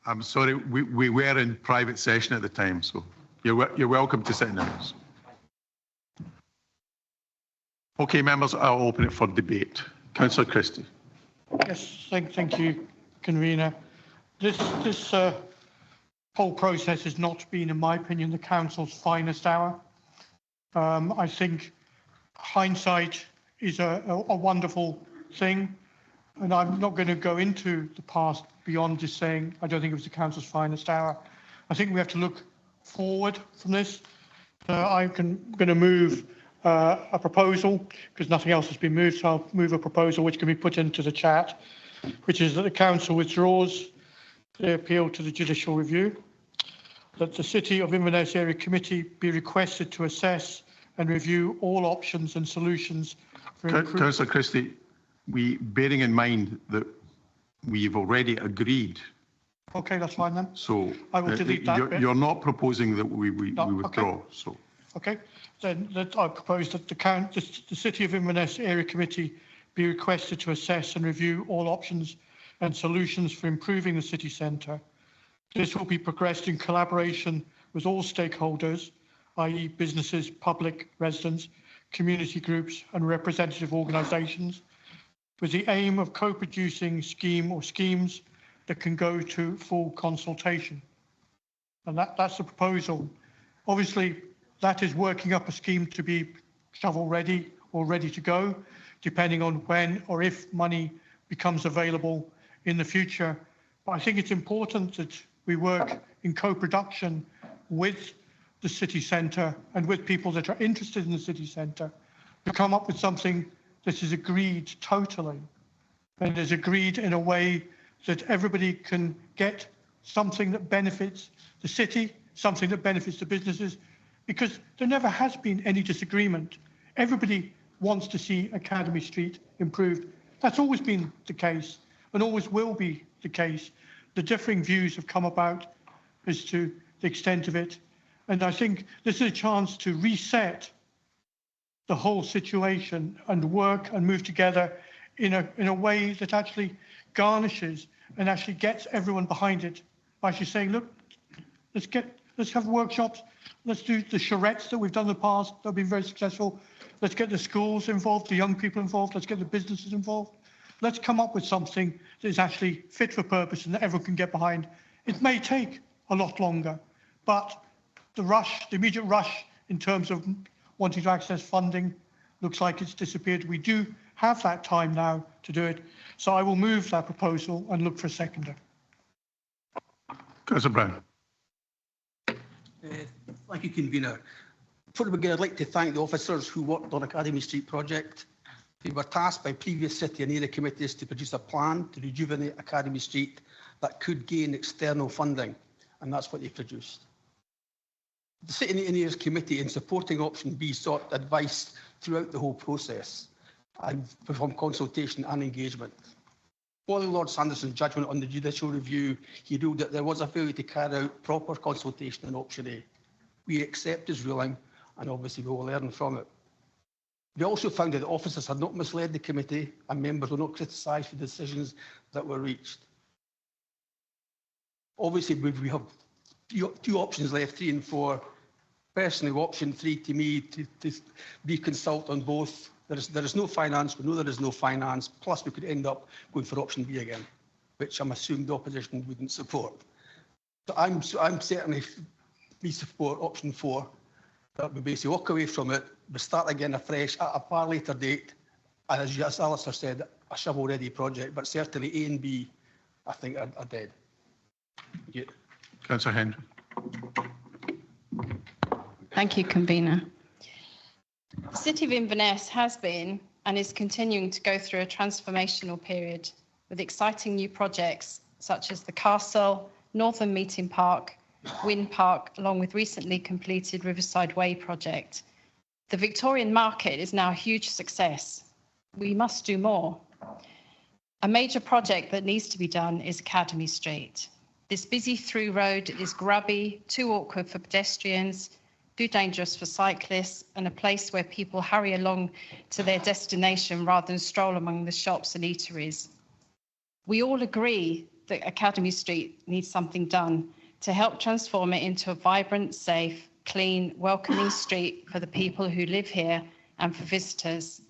I'm sorry, we were in private session at the time, so you're welcome to sit now. Okay, members, I'll open it for debate. Councillor Christie. Yes, thank you, convener. This whole process has not been, in my opinion, the council's finest hour. I think hindsight is a wonderful thing, and I'm not going to go into the past beyond just saying I don't think it was the council's finest hour. I think we have to look forward from this. I'm going to move a proposal, because nothing else has been moved, so I'll move a proposal which can be put into the chat, which is that the council withdraws the appeal to the judicial review, that the City of Inverness Area Committee be requested to assess and review all options and solutions for Councillor Christie, bearing in mind that we've already agreed. Okay, that's fine then. So I will delete that bit. You're not proposing that we No, withdraw. okay. So okay, then I propose that the City of Inverness Area Committee be requested to assess and review all options and solutions for improving the city centre. This will be progressed in collaboration with all stakeholders, i.e. businesses, public, residents, community groups and representative organisations, with the aim of co-producing schemes that can go to full consultation. And that's the proposal. Obviously, that is working up a scheme to be shovel ready or ready to go, depending on when or if money becomes available in the future. But I think it's important that we work in co-production with the city centre and with people that are interested in the city centre to come up with something that is agreed totally and is agreed in a way that everybody can get something that benefits the city, something that benefits the businesses, because there never has been any disagreement. Everybody wants to see Academy Street improved. That's always been the case and always will be the case. The differing views have come about as to the extent of it. And I think this is a chance to reset the whole situation and work and move together in a way that actually garnishes and actually gets everyone behind it by actually saying, look, let's have workshops, let's do the charrettes that we've done in the past that have been very successful. Let's get the schools involved, the young people involved, let's get the businesses involved. Let's come up with something that is actually fit for purpose and that everyone can get behind. It may take a lot longer, but the immediate rush in terms of wanting to access funding looks like it's disappeared. We do have that time now to do it. So I will move that proposal and look for a seconder. Councillor Brown. Thank you, convener. Before we begin, I'd like to thank the officers who worked on Academy Street project. They were tasked by previous city and area committees to produce a plan to rejuvenate Academy Street that could gain external funding, and that's what they produced. The City and Areas Committee, in supporting option B, sought advice throughout the whole process and performed consultation and engagement. Following Lord Sanderson's judgment on the judicial review, he ruled that there was a failure to carry out proper consultation on option A. We accept his ruling and obviously we will learn from it. We also found that the officers had not misled the committee and members were not criticised for the decisions that were reached. Obviously, we have two options left, 3 and 4. Personally, option 3 to me to be consult on both. There is no finance. We know there is no finance. Plus, we could end up going for option B again, which I'm assuming the opposition wouldn't support. So I'm certainly we support option 4. That we basically walk away from it. We start again afresh at a far later date. And as Alistair said, a shovel-ready project. But certainly A and B, I think, are dead. Yeah. Councillor Henry. Thank you, convener. The City of Inverness has been and is continuing to go through a transformational period with exciting new projects such as the Castle, Northern Meeting Park, Wynn Park, along with recently completed Riverside Way project. The Victorian market is now a huge success. We must do more. A major project that needs to be done is Academy Street. This busy through road is grubby, too awkward for pedestrians, too dangerous for cyclists, and a place where people hurry along to their destination rather than stroll among the shops and eateries. We all agree that Academy Street needs something done to help transform it into a vibrant, safe, clean, welcoming street for the people who live here and for visitors.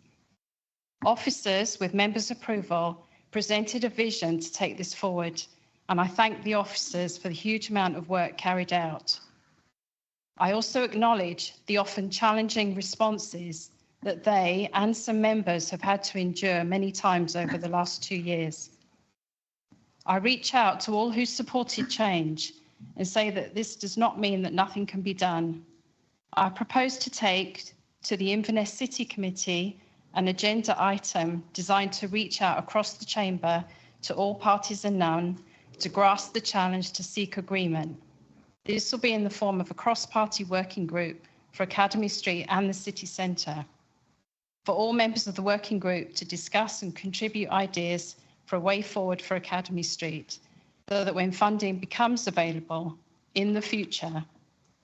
Officers, with members' approval, presented a vision to take this forward, and I thank the officers for the huge amount of work carried out. I also acknowledge the often challenging responses that they and some members have had to endure many times over the last 2 years. I reach out to all who supported change and say that this does not mean that nothing can be done. I propose to take to the Inverness City Committee an agenda item designed to reach out across the chamber to all parties and none to grasp the challenge to seek agreement. This will be in the form of a cross-party working group for Academy Street and the city centre, for all members of the working group to discuss and contribute ideas for a way forward for Academy Street, so that when funding becomes available in the future,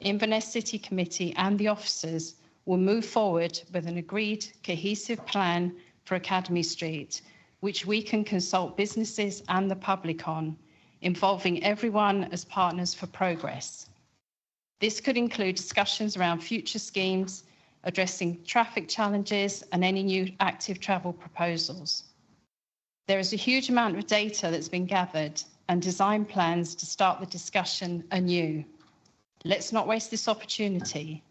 Inverness City Committee and the officers will move forward with an agreed, cohesive plan for Academy Street, which we can consult businesses and the public on, involving everyone as partners for progress. This could include discussions around future schemes, addressing traffic challenges and any new active travel proposals. There is a huge amount of data that's been gathered and design plans to start the discussion anew. Let's not waste this opportunity.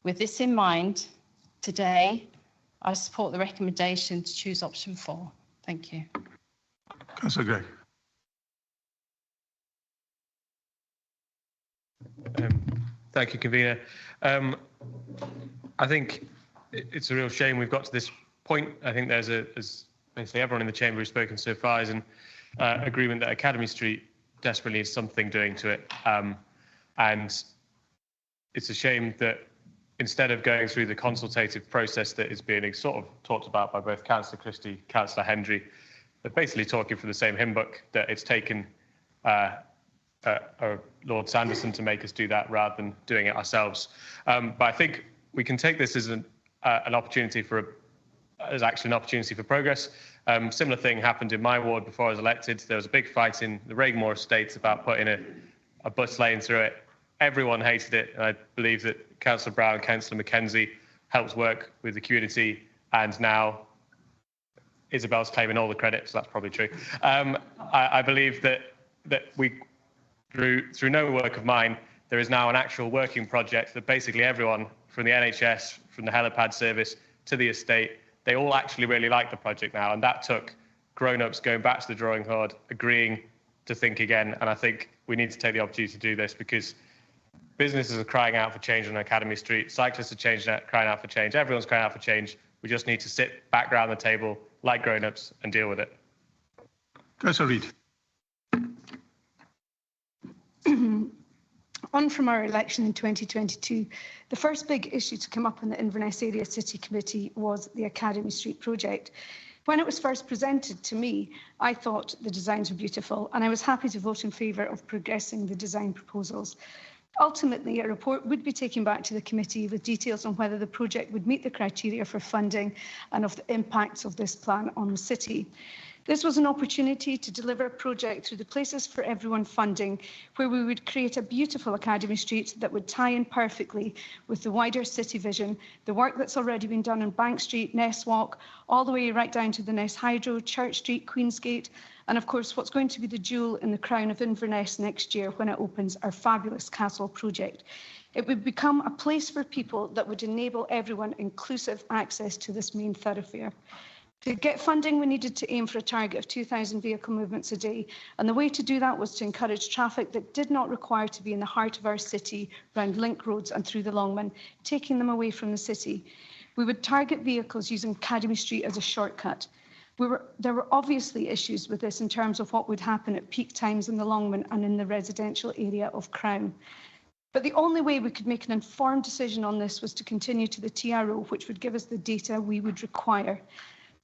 With this in mind, today, I support the recommendation to choose option 4. Thank you. Councillor Gregg. Thank you, Convener. I think it's a real shame we've got to this point. I think there's as basically everyone in the chamber who's spoken so far is in agreement that Academy Street desperately needs something doing to it. And it's a shame that instead of going through the consultative process that is being sort of talked about by both Councillor Christie, Councillor Hendry, they're basically talking from the same hymn book, that it's taken Lord Sanderson to make us do that rather than doing it ourselves. But I think we can take this as an opportunity as actually an opportunity for progress. Similar thing happened in my ward before I was elected. There was a big fight in the Regmore Estates about putting a bus lane through it. Everyone hated it, and I believe that Councillor Brown and Councillor Mackenzie helped work with the community, and now Isabel's claiming all the credit, so that's probably true. I believe that we, through no work of mine, there is now an actual working project that basically everyone from the NHS, from the helipad service to the estate, they all actually really like the project now, and that took grown-ups going back to the drawing board, agreeing to think again, and I think we need to take the opportunity to do this because businesses are crying out for change on Academy Street, cyclists are crying out for change, everyone's crying out for change. We just need to sit back around the table like grown-ups and deal with it. Councillor Reid. On from our election in 2022, the first big issue to come up in the Inverness Area City Committee was the Academy Street project. When it was first presented to me, I thought the designs were beautiful and I was happy to vote in favour of progressing the design proposals. Ultimately, a report would be taken back to the committee with details on whether the project would meet the criteria for funding and of the impacts of this plan on the city. This was an opportunity to deliver a project through the Places for Everyone funding, where we would create a beautiful Academy Street that would tie in perfectly with the wider city vision, the work that's already been done on Bank Street, Ness Walk, all the way right down to the Ness Hydro, Church Street, Queensgate, and of course what's going to be the jewel in the crown of Inverness next year when it opens, our fabulous castle project. It would become a place for people that would enable everyone inclusive access to this main thoroughfare. To get funding, we needed to aim for a target of 2,000 vehicle movements a day. And the way to do that was to encourage traffic that did not require to be in the heart of our city, round link roads and through the Longman, taking them away from the city. We would target vehicles using Academy Street as a shortcut. There were obviously issues with this in terms of what would happen at peak times in the Longman and in the residential area of Crown. But the only way we could make an informed decision on this was to continue to the TRO, which would give us the data we would require.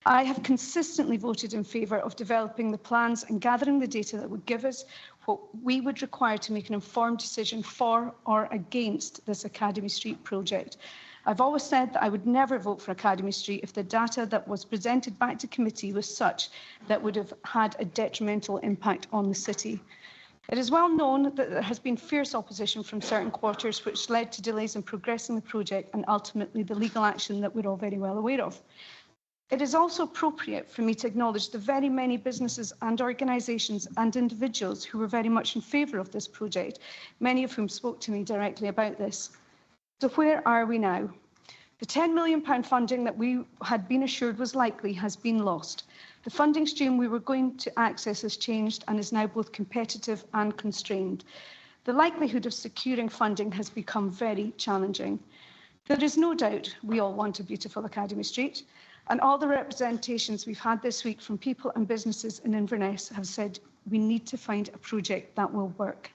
I have consistently voted in favour of developing the plans and gathering the data that would give us what we would require to make an informed decision for or against this Academy Street project. I've always said that I would never vote for Academy Street if the data that was presented back to committee was such that would have had a detrimental impact on the city. It is well known that there has been fierce opposition from certain quarters, which led to delays in progressing the project and ultimately the legal action that we're all very well aware of. It is also appropriate for me to acknowledge the very many businesses and organisations and individuals who were very much in favour of this project, many of whom spoke to me directly about this. So where are we now? The £10 million funding that we had been assured was likely has been lost. The funding stream we were going to access has changed and is now both competitive and constrained. The likelihood of securing funding has become very challenging. There is no doubt we all want a beautiful Academy Street, and all the representations we've had this week from people and businesses in Inverness have said we need to find a project that will work.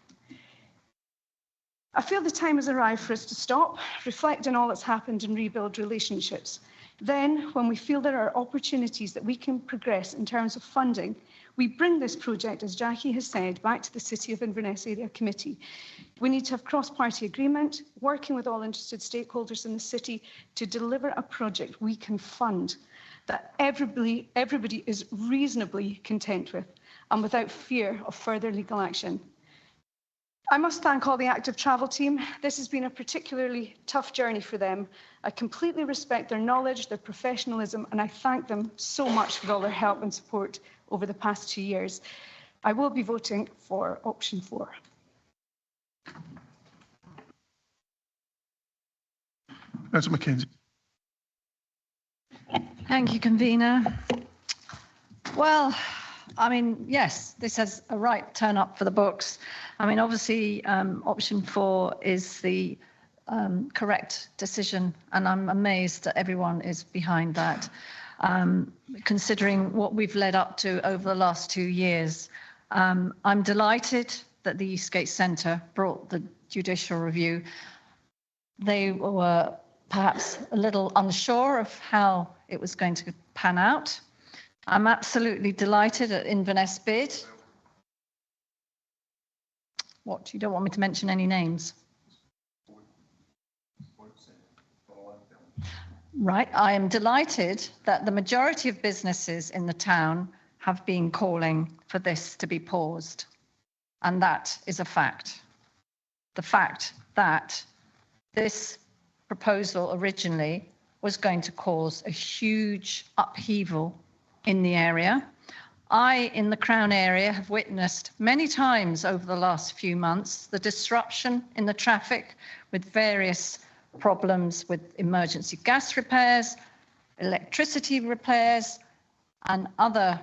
I feel the time has arrived for us to stop, reflect on all that's happened and rebuild relationships. Then, when we feel there are opportunities that we can progress in terms of funding, we bring this project, as Jackie has said, back to the City of Inverness Area Committee. We need to have cross-party agreement, working with all interested stakeholders in the city to deliver a project we can fund, that everybody is reasonably content with and without fear of further legal action. I must thank all the active travel team. This has been a particularly tough journey for them. I completely respect their knowledge, their professionalism, and I thank them so much for all their help and support over the past 2 years. I will be voting for option 4. Councillor Mackenzie. Thank you, convener. Well, I mean, yes, this has a right turn up for the books. I mean, obviously, option 4 is the correct decision, and I'm amazed that everyone is behind that, considering what we've led up to over the last 2 years. I'm delighted that the Eastgate Centre brought the judicial review. They were perhaps a little unsure of how it was going to pan out. I'm absolutely delighted at Inverness bid. What, you don't want me to mention any names? Right, I am delighted that the majority of businesses in the town have been calling for this to be paused. And that is a fact. The fact that this proposal originally was going to cause a huge upheaval in the area. I, in the Crown area, have witnessed many times over the last few months the disruption in the traffic with various problems with emergency gas repairs, electricity repairs, and other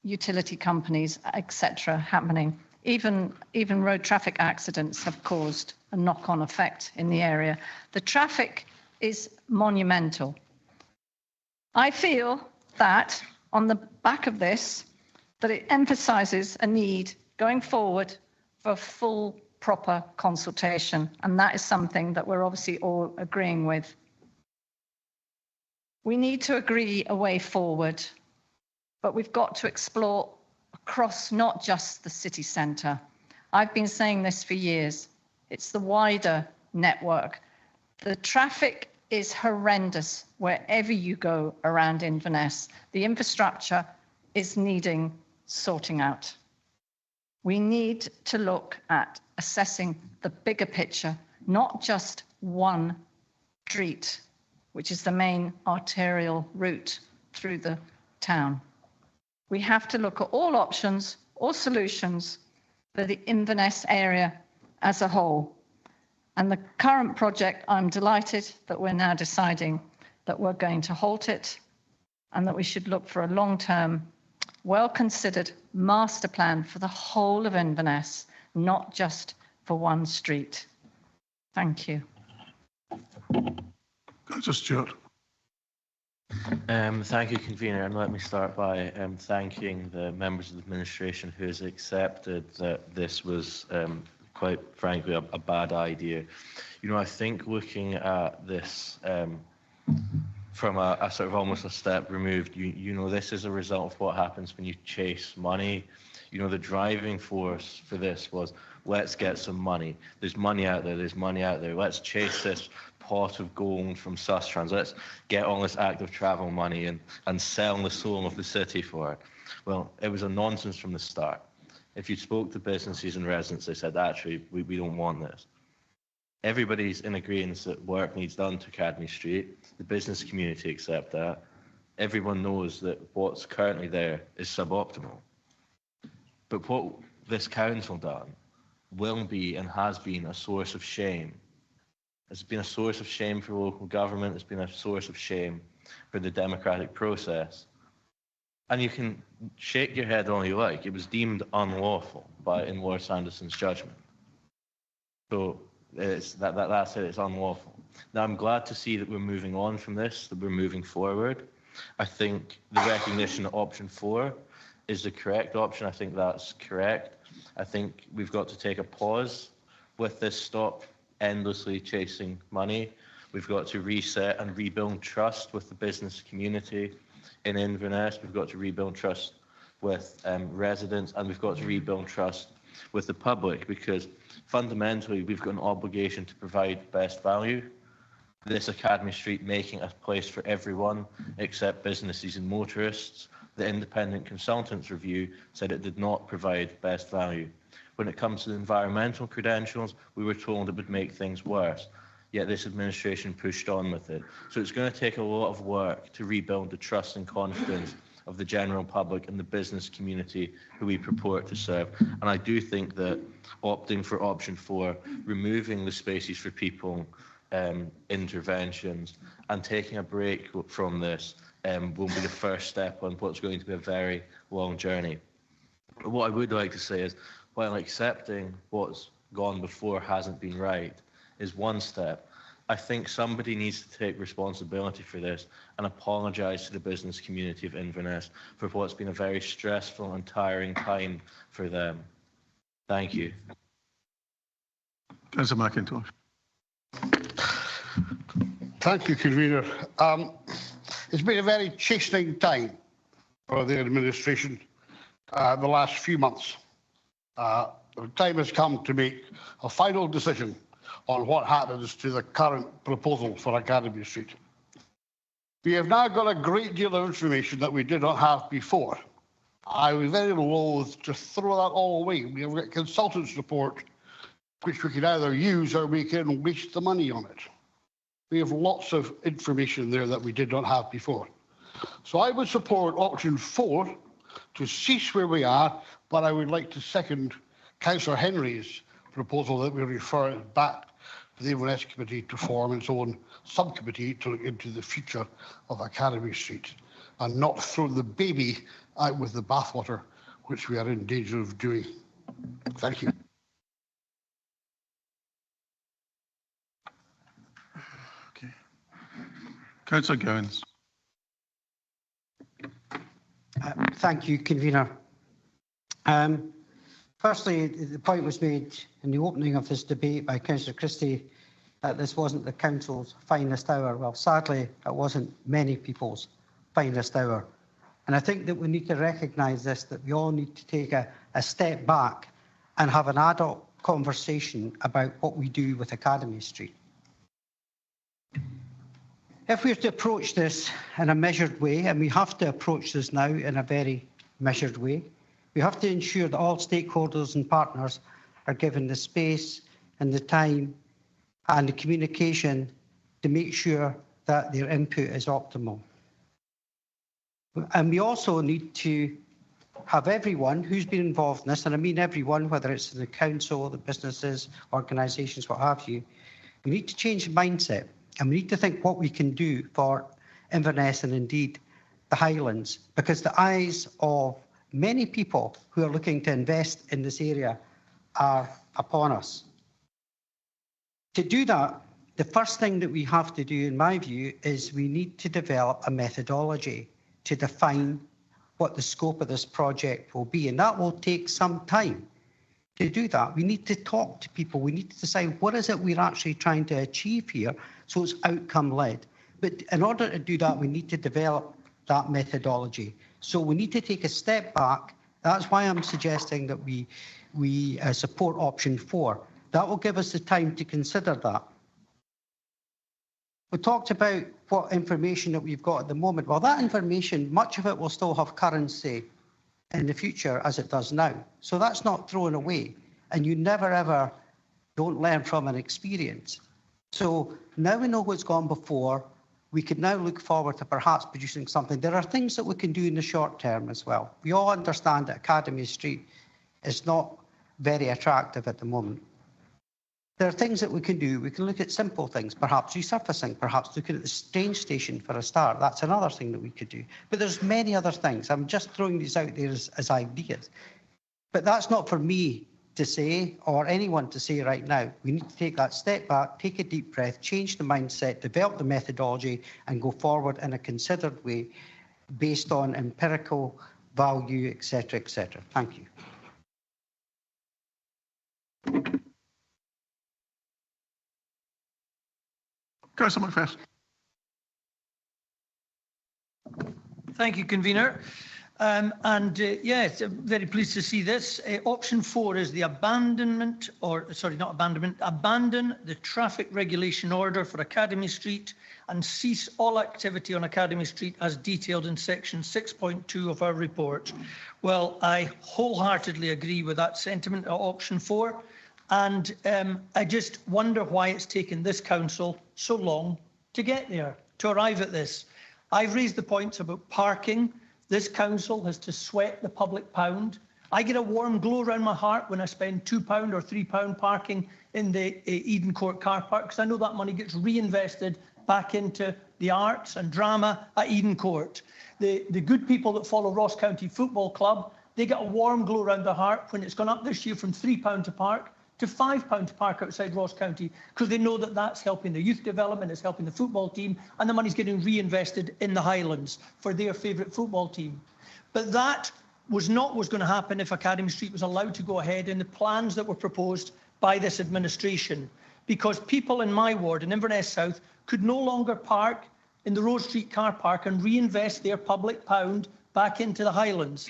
utility companies, etc., happening. Even road traffic accidents have caused a knock-on effect in the area. The traffic is monumental. I feel that on the back of this, that it emphasises a need going forward for full, proper consultation, and that is something that we're obviously all agreeing with. We need to agree a way forward, but we've got to explore across not just the city centre. I've been saying this for years. It's the wider network. The traffic is horrendous wherever you go around Inverness. The infrastructure is needing sorting out. We need to look at assessing the bigger picture, not just one street, which is the main arterial route through the town. We have to look at all options, all solutions for the Inverness area as a whole. And the current project, I'm delighted that we're now deciding that we're going to halt it and that we should look for a long-term, well-considered master plan for the whole of Inverness, not just for one street. Thank you. Councillor Stewart. Thank you, convener, and let me start by thanking the members of the administration who has accepted that this was quite frankly a bad idea. You know, I think looking at this from a sort of almost a step removed, you know, this is a result of what happens when you chase money. You know, the driving force for this was let's get some money. There's money out there, let's chase this pot of gold from Sustrans. Let's get all this active travel money and sell the soul of the city for it. Well, it was a nonsense from the start. If you spoke to businesses and residents, they said, actually, we don't want this. Everybody's in agreement that work needs done to Academy Street. The business community accept that. Everyone knows that what's currently there is suboptimal. But what this council done will be and has been a source of shame. It's been a source of shame for local government. It's been a source of shame for the democratic process. And you can shake your head all you like. It was deemed unlawful in Lord Sanderson's judgment. So that's it, it's unlawful. Now, I'm glad to see that we're moving on from this, that we're moving forward. I think the recognition that option 4 is the correct option. I think that's correct. I think we've got to take a pause with this, stop endlessly chasing money. We've got to reset and rebuild trust with the business community in Inverness. We've got to rebuild trust with residents, and we've got to rebuild trust with the public, because fundamentally we've got an obligation to provide best value. This Academy Street making a place for everyone except businesses and motorists. The independent consultants review said it did not provide best value. When it comes to the environmental credentials, we were told it would make things worse, yet this administration pushed on with it. So it's going to take a lot of work to rebuild the trust and confidence of the general public and the business community who we purport to serve. And I do think that opting for option 4, removing the spaces for people interventions and taking a break from this will be the first step on what's going to be a very long journey. But what I would like to say is, while accepting what's gone before hasn't been right is one step, I think somebody needs to take responsibility for this and apologise to the business community of Inverness for what's been a very stressful and tiring time for them. Thank you. Councillor McIntosh. Thank you, Convener. It's been a very chastening time for the administration the last few months. The time has come to make a final decision on what happens to the current proposal for Academy Street. We have now got a great deal of information that we did not have before. I was very loath to throw that all away. We have got a consultant's report which we can either use or we can waste the money on it. We have lots of information there that we did not have before. So I would support option 4 to cease where we are, but I would like to second Councillor Henry's proposal that we refer it back to the Inverness Committee to form its own subcommittee to look into the future of Academy Street and not throw the baby out with the bathwater, which we are in danger of doing. Thank you. Okay. Councillor Gowans. Thank you, Convener. Firstly, the point was made in the opening of this debate by Councillor Christie that this wasn't the Council's finest hour. Well, sadly, it wasn't many people's finest hour. And I think that we need to recognise this, that we all need to take a step back and have an adult conversation about what we do with Academy Street. If we are to approach this in a measured way, and we have to approach this now in a very measured way, we have to ensure that all stakeholders and partners are given the space and the time and the communication to make sure that their input is optimal. And we also need to have everyone who's been involved in this, and I mean everyone, whether it's the council, the businesses, organisations, what have you, we need to change the mindset. And we need to think what we can do for Inverness and indeed the Highlands, because the eyes of many people who are looking to invest in this area are upon us. To do that, the first thing that we have to do, in my view, is we need to develop a methodology to define what the scope of this project will be. And that will take some time. To do that, we need to talk to people. We need to decide what is it we're actually trying to achieve here, so it's outcome-led. But in order to do that, we need to develop that methodology. So we need to take a step back That's why I'm suggesting that we support option 4. That will give us the time to consider that. We talked about what information that we've got at the moment. Well, that information, much of it will still have currency in the future as it does now. So that's not thrown away. And you never, ever don't learn from an experience. So now we know what's gone before. We can now look forward to perhaps producing something. There are things that we can do in the short term as well. We all understand that Academy Street is not very attractive at the moment. There are things that we can do. We can look at simple things, perhaps resurfacing, perhaps looking at the train station for a start. That's another thing that we could do. But there's many other things. I'm just throwing these out there as ideas. But that's not for me to say or anyone to say right now. We need to take that step back, take a deep breath, change the mindset, develop the methodology and go forward in a considered way based on empirical value, etc., etc. Thank you. Councillor McPherson. Thank you, Convener. Yes, I'm very pleased to see this. Option 4 is the abandonment, or sorry, not abandonment, abandon the traffic regulation order for Academy Street and cease all activity on Academy Street as detailed in section 6.2 of our report. Well, I wholeheartedly agree with that sentiment at option 4. And I just wonder why it's taken this council so long to get there, to arrive at this. I've raised the points about parking. This council has to sweat the public pound. I get a warm glow around my heart when I spend £2 or £3 parking in the Eden Court car park, because I know that money gets reinvested back into the arts and drama at Eden Court. The good people that follow Ross County Football Club, they get a warm glow around their heart when it's gone up this year from £3 to park to £5 to park outside Ross County, because they know that that's helping the youth development, it's helping the football team, and the money's getting reinvested in the Highlands for their favourite football team. But that was not what's going to happen if Academy Street was allowed to go ahead in the plans that were proposed by this administration, because people in my ward, in Inverness South, could no longer park in the Rose Street car park and reinvest their public pound back into the Highlands.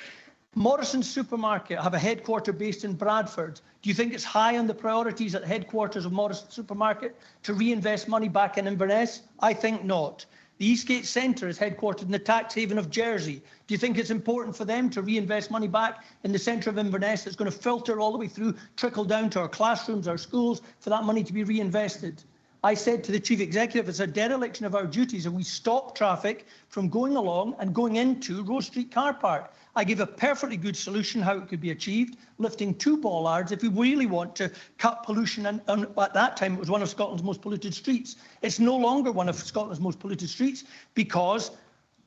Morrison's Supermarket have a headquarter based in Bradford. Do you think it's high on the priorities at the headquarters of Morrison's Supermarket to reinvest money back in Inverness? I think not. The Eastgate Centre is headquartered in the tax haven of Jersey. Do you think it's important for them to reinvest money back in the centre of Inverness that's going to filter all the way through, trickle down to our classrooms, our schools, for that money to be reinvested? I said to the Chief Executive, it's a dereliction of our duties and we stop traffic from going along and going into Rose Street car park. I gave a perfectly good solution how it could be achieved, lifting 2 bollards if we really want to cut pollution. And at that time, it was one of Scotland's most polluted streets. It's no longer one of Scotland's most polluted streets because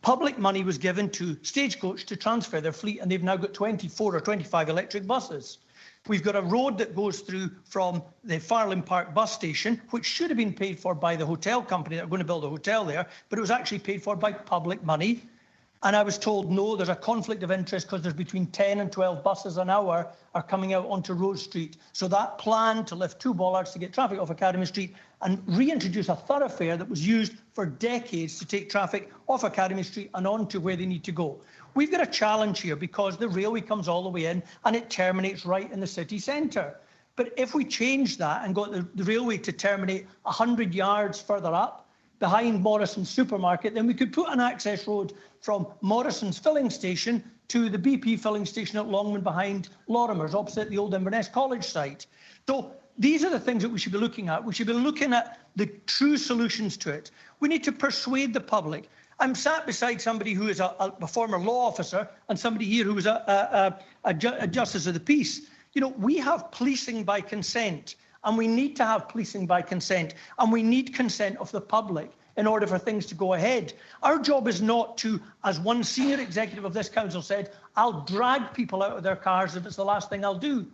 public money was given to Stagecoach to transfer their fleet, and they've now got 24 or 25 electric buses. We've got a road that goes through from the Farland Park bus station, which should have been paid for by the hotel company that are going to build a hotel there, but it was actually paid for by public money. And I was told, no, there's a conflict of interest because there's between 10 and 12 buses an hour are coming out onto Rose Street. So that plan to lift 2 bollards to get traffic off Academy Street and reintroduce a thoroughfare that was used for decades to take traffic off Academy Street and on to where they need to go. We've got a challenge here because the railway comes all the way in and it terminates right in the city centre. But if we change that and got the railway to terminate 100 yards further up, behind Morrison's Supermarket, then we could put an access road from Morrison's filling station to the BP filling station at Longman behind Lorimer's, opposite the old Inverness College site. So these are the things that we should be looking at. We should be looking at the true solutions to it. We need to persuade the public. I'm sat beside somebody who is a former law officer and somebody here who was a justice of the peace. You know, we have policing by consent. And we need to have policing by consent. And we need consent of the public in order for things to go ahead. Our job is not to, as one senior executive of this council said, I'll drag people out of their cars if it's the last thing I'll do.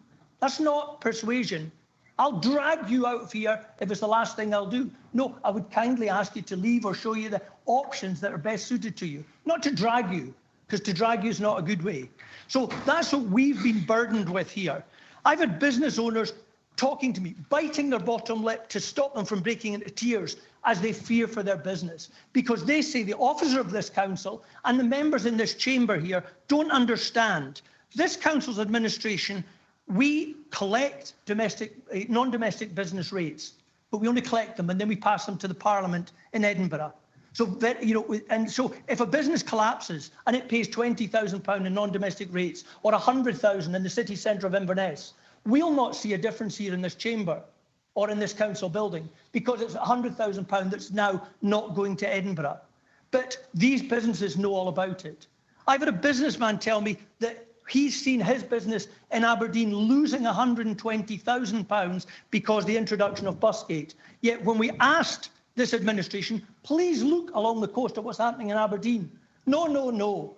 That's not persuasion. I'll drag you out of here if it's the last thing I'll do. No, I would kindly ask you to leave or show you the options that are best suited to you, not to drag you, because to drag you is not a good way. So that's what we've been burdened with here. I've had business owners talking to me, biting their bottom lip to stop them from breaking into tears as they fear for their business, because they say the officer of this council and the members in this chamber here don't understand This council's administration, we collect non-domestic business rates, but we only collect them and then we pass them to the Parliament in Edinburgh. So, and so if a business collapses and it pays £20,000 in non-domestic rates or 100,000 in the city centre of Inverness, we'll not see a difference here in this chamber or in this council building because it's £100,000 that's now not going to Edinburgh. But these businesses know all about it. I've had a businessman tell me that he's seen his business in Aberdeen losing £120,000 because of the introduction of Busgate. Yet when we asked this administration, please look along the coast at what's happening in Aberdeen. No, no, no.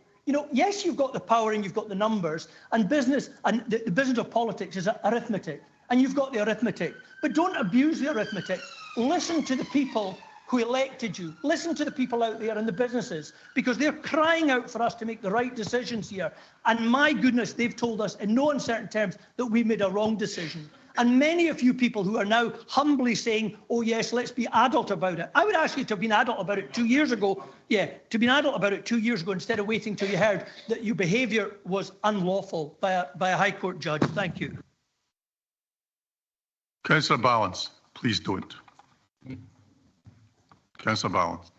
Yes, you've got the power and you've got the numbers, and the business of politics is arithmetic, and you've got the arithmetic, but don't abuse the arithmetic. Listen to the people who elected you. Listen to the people out there in the businesses, because they're crying out for us to make the right decisions here. And my goodness, they've told us in no uncertain terms that we made a wrong decision. And many of you people who are now humbly saying, oh yes, let's be adult about it. I would ask you to have been adult about it 2 years ago. Yeah, to be adult about it 2 years ago instead of waiting till you heard that your behaviour was unlawful by a High Court judge. Thank you. Councillor Balance, please don't. Councillor Balance.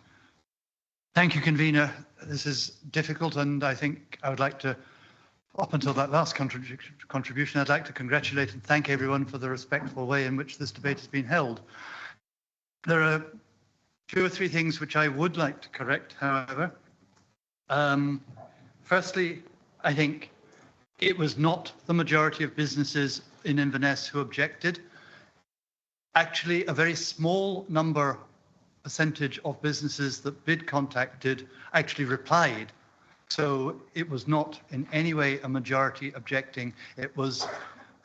Thank you, convener. This is difficult, and I think I would like to, up until that last contribution, I'd like to congratulate and thank everyone for the respectful way in which this debate has been held. There are 2 or 3 things which I would like to correct, however. Firstly, I think it was not the majority of businesses in Inverness who objected. Actually, a very small percentage of businesses that BID contacted actually replied. So it was not in any way a majority objecting. It was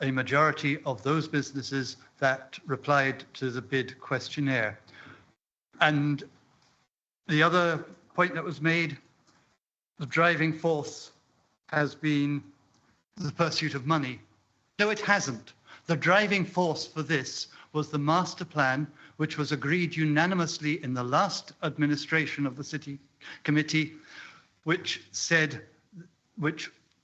a majority of those businesses that replied to the BID questionnaire. And the other point that was made, the driving force has been the pursuit of money. No, it hasn't. The driving force for this was the master plan, which was agreed unanimously in the last administration of the city committee, which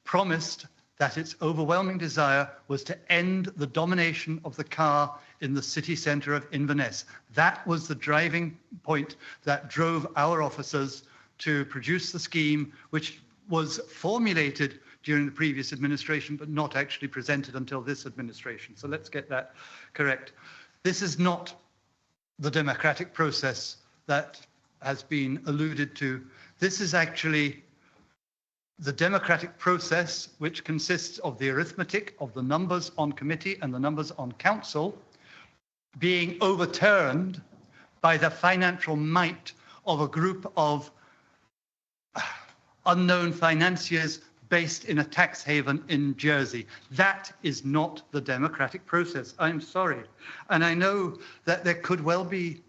promised that its overwhelming desire was to end the domination of the car in the city centre of Inverness. That was the driving point that drove our officers to produce the scheme, which was formulated during the previous administration, but not actually presented until this administration. So let's get that correct. This is not the democratic process that has been alluded to. This is actually the democratic process, which consists of the arithmetic of the numbers on committee and the numbers on council being overturned by the financial might of a group of unknown financiers based in a tax haven in Jersey. That is not the democratic process. I'm sorry. And I know that there could well be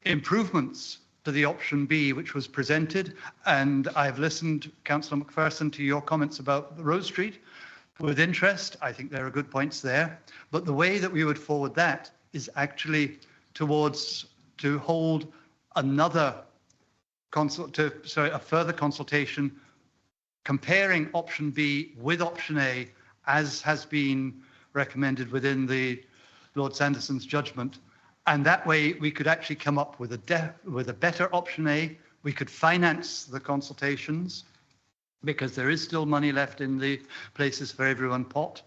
improvements to the option B, which was presented. And I've listened, Councillor McPherson, to your comments about the Rose Street with interest. I think there are good points there. But the way that we would forward that is actually to hold a further consultation comparing option B with option A, as has been recommended within the Lord Sanderson's judgment. And that way we could actually come up with a better option A. We could finance the consultations because there is still money left in the Places for Everyone pot.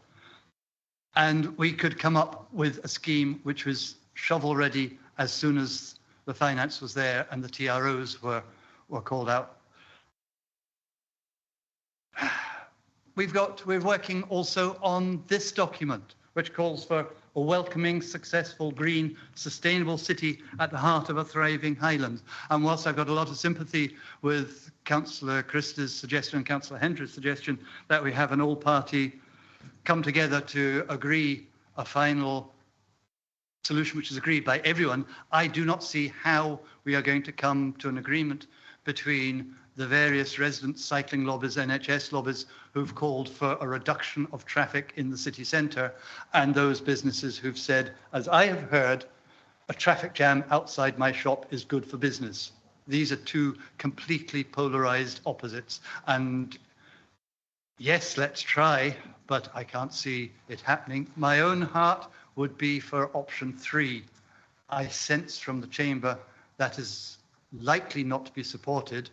And we could come up with a scheme which was shovel ready as soon as the finance was there and the TROs were called out. We're working also on this document, which calls for a welcoming, successful, green, sustainable city at the heart of a thriving Highland. And whilst I've got a lot of sympathy with Councillor Christa's suggestion and Councillor Hendry's suggestion that we have an all-party come together to agree a final solution which is agreed by everyone, I do not see how we are going to come to an agreement between the various resident cycling lobbies, NHS lobbies, who've called for a reduction of traffic in the city centre, and those businesses who've said, as I have heard, a traffic jam outside my shop is good for business. These are 2 completely polarised opposites. And yes, let's try, but I can't see it happening. My own heart would be for option 3. I sense from the chamber that is likely not to be supported.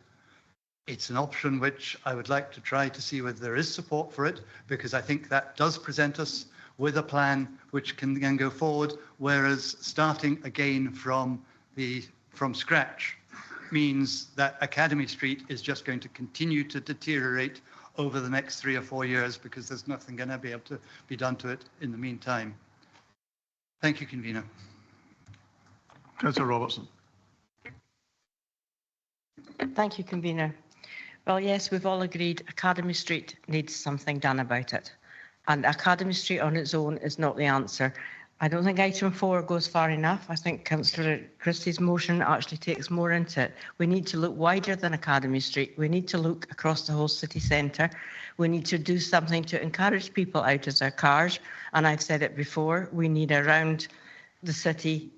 It's an option which I would like to try to see whether there is support for it, because I think that does present us with a plan which can then go forward, whereas starting again from scratch means that Academy Street is just going to continue to deteriorate over the next 3 or 4 years, because there's nothing going to be able to be done to it in the meantime. Thank you, Convener. Councillor Robertson. Thank you, Convener. Well, yes, we've all agreed Academy Street needs something done about it. And Academy Street on its own is not the answer. I don't think item 4 goes far enough. I think Councillor Christie's motion actually takes more into it. We need to look wider than Academy Street. We need to look across the whole city centre. We need to do something to encourage people out of their cars. And I've said it before, we need around the city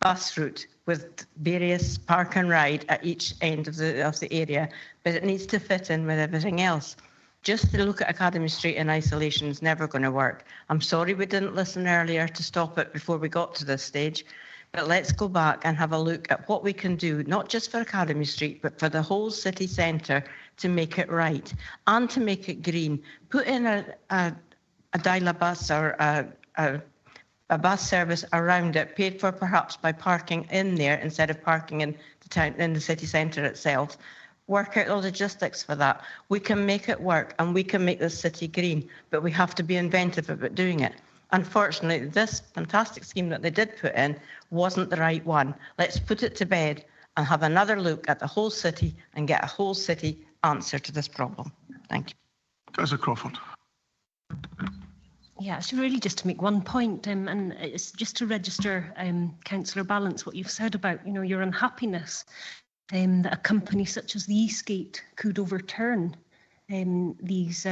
bus route with various park and ride at each end of the area, but it needs to fit in with everything else. Just to look at Academy Street in isolation is never going to work. I'm sorry we didn't listen earlier to stop it before we got to this stage, but let's go back and have a look at what we can do, not just for Academy Street, but for the whole city centre to make it right and to make it green. Put in a dial-a bus or a bus service around it, paid for perhaps by parking in there instead of parking in the town, in the city centre itself. Work out the logistics for that. We can make it work and we can make this city green, but we have to be inventive about doing it. Unfortunately, this fantastic scheme that they did put in wasn't the right one. Let's put it to bed and have another look at the whole city and get a whole city answer to this problem. Thank you. Councillor Crawford. Yeah, it's really just to make one point, and it's just to register, Councillor Balance, what you've said about, your unhappiness that a company such as the Eastgate could overturn these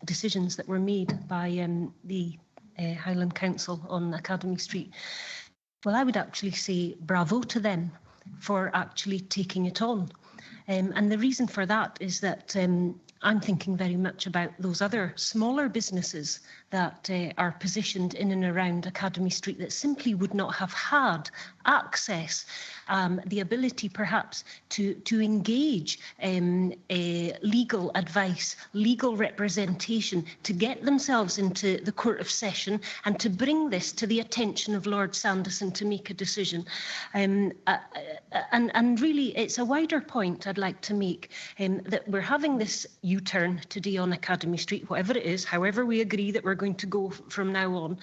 decisions that were made by the Highland Council on Academy Street. Well, I would actually say bravo to them for actually taking it on. And the reason for that is that I'm thinking very much about those other smaller businesses that are positioned in and around Academy Street that simply would not have had access, the ability perhaps to engage legal advice, legal representation, to get themselves into the Court of Session and to bring this to the attention of Lord Sanderson to make a decision. And really, it's a wider point I'd like to make, that we're having this U-turn today on Academy Street, whatever it is, however we agree that we're going to go from now on.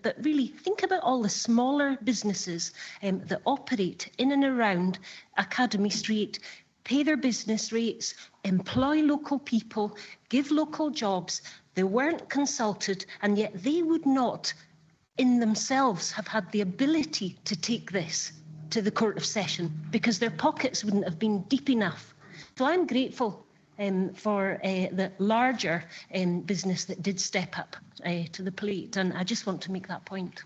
But really, think about all the smaller businesses that operate in and around Academy Street, pay their business rates, employ local people, give local jobs. They weren't consulted, and yet they would not in themselves have had the ability to take this to the Court of Session because their pockets wouldn't have been deep enough. So I'm grateful for the larger business that did step up to the plate, and I just want to make that point.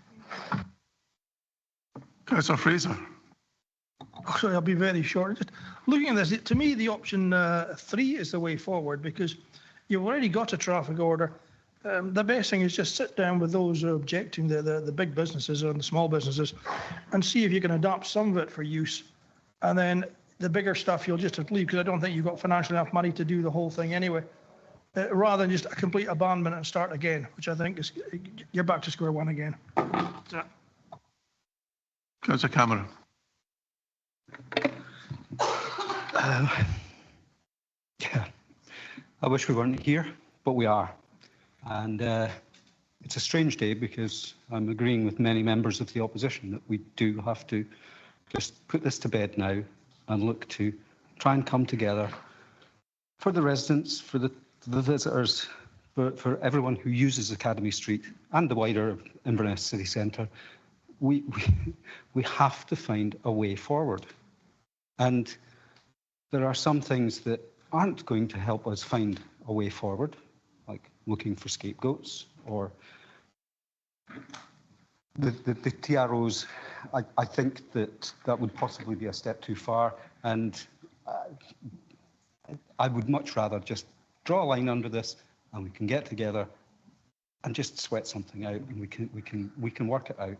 Councillor Fraser. Oh, sorry, I'll be very short. Just looking at this, to me, the option 3 is the way forward because you've already got a traffic order. The best thing is just sit down with those who are objecting, the big businesses and the small businesses, and see if you can adopt some of it for use. And then the bigger stuff you'll just have to leave because I don't think you've got financially enough money to do the whole thing anyway. Rather than just a complete abandonment and start again, which I think is, you're back to square one again. Councillor Cameron. Yeah, I wish we weren't here, but we are. And it's a strange day because I'm agreeing with many members of the opposition that we do have to just put this to bed now and look to try and come together for the residents, for the visitors, for everyone who uses Academy Street and the wider Inverness city centre. We have to find a way forward. And there are some things that aren't going to help us find a way forward, like looking for scapegoats or the TROs. I think that would possibly be a step too far, and I would much rather just draw a line under this and we can get together and just sweat something out, and we can work it out.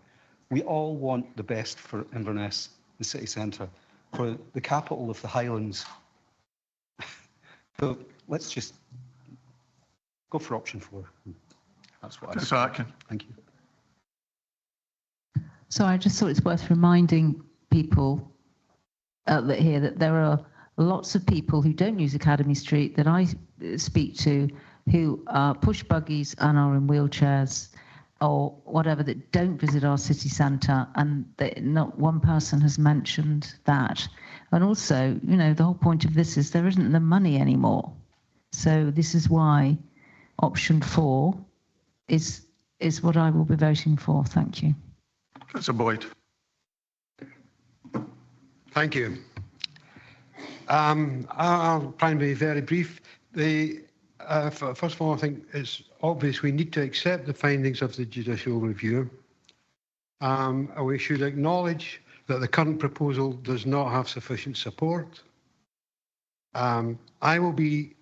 We all want the best for Inverness, the city centre, for the capital of the Highlands. So let's just go for option 4. That's what I say. Thank you. So I just thought it's worth reminding people here that there are lots of people who don't use Academy Street that I speak to who are push buggies and are in wheelchairs or whatever that don't visit our city centre, and not one person has mentioned that. And also, you know, the whole point of this is there isn't the money anymore. So this is why option 4 is what I will be voting for. Thank you. Councillor Boyd. Thank you. I'll try and be very brief. First of all, I think it's obvious we need to accept the findings of the judicial review. We should acknowledge that the current proposal does not have sufficient support. I will be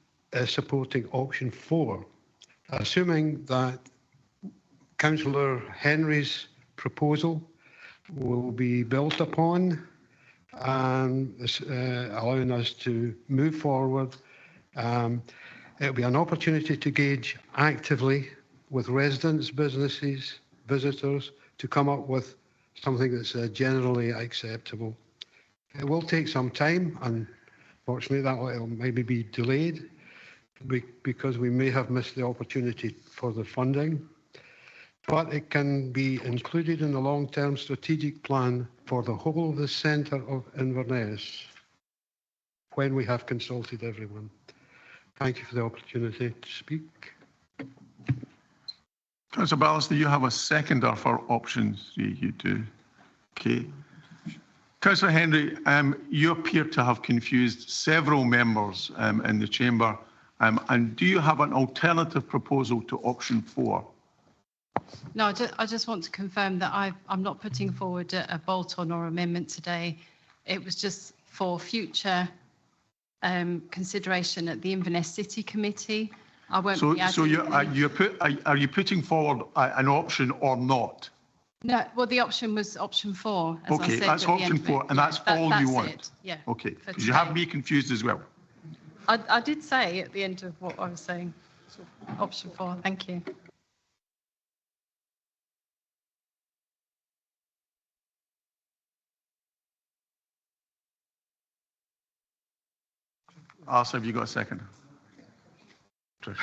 supporting option 4, assuming that Councillor Henry's proposal will be built upon and allowing us to move forward. It'll be an opportunity to engage actively with residents, businesses, visitors, to come up with something that's generally acceptable. It will take some time, and fortunately that will maybe be delayed because we may have missed the opportunity for the funding. But it can be included in the long-term strategic plan for the whole of the centre of Inverness when we have consulted everyone. Thank you for the opportunity to speak. Councillor Ballas, do you have a seconder for options? You do. Okay. Councillor Henry, you appear to have confused several members in the chamber. And do you have an alternative proposal to option 4? No, I just want to confirm that I'm not putting forward a bolt-on or amendment today. It was just for future consideration at the Inverness City Committee. I won't be adding are you putting forward an option or not? No, well, the option was option 4. As Okay, I said that's option 4, and that's all you want. It. Yeah. Okay, because you have me confused as well. I did say at the end of what I was saying, option 4. Thank you. Arthur, have you got a second? Trish.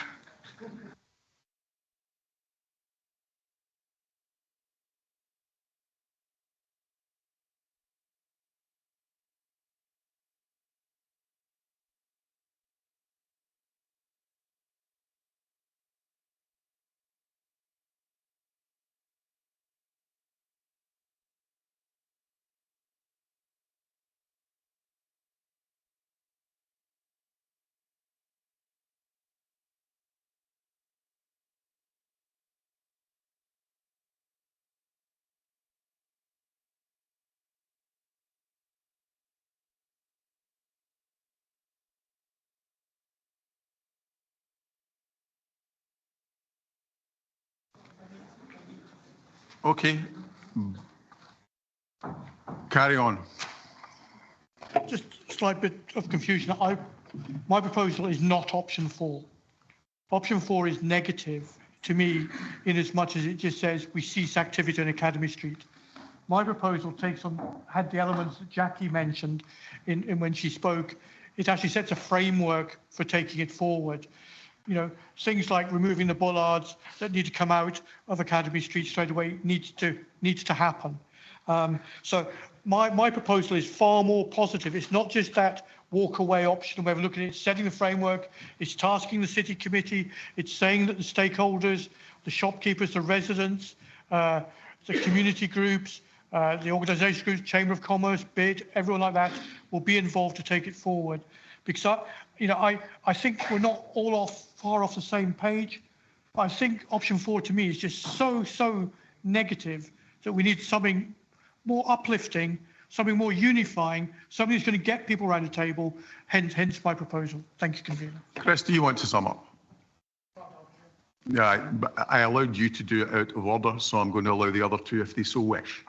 Okay. Carry on. Just a slight bit of confusion. My proposal is not option 4. Option 4 is negative to me in as much as it just says we cease activity on Academy Street. My proposal had the elements that Jackie mentioned in when she spoke. It actually sets a framework for taking it forward. You know, things like removing the bollards that need to come out of Academy Street straight away needs to happen. So my proposal is far more positive. It's not just that walk away option where we're looking at it, setting the framework, it's tasking the city committee, it's saying that the stakeholders, the shopkeepers, the residents, the community groups, the organisation groups, Chamber of Commerce, BID, everyone like that will be involved to take it forward. Because I think we're not all far off the same page. I think option 4 to me is just so negative that we need something more uplifting, something more unifying, something that's going to get people around the table, hence my proposal. Thank you, Convener. Chris, do you want to sum up? Yeah, but I allowed you to do it out of order, so I'm going to allow the other two if they so wish.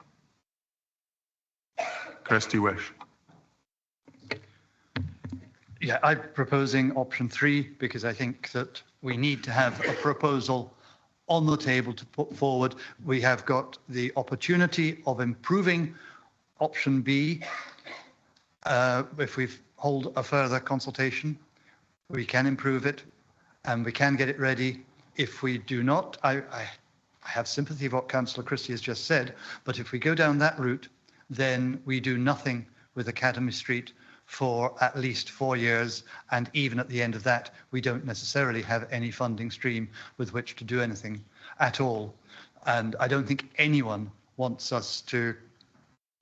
Christie wish. Yeah, I'm proposing option 3 because I think that we need to have a proposal on the table to put forward. We have got the opportunity of improving option B. If we hold a further consultation, we can improve it and we can get it ready. If we do not, I have sympathy for what Councillor Christie has just said, but if we go down that route, then we do nothing with Academy Street for at least 4 years, and even at the end of that, we don't necessarily have any funding stream with which to do anything at all. And I don't think anyone wants us to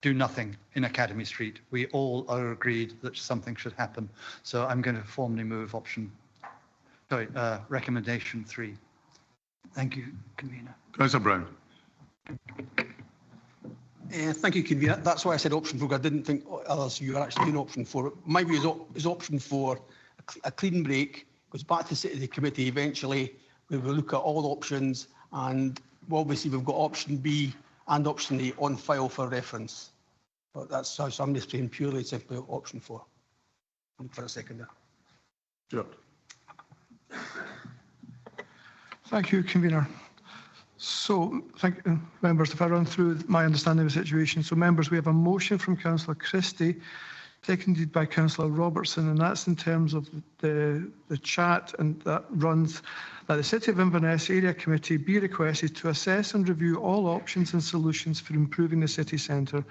do nothing in Academy Street. We all are agreed that something should happen. So I'm going to formally move recommendation 3. Thank you, Convener. Councillor Brown. Thank you, Convener. That's why I said option 4. I didn't think others you were actually doing option 4. My view is option 4, a clean break, goes back to City Committee eventually. We will look at all options, and obviously we've got option B and option A on file for reference. But that's how I'm just saying purely simply option 4. Look for a second there. Sure. Thank you, Convener. So, members, if I run through my understanding of the situation. So, members, we have a motion from Councillor Christie, seconded by Councillor Robertson, and that's in terms of the chat, and that runs that the City of Inverness Area Committee be requested to assess and review all options and solutions for improving the city centre,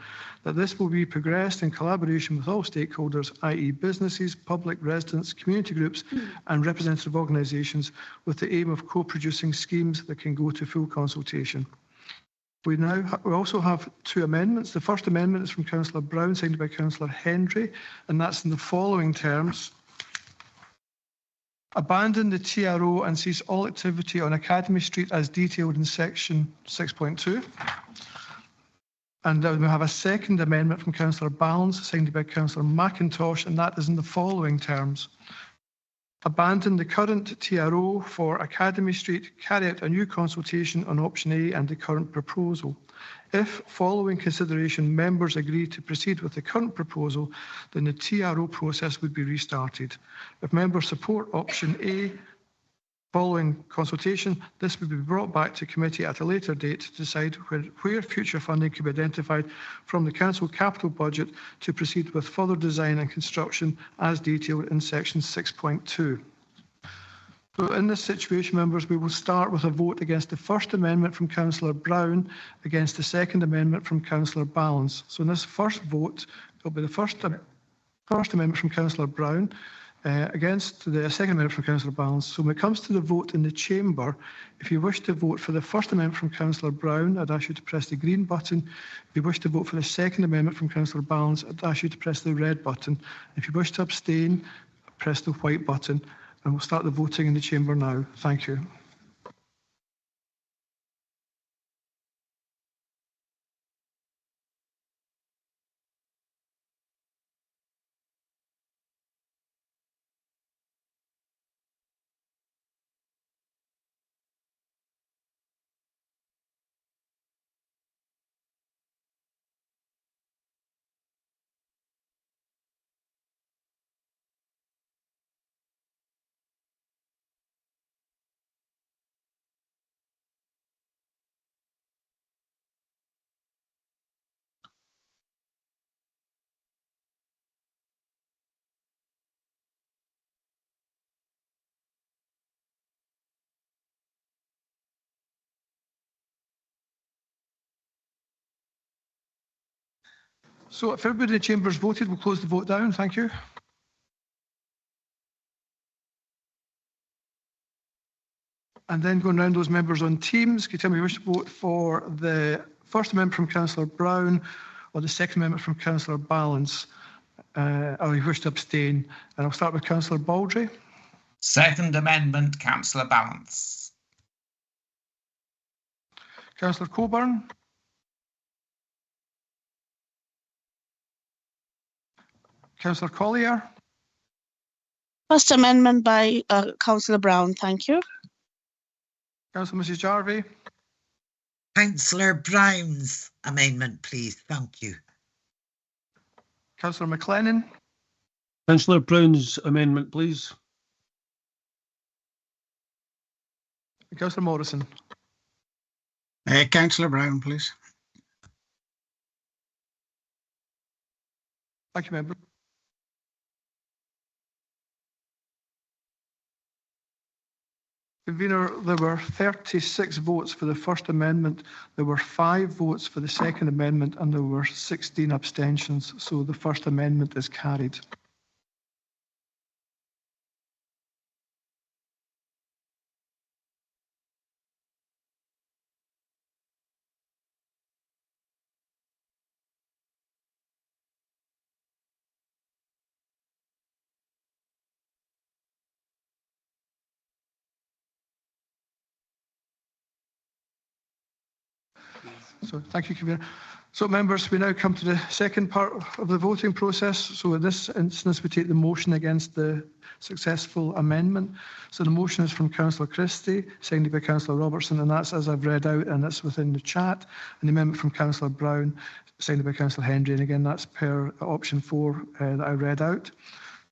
that this will be progressed in collaboration with all stakeholders, i.e. businesses, public residents, community groups and representative organisations, with the aim of co-producing schemes that can go to full consultation. We also have 2 amendments. The first amendment is from Councillor Brown, seconded by Councillor Hendry, and that's in the following terms. Abandon the TRO and cease all activity on Academy Street as detailed in section 6.2. And then we have a second amendment from Councillor Ballance, seconded by Councillor McIntosh, and that is in the following terms. Abandon the current TRO for Academy Street, carry out a new consultation on option A and the current proposal. If, following consideration, members agree to proceed with the current proposal, then the TRO process would be restarted. If members support option A, following consultation, this would be brought back to committee at a later date to decide where future funding could be identified from the council capital budget to proceed with further design and construction as detailed in section 6.2. So in this situation, members, we will start with a vote against the first amendment from Councillor Brown against the second amendment from Councillor Ballance. So in this first vote, it will be the first amendment from Councillor Brown against the second amendment from Councillor Ballance. So when it comes to the vote in the chamber, if you wish to vote for the first amendment from Councillor Brown, I'd ask you to press the green button. If you wish to vote for the second amendment from Councillor Ballance, I'd ask you to press the red button. If you wish to abstain, press the white button. And we'll start the voting in the chamber now. Thank you. So if everybody in the chamber has voted, we'll close the vote down. Thank you. And then going round those members on Teams, can you tell me if you wish to vote for the first amendment from Councillor Brown or the second amendment from Councillor Ballance, or you wish to abstain? And I'll start with Councillor Baldry. Second amendment, Councillor Ballance. Councillor Coburn. Councillor Collier. First amendment by Councillor Brown. Thank you. Councillor Mrs Jarvie. Councillor Brown's amendment, please. Thank you. Councillor McLennan. Councillor Brown's amendment, please. Councillor Morrison. Councillor Brown, please. Thank you, member. Convener, there were 36 votes for the First Amendment, there were 5 votes for the Second Amendment, and there were 16 abstentions. So the First Amendment is carried. So thank you, Convener. So members, we now come to the second part of the voting process. So in this instance, we take the motion against the successful amendment. So the motion is from Councillor Christie, seconded by Councillor Robertson, and that's as I've read out, and that's within the chat. And the amendment from Councillor Brown, seconded by Councillor Hendry, and again, that's per option 4 that I read out.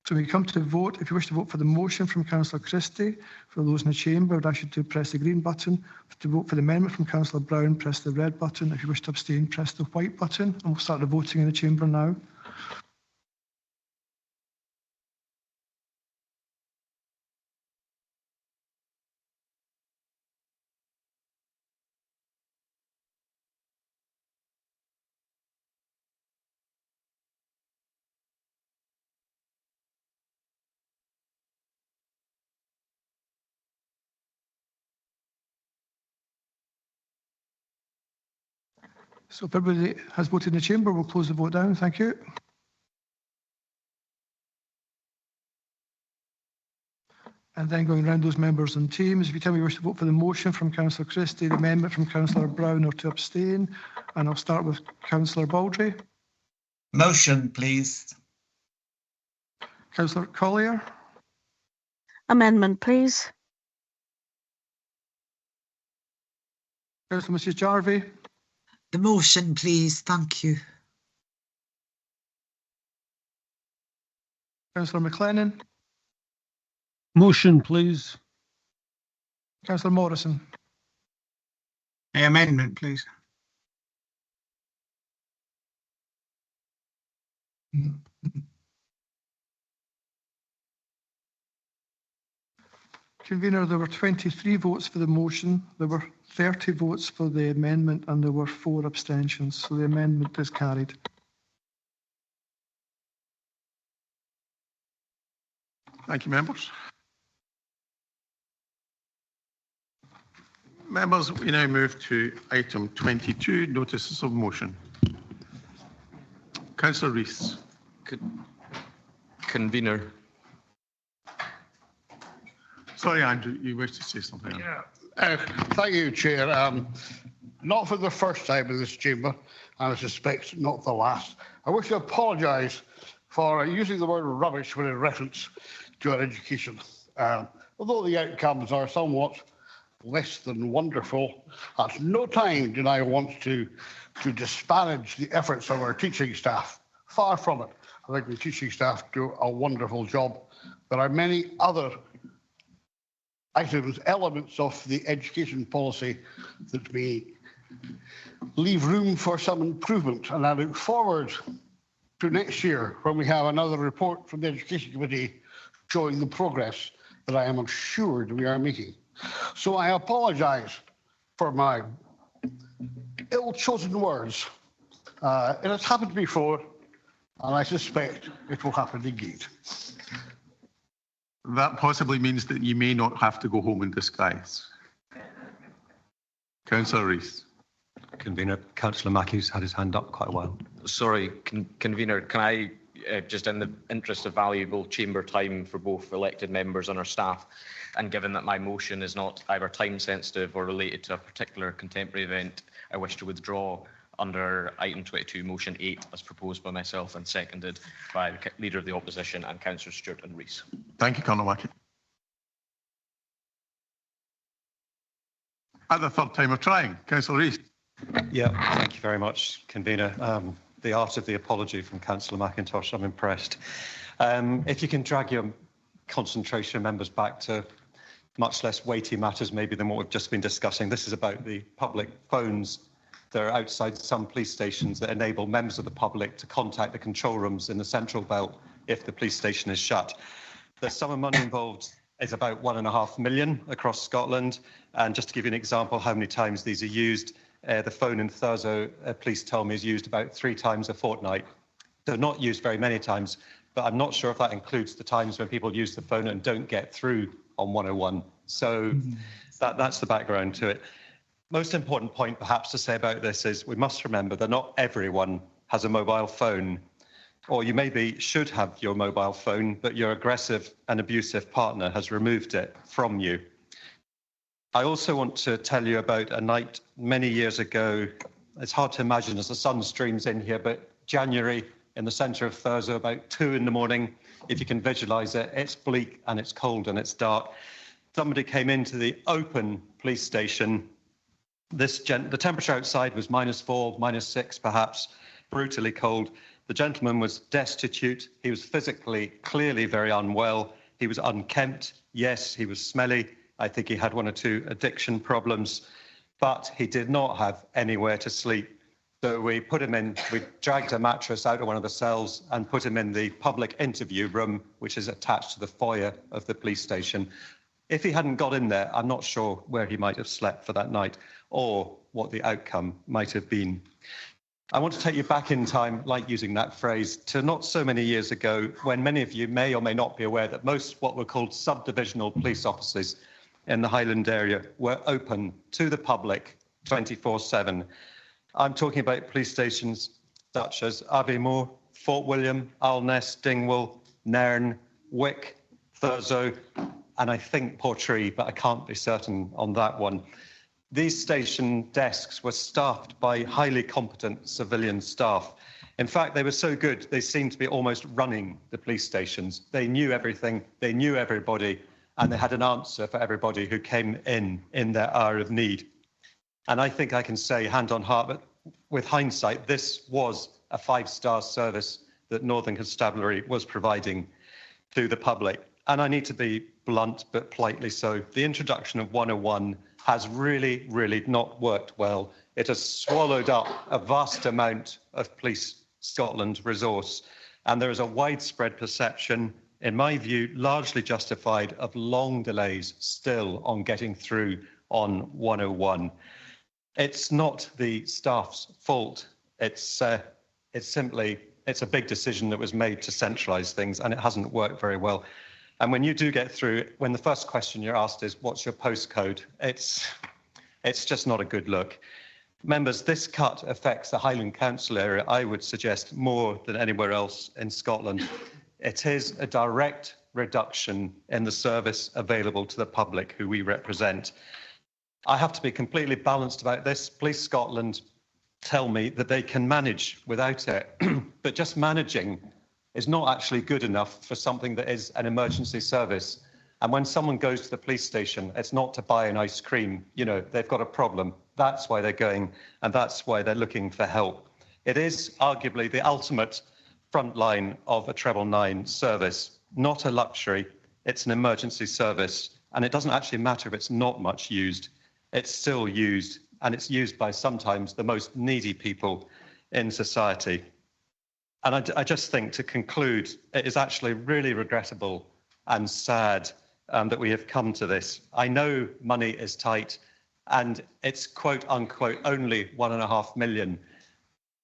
So we come to the vote. If you wish to vote for the motion from Councillor Christie, for those in the chamber, I would ask you to press the green button. To vote for the amendment from Councillor Brown, press the red button. If you wish to abstain, press the white button. And we'll start the voting in the chamber now. So if everybody has voted in the chamber, we'll close the vote down. Thank you. And then going around those members and teams, if you tell me you wish to vote for the motion from Councillor Christie, the amendment from Councillor Brown, or to abstain. And I'll start with Councillor Baldry. Motion, please. Councillor Collier. Amendment, please. Councillor Mrs Jarvie. The motion, please. Thank you. Councillor McLennan. Motion, please. Councillor Morrison. Amendment, please. Convener, there were 23 votes for the motion, there were 30 votes for the amendment, and there were 4 abstentions. So the amendment is carried. Thank you, members. Members, we now move to item 22, notices of motion. Councillor Rees. Convener. Sorry, Andrew, you wish to say something? Yeah. Thank you, Chair. Not for the first time in this chamber, and I suspect not the last. I wish to apologise for using the word rubbish when in reference to our education. Although the outcomes are somewhat less than wonderful, at no time did I want to disparage the efforts of our teaching staff. Far from it. I think the teaching staff do a wonderful job. There are many other items, elements of the education policy that may leave room for some improvement. And I look forward to next year when we have another report from the Education Committee showing the progress that I am assured we are making. So I apologise for my ill-chosen words. It has happened before, and I suspect it will happen again. That possibly means that you may not have to go home in disguise. Councillor Rees. Convener, Councillor Mackey's had his hand up quite a while. Sorry, Convener, can I, just in the interest of valuable chamber time for both elected members and our staff, and given that my motion is not either time sensitive or related to a particular contemporary event, I wish to withdraw under item 22, motion 8, as proposed by myself and seconded by the Leader of the Opposition and Councillors Stewart and Rees. Thank you, Conor Mackey. At the third time of trying, Councillor Rees. Yeah, thank you very much, convener. The art of the apology from Councillor McIntosh, I'm impressed. If you can drag your concentration members back to much less weighty matters maybe than what we've just been discussing. This is about the public phones that are outside some police stations that enable members of the public to contact the control rooms in the central belt if the police station is shut. The sum of money involved is about 1.5 million across Scotland. And just to give you an example how many times these are used, the phone in Thurso, police tell me, is used about 3 times a fortnight. So not used very many times, but I'm not sure if that includes the times when people use the phone and don't get through on 101. So that's the background to it. Most important point perhaps to say about this is we must remember that not everyone has a mobile phone, or you maybe should have your mobile phone, but your aggressive and abusive partner has removed it from you. I also want to tell you about a night many years ago. It's hard to imagine as the sun streams in here, but January in the centre of Thurso, about 2 in the morning. If you can visualise it, it's bleak and it's cold and it's dark. Somebody came into the open police station. The temperature outside was -4, -6 perhaps, brutally cold. The gentleman was destitute. He was physically, clearly very unwell. He was unkempt. Yes, he was smelly. I think he had 1 or 2 addiction problems, but he did not have anywhere to sleep. So we put him in, we dragged a mattress out of one of the cells and put him in the public interview room, which is attached to the foyer of the police station. If he hadn't got in there, I'm not sure where he might have slept for that night or what the outcome might have been. I want to take you back in time, like using that phrase, to not so many years ago, when many of you may or may not be aware that most what were called subdivisional police offices in the Highland area were open to the public 24/7. I'm talking about police stations such as Aviemore, Fort William, Alness, Dingwall, Nairn, Wick, Thurso, and I think Portree, but I can't be certain on that one. These station desks were staffed by highly competent civilian staff. In fact, they were so good, they seemed to be almost running the police stations. They knew everything, they knew everybody, and they had an answer for everybody who came in their hour of need. And I think I can say, hand on heart, but with hindsight, this was a 5-star service that Northern Constabulary was providing to the public. And I need to be blunt, but politely so. The introduction of 101 has really, really not worked well. It has swallowed up a vast amount of Police Scotland resource. And there is a widespread perception, in my view, largely justified, of long delays still on getting through on 101. It's not the staff's fault. It's a big decision that was made to centralise things, and it hasn't worked very well. And when you do get through, when the first question you're asked is, what's your postcode? It's just not a good look. Members, this cut affects the Highland Council area, I would suggest, more than anywhere else in Scotland. It is a direct reduction in the service available to the public who we represent. I have to be completely balanced about this. Police Scotland tell me that they can manage without it, but just managing is not actually good enough for something that is an emergency service. And when someone goes to the police station, it's not to buy an ice cream. You know, they've got a problem. That's why they're going, and that's why they're looking for help. It is arguably the ultimate front line of a 999 service, not a luxury. It's an emergency service, and it doesn't actually matter if it's not much used. It's still used, and it's used by sometimes the most needy people in society. And I just think, to conclude, it is actually really regrettable and sad that we have come to this. I know money is tight, and it's quote unquote only 1.5 million.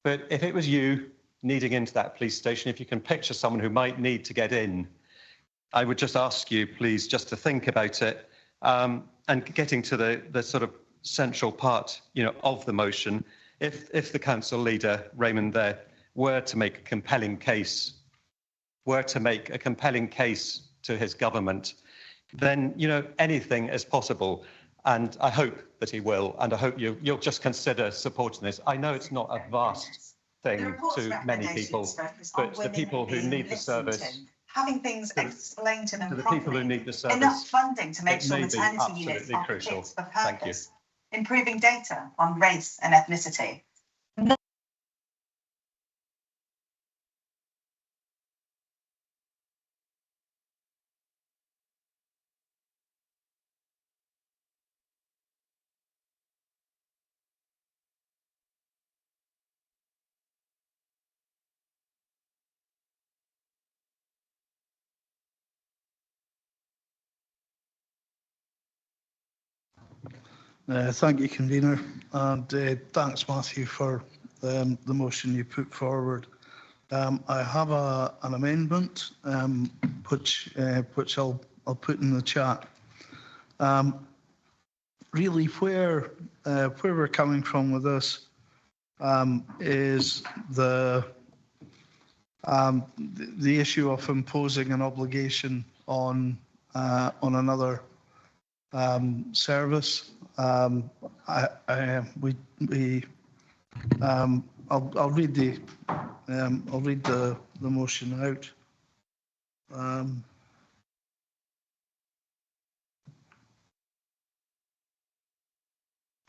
But if it was you needing into that police station, if you can picture someone who might need to get in, I would just ask you, please, just to think about it. And getting to the sort of central part, of the motion, if the council leader, Raymond, there, were to make a compelling case, to his government, then, anything is possible. And I hope that he will, and I hope you'll just consider supporting this. I know it's not a vast thing to many people, but the people who need the service, having things explained to them to the properly, people who need the service, enough funding to make sure maternity absolutely units are crucial. fit for Thank you. purpose. improving data on race and ethnicity. Thank you, convener, and thanks, Matthew, for the motion you put forward. I have an amendment which I'll put in the chat. Really, where we're coming from with this is the issue of imposing an obligation on another service. I'll read the motion out.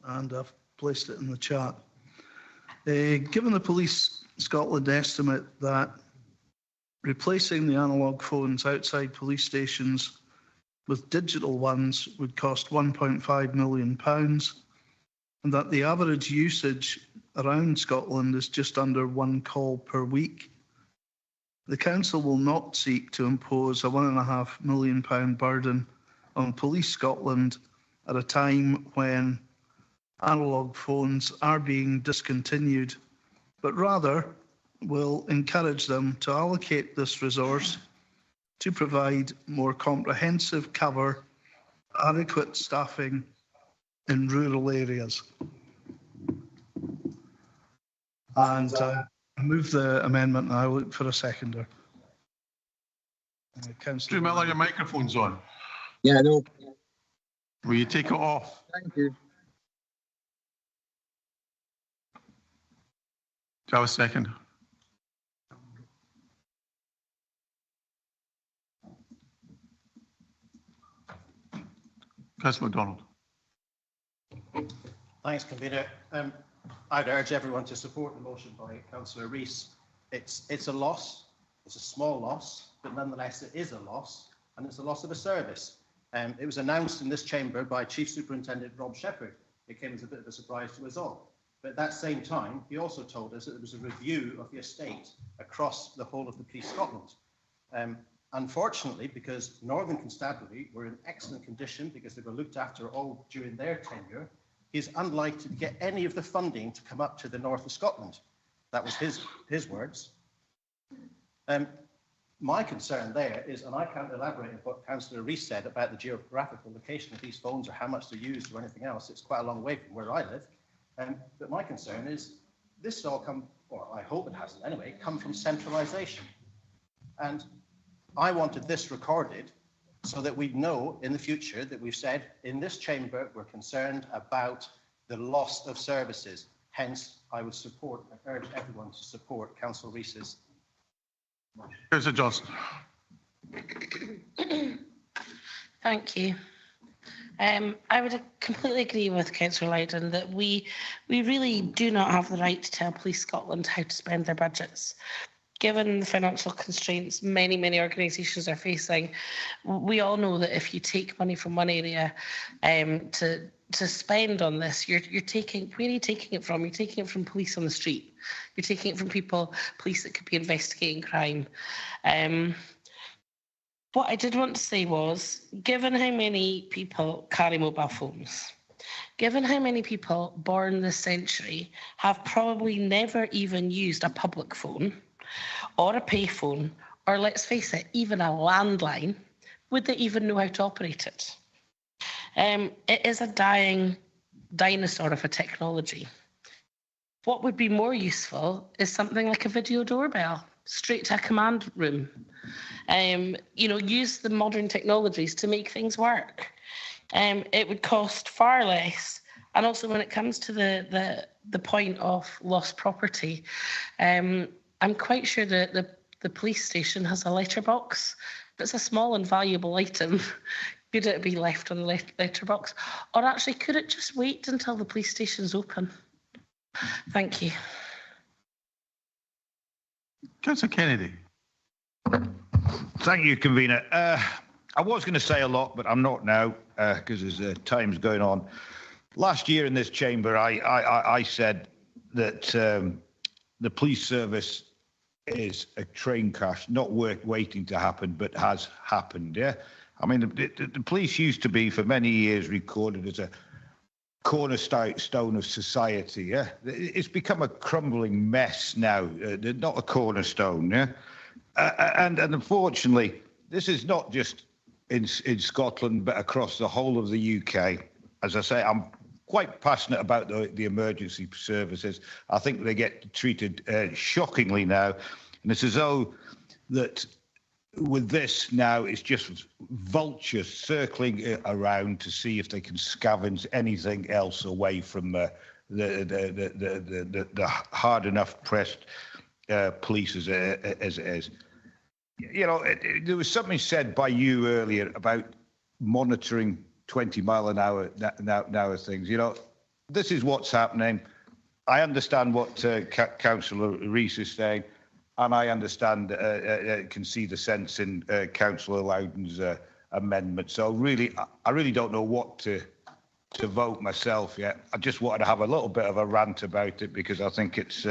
And I've placed it in the chat. Given the Police Scotland estimate that replacing the analogue phones outside police stations with digital ones would cost £1.5 million, and that the average usage around Scotland is just under one call per week, the Council will not seek to impose a £1.5 million burden on Police Scotland at a time when analogue phones are being discontinued, but rather will encourage them to allocate this resource to provide more comprehensive cover, adequate staffing in rural areas. And I move the amendment and I look for a seconder. Councillor Miller, your microphone's on. Yeah, no. Will you take it off? Thank you. Do I have a second? Councillor MacDonald. Thanks, convener. I'd urge everyone to support the motion by Councillor Rees. It's a loss. It's a small loss, but nonetheless it is a loss, and it's a loss of a service. It was announced in this chamber by Chief Superintendent Rob Shepherd. It came as a bit of a surprise to us all. But at that same time, he also told us that there was a review of the estate across the whole of the Police Scotland. Unfortunately, because Northern Constabulary were in excellent condition because they were looked after all during their tenure, he's unlikely to get any of the funding to come up to the north of Scotland. That was his words. My concern there is, and I can't elaborate on what Councillor Rees said about the geographical location of these phones or how much they're used or anything else. It's quite a long way from where I live. But my concern is this all come, or I hope it hasn't anyway, come from centralisation. And I wanted this recorded so that we'd know in the future that we've said in this chamber we're concerned about the loss of services. Hence, I would urge everyone to support Councillor Rees's motion. Councillor Johnson. Thank you. I would completely agree with Councillor Lydon that we really do not have the right to tell Police Scotland how to spend their budgets. Given the financial constraints many organisations are facing, we all know that if you take money from one area to spend on this, you're taking, where are you taking it from? You're taking it from police on the street. You're taking it from police that could be investigating crime. What I did want to say was, given how many people carry mobile phones, given how many people born this century have probably never even used a public phone or a payphone, or let's face it, even a landline, would they even know how to operate it? It is a dying dinosaur of a technology. What would be more useful is something like a video doorbell, straight to a command room. Use the modern technologies to make things work. It would cost far less. And also when it comes to the point of lost property, I'm quite sure that the police station has a letterbox. If it's a small and valuable item, Could it be left on the letterbox? Or actually, could it just wait until the police station's open? Thank you. Councillor Kennedy. Thank you, convener. I was going to say a lot, but I'm not now because there's time's going on. Last year in this chamber, I said that the police service is a train crash, not waiting to happen, but has happened. Yeah, I mean the police used to be for many years recorded as a cornerstone of society. Yeah, it's become a crumbling mess now, not a cornerstone. Yeah, and unfortunately, this is not just in Scotland, but across the whole of the UK. As I say, I'm quite passionate about the emergency services. I think they get treated shockingly now. And it's as though that with this now, it's just vultures circling around to see if they can scavenge anything else away from the hard enough pressed police as it is. You know, there was something said by you earlier about monitoring 20-mile-an-hour things. You know, this is what's happening. I understand what Councillor Rees is saying, and I understand, can see the sense in Councillor Loudon's amendment. So really, I really don't know what to vote myself yet. I just wanted to have a little bit of a rant about it because I think it's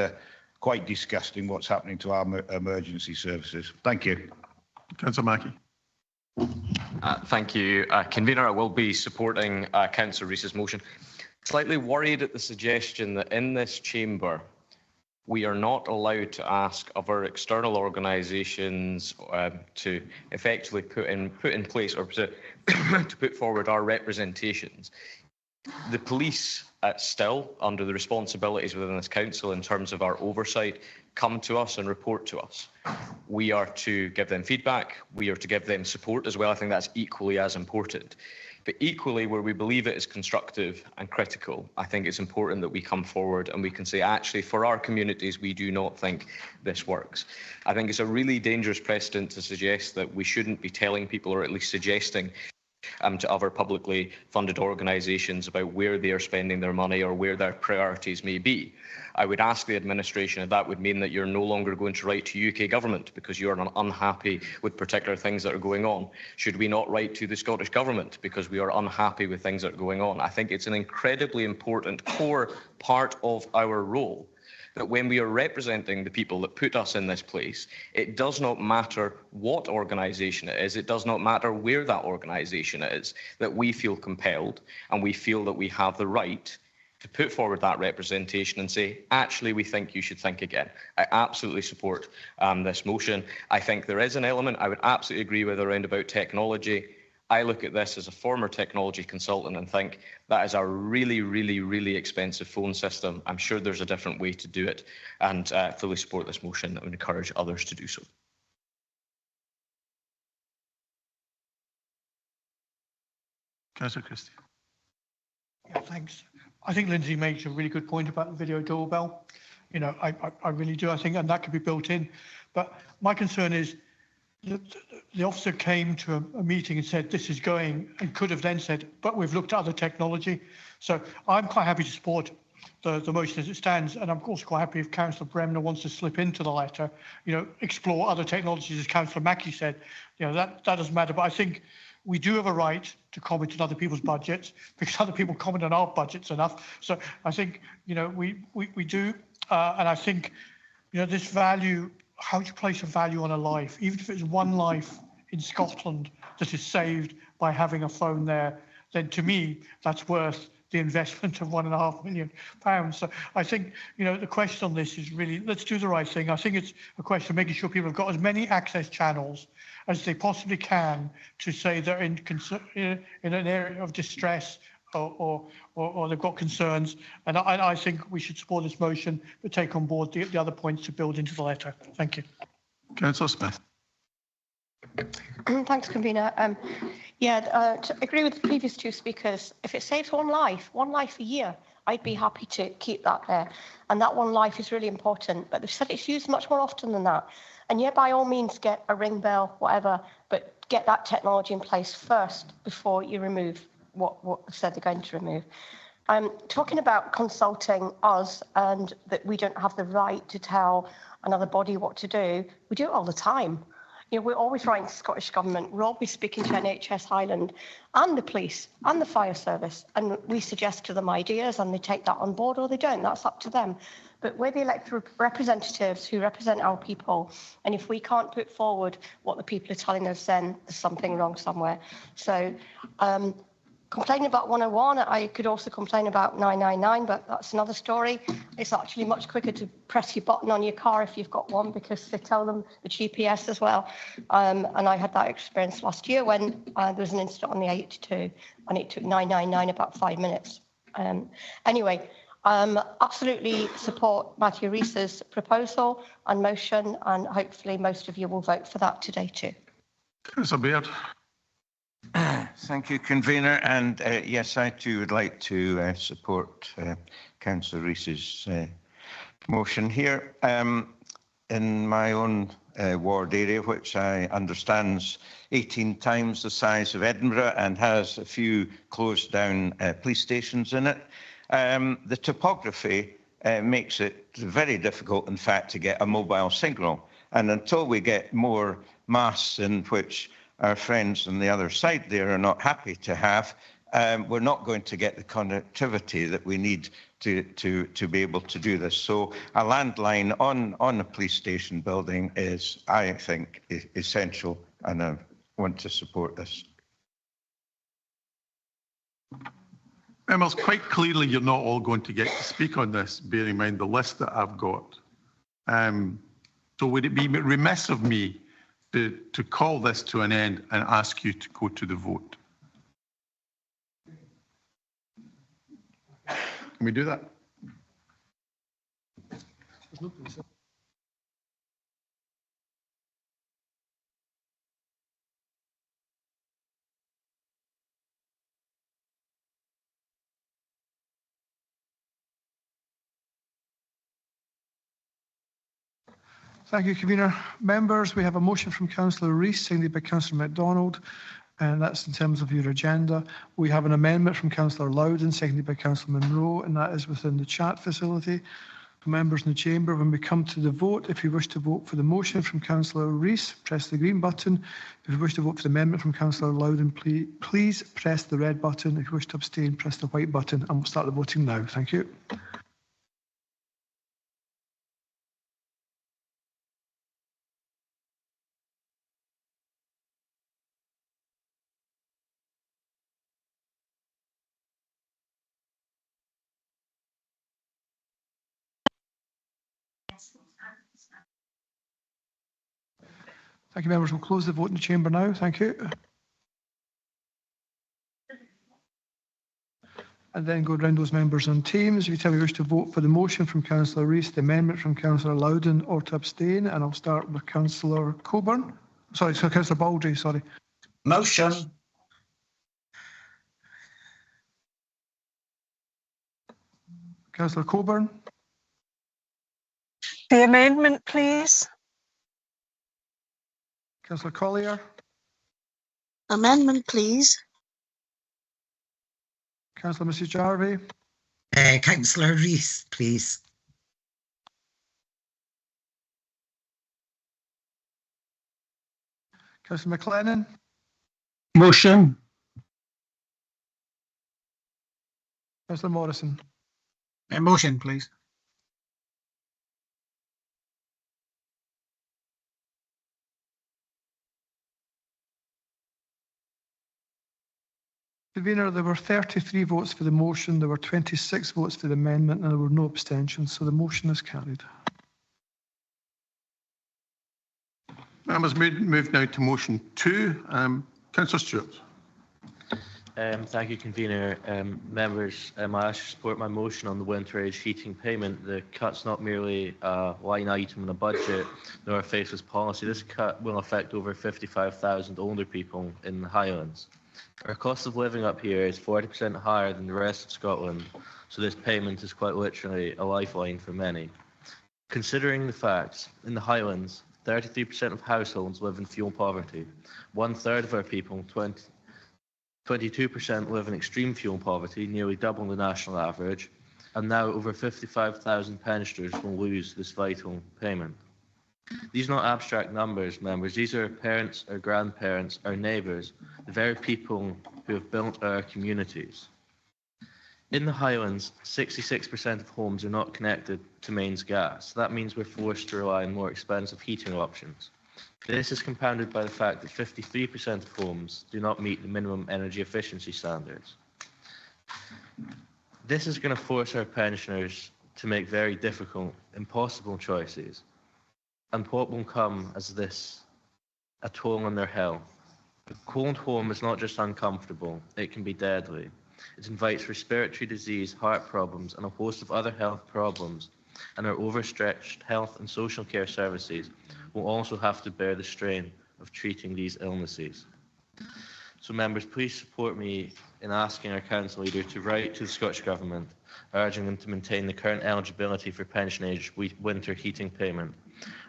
quite disgusting what's happening to our emergency services. Thank you. Councillor Mackey. Thank you, convener. I will be supporting Councillor Rees's motion. Slightly worried at the suggestion that in this chamber we are not allowed to ask other external organisations to effectively put in place or to put forward our representations. The police still, under the responsibilities within this council in terms of our oversight, come to us and report to us. We are to give them feedback. We are to give them support as well. I think that's equally as important. But equally, where we believe it is constructive and critical, I think it's important that we come forward and we can say, actually, for our communities, we do not think this works. I think it's a really dangerous precedent to suggest that we shouldn't be telling people, or at least suggesting to other publicly funded organisations about where they are spending their money or where their priorities may be. I would ask the administration if that would mean that you're no longer going to write to UK government because you're unhappy with particular things that are going on. Should we not write to the Scottish government because we are unhappy with things that are going on? I think it's an incredibly important core part of our role that when we are representing the people that put us in this place, it does not matter what organisation it is, it does not matter where that organisation is, that we feel compelled and we feel that we have the right to put forward that representation and say, actually, we think you should think again. I absolutely support this motion. I think there is an element I would absolutely agree with around about technology. I look at this as a former technology consultant and think that is a really, really, really expensive phone system. I'm sure there's a different way to do it, and fully support this motion. I would encourage others to do so. Councillor Christie. Yeah, thanks. I think Lindsay makes a really good point about the video doorbell. You know, I really do. I think, and that could be built in. But my concern is the officer came to a meeting and said, this is going, and could have then said, but we've looked at other technology. So I'm quite happy to support the motion as it stands. And I'm of course quite happy if Councillor Bremner wants to slip into the letter, you know, explore other technologies, as Councillor Mackey said. You know, that doesn't matter. But I think we do have a right to comment on other people's budgets because other people comment on our budgets enough. So I think, you know, we do. And I think, you know, this value, how do you place a value on a life? Even if it's one life in Scotland that is saved by having a phone there, then to me, that's worth the investment of £1.5 million. So I think, you know, the question on this is really, let's do the right thing. I think it's a question of making sure people have got as many access channels as they possibly can to say they're in an area of distress or they've got concerns. And I think we should support this motion, but take on board the other points to build into the letter. Thank you. Councillor Smith. Thanks, convener. To agree with the previous two speakers, if it saves one life a year, I'd be happy to keep that there. And that one life is really important. But they've said it's used much more often than that. And yeah, by all means, get a ring bell, whatever, but get that technology in place first before you remove what they said they're going to remove. Talking about consulting us and that we don't have the right to tell another body what to do, we do it all the time. You know, we're always writing to the Scottish Government, we're always speaking to NHS Highland and the police and the fire service, and we suggest to them ideas and they take that on board or they don't, that's up to them. But we're the elected representatives who represent our people, and if we can't put forward what the people are telling us, then there's something wrong somewhere. So complaining about 101, I could also complain about 999, but that's another story. It's actually much quicker to press your button on your car if you've got one, because they tell them the GPS as well. And I had that experience last year when there was an incident on the 82 and it took 999 about 5 minutes. Anyway, absolutely support Matthew Rees's proposal and motion, and hopefully most of you will vote for that today too. Councillor Baird. Thank you, convener. And yes, I too would like to support Councillor Rees's motion here. In my own ward area, which I understands 18 times the size of Edinburgh and has a few closed down police stations in it, the topography makes it very difficult, in fact, to get a mobile signal. And until we get more masts in which our friends on the other side there are not happy to have, we're not going to get the connectivity that we need to be able to do this. So a landline on a police station building is, I think, essential, and I want to support this. Members, quite clearly you're not all going to get to speak on this, bearing in mind the list that I've got. So would it be remiss of me to call this to an end and ask you to go to the vote? Can we do that? Thank you, convener. Members, we have a motion from Councillor Rees, seconded by Councillor MacDonald, and that's in terms of your agenda. We have an amendment from Councillor Loudon, seconded by Councillor Monroe, and that is within the chat facility. For members in the chamber, when we come to the vote, if you wish to vote for the motion from Councillor Rees, press the green button. If you wish to vote for the amendment from Councillor Loudon, please press the red button. If you wish to abstain, press the white button, and we'll start the voting now. Thank you. Thank you, members. We'll close the vote in the chamber now. Thank you. And then go around those members on teams. If you tell me you wish to vote for the motion from Councillor Rees, the amendment from Councillor Loudon, or to abstain, and I'll start with Councillor Coburn. Sorry, so Councillor Baldry, sorry. Motion. Councillor Coburn. The amendment, please. Councillor Collier. Amendment, please. Councillor Mrs Jarvie. Councillor Rees, please. Councillor McLennan. Motion. Councillor Morrison. Motion, please. Convener, there were 33 votes for the motion, there were 26 votes for the amendment, and there were no abstentions, so the motion is carried. Members, move now to motion 2. Councillor Stewart. Thank you, convener. Members, I ask to support my motion on the winter age heating payment. The cut's not merely a line item in the budget, nor a faceless policy. This cut will affect over 55,000 older people in the Highlands. Our cost of living up here is 40% higher than the rest of Scotland, so this payment is quite literally a lifeline for many. Considering the facts, in the Highlands, 33% of households live in fuel poverty. 1/3 of our people, 22% live in extreme fuel poverty, nearly double the national average, and now over 55,000 pensioners will lose this vital payment. These are not abstract numbers, members. These are parents, our grandparents, our neighbours, the very people who have built our communities. In the Highlands, 66% of homes are not connected to mains gas. That means we're forced to rely on more expensive heating options. This is compounded by the fact that 53% of homes do not meet the minimum energy efficiency standards. This is going to force our pensioners to make very difficult, impossible choices. And what will come as this a toll on their health? A cold home is not just uncomfortable, it can be deadly. It invites respiratory disease, heart problems, and a host of other health problems, and our overstretched health and social care services will also have to bear the strain of treating these illnesses. So members, please support me in asking our council leader to write to the Scottish Government, urging them to maintain the current eligibility for pension age winter heating payment.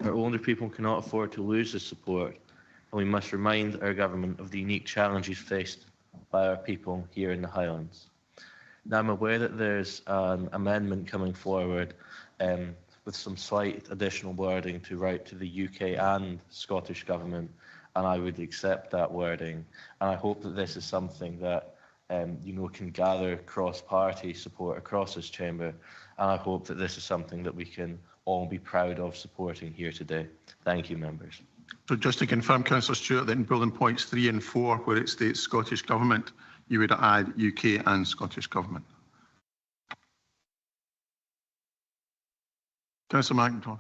Our older people cannot afford to lose this support, and we must remind our government of the unique challenges faced by our people here in the Highlands. Now, I'm aware that there's an amendment coming forward with some slight additional wording to write to the UK and Scottish Government, and I would accept that wording. And I hope that this is something that can gather cross-party support across this chamber, and I hope that this is something that we can all be proud of supporting here today. Thank you, members. So just to confirm, Councillor Stewart, that in bullet points 3 and 4, where it states Scottish Government, you would add UK and Scottish Government. Councillor McIntosh.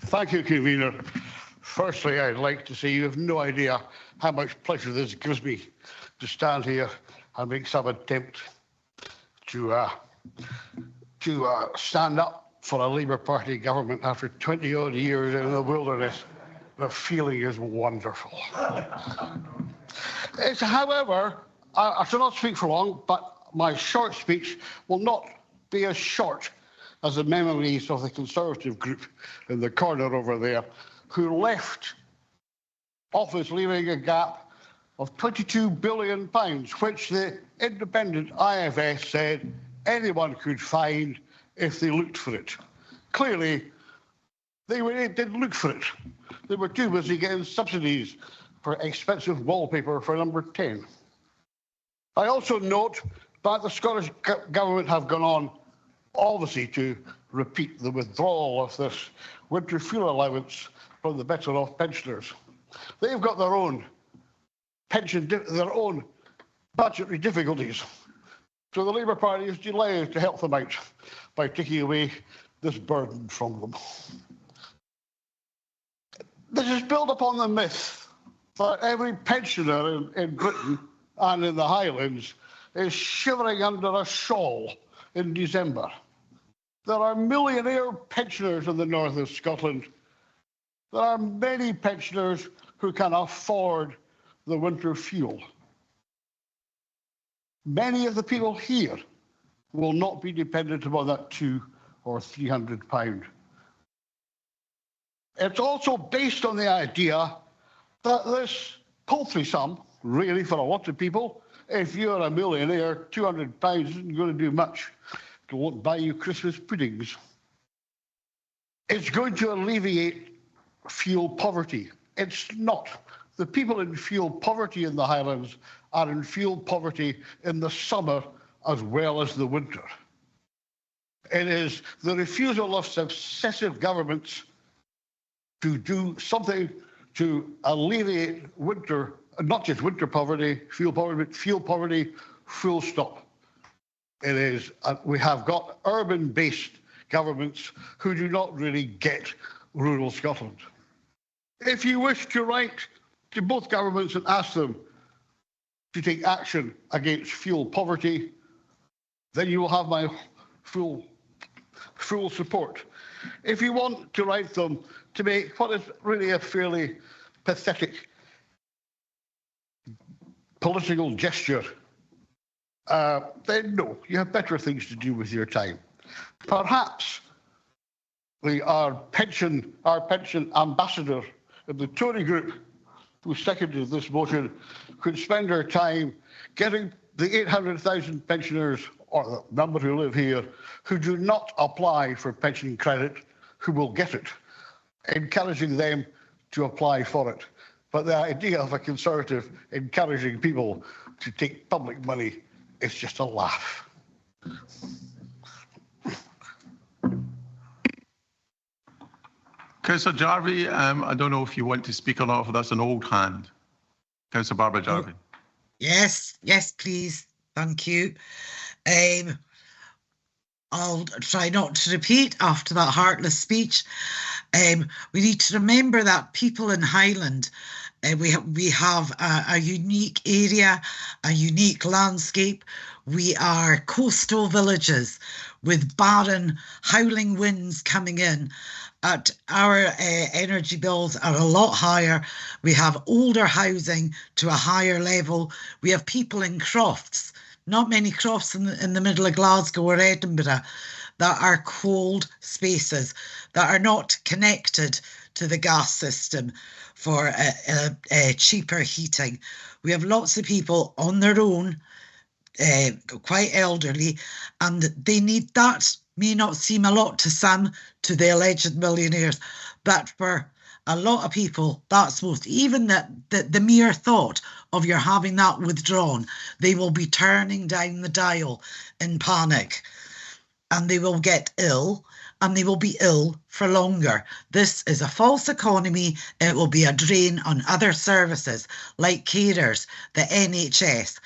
Thank you, Convener. Firstly, I'd like to say you have no idea how much pleasure this gives me to stand here and make some attempt to stand up for a Labour Party government after 20 odd years in the wilderness. The feeling is wonderful. However, I shall not speak for long, but my short speech will not be as short as the memories of the Conservative group in the corner over there, who left office leaving a gap of £22 billion, which the independent IFS said anyone could find if they looked for it. Clearly, they didn't look for it. They were too busy getting subsidies for expensive wallpaper for number 10. I also note that the Scottish Government have gone on, obviously, to repeat the withdrawal of this winter fuel allowance from the better off pensioners. They've got their own budgetary difficulties. So the Labour Party is delighted to help them out by taking away this burden from them. This is built upon the myth that every pensioner in Britain and in the Highlands is shivering under a shawl in December. There are millionaire pensioners in the north of Scotland. There are many pensioners who can afford the winter fuel. Many of the people here will not be dependent upon that £200 or £300. It's also based on the idea that this paltry sum, really for a lot of people, if you're a millionaire, £200 isn't going to do much. It won't buy you Christmas puddings. It's going to alleviate fuel poverty. It's not. The people in fuel poverty in the Highlands are in fuel poverty in the summer as well as the winter. It is the refusal of successive governments to do something to alleviate winter, not just winter poverty, but fuel poverty, full stop. It is, we have got urban-based governments who do not really get rural Scotland. If you wish to write to both governments and ask them to take action against fuel poverty, then you will have my full support. If you want to write them to make what is really a fairly pathetic political gesture, then no, you have better things to do with your time. Perhaps our pension ambassador in the Tory group, who seconded this motion, could spend our time getting the 800,000 pensioners, or the number who live here, who do not apply for pension credit, who will get it, encouraging them to apply for it. But the idea of a Conservative encouraging people to take public money is just a laugh. Councillor Jarvie, I don't know if you want to speak or not, for that's an old hand. Councillor Barbara Jarvie. Yes, please. Thank you. I'll try not to repeat after that heartless speech. We need to remember that people in Highland, we have a unique area, a unique landscape. We are coastal villages with barren, howling winds coming in. Our energy bills are a lot higher. We have older housing to a higher level. We have people in crofts, not many crofts in the middle of Glasgow or Edinburgh, that are cold spaces that are not connected to the gas system for cheaper heating. We have lots of people on their own, quite elderly, and they need that. May not seem a lot to some, to the alleged millionaires, but for a lot of people, that's most, even the mere thought of your having that withdrawn, they will be turning down the dial in panic, and they will get ill, and they will be ill for longer. This is a false economy. It will be a drain on other services like carers, the NHS.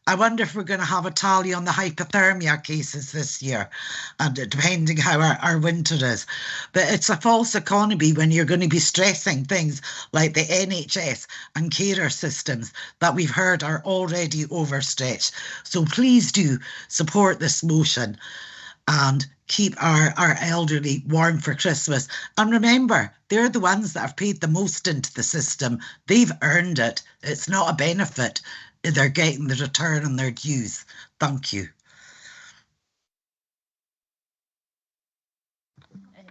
I wonder if we're going to have a tally on the hypothermia cases this year, and depending how our winter is. But it's a false economy when you're going to be stressing things like the NHS and carer systems that we've heard are already overstretched. So please do support this motion and keep our elderly warm for Christmas. And remember, they're the ones that have paid the most into the system. They've earned it. It's not a benefit. They're getting the return on their dues. Thank you.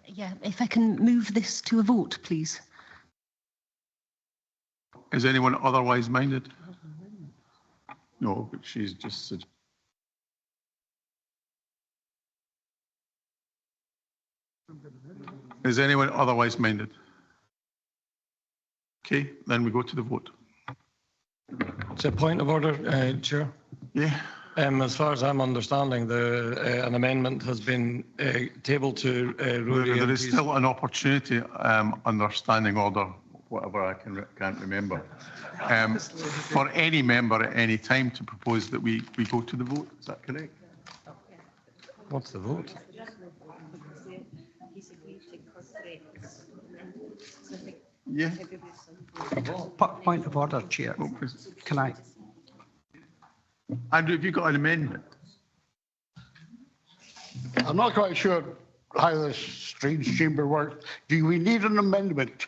Yeah, if I can move this to a vote, please. Is anyone otherwise minded? No, but she's just said. Is anyone otherwise minded? Okay, then we go to the vote. It's a point of order, Chair. Yeah. As far as I'm understanding, an amendment has been tabled to There is still an opportunity under standing order, whatever I can't remember, for any member at any time to propose that we go to the vote. Is that correct? What's the vote? Yeah. Point of order, Chair. Can I? Andrew, have you got an amendment? I'm not quite sure how this strange chamber works. Do we need an amendment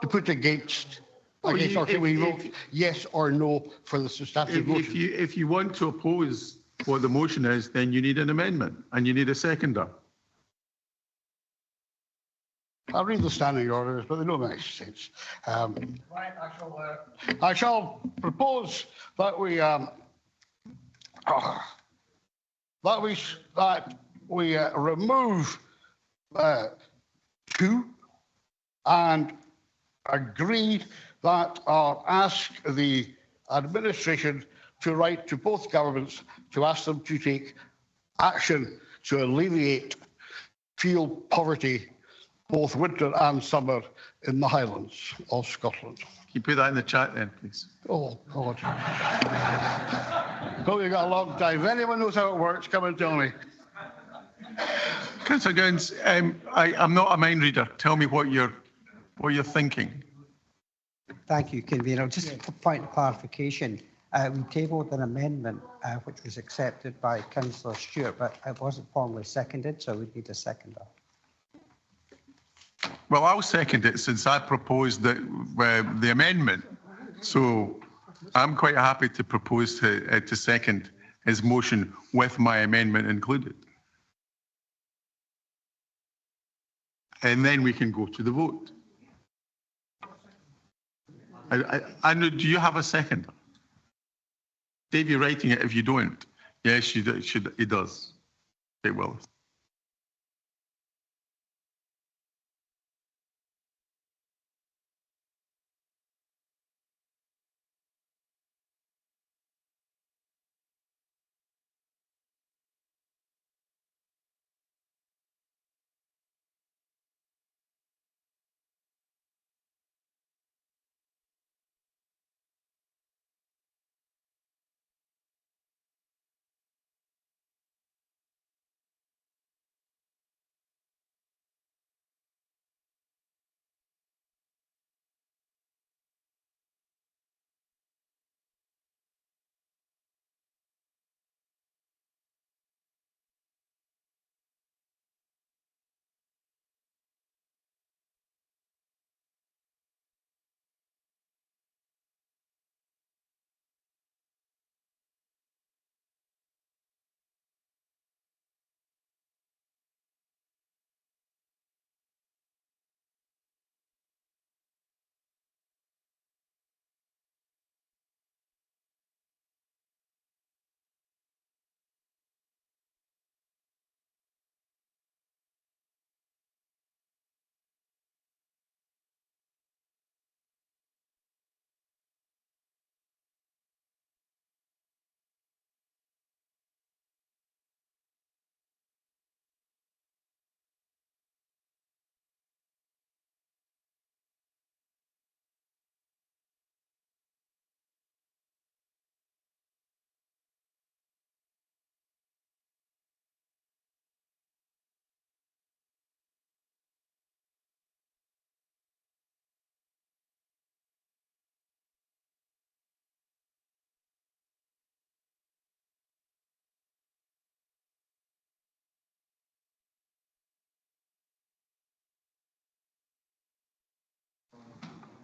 to put against? Or can we vote yes or no for the substantive motion? If you want to oppose what the motion is, then you need an amendment and you need a seconder. I'll read the standing orders, but they don't make sense. I shall propose that we remove 2 and agree that ask the administration to write to both governments to ask them to take action to alleviate fuel poverty both winter and summer in the Highlands of Scotland. Can you put that in the chat then, please? Oh, God. Well, we've got a long time. If anyone knows how it works, come and tell me. Councillor Gowns, I'm not a mind reader. Tell me what you're thinking. Thank you, Convener. Just a point of clarification. We tabled an amendment which was accepted by Councillor Stewart, but it wasn't formally seconded, so we need a seconder. Well, I'll second it since I proposed the amendment. So I'm quite happy to propose to second his motion with my amendment included. and then we can go to the vote. Andrew, do you have a second? Dave, you're writing it if you don't. Yes, he does. It will.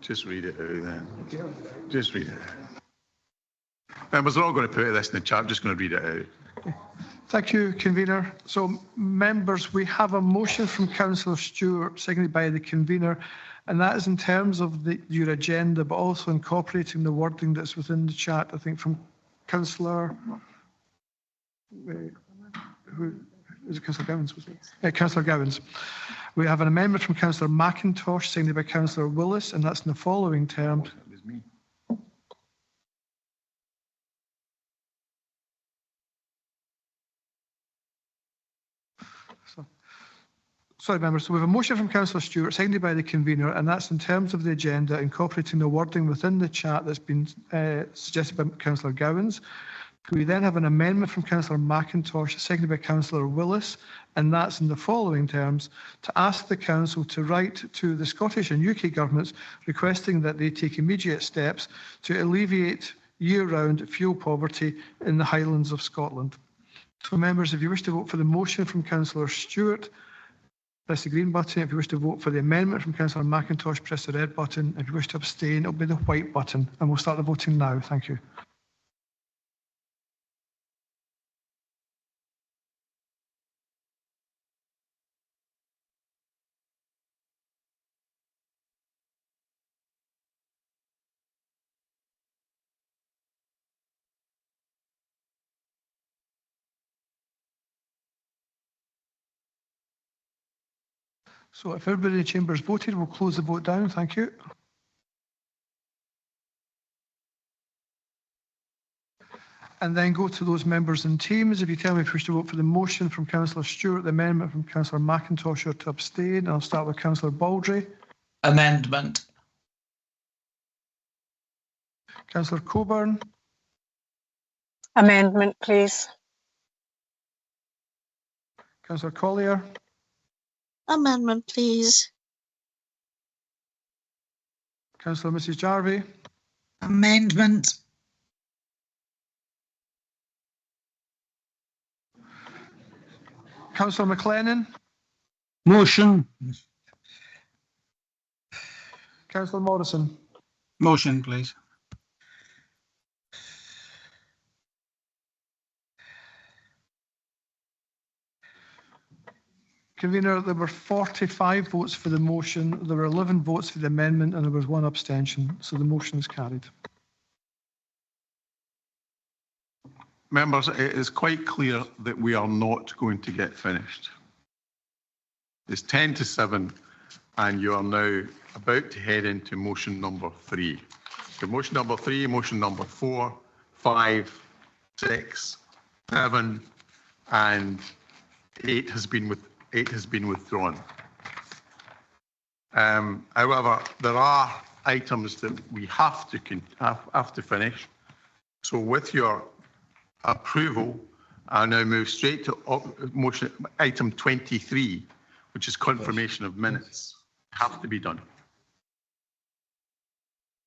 Just read it out then. Just read it out. Members are all going to put this in the chat. I'm just going to read it out. Thank you, convener. So, members, we have a motion from Councillor Stewart, seconded by the convener, and that is in terms of your agenda, but also incorporating the wording that's within the chat, I think, from Councillor... Who is it? Councillor Gowans, was it? Councillor Gowans. We have an amendment from Councillor McIntosh, seconded by Councillor Willis, and that's in the following terms. That was me. Sorry, members. So we have a motion from Councillor Stewart, seconded by the convener, and that's in terms of the agenda, incorporating the wording within the chat that's been suggested by Councillor Gowans. We then have an amendment from Councillor McIntosh, seconded by Councillor Willis, and that's in the following terms: to ask the Council to write to the Scottish and UK governments requesting that they take immediate steps to alleviate year-round fuel poverty in the Highlands of Scotland. So, members, if you wish to vote for the motion from Councillor Stewart, press the green button. If you wish to vote for the amendment from Councillor McIntosh, press the red button. If you wish to abstain, it'll be the white button. And we'll start the voting now. Thank you. So if everybody in the chamber has voted, we'll close the vote down. Thank you. And then go to those members and teams. If you tell me if you wish to vote for the motion from Councillor Stewart, the amendment from Councillor McIntosh, or to abstain. I'll start with Councillor Baldry. Amendment. Councillor Coburn. Amendment, please. Councillor Collier. Amendment, please. Councillor Mrs Jarvie. Amendment. Councillor McLennan. Motion. Councillor Morrison. Motion, please. Convener, there were 45 votes for the motion, there were 11 votes for the amendment, and there was 1 abstention. So the motion is carried. Members, it is quite clear that we are not going to get finished. It's 10 to 7, and you are now about to head into motion number 3. So motion number 3, motion number 4, 5, 6, 7, and 8 has been withdrawn. However, there are items that we have to finish. So with your approval, I now move straight to motion item 23, which is confirmation of minutes. Have to be done.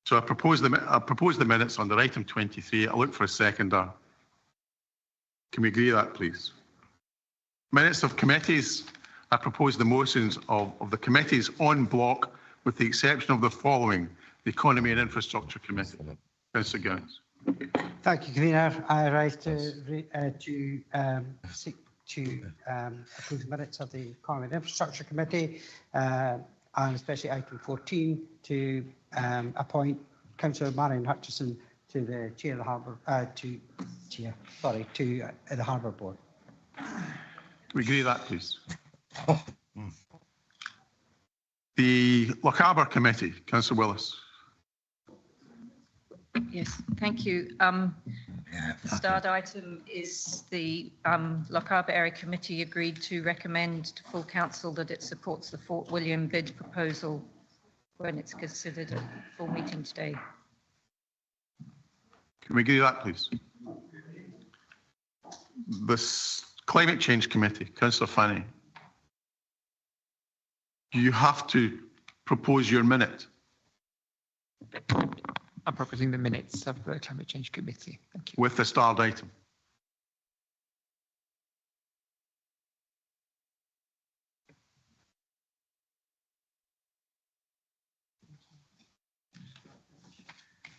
So I propose the minutes under item 23. I look for a seconder. Can we agree that, please? Minutes of committees. I propose the motions of the committees on block, with the exception of the following: the Economy and Infrastructure Committee. Councillor Gowans. Thank you, Convener. I rise to seek to approve the minutes of the Economy and Infrastructure Committee, and especially item 14 to appoint Councillor Marion Hutchison to the chair of the Harbour the Harbour Board. Can we agree that, please? The Lochaber Committee, Councillor Willis. Yes, thank you. The start item is the Lochaber Area Committee agreed to recommend to full council that it supports the Fort William bid proposal when it's considered at full meeting today. Can we agree that, please? The Climate Change Committee, Councillor Fanny. You have to propose your minute. I'm proposing the minutes of the Climate Change Committee. Thank you. With the starred item.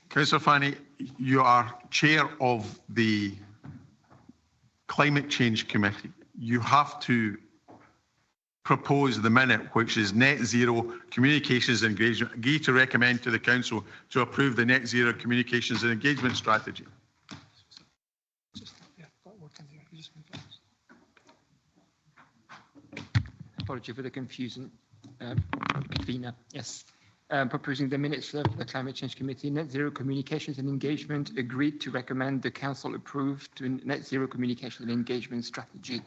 Councillor Fanny, you are chair of the Climate Change Committee. You have to propose the minute, which is net zero communications engagement. Agree to recommend to the council to approve the net zero communications and engagement strategy. Apology for the confusion, convener. Yes. Proposing the minutes of the Climate Change Committee, net zero communications and engagement agreed to recommend the council approve to net zero communication and engagement strategy.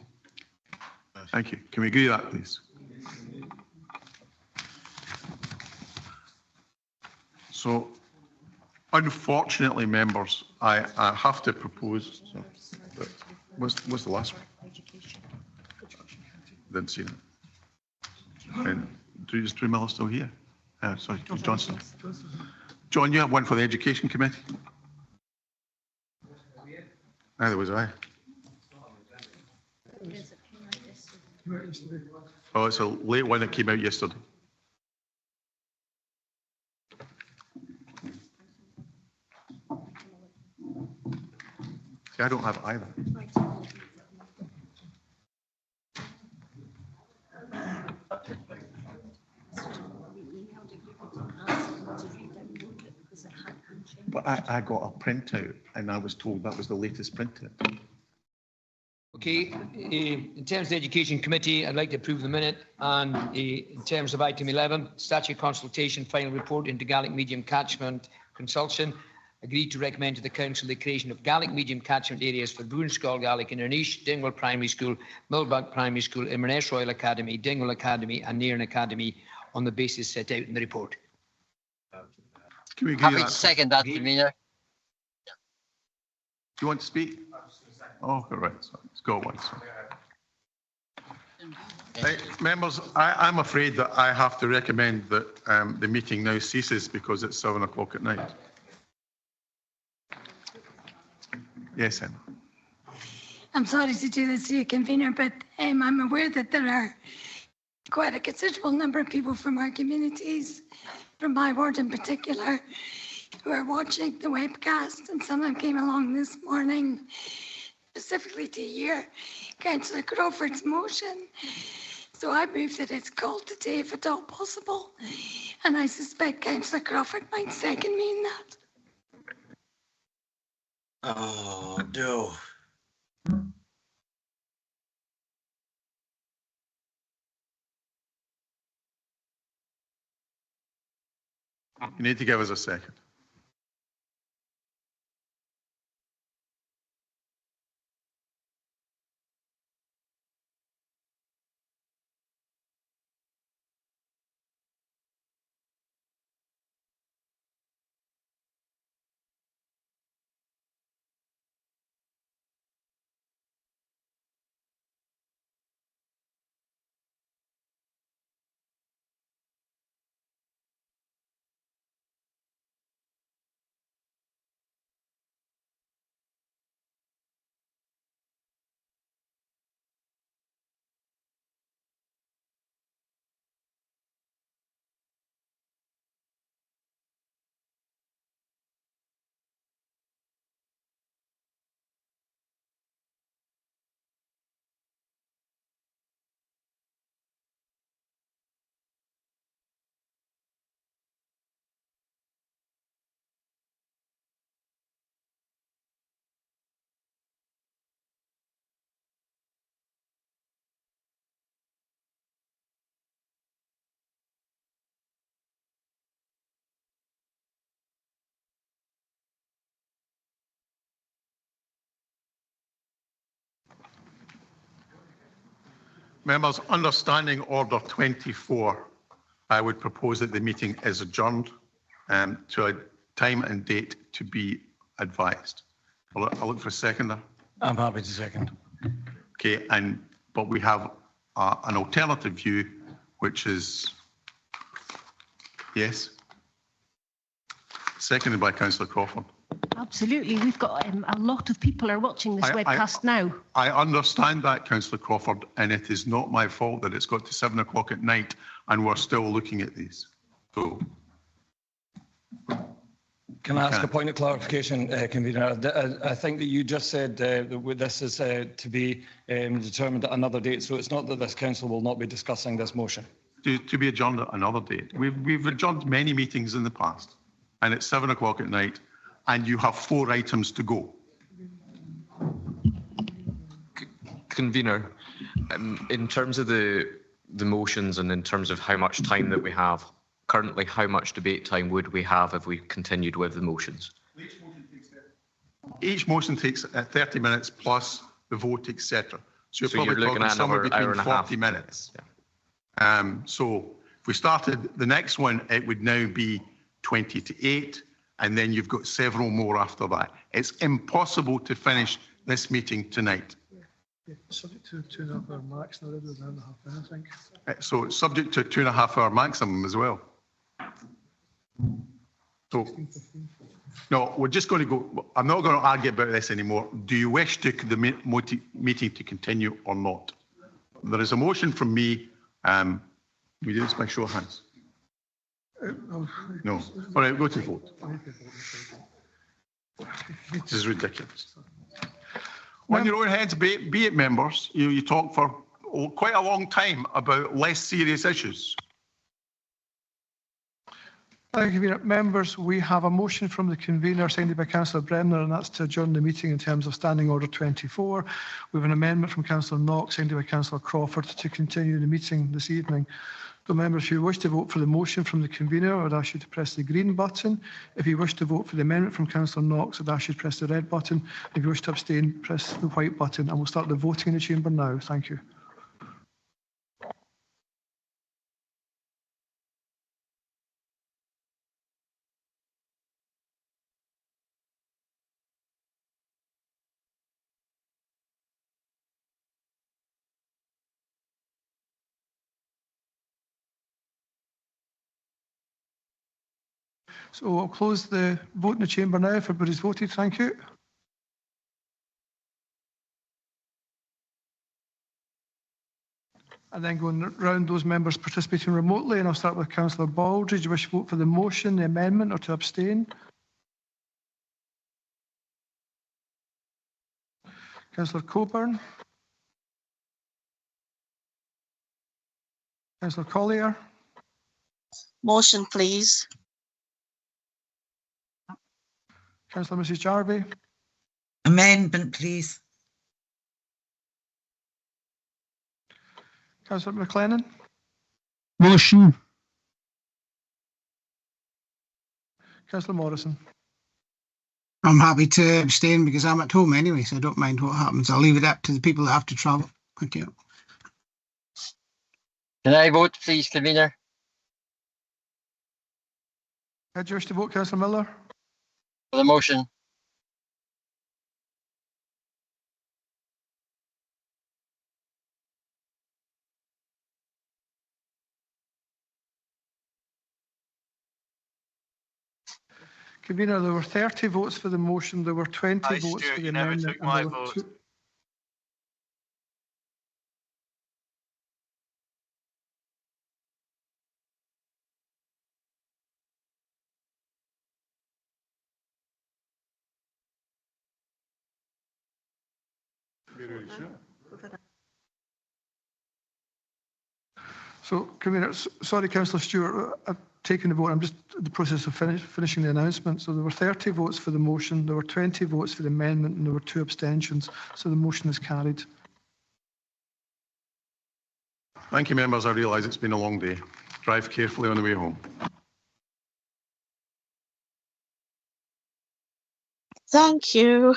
Thank you. Can we agree that, please? So, unfortunately, members, I have to propose. So, what's the last one? Didn't see that. And is Drew Miller still here? Sorry, Johnson. John, you have one for the Education Committee? Neither was I. Oh, it's a late one that came out yesterday. See, I don't have it either. But I got a printout and I was told that was the latest printout. Okay, in terms of the Education Committee, I'd like to approve the minute. And in terms of item 11, statute consultation, final report into Gaelic medium catchment consultation, agreed to recommend to the Council the creation of Gaelic medium catchment areas for Boonskull Gaelic, Innernish, Dingwall Primary School, Millbank Primary School, Inverness Royal Academy, Dingwall Academy and Nairn Academy on the basis set out in the report. Can we agree Happy that? to second that, Convener. Do you want to speak? Oh, right. Sorry. It's got one. Right, members, I'm afraid that I have to recommend that the meeting now ceases because it's 7 o'clock at night. Yes, Emma. I'm sorry to do this to you, Convener, but I'm aware that there are quite a considerable number of people from our communities, from my ward in particular, who are watching the webcast, and some of them came along this morning specifically to hear Councillor Crawford's motion. So I move that it's called today if at all possible. And I suspect Councillor Crawford might second me in that. Oh, no. You need to give us a second. Members, understanding order 24, I would propose that the meeting is adjourned to a time and date to be advised. I'll look for a seconder. I'm happy to second. Okay, but we have an alternative view, which is yes. Seconded by Councillor Crawford. Absolutely. We've got a lot of people are watching this webcast now. I understand that, Councillor Crawford, and it is not my fault that it's got to 7 o'clock at night and we're still looking at these. So, can I ask a point of clarification, Convener? I think that you just said that this is to be determined at another date, so it's not that this council will not be discussing this motion. To be adjourned at another date. We've adjourned many meetings in the past, and it's 7 o'clock at night, and you have 4 items to go. Convener, in terms of the motions and in terms of how much time that we have, currently how much debate time would we have if we continued with the motions? Each motion takes 30 minutes plus the vote, etc. So you're probably looking at somewhere another hour between and a half. 40 minutes. Yeah. So if we started the next one, it would now be 20 to 8, and then you've got several more after that. It's impossible to finish this meeting tonight. Yeah, subject to 2.5 hour max, not rather than 1.5 hours, I think. So it's subject to a 2.5 hour maximum as well. So, no, we're just going to go, I'm not going to argue about this anymore. Do you wish the meeting to continue or not? There is a motion from me. We do this by show of hands. No. All right, go to vote. This is ridiculous. On your own heads, be it members, you talk for quite a long time about less serious issues. Thank you, members. We have a motion from the convener signed by Councillor Bremner, and that's to adjourn the meeting in terms of Standing Order 24. We have an amendment from Councillor Knox signed by Councillor Crawford to continue the meeting this evening. So, members, if you wish to vote for the motion from the convener, I would ask you to press the green button. If you wish to vote for the amendment from Councillor Knox, I would ask you to press the red button. If you wish to abstain, press the white button. And we'll start the voting in the chamber now. Thank you. So I'll close the vote in the chamber now. If everybody's voted, thank you. And then going round those members participating remotely, and I'll start with Councillor Baldry. Do you wish to vote for the motion, the amendment, or to abstain? Councillor Coburn. Councillor Collier. Motion, please. Councillor Mrs Jarvie. Amendment, please. Councillor McLennan. Motion. Councillor Morrison. I'm happy to abstain because I'm at home anyway, so I don't mind what happens. I'll leave it up to the people that have to travel. Thank you. Can I vote, please, convener? How do you wish to vote, Councillor Miller? For the motion. Convener, there were 30 votes for the motion, there were 20 votes for the amendment. Took my vote. So, Convener, sorry, Councillor Stewart, I've taken the vote. I'm just in the process of finishing the announcement. So there were 30 votes for the motion, there were 20 votes for the amendment, and there were 2 abstentions. So the motion is carried. Thank you, members. I realise it's been a long day. Drive carefully on the way home. Thank you.